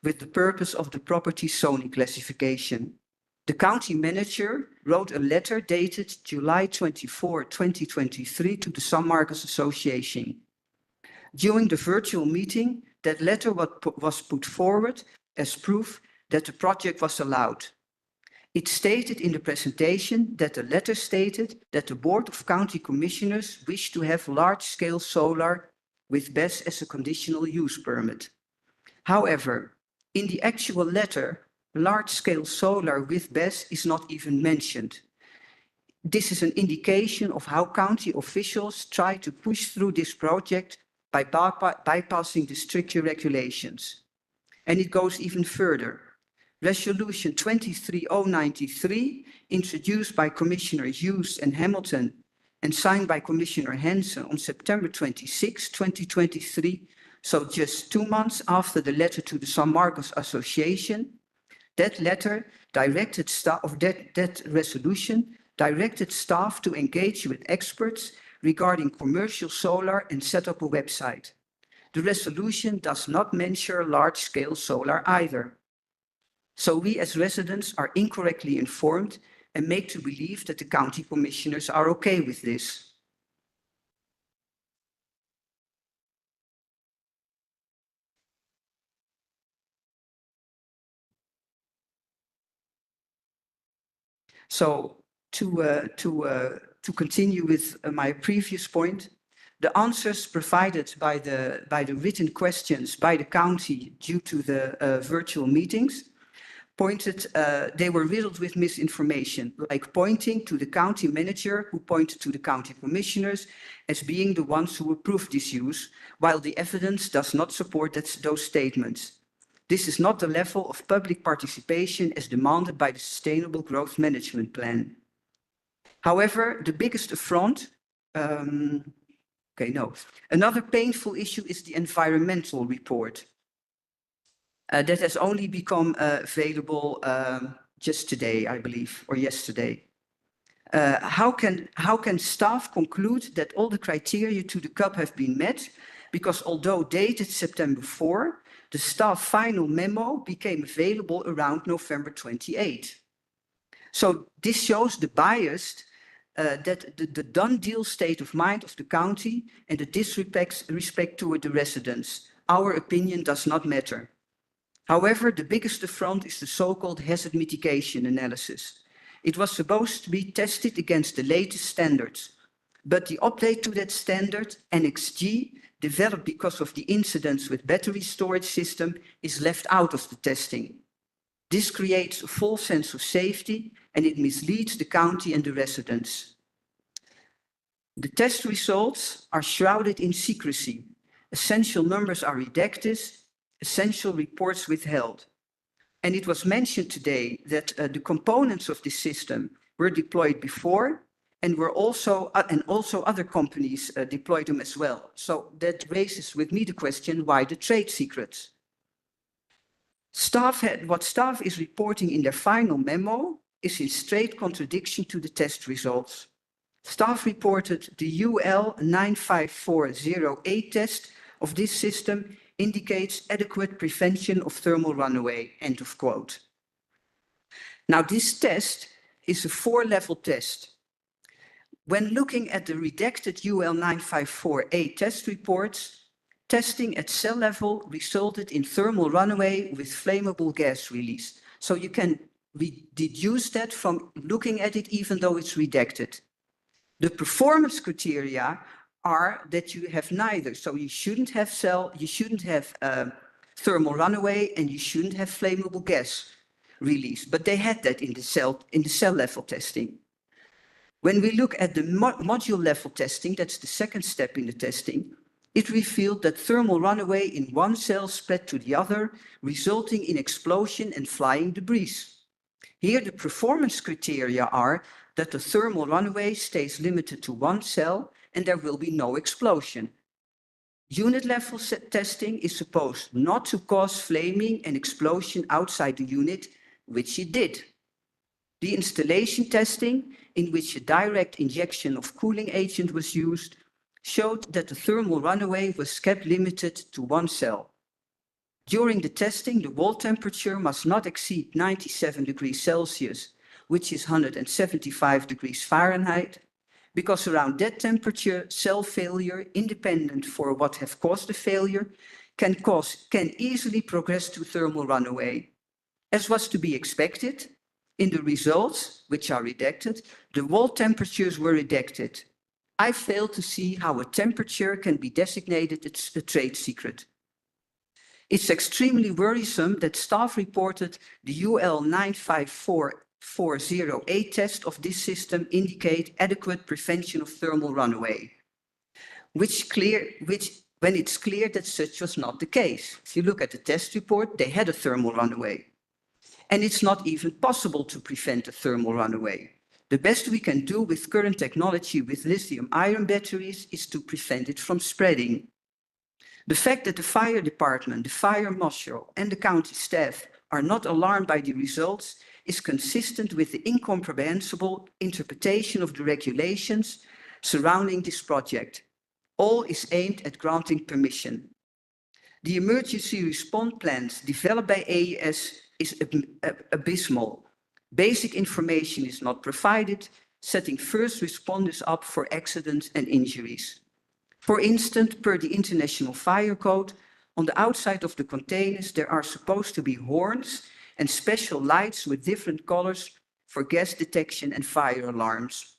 with the purpose of the property zoning classification. The county manager wrote a letter dated July 24, 2023 to the San Marcos Association. During the virtual meeting, that letter was put forward as proof that the project was allowed. It stated in the presentation that the letter stated that the Board of County Commissioners wished to have large-scale solar with BESS as a conditional use permit. However, in the actual letter, large-scale solar with BESS is not even mentioned. This is an indication of how county officials try to push through this project by bypassing the stricter regulations. And it goes even further. Resolution 23093, introduced by Commissioner Hughes and Hamilton and signed by Commissioner Hansen on September 26, 2023, so just 2 months after the letter to the San Marcos Association, that letter directed staff of that resolution directed staff to engage with experts regarding commercial solar and set up a website. The resolution does not mention large-scale solar either. So we as residents are incorrectly informed and make to believe that the county commissioners are okay with this. So to continue with my previous point, the answers provided by the written questions by the county due to the virtual meetings they were riddled with misinformation, like pointing to the county manager who pointed to the county commissioners as being the ones who approved this use, while the evidence does not support those statements. This is not the level of public participation as demanded by the Sustainable Growth Management Plan. However, the biggest affront, another painful issue is the environmental report. That has only become available just today, I believe, or yesterday. How can staff conclude that all the criteria to the CUP have been met? Because although dated September 4, the staff final memo became available around November 28. So this shows the bias that the done deal state of mind of the county and the disrespect toward the residents. Our opinion does not matter. However, the biggest affront is the so-called hazard mitigation analysis. It was supposed to be tested against the latest standards, but the update to that standard, NXG, developed because of the incidents with battery storage system, is left out of the testing. This creates a false sense of safety and it misleads the county and the residents. The test results are shrouded in secrecy. Essential numbers are redacted, essential reports withheld. And it was mentioned today that the components of this system were deployed before and also other companies deployed them as well. So that raises with me the question, why the trade secrets? What staff is reporting in their final memo is in straight contradiction to the test results. Staff reported the UL 95408 test of this system indicates adequate prevention of thermal runaway, end of quote. Now this test is a 4-level test. When looking at the redacted UL 954A test reports, testing at cell level resulted in thermal runaway with flammable gas release. So you can deduce that from looking at it even though it's redacted. The performance criteria are that you have neither. So you shouldn't have thermal runaway and you shouldn't have flammable gas release, but they had that in the cell level testing. When we look at the module level testing, that's the second step in the testing, it revealed that thermal runaway in one cell spread to the other, resulting in explosion and flying debris. Here the performance criteria are that the thermal runaway stays limited to one cell and there will be no explosion. Unit level testing is supposed not to cause flaming and explosion outside the unit, which it did. The installation testing, in which a direct injection of cooling agent was used, showed that the thermal runaway was kept limited to one cell. During the testing, the wall temperature must not exceed 97 degrees Celsius, which is 175 degrees Fahrenheit, because around that temperature, cell failure, independent for what have caused the failure, can easily progress to thermal runaway. As was to be expected, in the results, which are redacted, the wall temperatures were redacted. I fail to see how a temperature can be designated as a trade secret. It's extremely worrisome that staff reported the UL 954408 test of this system indicate adequate prevention of thermal runaway, when it's clear that such was not the case. If you look at the test report, they had a thermal runaway. And it's not even possible to prevent a thermal runaway. The best we can do with current technology with lithium-ion batteries is to prevent it from spreading. The fact that the fire department, the fire marshal, and the county staff are not alarmed by the results is consistent with the incomprehensible interpretation of the regulations surrounding this project. All is aimed at granting permission. The emergency response plans developed by AES is abysmal. Basic information is not provided, setting first responders up for accidents and injuries. For instance, per the International Fire Code, on the outside of the containers there are supposed to be horns and special lights with different colors for gas detection and fire alarms.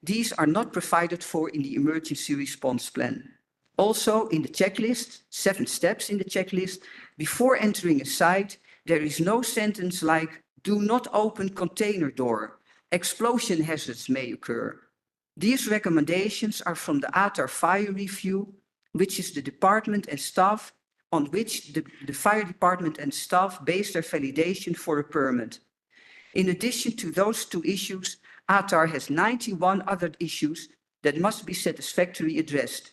These are not provided for in the emergency response plan. Also, in the checklist, 7 steps in the checklist, before entering a site, there is no sentence like, do not open container door, explosion hazards may occur. These recommendations are from the ATAR Fire Review, which is the department and staff on which the fire department and staff base their validation for a permit. In addition to those 2 issues, ATAR has 91 other issues that must be satisfactorily addressed.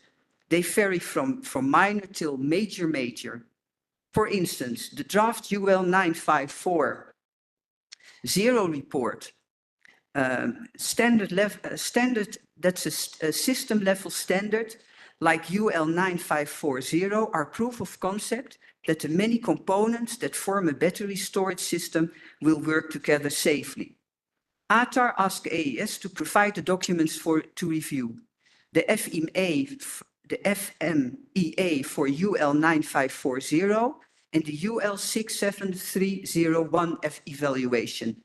They vary from minor till major. For instance, the draft UL 9540 report, that's a system level standard like UL 9540 are proof of concept that the many components that form a battery storage system will work together safely. ATAR asked AES to provide the documents to review. The FMEA for UL 9540 and the UL 67301 evaluation.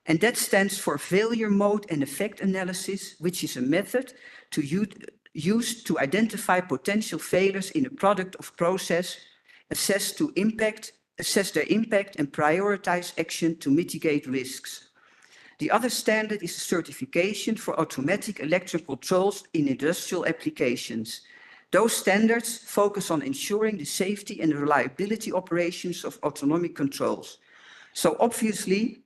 And that stands for failure mode and effect analysis, which is a method used to identify potential failures in a product or process, assess their impact and prioritize action to mitigate risks. The other standard is a certification for automatic electrical controls in industrial applications. Those standards focus on ensuring the safety and reliability operations of autonomic controls. So obviously,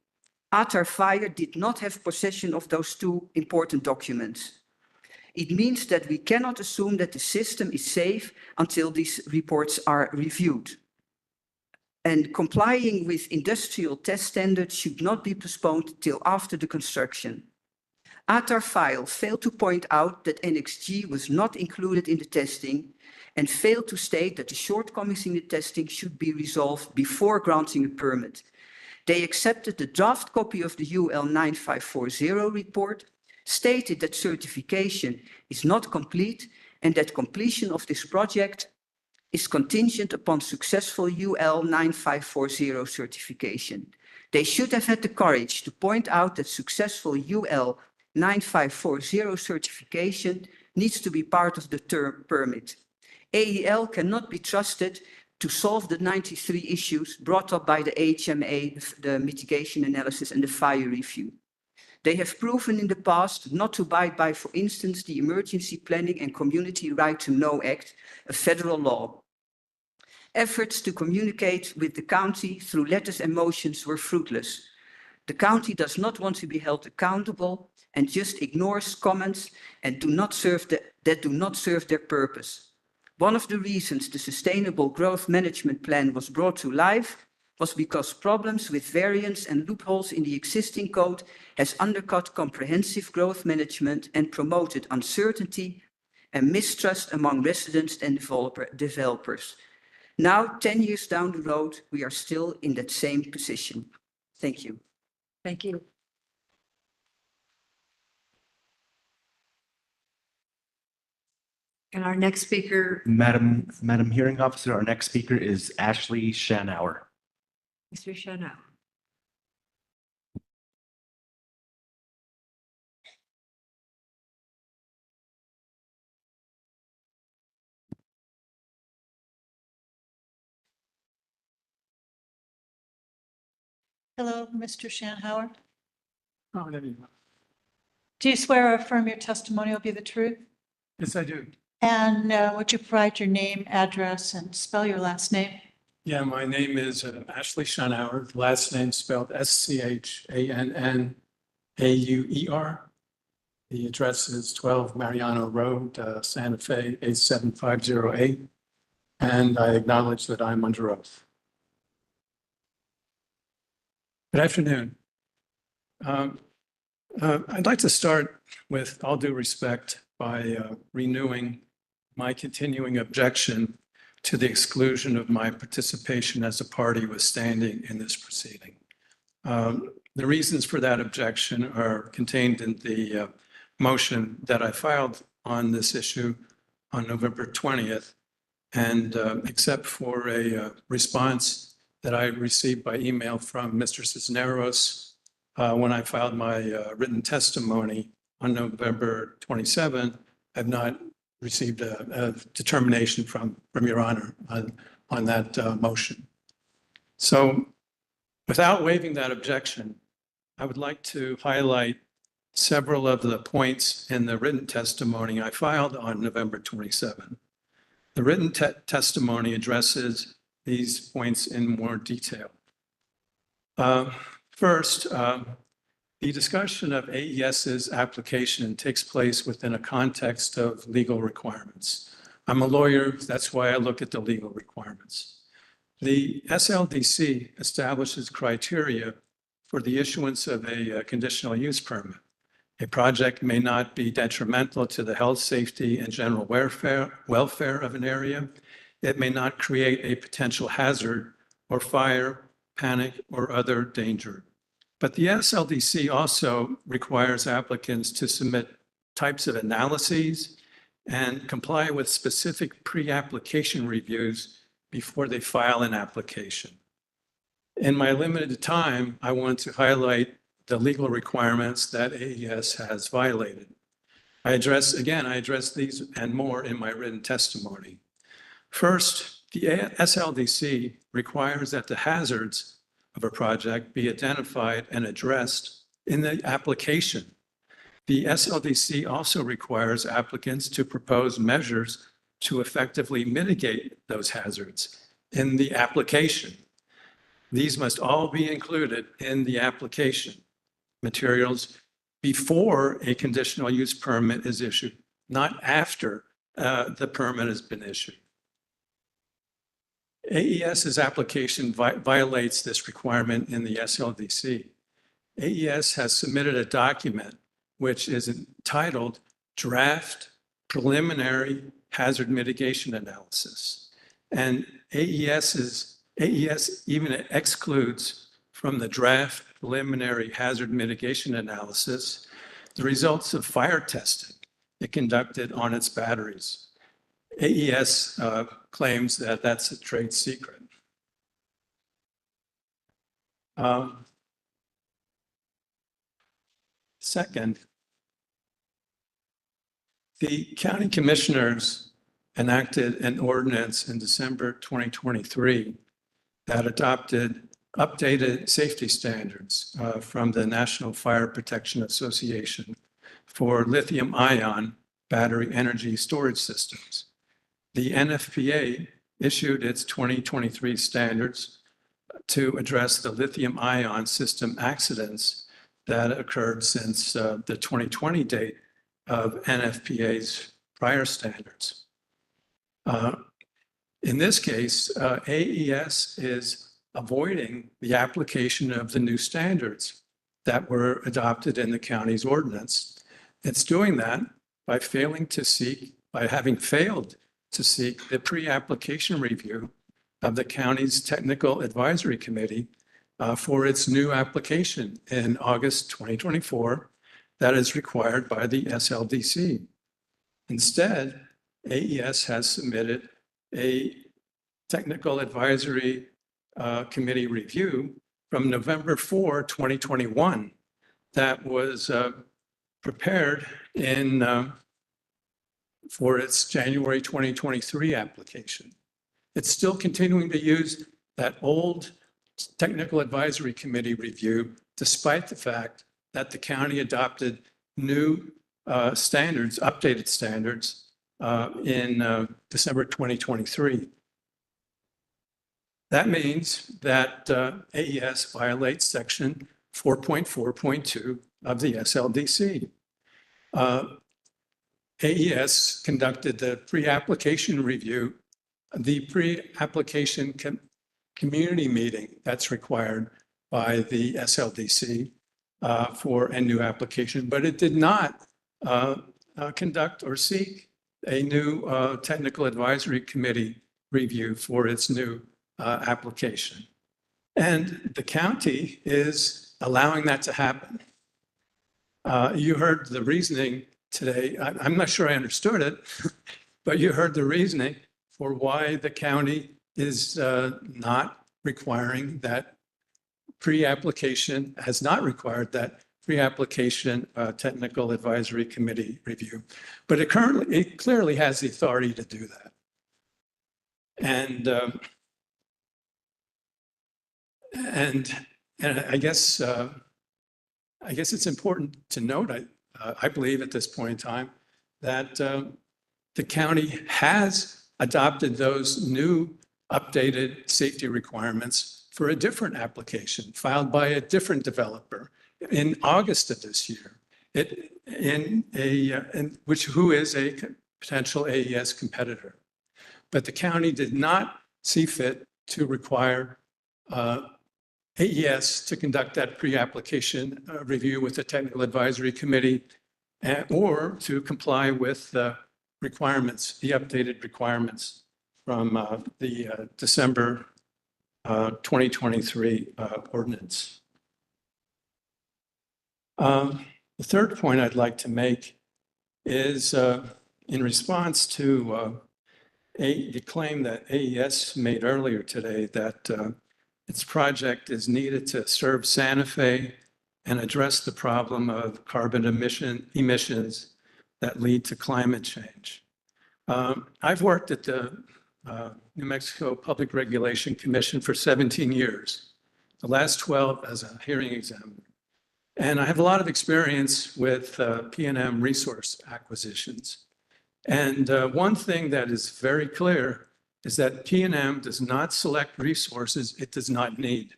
ATAR Fire did not have possession of those 2 important documents. It means that we cannot assume that the system is safe until these reports are reviewed. And complying with industrial test standards should not be postponed till after the construction. ATAR File failed to point out that NXG was not included in the testing and failed to state that the shortcomings in the testing should be resolved before granting a permit. They accepted the draft copy of the UL 9540 report, stated that certification is not complete and that completion of this project is contingent upon successful UL 9540 certification. They should have had the courage to point out that successful UL 9540 certification needs to be part of the term permit. AEL cannot be trusted to solve the 93 issues brought up by the HMA, the mitigation analysis and the fire review. They have proven in the past not to abide by, for instance, the Emergency Planning and Community Right to Know Act, a federal law. Efforts to communicate with the county through letters and motions were fruitless. The county does not want to be held accountable and just ignores comments and that do not serve their purpose. One of the reasons the Sustainable Growth Management Plan was brought to life was because problems with variants and loopholes in the existing code has undercut comprehensive growth management and promoted uncertainty and mistrust among residents and developers. Now, 10 years down the road, we are still in that same position. Thank you. Thank you. And our next speaker. Madam Hearing Officer, our next speaker is Ashley Shanauer. Mr. Chanel. Hello, Mr. Shanhauer. Oh, there you go. Do you swear or affirm your testimony will be the truth? Yes, I do. And would you provide your name, address, and spell your last name? Yeah, my name is Ashley Schonauer, last name spelled Schannauer. The address is 12 Mariano Road, Santa Fe, 87508. And I acknowledge that I'm under oath. Good afternoon. I'd like to start with all due respect by renewing my continuing objection to the exclusion of my participation as a party withstanding in this proceeding. The reasons for that objection are contained in the motion that I filed on this issue on November 20th. And except for a response that I received by email from Mr. Cisneros when I filed my written testimony on November 27th, I've not received a determination from Your Honor on that motion. So without waiving that objection, I would like to highlight several of the points in the written testimony I filed on November 27th. The written testimony addresses these points in more detail. First, the discussion of AES's application takes place within a context of legal requirements. I'm a lawyer, that's why I look at the legal requirements. The SLDC establishes criteria for the issuance of a conditional use permit. A project may not be detrimental to the health, safety, and general welfare of an area. It may not create a potential hazard or fire, panic, or other danger. But the SLDC also requires applicants to submit types of analyses and comply with specific pre-application reviews before they file an application. In my limited time, I want to highlight the legal requirements that AES has violated. I address these and more in my written testimony. First, the SLDC requires that the hazards of a project be identified and addressed in the application. The SLDC also requires applicants to propose measures to effectively mitigate those hazards in the application. These must all be included in the application materials before a conditional use permit is issued, not after the permit has been issued. AES's application violates this requirement in the SLDC. AES has submitted a document which is entitled Draft Preliminary Hazard Mitigation Analysis. And AES even excludes from the draft preliminary hazard mitigation analysis the results of fire testing it conducted on its batteries. AES claims that that's a trade secret. Second, the county commissioners enacted an ordinance in December 2023 that adopted updated safety standards from the National Fire Protection Association for lithium-ion battery energy storage systems. The NFPA issued its 2023 standards to address the lithium-ion system accidents that occurred since the 2020 date of NFPA's prior standards. In this case, AES is avoiding the application of the new standards that were adopted in the county's ordinance. It's doing that by having failed to seek the pre-application review of the county's technical advisory committee for its new application in August 2024 that is required by the SLDC. Instead, AES has submitted a technical advisory committee review from November 4, 2021 that was prepared for its January 2023 application. It's still continuing to use that old technical advisory committee review, despite the fact that the county adopted new standards, updated standards in December 2023. That means that AES violates section 4.4.2 of the SLDC. AES conducted the pre-application review, the pre-application community meeting that's required by the SLDC for a new application, but it did not conduct or seek a new technical advisory committee review for its new application. And the county is allowing that to happen. You heard the reasoning today. I'm not sure I understood it, but you heard the reasoning for why the county is not requiring that pre-application, has not required that pre-application technical advisory committee review. But it clearly has the authority to do that. And I guess it's important to note, I believe at this point in time, that the county has adopted those new updated safety requirements for a different application filed by a different developer in August of this year, who is a potential AES competitor. But the county did not see fit to require AES to conduct that pre-application review with the technical advisory committee or to comply with the requirements, the updated requirements from the December 2023 ordinance. The third point I'd like to make is in response to the claim that AES made earlier today that its project is needed to serve Santa Fe and address the problem of carbon emissions that lead to climate change. I've worked at the New Mexico Public Regulation Commission for 17 years, the last 12 as a hearing examiner. And I have a lot of experience with P&M resource acquisitions. And one thing that is very clear is that P&M does not select resources it does not need.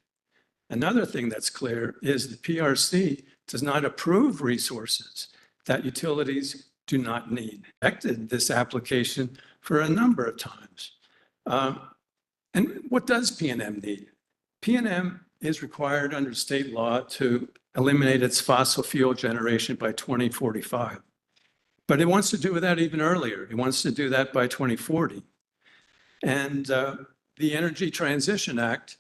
Another thing that's clear is the PRC does not approve resources that utilities do not need. Rejected this application for a number of times. And what does P&M need? P&M is required under state law to eliminate its fossil fuel generation by 2045. But it wants to do that even earlier. It wants to do that by 2040. And the Energy Transition Act,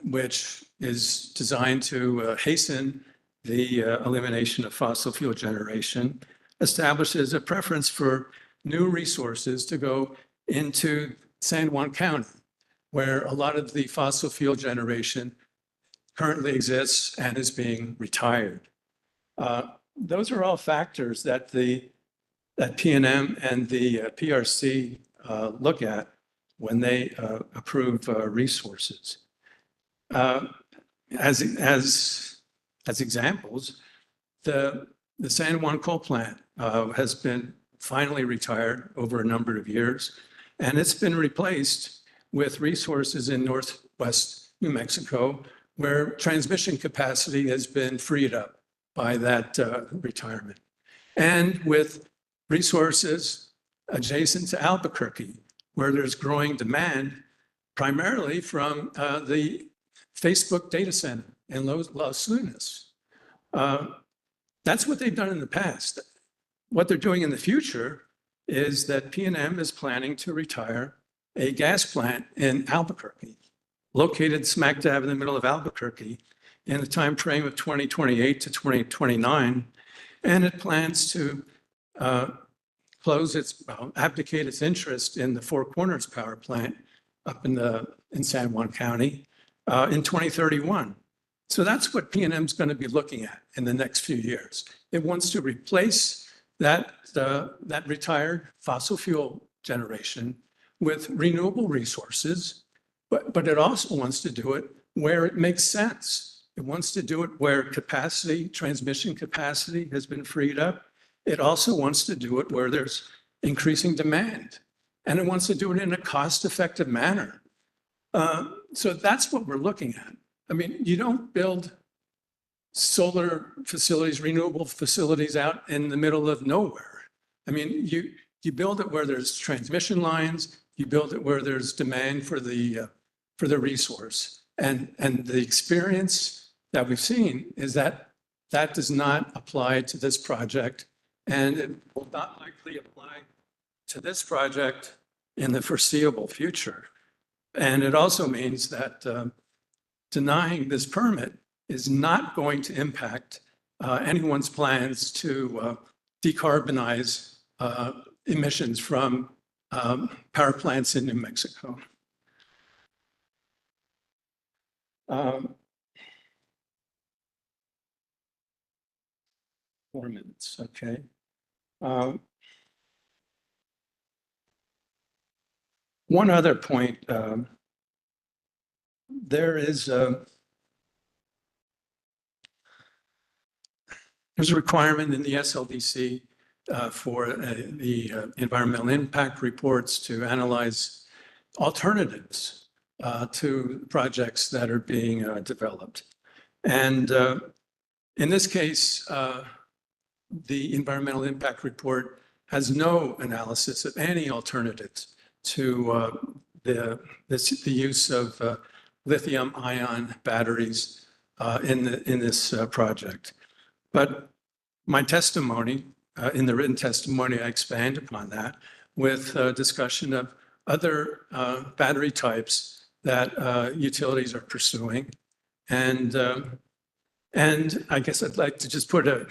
which is designed to hasten the elimination of fossil fuel generation, establishes a preference for new resources to go into San Juan County, where a lot of the fossil fuel generation currently exists and is being retired. Those are all factors that P&M and the PRC look at when they approve resources. As examples, the San Juan coal plant has been finally retired over a number of years, and it's been replaced with resources in northwest New Mexico where transmission capacity has been freed up by that retirement, and with resources adjacent to Albuquerque, where there's growing demand primarily from the Facebook data center in Los Lunas. That's what they've done in the past. What they're doing in the future is that P&M is planning to retire a gas plant in Albuquerque, located smack dab in the middle of Albuquerque in the time frame of 2028 to 2029. And it plans to abdicate its interest in the Four Corners power plant up in San Juan County in 2031. So that's what P&M is going to be looking at in the next few years. It wants to replace that retired fossil fuel generation with renewable resources, but it also wants to do it where it makes sense. It wants to do it where capacity, transmission capacity has been freed up. It also wants to do it where there's increasing demand. And it wants to do it in a cost-effective manner. So that's what we're looking at. I mean, you don't build solar facilities, renewable facilities out in the middle of nowhere. I mean, you build it where there's transmission lines, you build it where there's demand for the resource. And the experience that we've seen is that that does not apply to this project, and it will not likely apply to this project in the foreseeable future. And it also means that denying this permit is not going to impact anyone's plans to decarbonize emissions from power plants in New Mexico. 4 minutes, okay. One other point, there's a requirement in the SLDC for the environmental impact reports to analyze alternatives to projects that are being developed. And in this case, the environmental impact report has no analysis of any alternatives to the use of lithium-ion batteries in this project. But my testimony, in the written testimony, I expand upon that with discussion of other battery types that utilities are pursuing. And I guess I'd like to just put an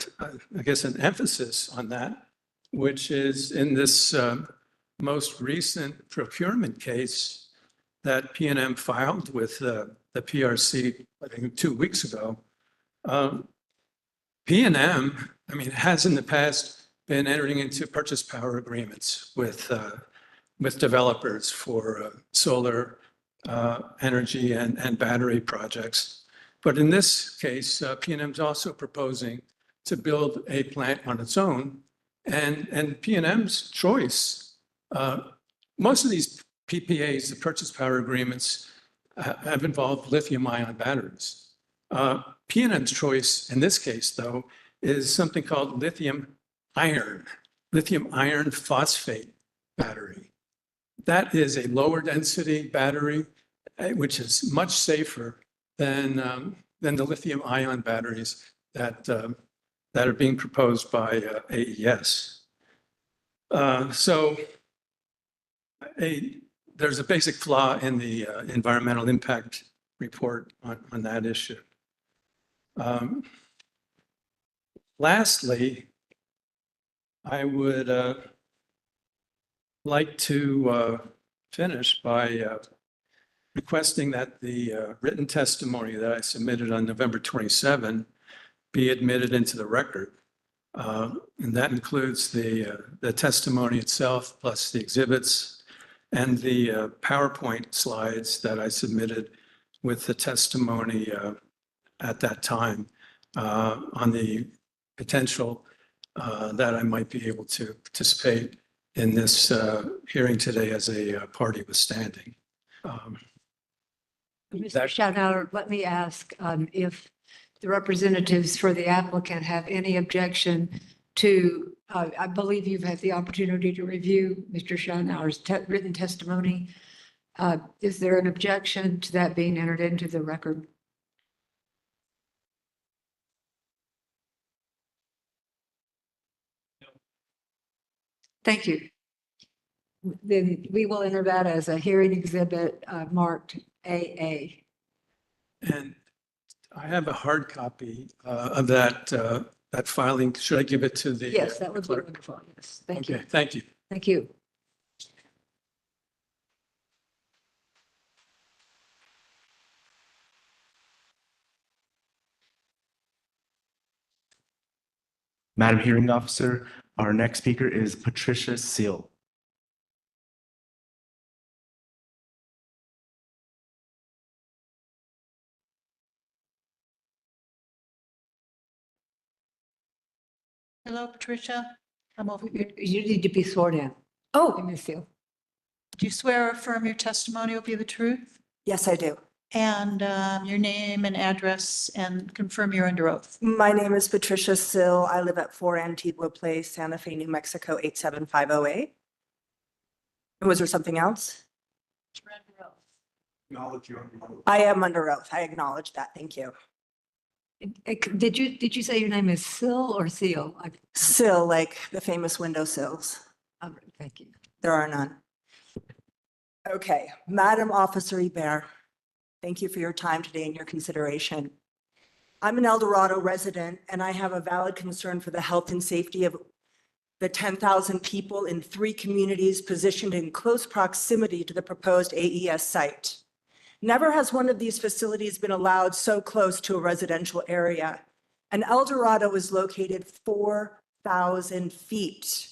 emphasis on that, which is in this most recent procurement case that P&M filed with the PRC, I think 2 weeks ago. P&M, I mean, has in the past been entering into purchase power agreements with developers for solar energy and battery projects. But in this case, P&M is also proposing to build a plant on its own. And P&M's choice, most of these PPAs, the purchase power agreements, have involved lithium-ion batteries. P&M's choice in this case, though, is something called lithium iron phosphate battery. That is a lower density battery, which is much safer than the lithium-ion batteries that are being proposed by AES. So there's a basic flaw in the environmental impact report on that issue. Lastly, I would like to finish by requesting that the written testimony that I submitted on November 27 be admitted into the record. And that includes the testimony itself, plus the exhibits and the PowerPoint slides that I submitted with the testimony at that time on the potential that I might be able to participate in this hearing today as a party withstanding. Mr. Schauner, let me ask if the representatives for the applicant have any objection to, I believe you've had the opportunity to review Mr. Schauner's written testimony. Is there an objection to that being entered into the record? Thank you. Then we will enter that as a hearing exhibit marked AA. And I have a hard copy of that filing. Should I give it to the? Yes, that would be wonderful. Yes, thank you. Okay, thank you. Thank you. Madam Hearing Officer, our next speaker is Patricia Seal. Hello, Patricia. I'm over here. You need to be sworn in. Oh, Miss you. do you swear or affirm your testimony will be the truth? Yes, I do. And your name and address and confirm you're under oath. My name is Patricia Sill. I live at 4 Antigua Place, Santa Fe, New Mexico, 87508. Was there something else? I am under oath. I acknowledge that. Thank you. Did you say your name is Sill or Seal? Sill, like the famous windowsills. All right, thank you. There are none. Okay, Madam Officer Hebert, thank you for your time today and your consideration. I'm an El Dorado resident and I have a valid concern for the health and safety of the 10,000 people in 3 communities positioned in close proximity to the proposed AES site. Never has one of these facilities been allowed so close to a residential area. And El Dorado is located 4,000 feet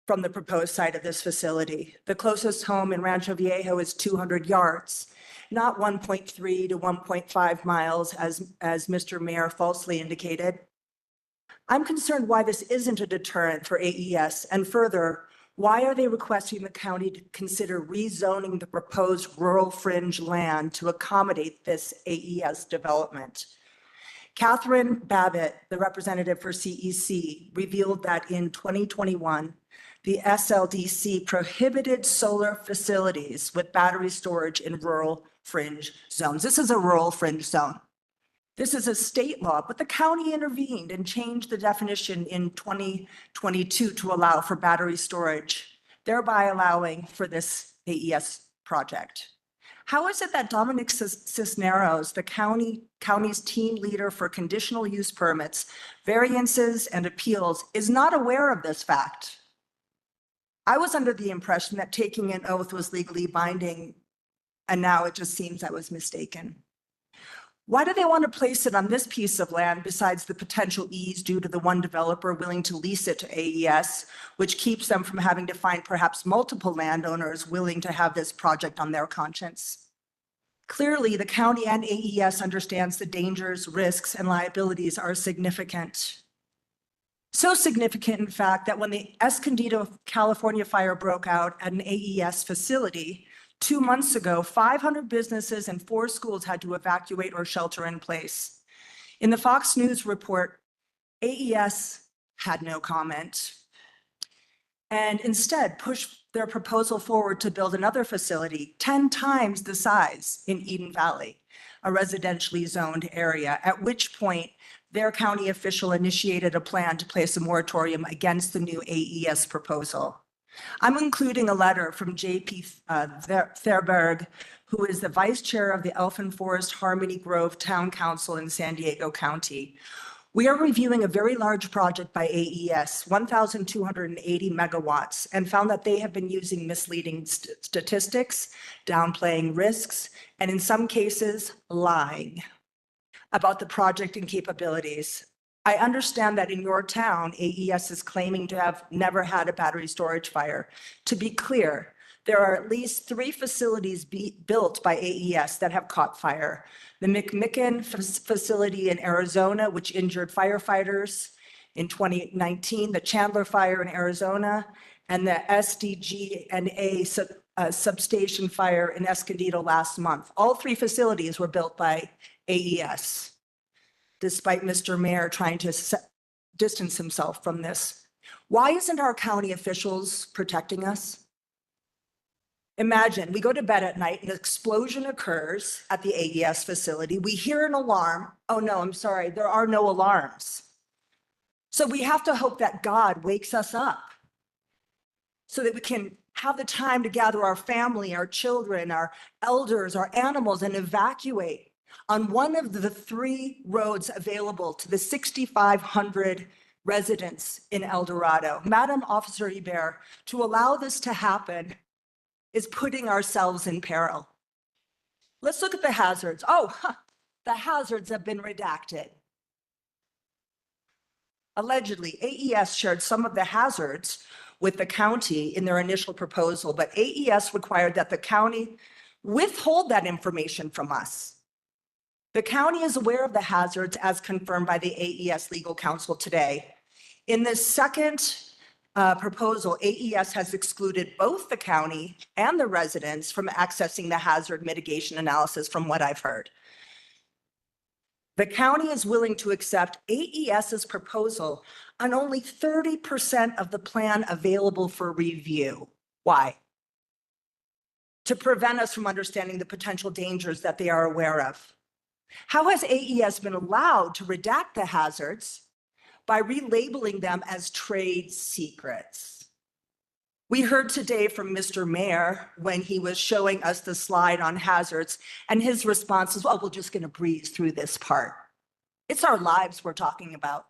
from the proposed site of this facility. The closest home in Rancho Viejo is 200 yards, not 1.3 to 1.5 miles as Mr. Mayor falsely indicated. I'm concerned why this isn't a deterrent for AES, and further, why are they requesting the county to consider rezoning the proposed rural fringe land to accommodate this AES development? Catherine Babbitt, the representative for CEC, revealed that in 2021, the SLDC prohibited solar facilities with battery storage in rural fringe zones. This is a rural fringe zone. This is a state law, but the county intervened and changed the definition in 2022 to allow for battery storage, thereby allowing for this AES project. How is it that Dominic Cisneros, the county's team leader for conditional use permits, variances, and appeals, is not aware of this fact? I was under the impression that taking an oath was legally binding, and now it just seems I was mistaken. Why do they want to place it on this piece of land besides the potential ease due to the one developer willing to lease it to AES, which keeps them from having to find perhaps multiple landowners willing to have this project on their conscience? Clearly, the county and AES understands the dangers, risks, and liabilities are significant. So significant, in fact, that when the Escondido, California fire broke out at an AES facility, 2 months ago, 500 businesses and 4 schools had to evacuate or shelter in place. In the Fox News report, AES had no comment and instead pushed their proposal forward to build another facility 10 times the size in Eden Valley, a residentially zoned area, at which point their county official initiated a plan to place a moratorium against the new AES proposal. I'm including a letter from J.P. Therberg, who is the vice chair of the Elfin Forest Harmony Grove Town Council in San Diego County. We are reviewing a very large project by AES, 1,280 megawatts, and found that they have been using misleading statistics, downplaying risks, and in some cases, lying about the project and capabilities. I understand that in your town, AES is claiming to have never had a battery storage fire. To be clear, there are at least 3 facilities built by AES that have caught fire. The McMicken facility in Arizona, which injured firefighters in 2019, the Chandler fire in Arizona, and the SDG&A substation fire in Escondido last month. All 3 facilities were built by AES. Despite Mr. Mayor trying to distance himself from this. Why isn't our county officials protecting us? Imagine we go to bed at night, an explosion occurs at the AES facility. We hear an alarm. Oh no, I'm sorry, there are no alarms. So we have to hope that God wakes us up so that we can have the time to gather our family, our children, our elders, our animals, and evacuate on one of the 3 roads available to the 6,500 residents in El Dorado. Madam Officer Hebert, to allow this to happen is putting ourselves in peril. Let's look at the hazards. The hazards have been redacted. Allegedly, AES shared some of the hazards with the county in their initial proposal, but AES required that the county withhold that information from us. The county is aware of the hazards as confirmed by the AES legal counsel today. In this second proposal, AES has excluded both the county and the residents from accessing the hazard mitigation analysis from what I've heard. The county is willing to accept AES's proposal on only 30% of the plan available for review. Why? To prevent us from understanding the potential dangers that they are aware of. How has AES been allowed to redact the hazards by relabeling them as trade secrets? We heard today from Mr. Mayor when he was showing us the slide on hazards, and his response is, well, we're just going to breeze through this part. It's our lives we're talking about.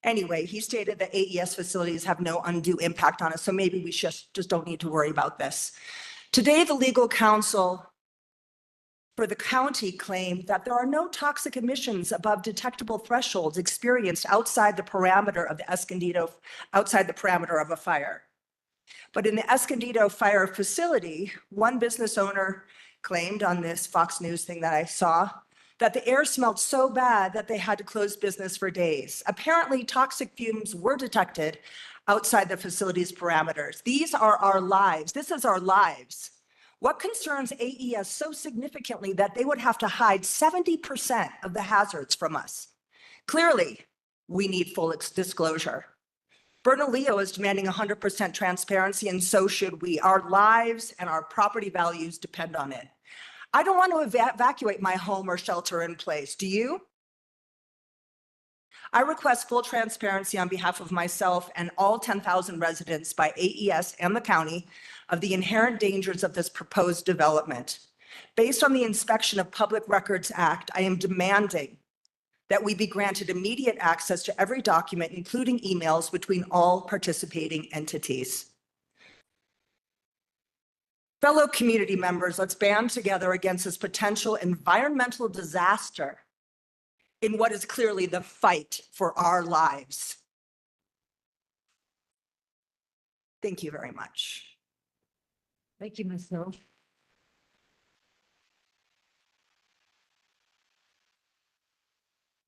Anyway, he stated that AES facilities have no undue impact on us, so maybe we just don't need to worry about this. Today, the legal counsel for the county claimed that there are no toxic emissions above detectable thresholds experienced outside the parameter of the Escondido, outside the parameter of a fire. But in the Escondido fire facility, one business owner claimed on this Fox News thing that I saw that the air smelled so bad that they had to close business for days. Apparently, toxic fumes were detected outside the facility's parameters. These are our lives. This is our lives. What concerns AES so significantly that they would have to hide 70% of the hazards from us? Clearly, we need full disclosure. Bernalillo is demanding 100% transparency, and so should we. Our lives and our property values depend on it. I don't want to evacuate my home or shelter in place. Do you? I request full transparency on behalf of myself and all 10,000 residents by AES and the county of the inherent dangers of this proposed development. Based on the Inspection of Public Records Act, I am demanding that we be granted immediate access to every document, including emails between all participating entities. Fellow community members, let's band together against this potential environmental disaster in what is clearly the fight for our lives. Thank you very much. Thank you, Ms. Hill.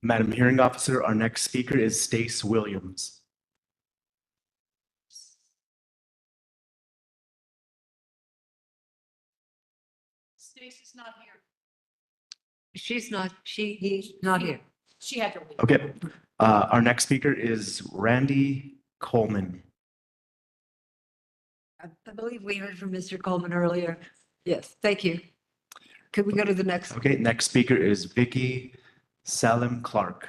Madam Hearing Officer, our next speaker is Stace Williams. Stacy's not here. He's not here. She had to leave. Okay, our next speaker is Randy Coleman. I believe we heard from Mr. Coleman earlier. Yes, thank you. Could we go to the next? Okay, next speaker is Vicky Salim Clark.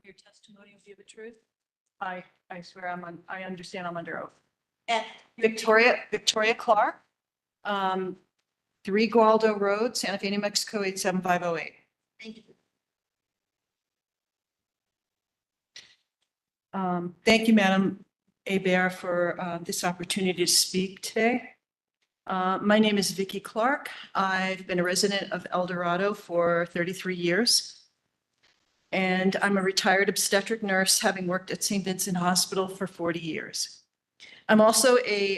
Your testimony will be the truth? I swear I understand I'm under oath. And Victoria Clark, 3 Gualdo Road, Santa Fe, New Mexico, 87508. Thank you. Thank you, Madam Hebert, for this opportunity to speak today. My name is Vicki Clark. I've been a resident of El Dorado for 33 years. And I'm a retired obstetric nurse, having worked at St. Vincent Hospital for 40 years. I'm also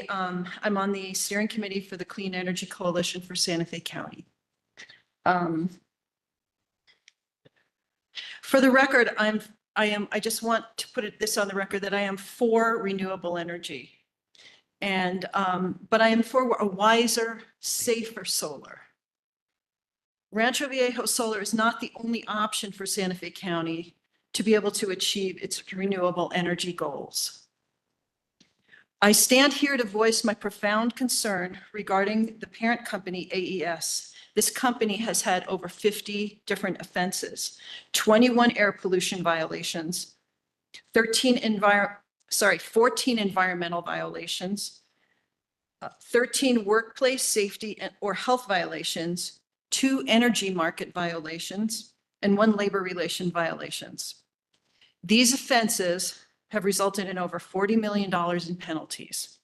I'm on the steering committee for the Clean Energy Coalition for Santa Fe County. For the record, I just want to put this on the record that I am for renewable energy. And, but I am for a wiser, safer solar. Rancho Viejo Solar is not the only option for Santa Fe County to be able to achieve its renewable energy goals. I stand here to voice my profound concern regarding the parent company, AES. This company has had over 50 different offenses, 21 air pollution violations, 14 environmental violations, 13 workplace safety or health violations, 2 energy market violations, and 1 labor relation violations. These offenses have resulted in over $40 million in penalties,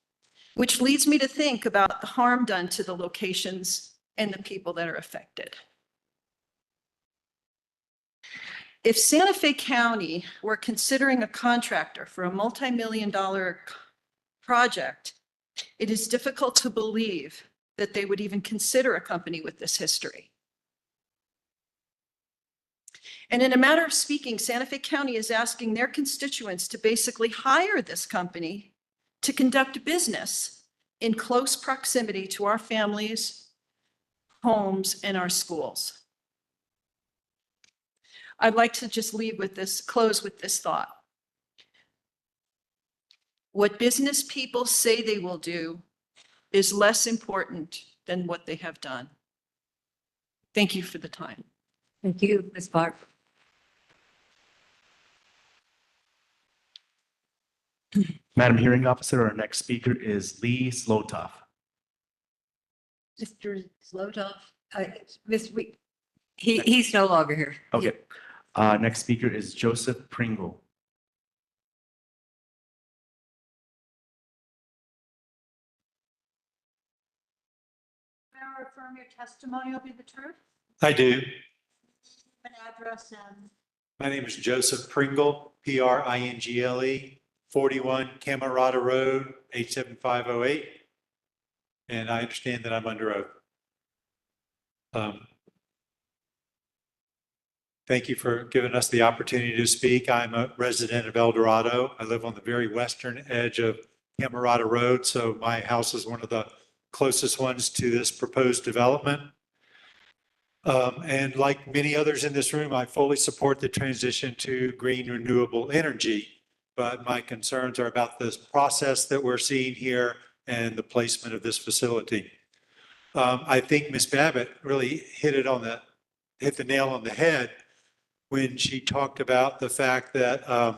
which leads me to think about the harm done to the locations and the people that are affected. If Santa Fe County were considering a contractor for a multi-million-dollar project, it is difficult to believe that they would even consider a company with this history. And in a matter of speaking, Santa Fe County is asking their constituents to basically hire this company to conduct business in close proximity to our families, homes, and our schools. I'd like to just close with this thought. What business people say they will do is less important than what they have done. Thank you for the time. Thank you, Ms. Barr. Madam Hearing Officer, our next speaker is Lee Slotoff. Mr. Zlotoff, he's no longer here. Okay. Next speaker is Joseph Pringle. May I affirm your testimony will be the truth? I do. An address and. My name is Joseph Pringle, Pringle, 41 Camerata Road, 87508. And I understand that I'm under oath. Thank you for giving us the opportunity to speak. I'm a resident of El Dorado. I live on the very western edge of Camerata Road, so my house is one of the closest ones to this proposed development. And like many others in this room, I fully support the transition to green renewable energy. But my concerns are about this process that we're seeing here and the placement of this facility. I think Ms. Babbitt really hit the nail on the head when she talked about the fact that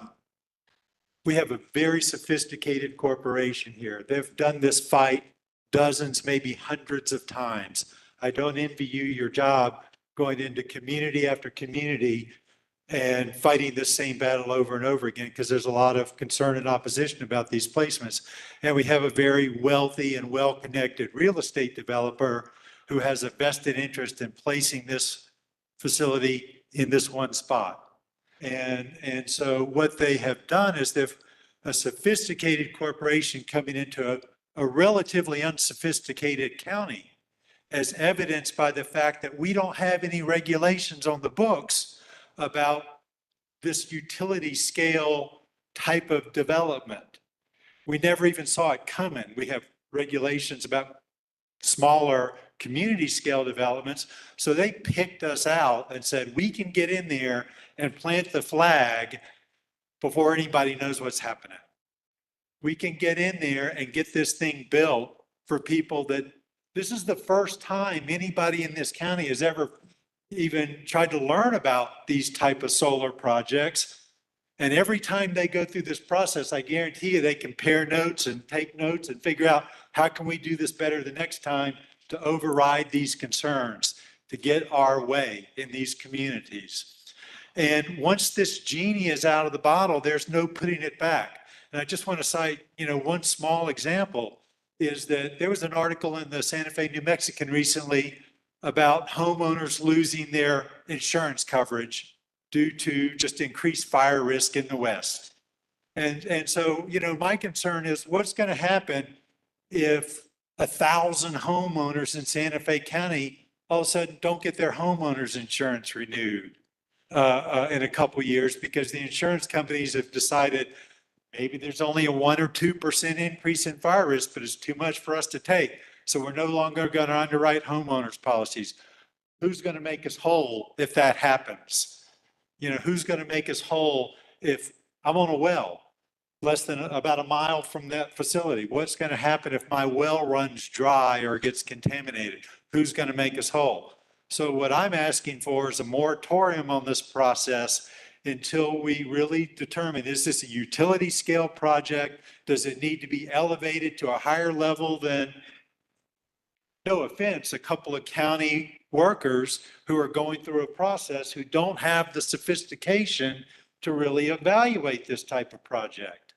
we have a very sophisticated corporation here. They've done this fight dozens, maybe hundreds of times. I don't envy you your job going into community after community and fighting this same battle over and over again, because there's a lot of concern and opposition about these placements. And we have a very wealthy and well-connected real estate developer who has a vested interest in placing this facility in this one spot. And so what they have done is they've a sophisticated corporation coming into a relatively unsophisticated county, as evidenced by the fact that we don't have any regulations on the books about this utility scale type of development. We never even saw it coming. We have regulations about smaller community scale developments. So they picked us out and said, we can get in there and plant the flag before anybody knows what's happening. We can get in there and get this thing built for people that this is the first time anybody in this county has ever even tried to learn about these type of solar projects. And every time they go through this process, I guarantee you they compare notes and take notes and figure out how can we do this better the next time to override these concerns, to get our way in these communities. And once this genie is out of the bottle, there's no putting it back. And I just want to cite, one small example is that there was an article in the Santa Fe New Mexican recently about homeowners losing their insurance coverage due to just increased fire risk in the West. And so, my concern is what's going to happen if 1,000 homeowners in Santa Fe County all of a sudden don't get their homeowners insurance renewed in a couple years because the insurance companies have decided maybe there's only a 1 or 2% increase in fire risk, but it's too much for us to take. So we're no longer going to underwrite homeowners policies. Who's going to make us whole if that happens? Who's going to make us whole if I'm on a well less than about a mile from that facility? What's going to happen if my well runs dry or gets contaminated? Who's going to make us whole? So what I'm asking for is a moratorium on this process until we really determine, is this a utility scale project? Does it need to be elevated to a higher level than, no offense, a couple of county workers who are going through a process who don't have the sophistication to really evaluate this type of project.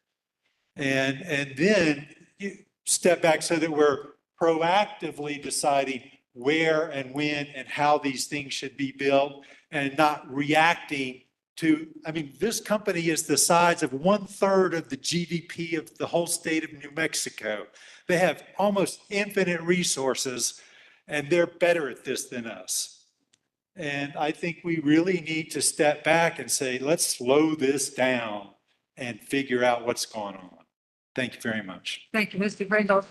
And then you step back so that we're proactively deciding where and when and how these things should be built and not reacting to, I mean, this company is the size of 1/3 of the GDP of the whole state of New Mexico. They have almost infinite resources and they're better at this than us. And I think we really need to step back and say, let's slow this down and figure out what's going on. Thank you very much. Thank you, Mr. Pringle.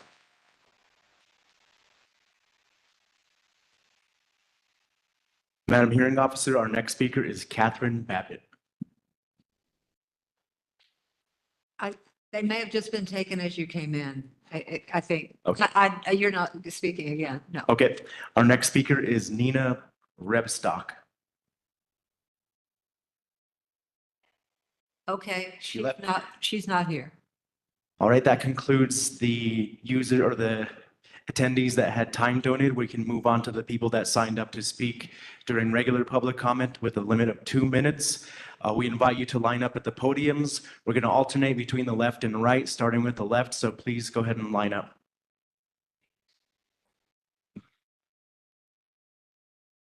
Madam Hearing Officer, our next speaker is Catherine Babbitt. They may have just been taken as you came in, I think. Okay. You're not speaking again, no. Okay, our next speaker is Nina Rebstock. Okay, She left. she's not here. All right, that concludes the user or the attendees that had time donated. We can move on to the people that signed up to speak during regular public comment with a limit of 2 minutes. We invite you to line up at the podiums. We're going to alternate between the left and right, starting with the left, so please go ahead and line up.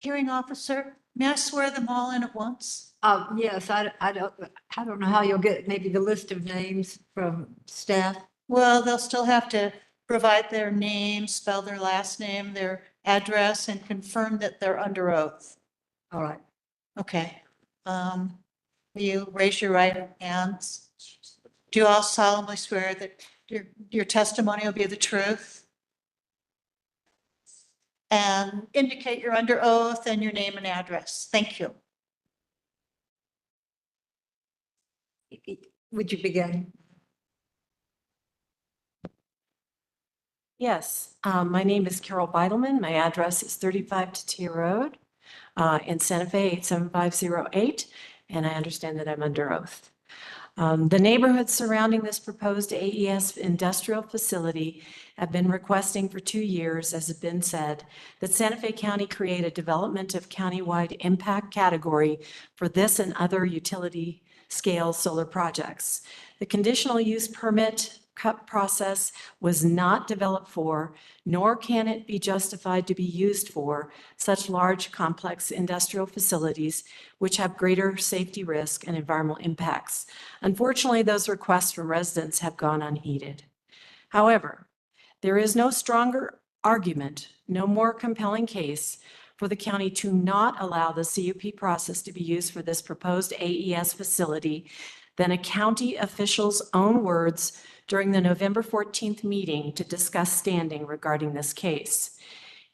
Hearing officer, may I swear them all in at once? Yes, I don't know how you'll get maybe the list of names from staff. Well, they'll still have to provide their name, spell their last name, their address, and confirm that they're under oath. All right. Okay. Will you raise your right hands? Do you all solemnly swear that your testimony will be the truth? And indicate you're under oath and your name and address. Thank you. Would you begin? Yes, my name is Carol Beidelman. My address is 35 Tatia Road in Santa Fe, 87508, and I understand that I'm under oath. The neighborhoods surrounding this proposed AES industrial facility have been requesting for 2 years, as has been said, that Santa Fe County create a development of countywide impact category for this and other utility scale solar projects. The conditional use permit cut process was not developed for, nor can it be justified to be used for such large, complex industrial facilities which have greater safety risk and environmental impacts. Unfortunately, those requests from residents have gone unheeded. However, there is no stronger argument, no more compelling case for the county to not allow the CUP process to be used for this proposed AES facility than a county official's own words during the November 14th meeting to discuss standing regarding this case.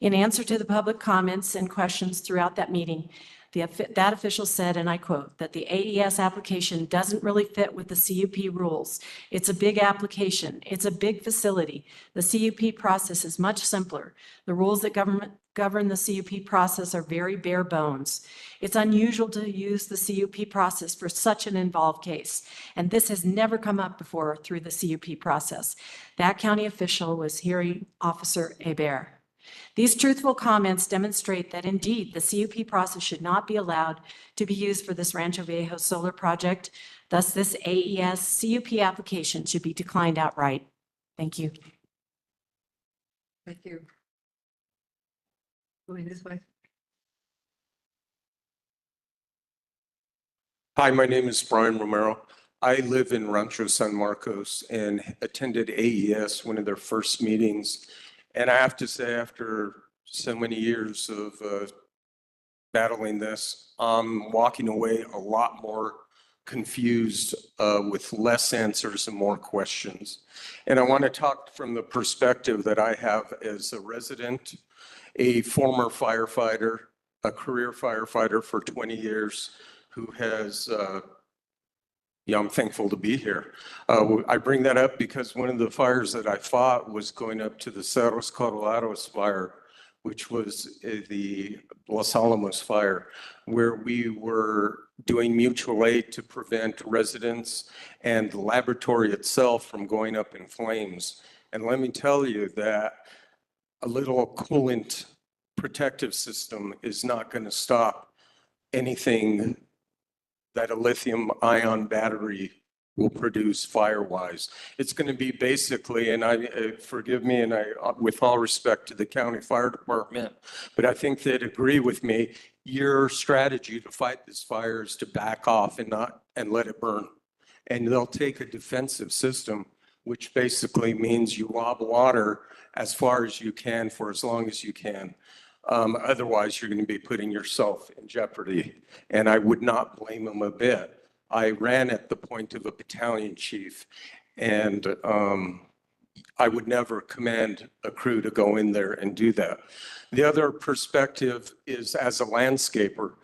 In answer to the public comments and questions throughout that meeting, that official said, and I quote, that the AES application doesn't really fit with the CUP rules. It's a big application. It's a big facility. The CUP process is much simpler. The rules that govern the CUP process are very bare bones. It's unusual to use the CUP process for such an involved case, and this has never come up before through the CUP process. That county official was Hearing Officer Hebert. These truthful comments demonstrate that indeed the CUP process should not be allowed to be used for this Rancho Viejo solar project. Thus, this AES CUP application should be declined outright. Thank you. Thank you. Going this way. Hi, my name is Brian Romero. I live in Rancho San Marcos and attended AES, one of their first meetings. And I have to say, after so many years of battling this, I'm walking away a lot more confused with less answers and more questions. And I want to talk from the perspective that I have as a resident, a former firefighter, a career firefighter for 20 years, who has, I'm thankful to be here. I bring that up because one of the fires that I fought was going up to the Cerros Colorados fire, which was the Los Alamos fire, where we were doing mutual aid to prevent residents and the laboratory itself from going up in flames. And let me tell you that a little coolant protective system is not going to stop anything that a lithium ion battery will produce fire-wise. It's going to be basically, and forgive me, and with all respect to the county fire department, but I think they'd agree with me, your strategy to fight this fire is to back off and let it burn. And they'll take a defensive system, which basically means you lob water as far as you can for as long as you can. Otherwise, you're going to be putting yourself in jeopardy. And I would not blame them a bit. I ran at the point of a battalion chief, and I would never command a crew to go in there and do that. The other perspective is as a landscaper.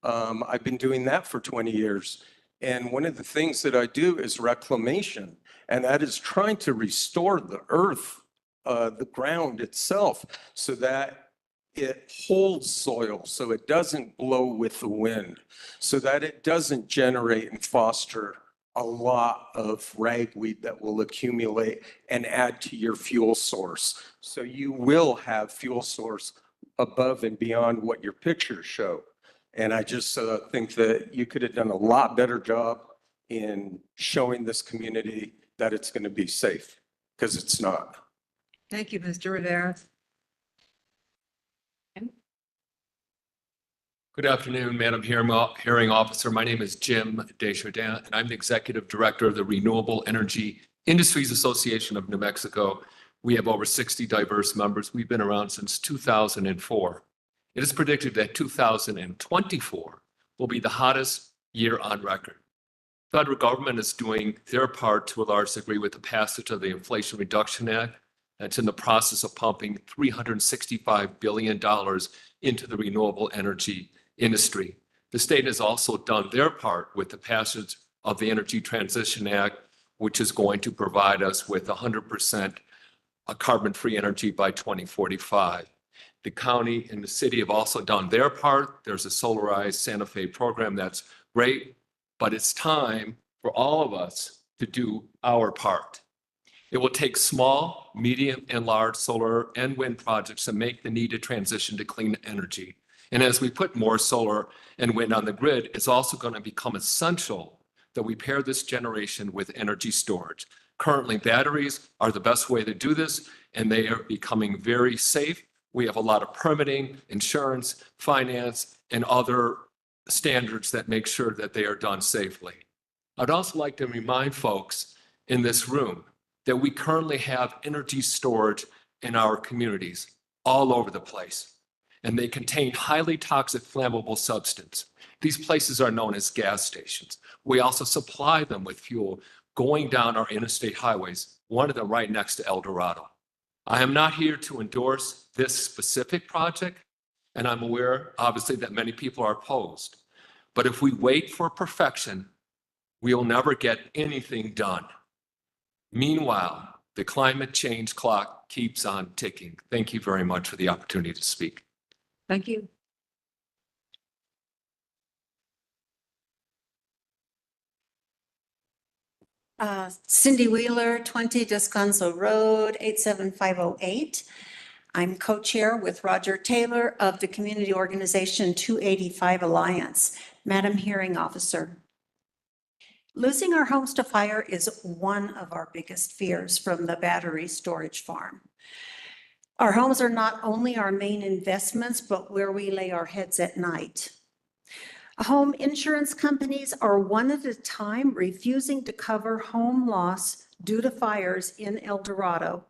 I've been doing that for 20 years. And one of the things that I do is reclamation, and that is trying to restore the earth, the ground itself, so that it holds soil, so it doesn't blow with the wind, so that it doesn't generate and foster a lot of ragweed that will accumulate and add to your fuel source. So you will have fuel source above and beyond what your pictures show. And I just think that you could have done a lot better job in showing this community that it's going to be safe, because it's not. Thank you, Mr. Rivera. Good afternoon, Madam Hearing Officer. My name is Jim Desjardins, and I'm the Executive Director of the Renewable Energy Industries Association of New Mexico. We have over 60 diverse members. We've been around since 2004. It is predicted that 2024 will be the hottest year on record. The federal government is doing their part to a large degree with the passage of the Inflation Reduction Act. That's in the process of pumping $365 billion into the renewable energy industry. The state has also done their part with the passage of the Energy Transition Act, which is going to provide us with 100% carbon-free energy by 2045. The county and the city have also done their part. There's a Solarized Santa Fe program that's great, but it's time for all of us to do our part. It will take small, medium, and large solar and wind projects to make the needed transition to clean energy. And as we put more solar and wind on the grid, it's also going to become essential that we pair this generation with energy storage. Currently, batteries are the best way to do this, and they are becoming very safe. We have a lot of permitting, insurance, finance, and other standards that make sure that they are done safely. I'd also like to remind folks in this room that we currently have energy storage in our communities all over the place, and they contain highly toxic flammable substance. These places are known as gas stations. We also supply them with fuel going down our interstate highways, one of them right next to El Dorado. I am not here to endorse this specific project, and I'm aware, obviously, that many people are opposed. But if we wait for perfection, we will never get anything done. Meanwhile, the climate change clock keeps on ticking. Thank you very much for the opportunity to speak. Thank you. Cindy Wheeler, 20 Descanso Road, 87508. I'm co-chair with Roger Taylor of the community organization 285 Alliance. Madam Hearing Officer, losing our homes to fire is one of our biggest fears from the battery storage farm. Our homes are not only our main investments, but where we lay our heads at night. Home insurance companies are one at a time refusing to cover home loss due to fires in El Dorado.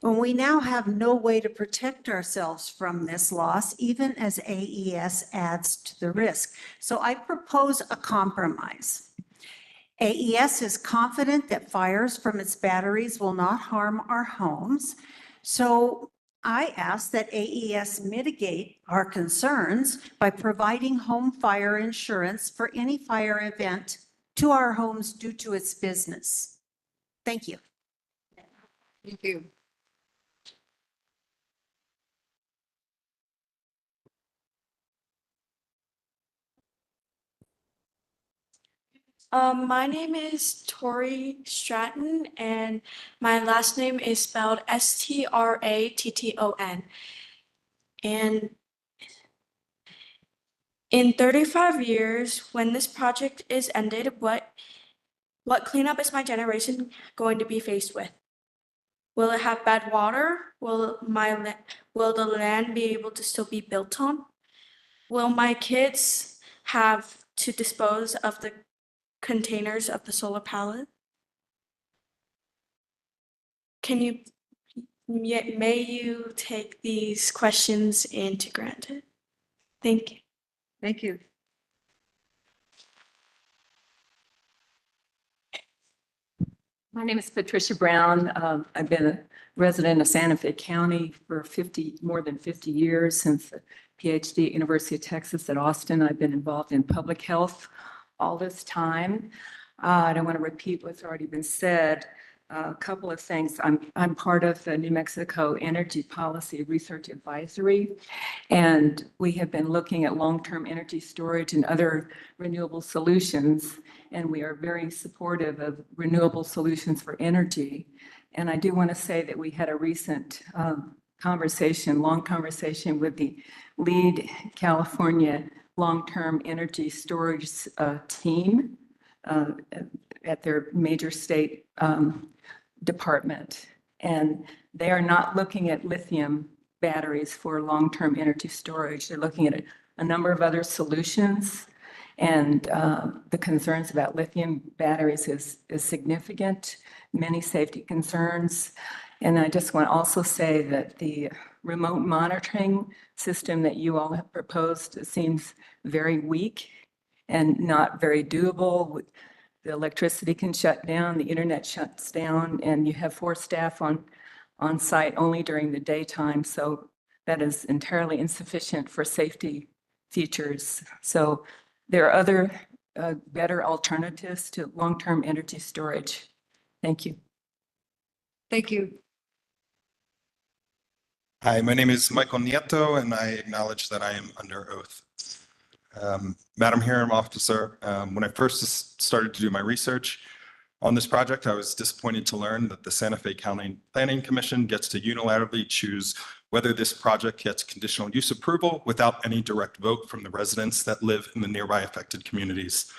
When we now have no way to protect ourselves from this loss, even as AES adds to the risk. So I propose a compromise. AES is confident that fires from its batteries will not harm our homes. So I ask that AES mitigate our concerns by providing home fire insurance for any fire event to our homes due to its business. Thank you. Thank you. My name is Tori Stratton, and my last name is spelled Stratton. And In 35 years, when this project is ended, what cleanup is my generation going to be faced with? Will it have bad water? Will the land be able to still be built on? Will my kids have to dispose of the containers of the solar pallet? May you take these questions into granted? Thank you. Thank you. My name is Patricia Brown. I've been a resident of Santa Fe County for more than 50 years, since a PhD at University of Texas at Austin. I've been involved in public health all this time. I don't want to repeat what's already been said. A couple of things. I'm part of the New Mexico Energy Policy Research Advisory, and we have been looking at long-term energy storage and other renewable solutions, and we are very supportive of renewable solutions for energy. And I do want to say that we had a recent long conversation with the lead California long-term energy storage team at their major state department. And they are not looking at lithium batteries for long-term energy storage. They're looking at a number of other solutions. And the concerns about lithium batteries is significant, many safety concerns. And I just want to also say that the remote monitoring system that you all have proposed seems very weak and not very doable. The electricity can shut down, the internet shuts down, and you have 4 staff on site only during the daytime. So that is entirely insufficient for safety features. So there are other better alternatives to long-term energy storage. Thank you. Thank you. Hi, my name is Michael Nieto, and I acknowledge that I am under oath. Madam Hearing Officer, when I first started to do my research on this project, I was disappointed to learn that the Santa Fe County Planning Commission gets to unilaterally choose whether this project gets conditional use approval without any direct vote from the residents that live in the nearby affected communities.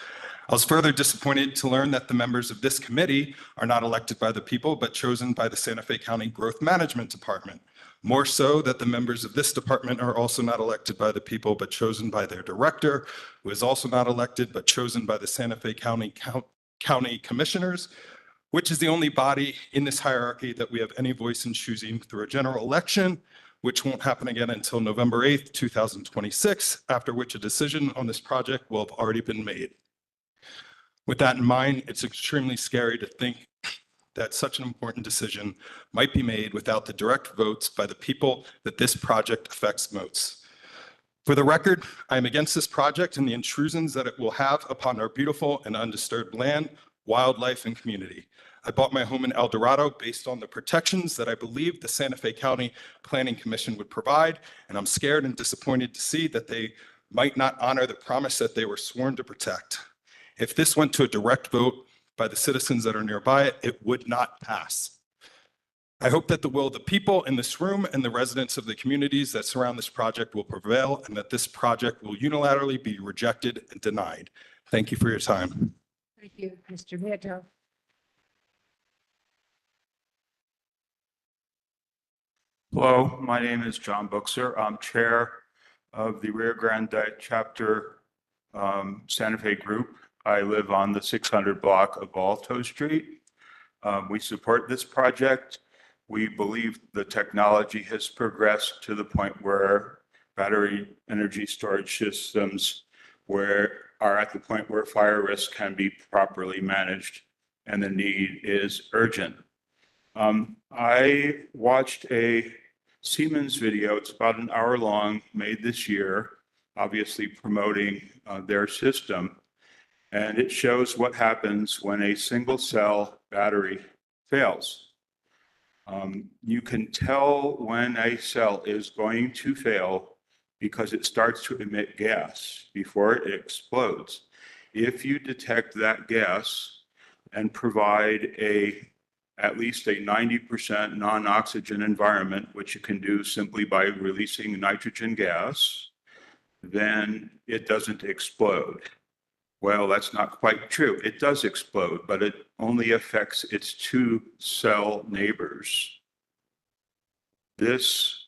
I was further disappointed to learn that the members of this committee are not elected by the people, but chosen by the Santa Fe County Growth Management Department. More so that the members of this department are also not elected by the people, but chosen by their director, who is also not elected, but chosen by the Santa Fe County Commissioners, which is the only body in this hierarchy that we have any voice in choosing through a general election, which won't happen again until November 8th, 2026, after which a decision on this project will have already been made. With that in mind, it's extremely scary to think that such an important decision might be made without the direct votes by the people that this project affects most. For the record, I am against this project and the intrusions that it will have upon our beautiful and undisturbed land, wildlife, and community. I bought my home in El Dorado based on the protections that I believe the Santa Fe County Planning Commission would provide, and I'm scared and disappointed to see that they might not honor the promise that they were sworn to protect. If this went to a direct vote by the citizens that are nearby, it would not pass. I hope that the will of the people in this room and the residents of the communities that surround this project will prevail, and that this project will unilaterally be rejected and denied. Thank you for your time. Thank you, Mr. Nieto. Hello, my name is John Buxer. I'm chair of the Rio Grande Chapter Santa Fe Group. I live on the 600 block of Alto Street. We support this project. We believe the technology has progressed to the point where battery energy storage systems are at the point where fire risk can be properly managed, and the need is urgent. I watched a Siemens video, it's about an hour long, made this year, obviously promoting their system. And it shows what happens when a single cell battery fails. You can tell when a cell is going to fail because it starts to emit gas before it explodes. If you detect that gas and provide at least a 90% non-oxygen environment, which you can do simply by releasing nitrogen gas, then it doesn't explode. Well, that's not quite true. It does explode, but it only affects its 2 cell neighbors. This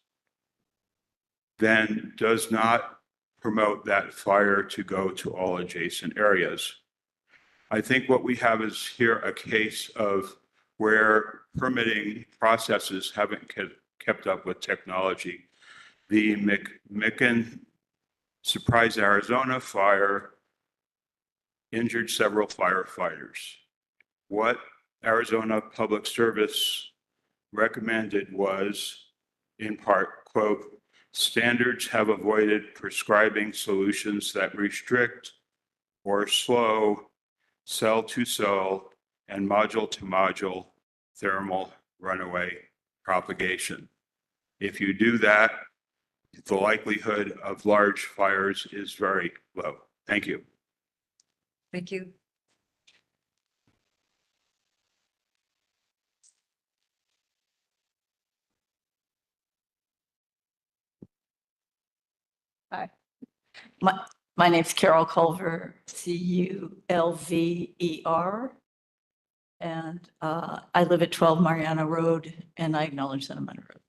then does not promote that fire to go to all adjacent areas. I think what we have is here a case of where permitting processes haven't kept up with technology. The Micken Surprise, Arizona fire injured several firefighters. What Arizona Public Service recommended was, in part, quote, standards have avoided prescribing solutions that restrict or slow cell to cell and module to module thermal runaway propagation. If you do that, the likelihood of large fires is very low. Thank you. Thank you. Hi. My name's Carol Culver, Culver. And I live at 12 Mariana Road, and I acknowledge that I'm under oath.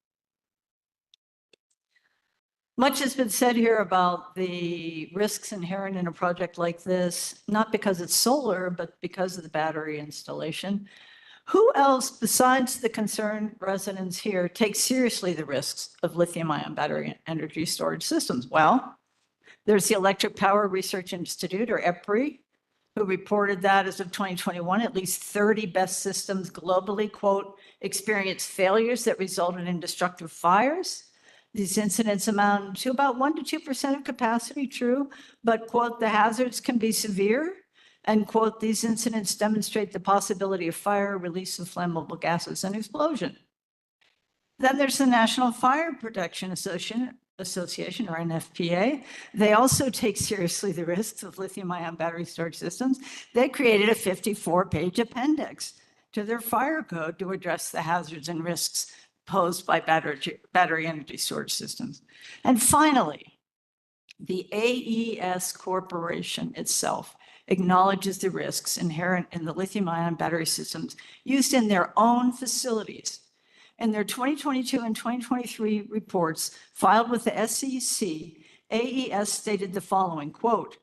Much has been said here about the risks inherent in a project like this, not because it's solar, but because of the battery installation. Who else besides the concerned residents here takes seriously the risks of lithium-ion battery energy storage systems? Well, there's the Electric Power Research Institute, or EPRI, who reported that as of 2021, at least 30 BESS systems globally, quote, experienced failures that resulted in destructive fires. These incidents amount to about 1% to 2% of capacity, true, but, quote, the hazards can be severe. And, quote, these incidents demonstrate the possibility of fire, release of flammable gases, and explosion. Then there's the National Fire Protection Association, or NFPA. They also take seriously the risks of lithium-ion battery storage systems. They created a 54-page appendix to their fire code to address the hazards and risks posed by battery energy storage systems. And finally, the AES Corporation itself acknowledges the risks inherent in the lithium-ion battery systems used in their own facilities. In their 2022 and 2023 reports filed with the SEC, AES stated the following, quote,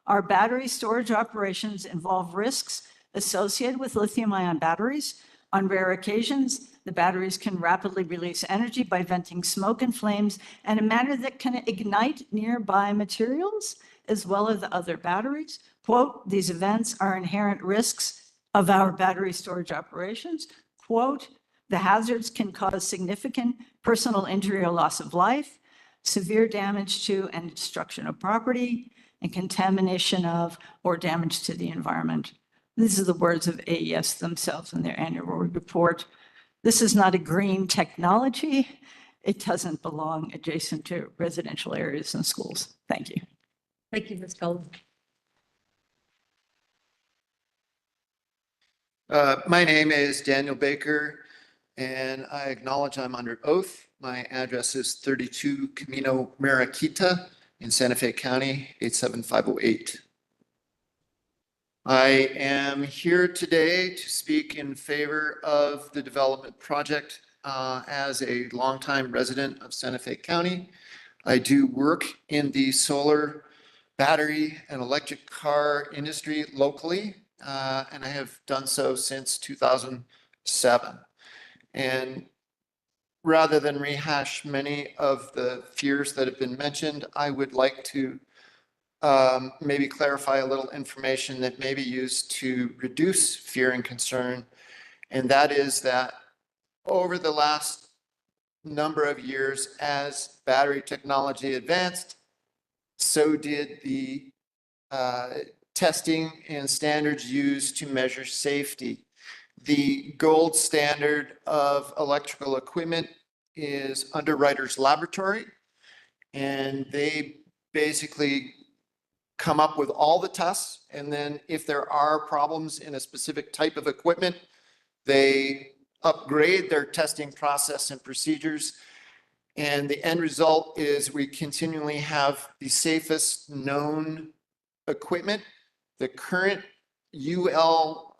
our battery storage operations involve risks associated with lithium-ion batteries. On rare occasions, the batteries can rapidly release energy by venting smoke and flames in a manner that can ignite nearby materials as well as other batteries. Quote, these events are inherent risks of our battery storage operations. Quote, the hazards can cause significant personal injury or loss of life, severe damage to and destruction of property, and contamination of or damage to the environment. These are the words of AES themselves in their annual report. This is not a green technology. It doesn't belong adjacent to residential areas and schools. Thank you. Thank you, Ms. Culver. My name is Daniel Baker, and I acknowledge I'm under oath. My address is 32 Camino Mariquita in Santa Fe County, 87508. I am here today to speak in favor of the development project as a longtime resident of Santa Fe County. I do work in the solar, battery, and electric car industry locally, and I have done so since 2007. And rather than rehash many of the fears that have been mentioned, I would like to maybe clarify a little information that may be used to reduce fear and concern. And that is that over the last number of years, as battery technology advanced, so did the testing and standards used to measure safety. The gold standard of electrical equipment is Underwriters Laboratory, and they basically come up with all the tests, and then if there are problems in a specific type of equipment, they upgrade their testing process and procedures. And the end result is we continually have the safest known equipment. The current UL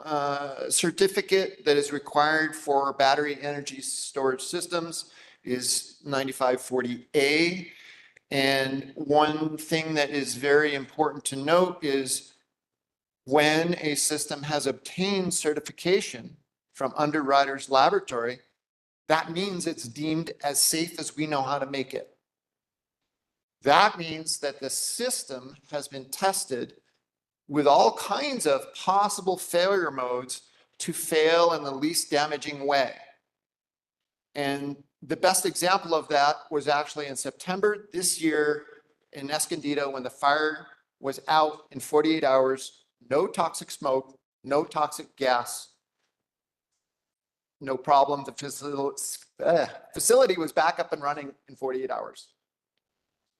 certificate that is required for battery energy storage systems is 9540A. And one thing that is very important to note is when a system has obtained certification from Underwriters Laboratory, that means it's deemed as safe as we know how to make it. That means that the system has been tested with all kinds of possible failure modes to fail in the least damaging way. And the best example of that was actually in September this year in Escondido when the fire was out in 48 hours, no toxic smoke, no toxic gas, no problem. The facility was back up and running in 48 hours.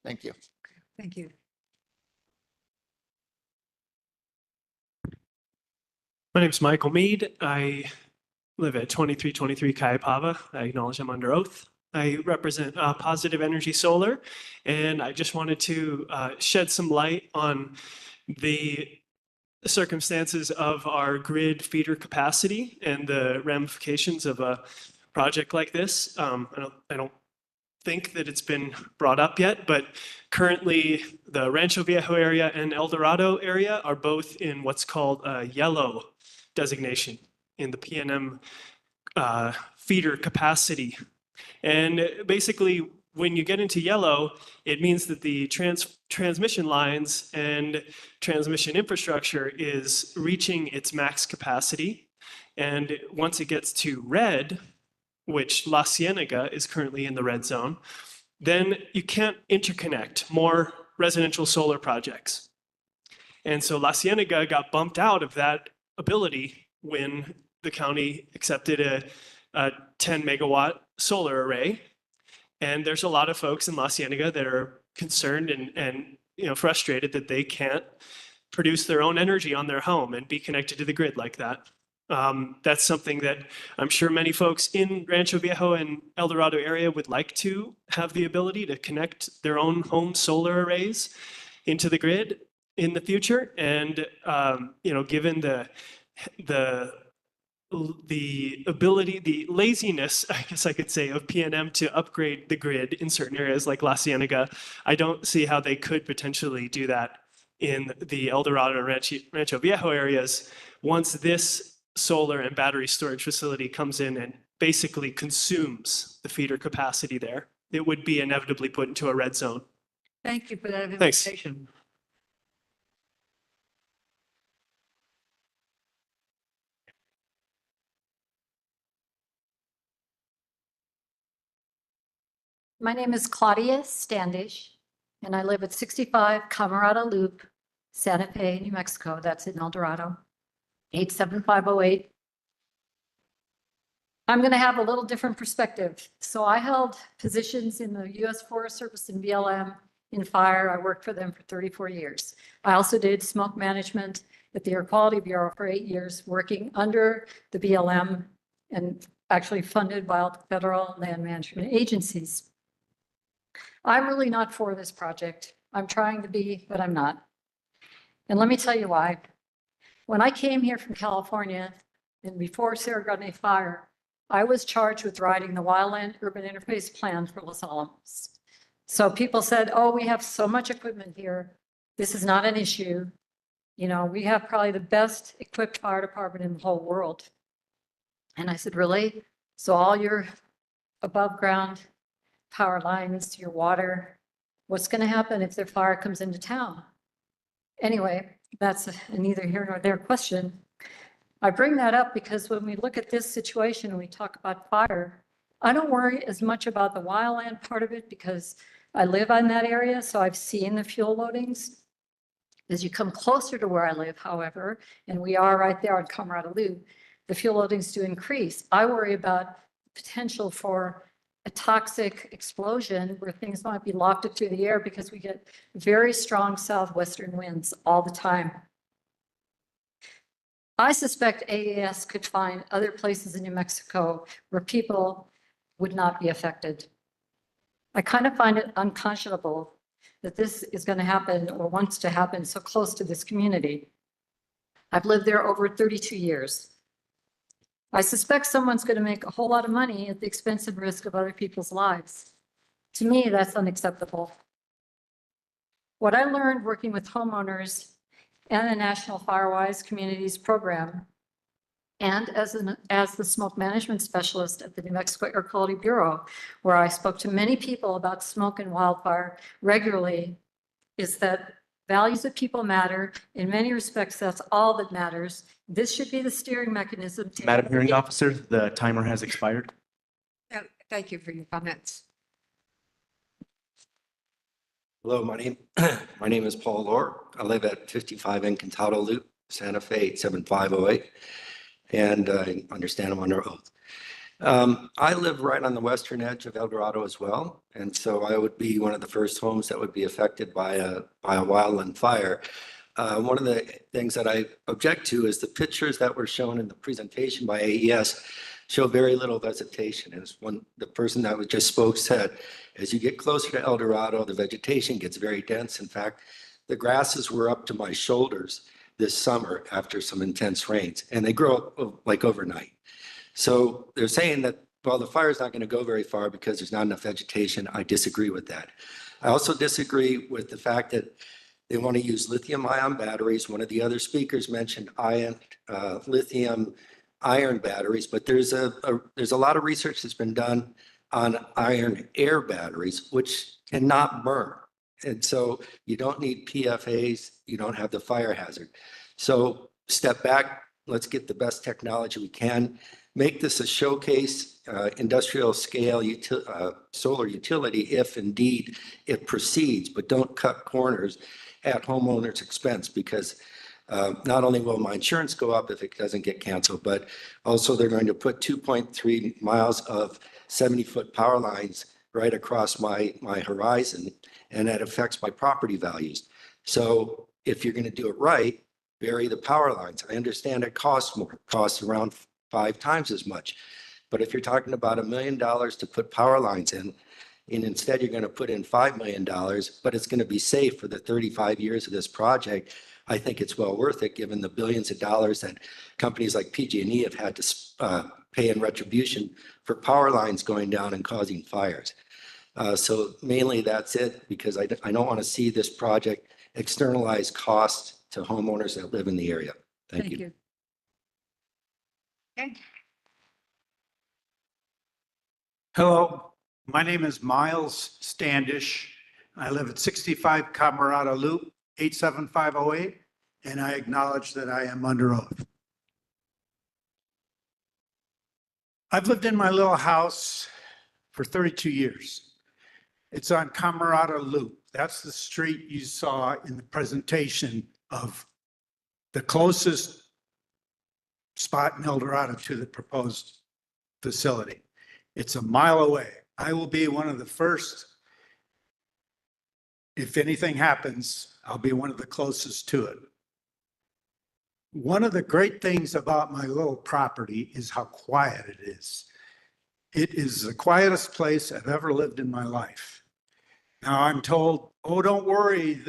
Thank you. Thank you. My name's Michael Mead. I live at 2323 Kayapava. I acknowledge I'm under oath. I represent Positive Energy Solar, and I just wanted to shed some light on the circumstances of our grid feeder capacity and the ramifications of a project like this. I don't think that it's been brought up yet, but currently the Rancho Viejo area and El Dorado area are both in what's called a yellow designation in the PNM feeder capacity. And basically, when you get into yellow, it means that the transmission lines and transmission infrastructure is reaching its max capacity. And once it gets to red, which La Cienega is currently in the red zone, then you can't interconnect more residential solar projects. And so La Cienega got bumped out of that ability when the county accepted a 10 megawatt solar array. And there's a lot of folks in La Cienega that are concerned and frustrated that they can't produce their own energy on their home and be connected to the grid like that. That's something that I'm sure many folks in Rancho Viejo and El Dorado area would like to have the ability to connect their own home solar arrays into the grid in the future. And given the ability, the laziness, I guess I could say, of PNM to upgrade the grid in certain areas like La Cienega, I don't see how they could potentially do that in the El Dorado and Rancho Viejo areas once this solar and battery storage facility comes in and basically consumes the feeder capacity there. It would be inevitably put into a red zone. Thank you for that Thanks. information. My name is Claudia Standish, and I live at 65 Camarada Loop, Santa Fe, New Mexico. That's in El Dorado, 87508. I'm going to have a little different perspective. So I held positions in the U.S. Forest Service and BLM in fire. I worked for them for 34 years. I also did smoke management at the Air Quality Bureau for 8 years, working under the BLM and actually funded by all the federal land management agencies. I'm really not for this project. I'm trying to be, but I'm not. And let me tell you why. When I came here from California and before Sierra Grande fire, I was charged with writing the Wildland Urban Interface Plan for Los Alamos. So people said, oh, we have so much equipment here. This is not an issue. We have probably the best equipped fire department in the whole world. And I said, really? So all your above ground power lines, your water, what's going to happen if their fire comes into town? Anyway, that's a neither here nor there question. I bring that up because when we look at this situation and we talk about fire, I don't worry as much about the wildland part of it because I live on that area, so I've seen the fuel loadings. As you come closer to where I live, however, and we are right there on Camarada Loop, the fuel loadings do increase. I worry about potential for a toxic explosion where things might be lofted through the air because we get very strong southwestern winds all the time. I suspect AES could find other places in New Mexico where people would not be affected. I kind of find it unconscionable that this is going to happen or wants to happen so close to this community. I've lived there over 32 years. I suspect someone's going to make a whole lot of money at the expense and risk of other people's lives. To me, that's unacceptable. What I learned working with homeowners and the National Firewise Communities Program, and as the smoke management specialist at the New Mexico Air Quality Bureau, where I spoke to many people about smoke and wildfire regularly, is that values of people matter. In many respects, that's all that matters. This should be the steering mechanism. Madam Hearing Officer, the timer has expired. Thank you for your comments. Hello, my name is Paul Lohr. I live at 55 Encantado Loop, Santa Fe 87508, and I understand I'm under oath. I live right on the western edge of El Dorado as well, and so I would be one of the first homes that would be affected by a wildland fire. One of the things that I object to is the pictures that were shown in the presentation by AES show very little vegetation. As the person that just spoke said, as you get closer to El Dorado, the vegetation gets very dense. In fact, the grasses were up to my shoulders this summer after some intense rains, and they grow up like overnight. So they're saying that, well, the fire is not going to go very far because there's not enough vegetation. I disagree with that. I also disagree with the fact that they want to use lithium-ion batteries. One of the other speakers mentioned lithium-iron batteries, but there's a lot of research that's been done on iron air batteries, which cannot burn. And so you don't need PFAs, you don't have the fire hazard. So step back, let's get the best technology we can, make this a showcase, industrial scale solar utility if indeed it proceeds, but don't cut corners at homeowners' expense, because not only will my insurance go up if it doesn't get canceled, but also they're going to put 2.3 miles of 70-foot power lines right across my horizon, and that affects my property values. So if you're going to do it right, bury the power lines. I understand it costs more, it costs around 5 times as much. But if you're talking about $1 million to put power lines in, and instead you're going to put in $5 million, but it's going to be safe for the 35 years of this project, I think it's well worth it, given the billions of dollars that companies like PG&E have had to pay in retribution for power lines going down and causing fires. So mainly that's it, because I don't want to see this project externalize costs to homeowners that live in the area. Thank you. Okay. Hello, my name is Miles Standish. I live at 65 Camarada Loop, 87508, and I acknowledge that I am under oath. I've lived in my little house for 32 years. It's on Camarada Loop. That's the street you saw in the presentation of the closest spot in El Dorado to the proposed facility. It's a mile away. I will be one of the first. If anything happens, I'll be one of the closest to it. One of the great things about my little property is how quiet it is. It is the quietest place I've ever lived in my life. Now I'm told, oh, don't worry,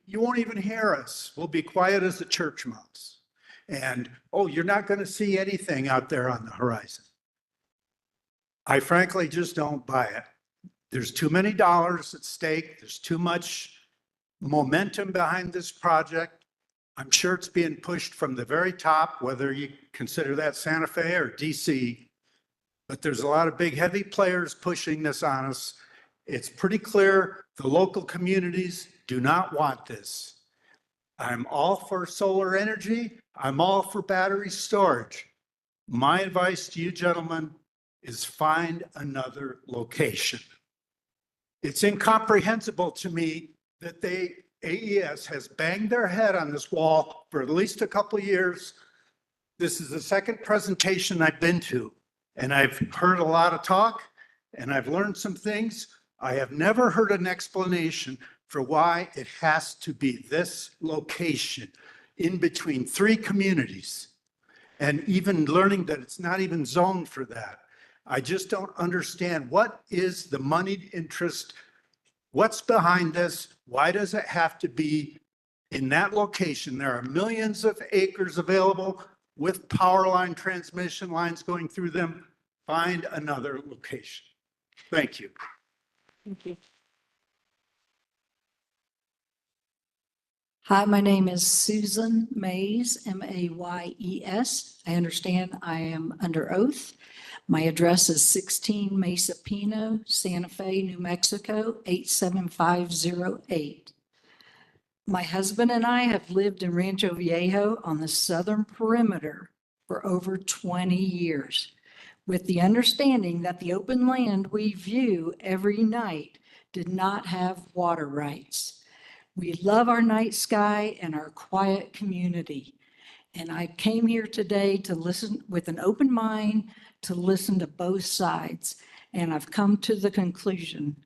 you won't even hear us. We'll be quiet as a church mouse. And, oh, you're not going to see anything out there on the horizon. I frankly just don't buy it. There's too many dollars at stake. There's too much momentum behind this project. I'm sure it's being pushed from the very top, whether you consider that Santa Fe or DC. But there's a lot of big, heavy players pushing this on us. It's pretty clear the local communities do not want this. I'm all for solar energy. I'm all for battery storage. My advice to you gentlemen is find another location. It's incomprehensible to me that AES has banged their head on this wall for at least a couple of years. This is the second presentation I've been to, and I've heard a lot of talk, and I've learned some things. I have never heard an explanation for why it has to be this location in between 3 communities, and even learning that it's not even zoned for that. I just don't understand. What is the moneyed interest? What's behind this? Why does it have to be in that location? There are millions of acres available with power line transmission lines going through them. Find another location. Thank you. Thank you. Hi, my name is Susan Mays, Mayes. I understand I am under oath. My address is 16 Mesa Pino, Santa Fe, New Mexico, 87508. My husband and I have lived in Rancho Viejo on the southern perimeter for over 20 years, with the understanding that the open land we view every night did not have water rights. We love our night sky and our quiet community. And I came here today to listen with an open mind, to listen to both sides. And I've come to the conclusion.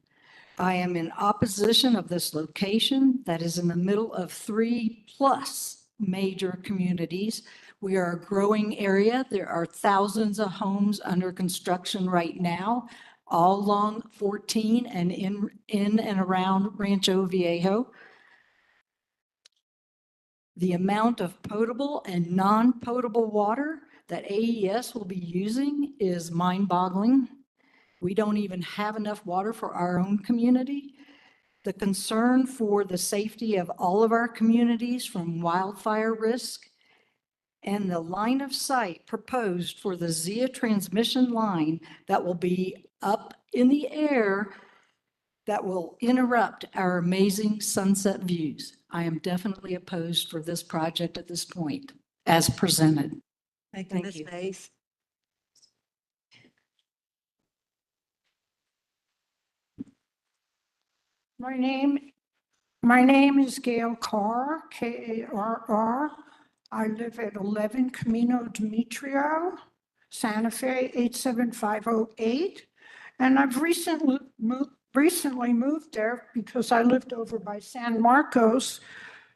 I am in opposition of this location that is in the middle of 3+ major communities. We are a growing area. There are thousands of homes under construction right now, all along 14 and in and around Rancho Viejo. The amount of potable and non-potable water that AES will be using is mind-boggling. We don't even have enough water for our own community. The concern for the safety of all of our communities from wildfire risk and the line of sight proposed for the ZIA transmission line that will be up in the air that will interrupt our amazing sunset views. I am definitely opposed for this project at this point, as presented. Thank you, Ms. Mays. My name is Gail Carr, Karr. I live at 11 Camino Demetrio, Santa Fe, 87508. And I've recently moved there because I lived over by San Marcos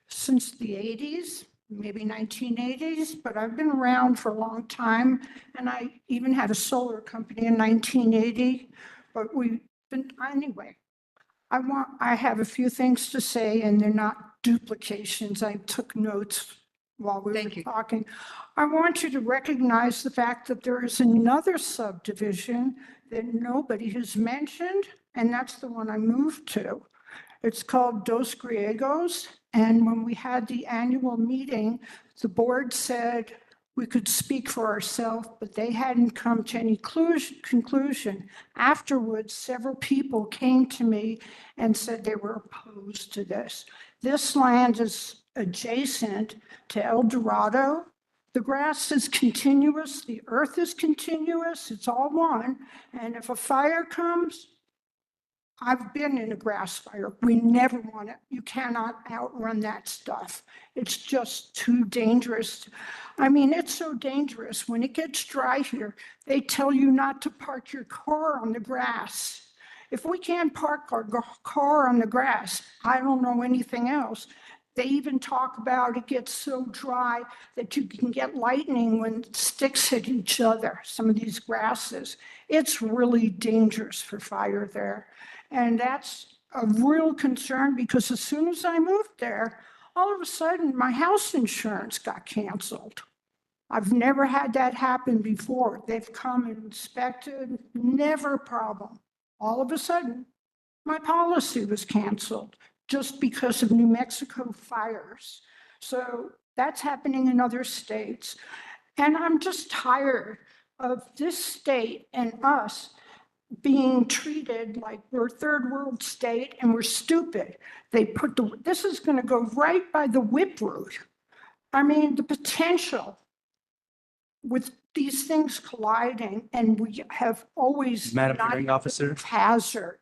since the 80s, maybe 1980s, but I've been around for a long time. And I even had a solar company in 1980, but we've been, anyway. I have a few things to say, and they're not duplications. I took notes while we were talking. I want you to recognize the fact that there is another subdivision that nobody has mentioned, and that's the one I moved to. It's called Dos Griegos, and when we had the annual meeting, the board said we could speak for ourselves, but they hadn't come to any conclusion. Afterwards, several people came to me and said they were opposed to this. This land is adjacent to El Dorado. The grass is continuous, the earth is continuous, it's all one. And if a fire comes, I've been in a grass fire. We never want it. You cannot outrun that stuff. It's just too dangerous. I mean, it's so dangerous. When it gets dry here, they tell you not to park your car on the grass. If we can't park our car on the grass, I don't know anything else. They even talk about it gets so dry that you can get lightning when sticks hit each other, some of these grasses. It's really dangerous for fire there. And that's a real concern because as soon as I moved there, all of a sudden my house insurance got canceled. I've never had that happen before. They've come and inspected, never a problem. All of a sudden, my policy was canceled just because of New Mexico fires. So that's happening in other states. And I'm just tired of this state and us being treated like we're a third world state and we're stupid. They put this is going to go right by the whip route. I mean, the potential with these things colliding, and we have always Madam not Hearing Officer. hazard.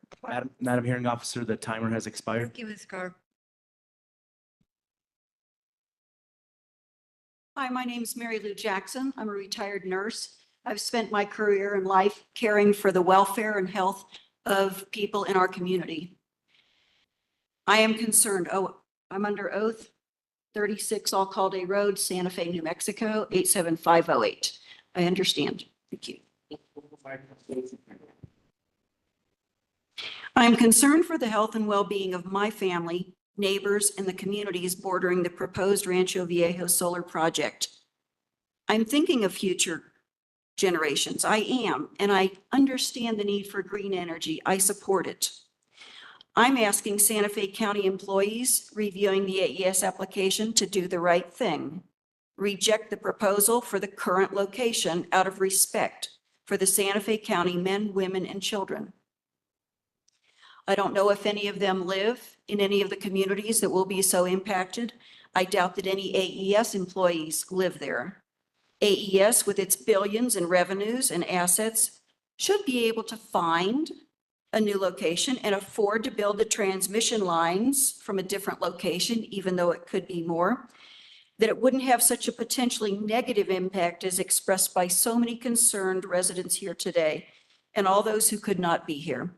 Madam Hearing Officer, the timer has expired. Thank you, Ms. Carr. Hi, my name is Mary Lou Jackson. I'm a retired nurse. I've spent my career and life caring for the welfare and health of people in our community. I am concerned. Oh, I'm under oath. 36 Alcalde Road, Santa Fe, New Mexico, 87508. I understand. Thank you. I am concerned for the health and well-being of my family, neighbors, and the communities bordering the proposed Rancho Viejo solar project. I'm thinking of future generations. I am, and I understand the need for green energy. I support it. I'm asking Santa Fe County employees reviewing the AES application to do the right thing. Reject the proposal for the current location out of respect for the Santa Fe County men, women, and children. I don't know if any of them live in any of the communities that will be so impacted. I doubt that any AES employees live there. AES, with its billions in revenues and assets, should be able to find a new location and afford to build the transmission lines from a different location, even though it could be more, that it wouldn't have such a potentially negative impact as expressed by so many concerned residents here today and all those who could not be here.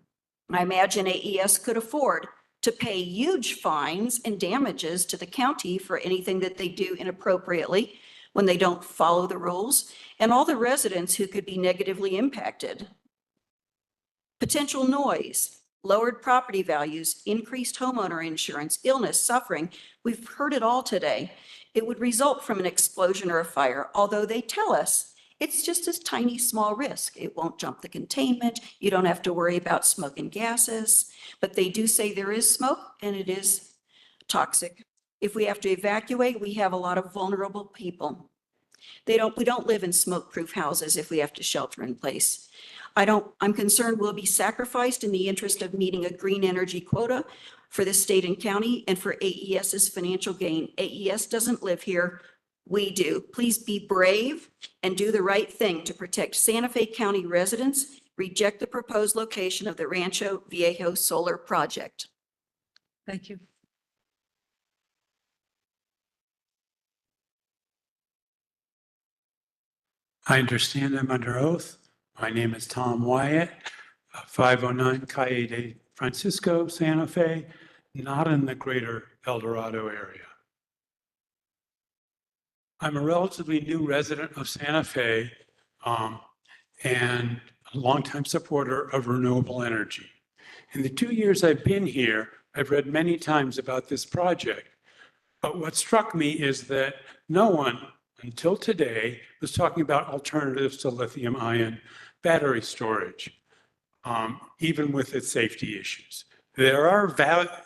I imagine AES could afford to pay huge fines and damages to the county for anything that they do inappropriately when they don't follow the rules, and all the residents who could be negatively impacted. Potential noise, lowered property values, increased homeowner insurance, illness, suffering. We've heard it all today. It would result from an explosion or a fire, although they tell us it's just a tiny, small risk. It won't jump the containment. You don't have to worry about smoke and gases, but they do say there is smoke and it is toxic. If we have to evacuate, we have a lot of vulnerable people. We don't live in smoke-proof houses if we have to shelter in place. I'm concerned we'll be sacrificed in the interest of meeting a green energy quota for the state and county and for AES's financial gain. AES doesn't live here. We do. Please be brave and do the right thing to protect Santa Fe County residents. Reject the proposed location of the Rancho Viejo solar project. Thank you. I understand I'm under oath. My name is Tom Wyatt, 509 Calle de Francisco, Santa Fe, not in the greater El Dorado area. I'm a relatively new resident of Santa Fe and a longtime supporter of renewable energy. In the 2 years I've been here, I've read many times about this project. But what struck me is that no one until today was talking about alternatives to lithium-ion battery storage, even with its safety issues. There are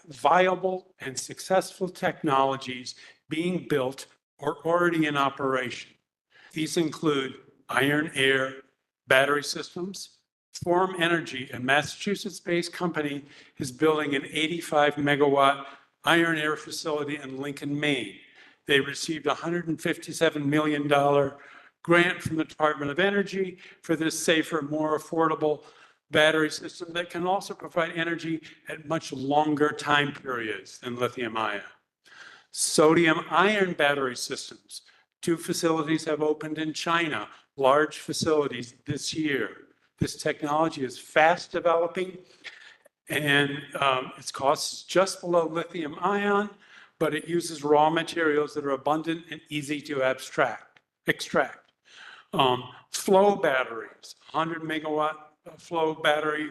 viable and successful technologies being built or already in operation. These include iron-air battery systems. Form Energy, a Massachusetts-based company, is building an 85-megawatt iron-air facility in Lincoln, Maine. They received a $157 million grant from the Department of Energy for this safer, more affordable battery system that can also provide energy at much longer time periods than lithium-ion. Sodium-ion battery systems. 2 facilities have opened in China, large facilities this year. This technology is fast developing and its cost is just below lithium-ion, but it uses raw materials that are abundant and easy to extract. Flow batteries, 100-megawatt flow battery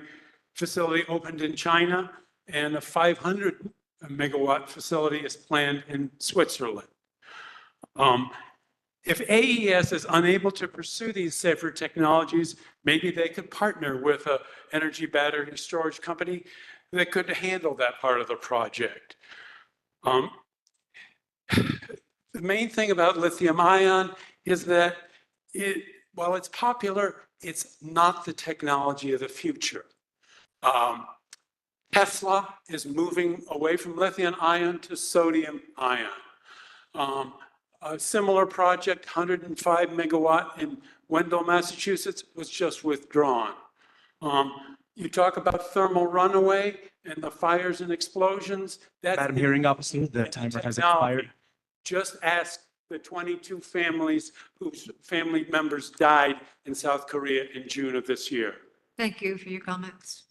facility opened in China, and a 500-megawatt facility is planned in Switzerland. If AES is unable to pursue these safer technologies, maybe they could partner with an energy battery storage company that could handle that part of the project. The main thing about lithium-ion is that while it's popular, it's not the technology of the future. Tesla is moving away from lithium-ion to sodium-ion. A similar project, 105 megawatt in Wendell, Massachusetts, was just withdrawn. You talk about thermal runaway and the fires and explosions. Madam Hearing Officer, the timer has expired. Just ask the 22 families whose family members died in South Korea in June of this year. Thank you for your comments.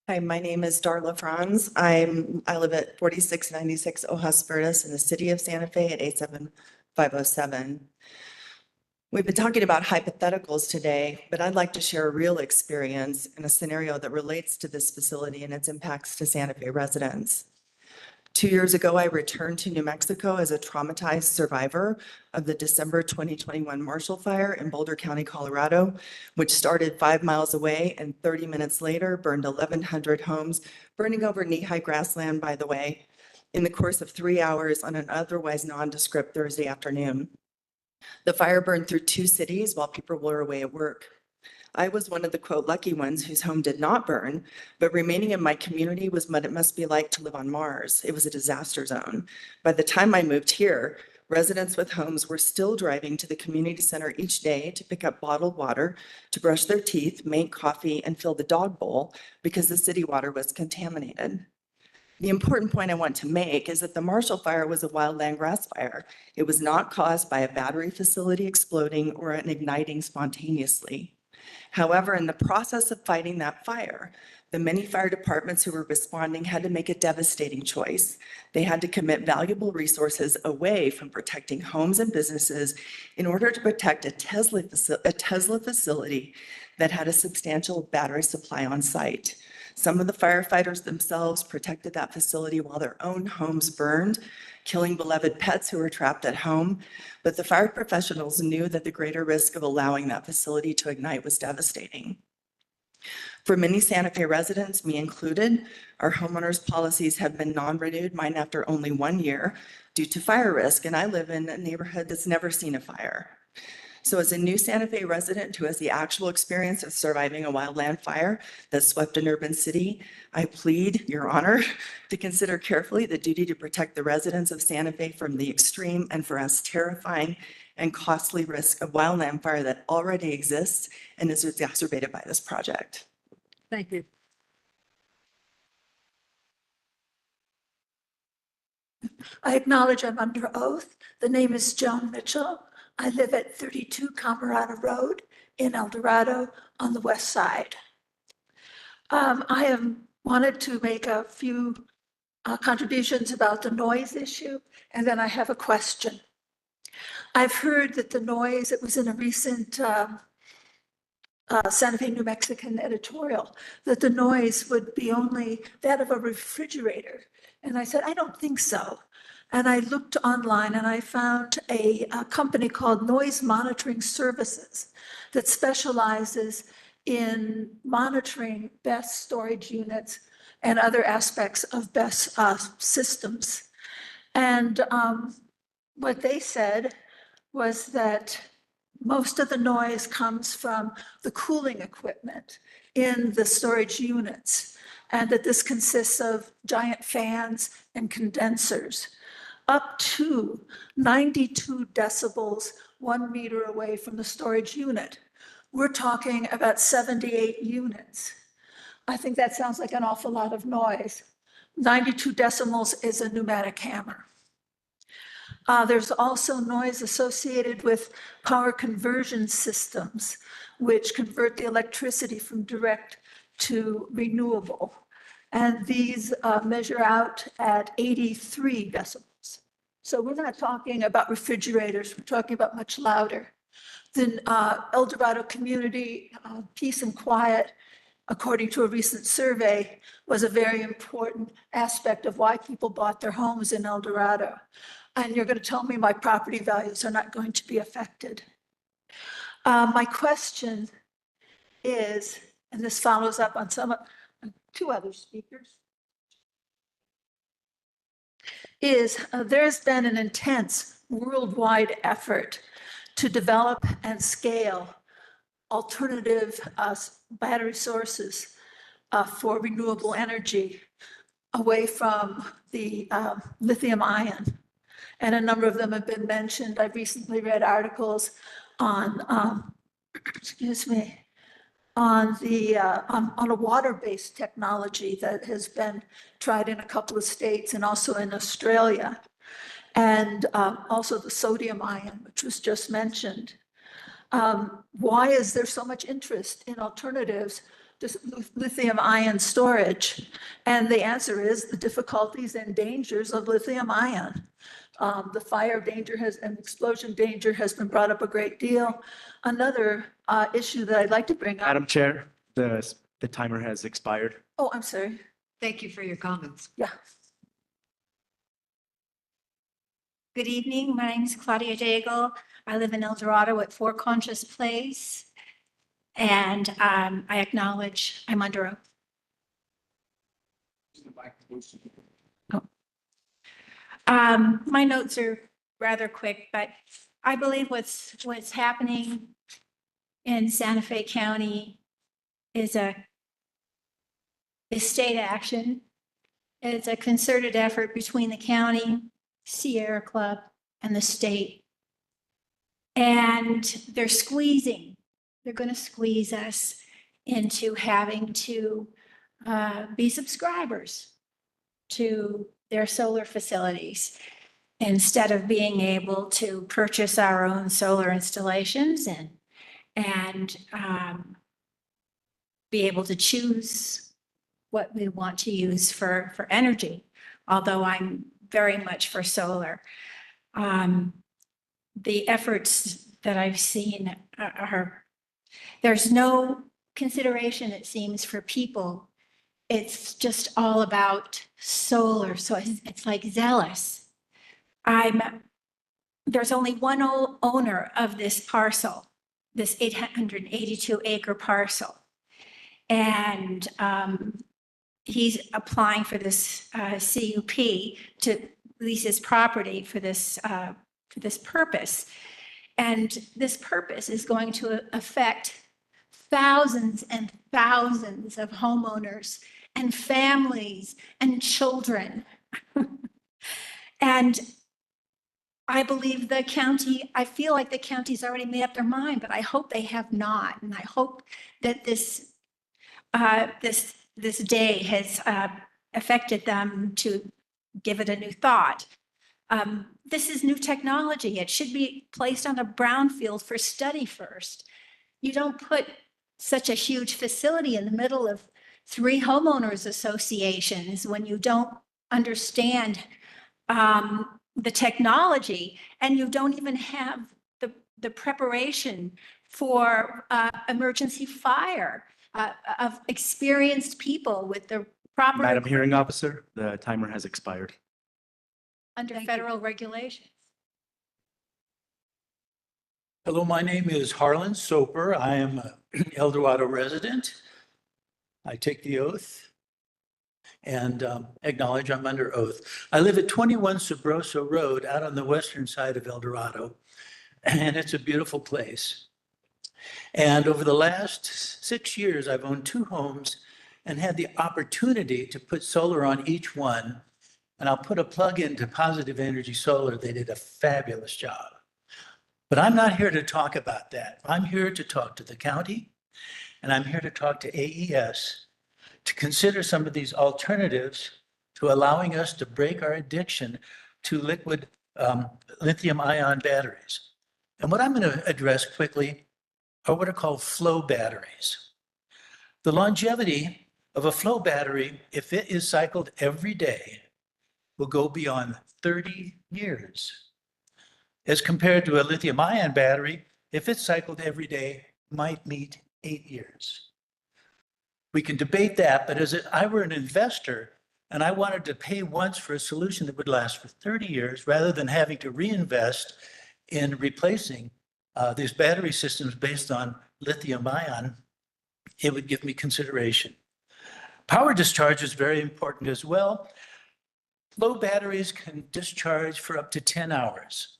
Hi, my name is Darla Franz. I live at 4696 Ojos Verdes in the city of Santa Fe at 87507. We've been talking about hypotheticals today, but I'd like to share a real experience in a scenario that relates to this facility and its impacts to Santa Fe residents. 2 years ago, I returned to New Mexico as a traumatized survivor of the December 2021 Marshall Fire in Boulder County, Colorado, which started 5 miles away and 30 minutes later burned 1,100 homes, burning over knee-high grassland, by the way, in the course of 3 hours on an otherwise nondescript Thursday afternoon. The fire burned through 2 cities while people were away at work. I was one of the quote lucky ones whose home did not burn, but remaining in my community was what it must be like to live on Mars. It was a disaster zone. By the time I moved here, residents with homes were still driving to the community center each day to pick up bottled water, to brush their teeth, make coffee, and fill the dog bowl because the city water was contaminated. The important point I want to make is that the Marshall Fire was a wildland grass fire. It was not caused by a battery facility exploding or an igniting spontaneously. However, in the process of fighting that fire, the many fire departments who were responding had to make a devastating choice. They had to commit valuable resources away from protecting homes and businesses in order to protect a Tesla facility that had a substantial battery supply on site. Some of the firefighters themselves protected that facility while their own homes burned, killing beloved pets who were trapped at home. But the fire professionals knew that the greater risk of allowing that facility to ignite was devastating. For many Santa Fe residents, me included, our homeowners' policies have been non-renewed, mine after only 1 year, due to fire risk, and I live in a neighborhood that's never seen a fire. So as a new Santa Fe resident who has the actual experience of surviving a wildland fire that swept an urban city, I plead your honor to consider carefully the duty to protect the residents of Santa Fe from the extreme and for us terrifying and costly risk of wildland fire that already exists and is exacerbated by this project. Thank you. I acknowledge I'm under oath. The name is Joan Mitchell. I live at 32 Camarada Road in El Dorado on the west side. I have wanted to make a few contributions about the noise issue, and then I have a question. I've heard that the noise, it was in a recent Santa Fe, New Mexican editorial, that the noise would be only that of a refrigerator. And I said, I don't think so. And I looked online and I found a company called Noise Monitoring Services that specializes in monitoring BESS storage units and other aspects of BESS systems. And what they said was that most of the noise comes from the cooling equipment in the storage units, and that this consists of giant fans and condensers, up to 92 decibels 1 meter away from the storage unit. We're talking about 78 units. I think that sounds like an awful lot of noise. 92 decibels is a pneumatic hammer. There's also noise associated with power conversion systems, which convert the electricity from direct to renewable. And these measure out at 83 decibels. So we're not talking about refrigerators, we're talking about much louder. The El Dorado community, peace and quiet, according to a recent survey, was a very important aspect of why people bought their homes in El Dorado. And you're going to tell me my property values are not going to be affected. My question is, and this follows up on two other speakers, is there's been an intense worldwide effort to develop and scale alternative battery sources for renewable energy away from the lithium ion. And a number of them have been mentioned. I've recently read articles on, on a water-based technology that has been tried in a couple of states and also in Australia, and also the sodium ion, which was just mentioned. Why is there so much interest in alternatives lithium ion storage? And the answer is the difficulties and dangers of lithium ion. The fire danger and explosion danger has been brought up a great deal. Another issue that I'd like to bring up. Madam Chair, the timer has expired. Oh, I'm sorry. Thank you for your comments. Yeah. Good evening. My name is Claudia Daigle. I live in El Dorado at Four Conscious Place. And I acknowledge I'm under oath. My notes are rather quick, but I believe what's happening in Santa Fe County is state action. It's a concerted effort between the county, Sierra Club, and the state. And they're going to squeeze us into having to be subscribers to their solar facilities instead of being able to purchase our own solar installations and be able to choose what we want to use for energy, although I'm very much for solar. The efforts that I've seen there's no consideration, it seems, for people. It's just all about solar. So it's like zealous. There's only one owner of this parcel, this 882 acre parcel. And he's applying for this CUP to lease his property for this purpose. And this purpose is going to affect thousands and thousands of homeowners and families and children. And I believe I feel like the county's already made up their mind, but I hope they have not. And I hope that this day has affected them to give it a new thought. This is new technology. It should be placed on a brownfield for study first. You don't put such a huge facility in the middle of 3 homeowners associations when you don't understand the technology and you don't even have the preparation for emergency fire of experienced people with the proper. Madam Hearing Officer, the timer has expired. Under federal regulations. Hello, my name is Harlan Soper. I am an El Dorado resident. I take the oath and acknowledge I'm under oath. I live at 21 Sabroso Road out on the western side of El Dorado, and it's a beautiful place. And over the last 6 years, I've owned 2 homes and had the opportunity to put solar on each one. And I'll put a plug into Positive Energy Solar. They did a fabulous job. But I'm not here to talk about that. I'm here to talk to the county, and I'm here to talk to AES to consider some of these alternatives to allowing us to break our addiction to liquid lithium-ion batteries. And what I'm going to address quickly are what are called flow batteries. The longevity of a flow battery, if it is cycled every day, will go beyond 30 years. As compared to a lithium-ion battery, if it's cycled every day, might meet 8 years. We can debate that, but as I were an investor and I wanted to pay once for a solution that would last for 30 years, rather than having to reinvest in replacing these battery systems based on lithium-ion, it would give me consideration. Power discharge is very important as well. Flow batteries can discharge for up to 10 hours.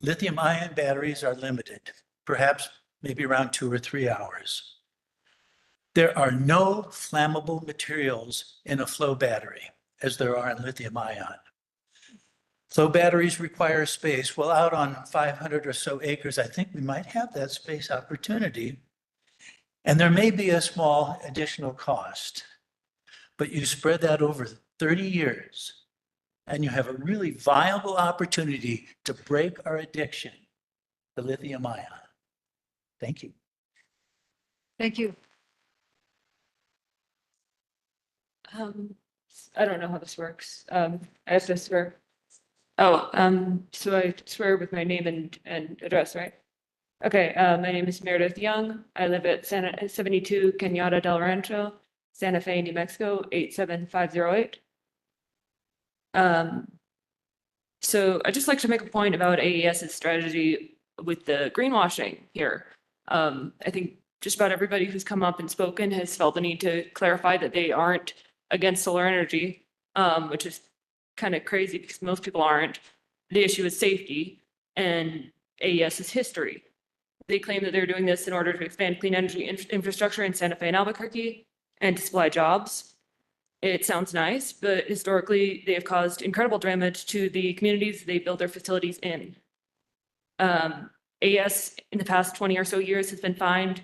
Lithium-ion batteries are limited, perhaps maybe around 2 or 3 hours. There are no flammable materials in a flow battery, as there are in lithium-ion. Flow batteries require space. Well, out on 500 or so acres, I think we might have that space opportunity. And there may be a small additional cost, but you spread that over 30 years, and you have a really viable opportunity to break our addiction to lithium-ion. Thank you. Thank you. I don't know how this works. I have to swear. So I swear with my name and address, right? Okay, my name is Meredith Young. I live at 72 Cañada del Rancho, Santa Fe, New Mexico, 87508. So I'd just like to make a point about AES's strategy with the greenwashing here. I think just about everybody who's come up and spoken has felt the need to clarify that they aren't against solar energy, which is kind of crazy because most people aren't. The issue is safety and AES's history. They claim that they're doing this in order to expand clean energy infrastructure in Santa Fe and Albuquerque and to supply jobs. It sounds nice, but historically they have caused incredible damage to the communities they build their facilities in. AES in the past 20 or so years has been fined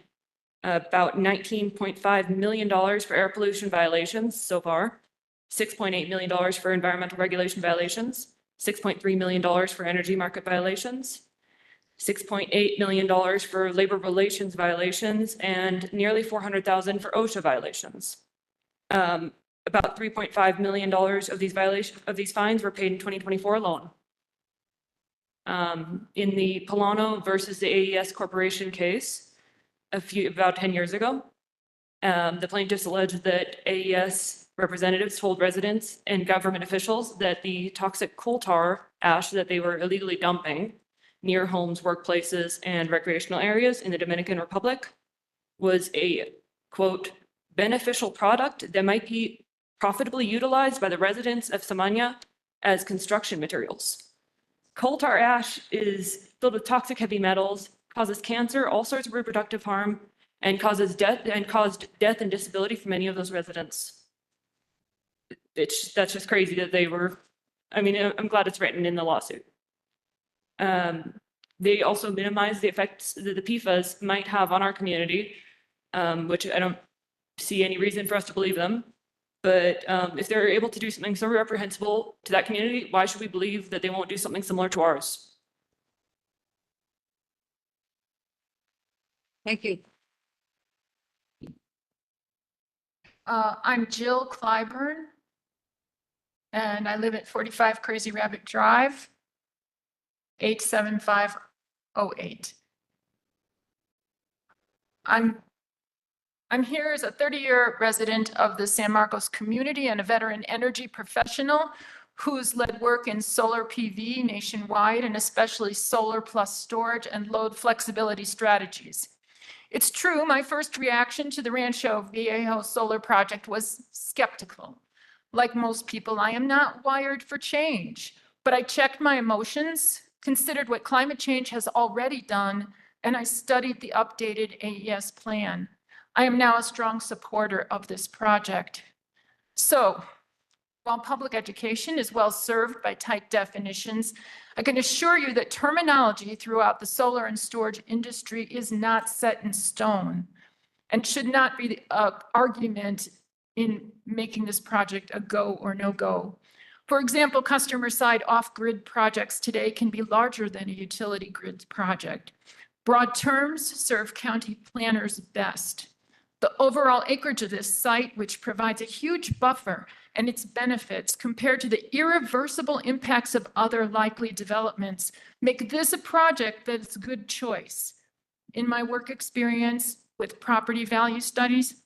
about $19.5 million for air pollution violations so far, $6.8 million for environmental regulation violations, $6.3 million for energy market violations, $6.8 million for labor relations violations, and nearly $400,000 for OSHA violations. About $3.5 million of these fines were paid in 2024 alone. In the Polano versus the AES Corporation case, about 10 years ago, the plaintiffs alleged that AES representatives told residents and government officials that the toxic coal tar ash that they were illegally dumping near homes, workplaces, and recreational areas in the Dominican Republic was a, quote, beneficial product that might be profitably utilized by the residents of Samana as construction materials. Coal tar ash is filled with toxic heavy metals, causes cancer, all sorts of reproductive harm, and caused death and disability for many of those residents. That's just crazy that they were, I mean, I'm glad it's written in the lawsuit. They also minimize the effects that the PFAS might have on our community, which I don't see any reason for us to believe them. But if they're able to do something so reprehensible to that community, why should we believe that they won't do something similar to ours? Thank you. I'm Jill Clyburn, and I live at 45 Crazy Rabbit Drive, 87508. I'm here as a 30-year resident of the San Marcos community and a veteran energy professional who's led work in solar PV nationwide and especially solar plus storage and load flexibility strategies. It's true, my first reaction to the Rancho Viejo solar project was skeptical. Like most people, I am not wired for change, but I checked my emotions, considered what climate change has already done, and I studied the updated AES plan. I am now a strong supporter of this project. So, while public education is well served by tight definitions, I can assure you that terminology throughout the solar and storage industry is not set in stone and should not be the argument in making this project a go or no go. For example, customer side off-grid projects today can be larger than a utility grid project. Broad terms serve county planners best. The overall acreage of this site, which provides a huge buffer, and its benefits compared to the irreversible impacts of other likely developments make this a project that's a good choice. In my work experience with property value studies,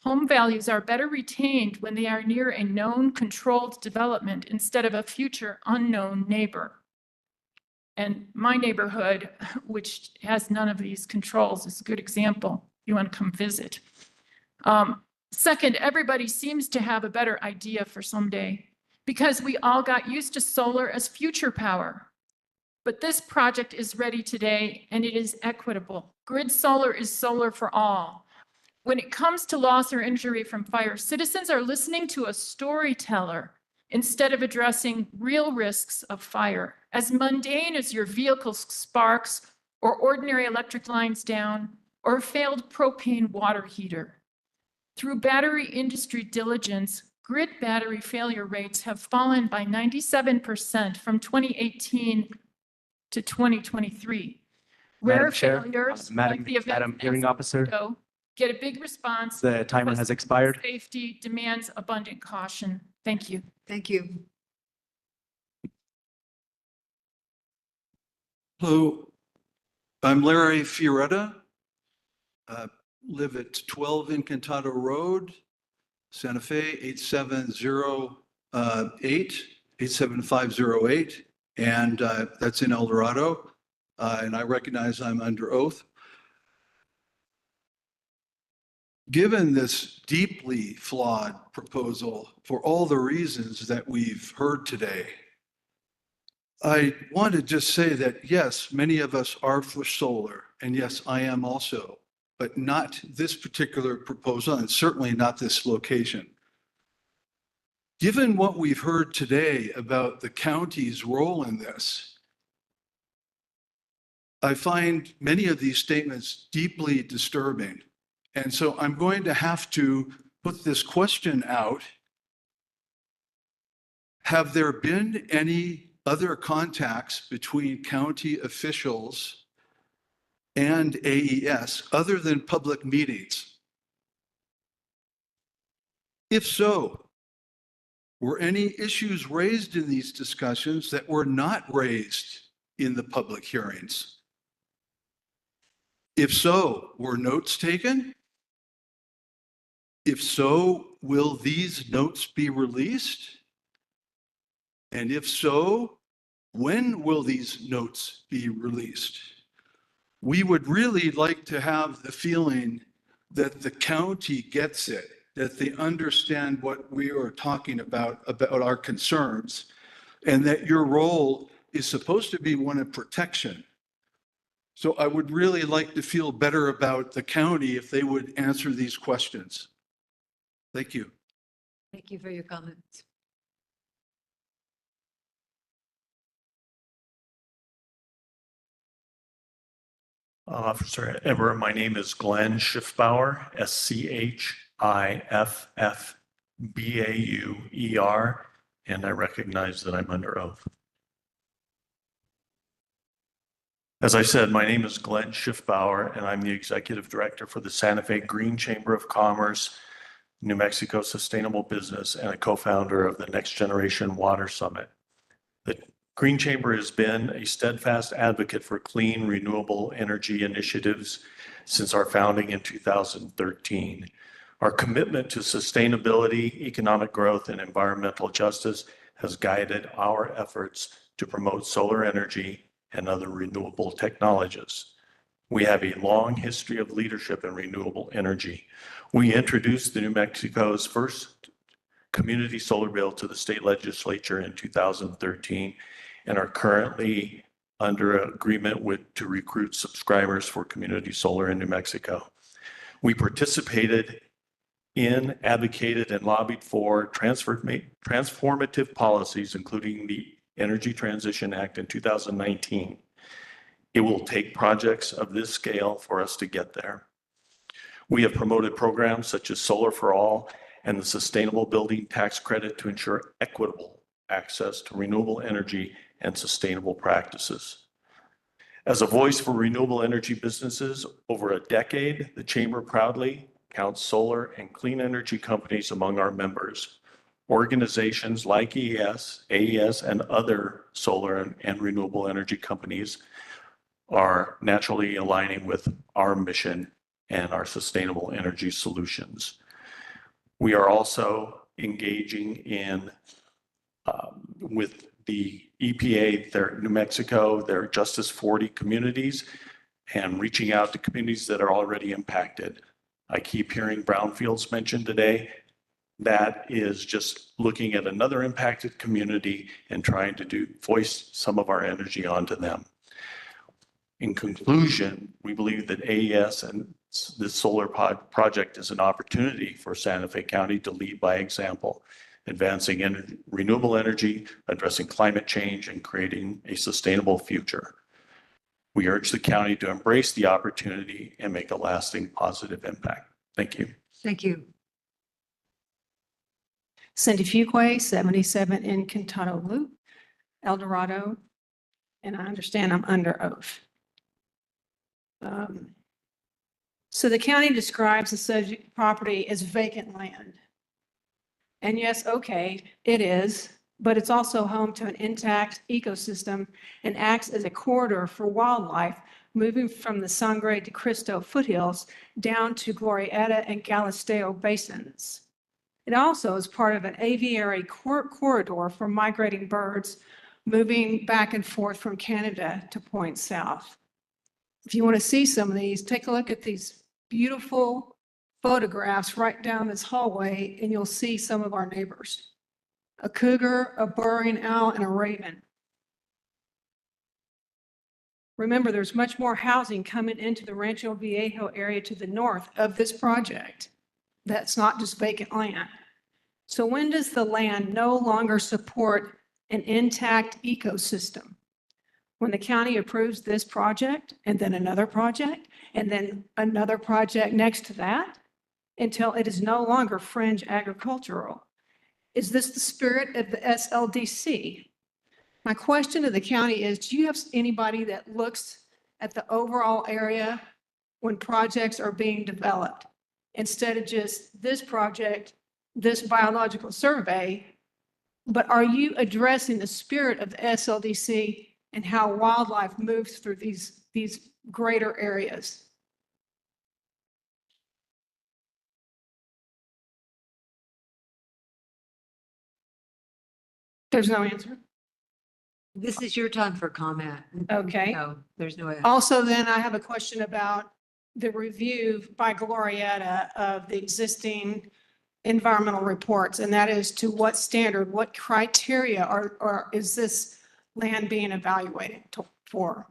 home values are better retained when they are near a known controlled development instead of a future unknown neighbor. And my neighborhood, which has none of these controls, is a good example. You want to come visit. Second, everybody seems to have a better idea for someday because we all got used to solar as future power. But this project is ready today and it is equitable. Grid solar is solar for all. When it comes to loss or injury from fire, citizens are listening to a storyteller instead of addressing real risks of fire. As mundane as your vehicle's sparks or ordinary electric lines down or a failed propane water heater. Through battery industry diligence, grid battery failure rates have fallen by 97% from 2018 to 2023. Rare Madam Chair, failures, Madam like the event Hearing Officer. get a big response. The timer because has expired. Safety demands abundant caution. Thank you. Thank you. Hello, I'm Larry Fioretta. Live at 12 Incantado Road, Santa Fe, 87508, and that's in El Dorado. And I recognize I'm under oath. Given this deeply flawed proposal for all the reasons that we've heard today, I want to just say that, yes, many of us are for solar, and yes, I am also, but not this particular proposal, and certainly not this location. Given what we've heard today about the county's role in this, I find many of these statements deeply disturbing. And so I'm going to have to put this question out. Have there been any other contacts between county officials and AES other than public meetings? If so, were any issues raised in these discussions that were not raised in the public hearings? If so, were notes taken? If so, will these notes be released? And if so, when will these notes be released? We would really like to have the feeling that the county gets it, that they understand what we are talking about our concerns, and that your role is supposed to be one of protection. So I would really like to feel better about the county if they would answer these questions. Thank you. Thank you for your comments. Officer Eber, my name is Glenn Schiffbauer, SCHIFFBAUER, and I recognize that I'm under oath. As I said, my name is Glenn Schiffbauer, and I'm the Executive Director for the Santa Fe Green Chamber of Commerce, New Mexico Sustainable Business, and a co-founder of the Next Generation Water Summit. The Green Chamber has been a steadfast advocate for clean, renewable energy initiatives since our founding in 2013. Our commitment to sustainability, economic growth, and environmental justice has guided our efforts to promote solar energy and other renewable technologies. We have a long history of leadership in renewable energy. We introduced the New Mexico's first community solar bill to the state legislature in 2013 and are currently under agreement to recruit subscribers for community solar in New Mexico. We participated in, advocated, and lobbied for transformative policies, including the Energy Transition Act in 2019. It will take projects of this scale for us to get there. We have promoted programs such as Solar for All and the Sustainable Building Tax Credit to ensure equitable access to renewable energy and sustainable practices. As a voice for renewable energy businesses over a decade, the Chamber proudly counts solar and clean energy companies among our members. Organizations like AES, and other solar and renewable energy companies are naturally aligning with our mission and our sustainable energy solutions. We are also engaging in with the EPA, New Mexico, their Justice 40 communities, and reaching out to communities that are already impacted. I keep hearing brownfields mentioned today. That is just looking at another impacted community and trying to voice some of our energy onto them. In conclusion, we believe that AES and this solar project is an opportunity for Santa Fe County to lead by example, advancing renewable energy, addressing climate change, and creating a sustainable future. We urge the county to embrace the opportunity and make a lasting positive impact. Thank you. Thank you. Cindy Fuquay, 77 Incantado Loop, El Dorado, and I understand I'm under oath. So the county describes the subject property as vacant land. And yes, okay, it is, but it's also home to an intact ecosystem and acts as a corridor for wildlife moving from the Sangre de Cristo foothills down to Glorieta and Galisteo basins. It also is part of an aviary corridor for migrating birds moving back and forth from Canada to Point South. If you want to see some of these, take a look at these beautiful photographs right down this hallway, and you'll see some of our neighbors. A cougar, a burrowing owl, and a raven. Remember, there's much more housing coming into the Rancho Viejo area to the north of this project. That's not just vacant land. So when does the land no longer support an intact ecosystem? When the county approves this project, and then another project, and then another project next to that, until it is no longer fringe agricultural. Is this the spirit of the SLDC? My question to the county is, do you have anybody that looks at the overall area when projects are being developed? Instead of just this project, this biological survey, but are you addressing the spirit of the SLDC and how wildlife moves through these greater areas? There's no answer. This is your time for comment. Okay. No, there's no answer. Also, then I have a question about the review by Glorieta of the existing environmental reports, and that is to what standard, what criteria is this land being evaluated for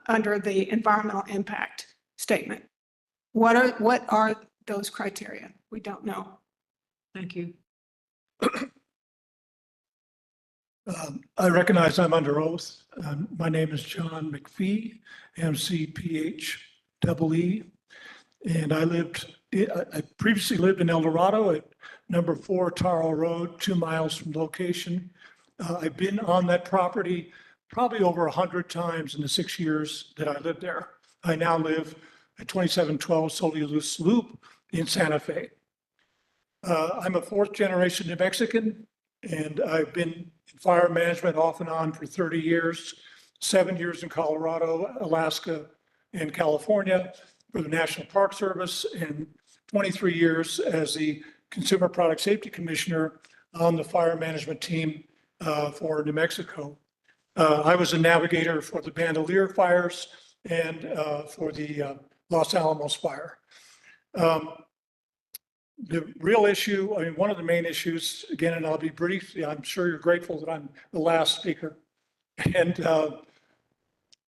under the environmental impact statement? What are those criteria? We don't know. Thank you. I recognize I'm under oath. My name is John McPhee, MCPHEE, and I previously lived in El Dorado at number 4 Taro Road, 2 miles from location. I've been on that property probably over 100 times in the 6 years that I lived there. I now live at 2712 Solius Loop in Santa Fe. I'm a 4th generation New Mexican, and I've been in fire management off and on for 30 years, 7 years in Colorado, Alaska, and California for the National Park Service, and 23 years as the Consumer Product Safety Commissioner on the fire management team for New Mexico. I was a navigator for the Bandelier fires and for the Los Alamos fire. The real issue, I mean, one of the main issues, again, and I'll be brief, I'm sure you're grateful that I'm the last speaker. And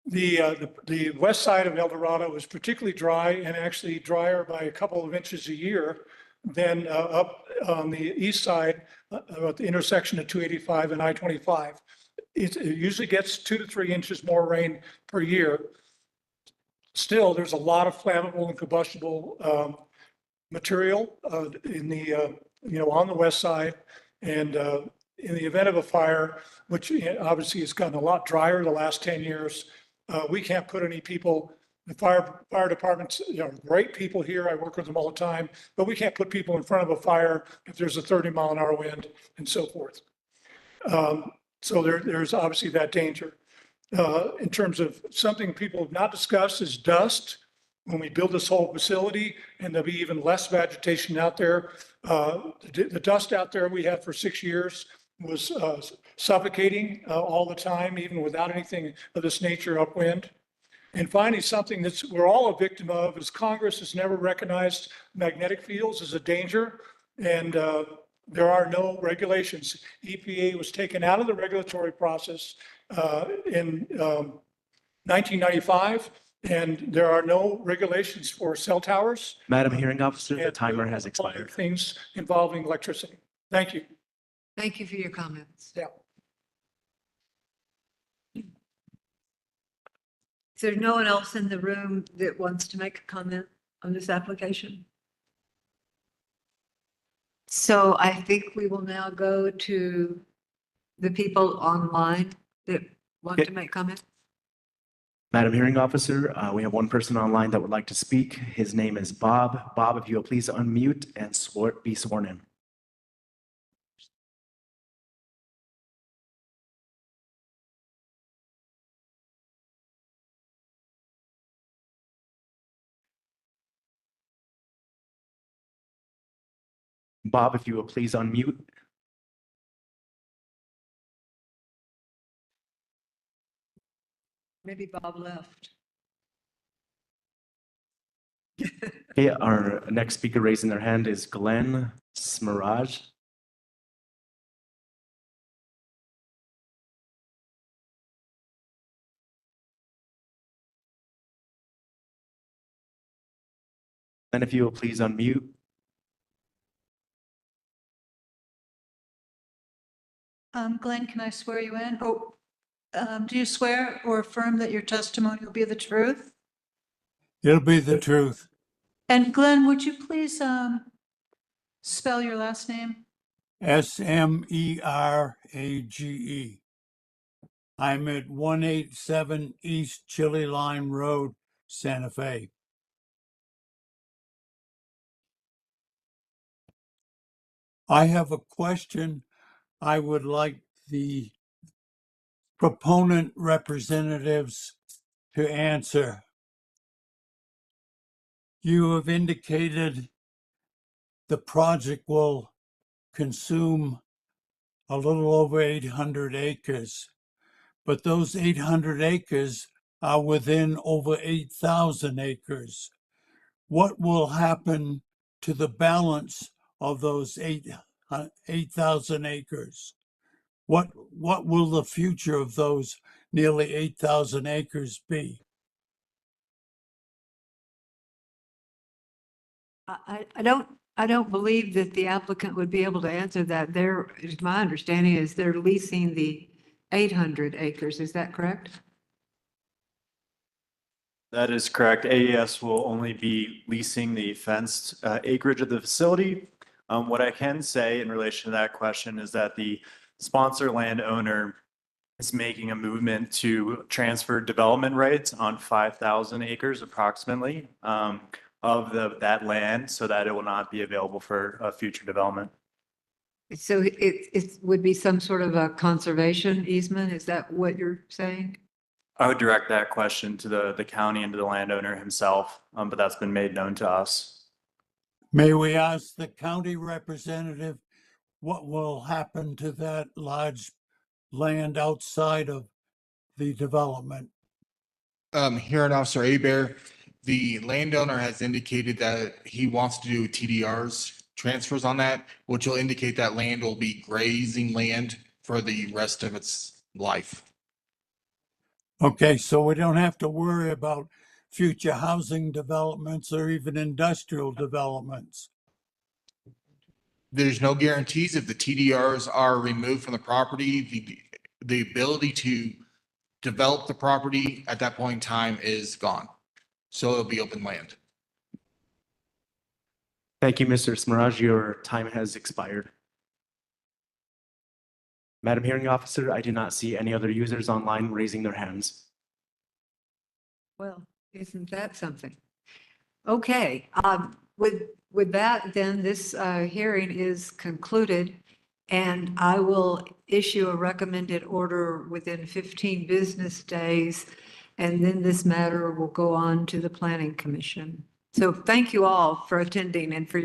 the west side of El Dorado is particularly dry, and actually drier by a couple of inches a year than up on the east side at the intersection of 285 and I-25. It usually gets 2 to 3 inches more rain per year. Still, there's a lot of flammable and combustible material in the on the west side, and in the event of a fire, which obviously has gotten a lot drier the last 10 years, we can't put any people. The fire departments, great people here. I work with them all the time, but we can't put people in front of a fire if there's a 30-mile-an-hour wind and so forth. So there's obviously that danger. In terms of something people have not discussed is dust. When we build this whole facility, and there'll be even less vegetation out there. The dust out there we had for 6 years was suffocating all the time, even without anything of this nature upwind. And finally, something that we're all a victim of is Congress has never recognized magnetic fields as a danger, and there are no regulations. EPA was taken out of the regulatory process in 1995. And there are no regulations for cell towers. Madam Hearing Officer, the timer has Other expired. things involving electricity. Thank you. Thank you for your comments. Yeah. Is there no one else in the room that wants to make a comment on this application? So I think we will now go to the people online that want to make comments. Madam Hearing Officer, we have one person online that would like to speak. His name is Bob. Bob, if you'll please unmute and be sworn in. Bob, if you will please unmute. Maybe Bob left. Okay, our next speaker raising their hand is Glenn Smiraj. Then if you will please unmute. Glenn, can I swear you in? Do you swear or affirm that your testimony will be the truth? It'll be the truth. And Glenn, would you please spell your last name? Smerage. I'm at 187 East Chili Line Road, Santa Fe. I have a question I would like the proponent representatives to answer. You have indicated the project will consume a little over 800 acres, but those 800 acres are within over 8,000 acres. What will happen to the balance of those 8,000 acres? What will the future of those nearly 8,000 acres be? I don't believe that the applicant would be able to answer that. My understanding is they're leasing the 800 acres. Is that correct? That is correct. AES will only be leasing the fenced acreage of the facility. What I can say in relation to that question is that the sponsor landowner is making a movement to transfer development rights on 5,000 acres approximately of that land so that it will not be available for future development. So it would be some sort of a conservation easement? Is that what you're saying? I would direct that question to the county and to the landowner himself, but that's been made known to us. May we ask the county representative what will happen to that large land outside of the development? Hearing Officer Aber, the landowner has indicated that he wants to do TDRs, transfers on that, which will indicate that land will be grazing land for the rest of its life. Okay, so we don't have to worry about future housing developments or even industrial developments. There's no guarantees if the TDRs are removed from the property, the ability to develop the property at that point in time is gone. So it'll be open land. Thank you, Mr. Smiraj. Your time has expired. Madam Hearing Officer, I do not see any other users online raising their hands. Well, isn't that something? Okay, with that, then this hearing is concluded, and I will issue a recommended order within 15 business days, and then this matter will go on to the Planning Commission. So thank you all for attending and for your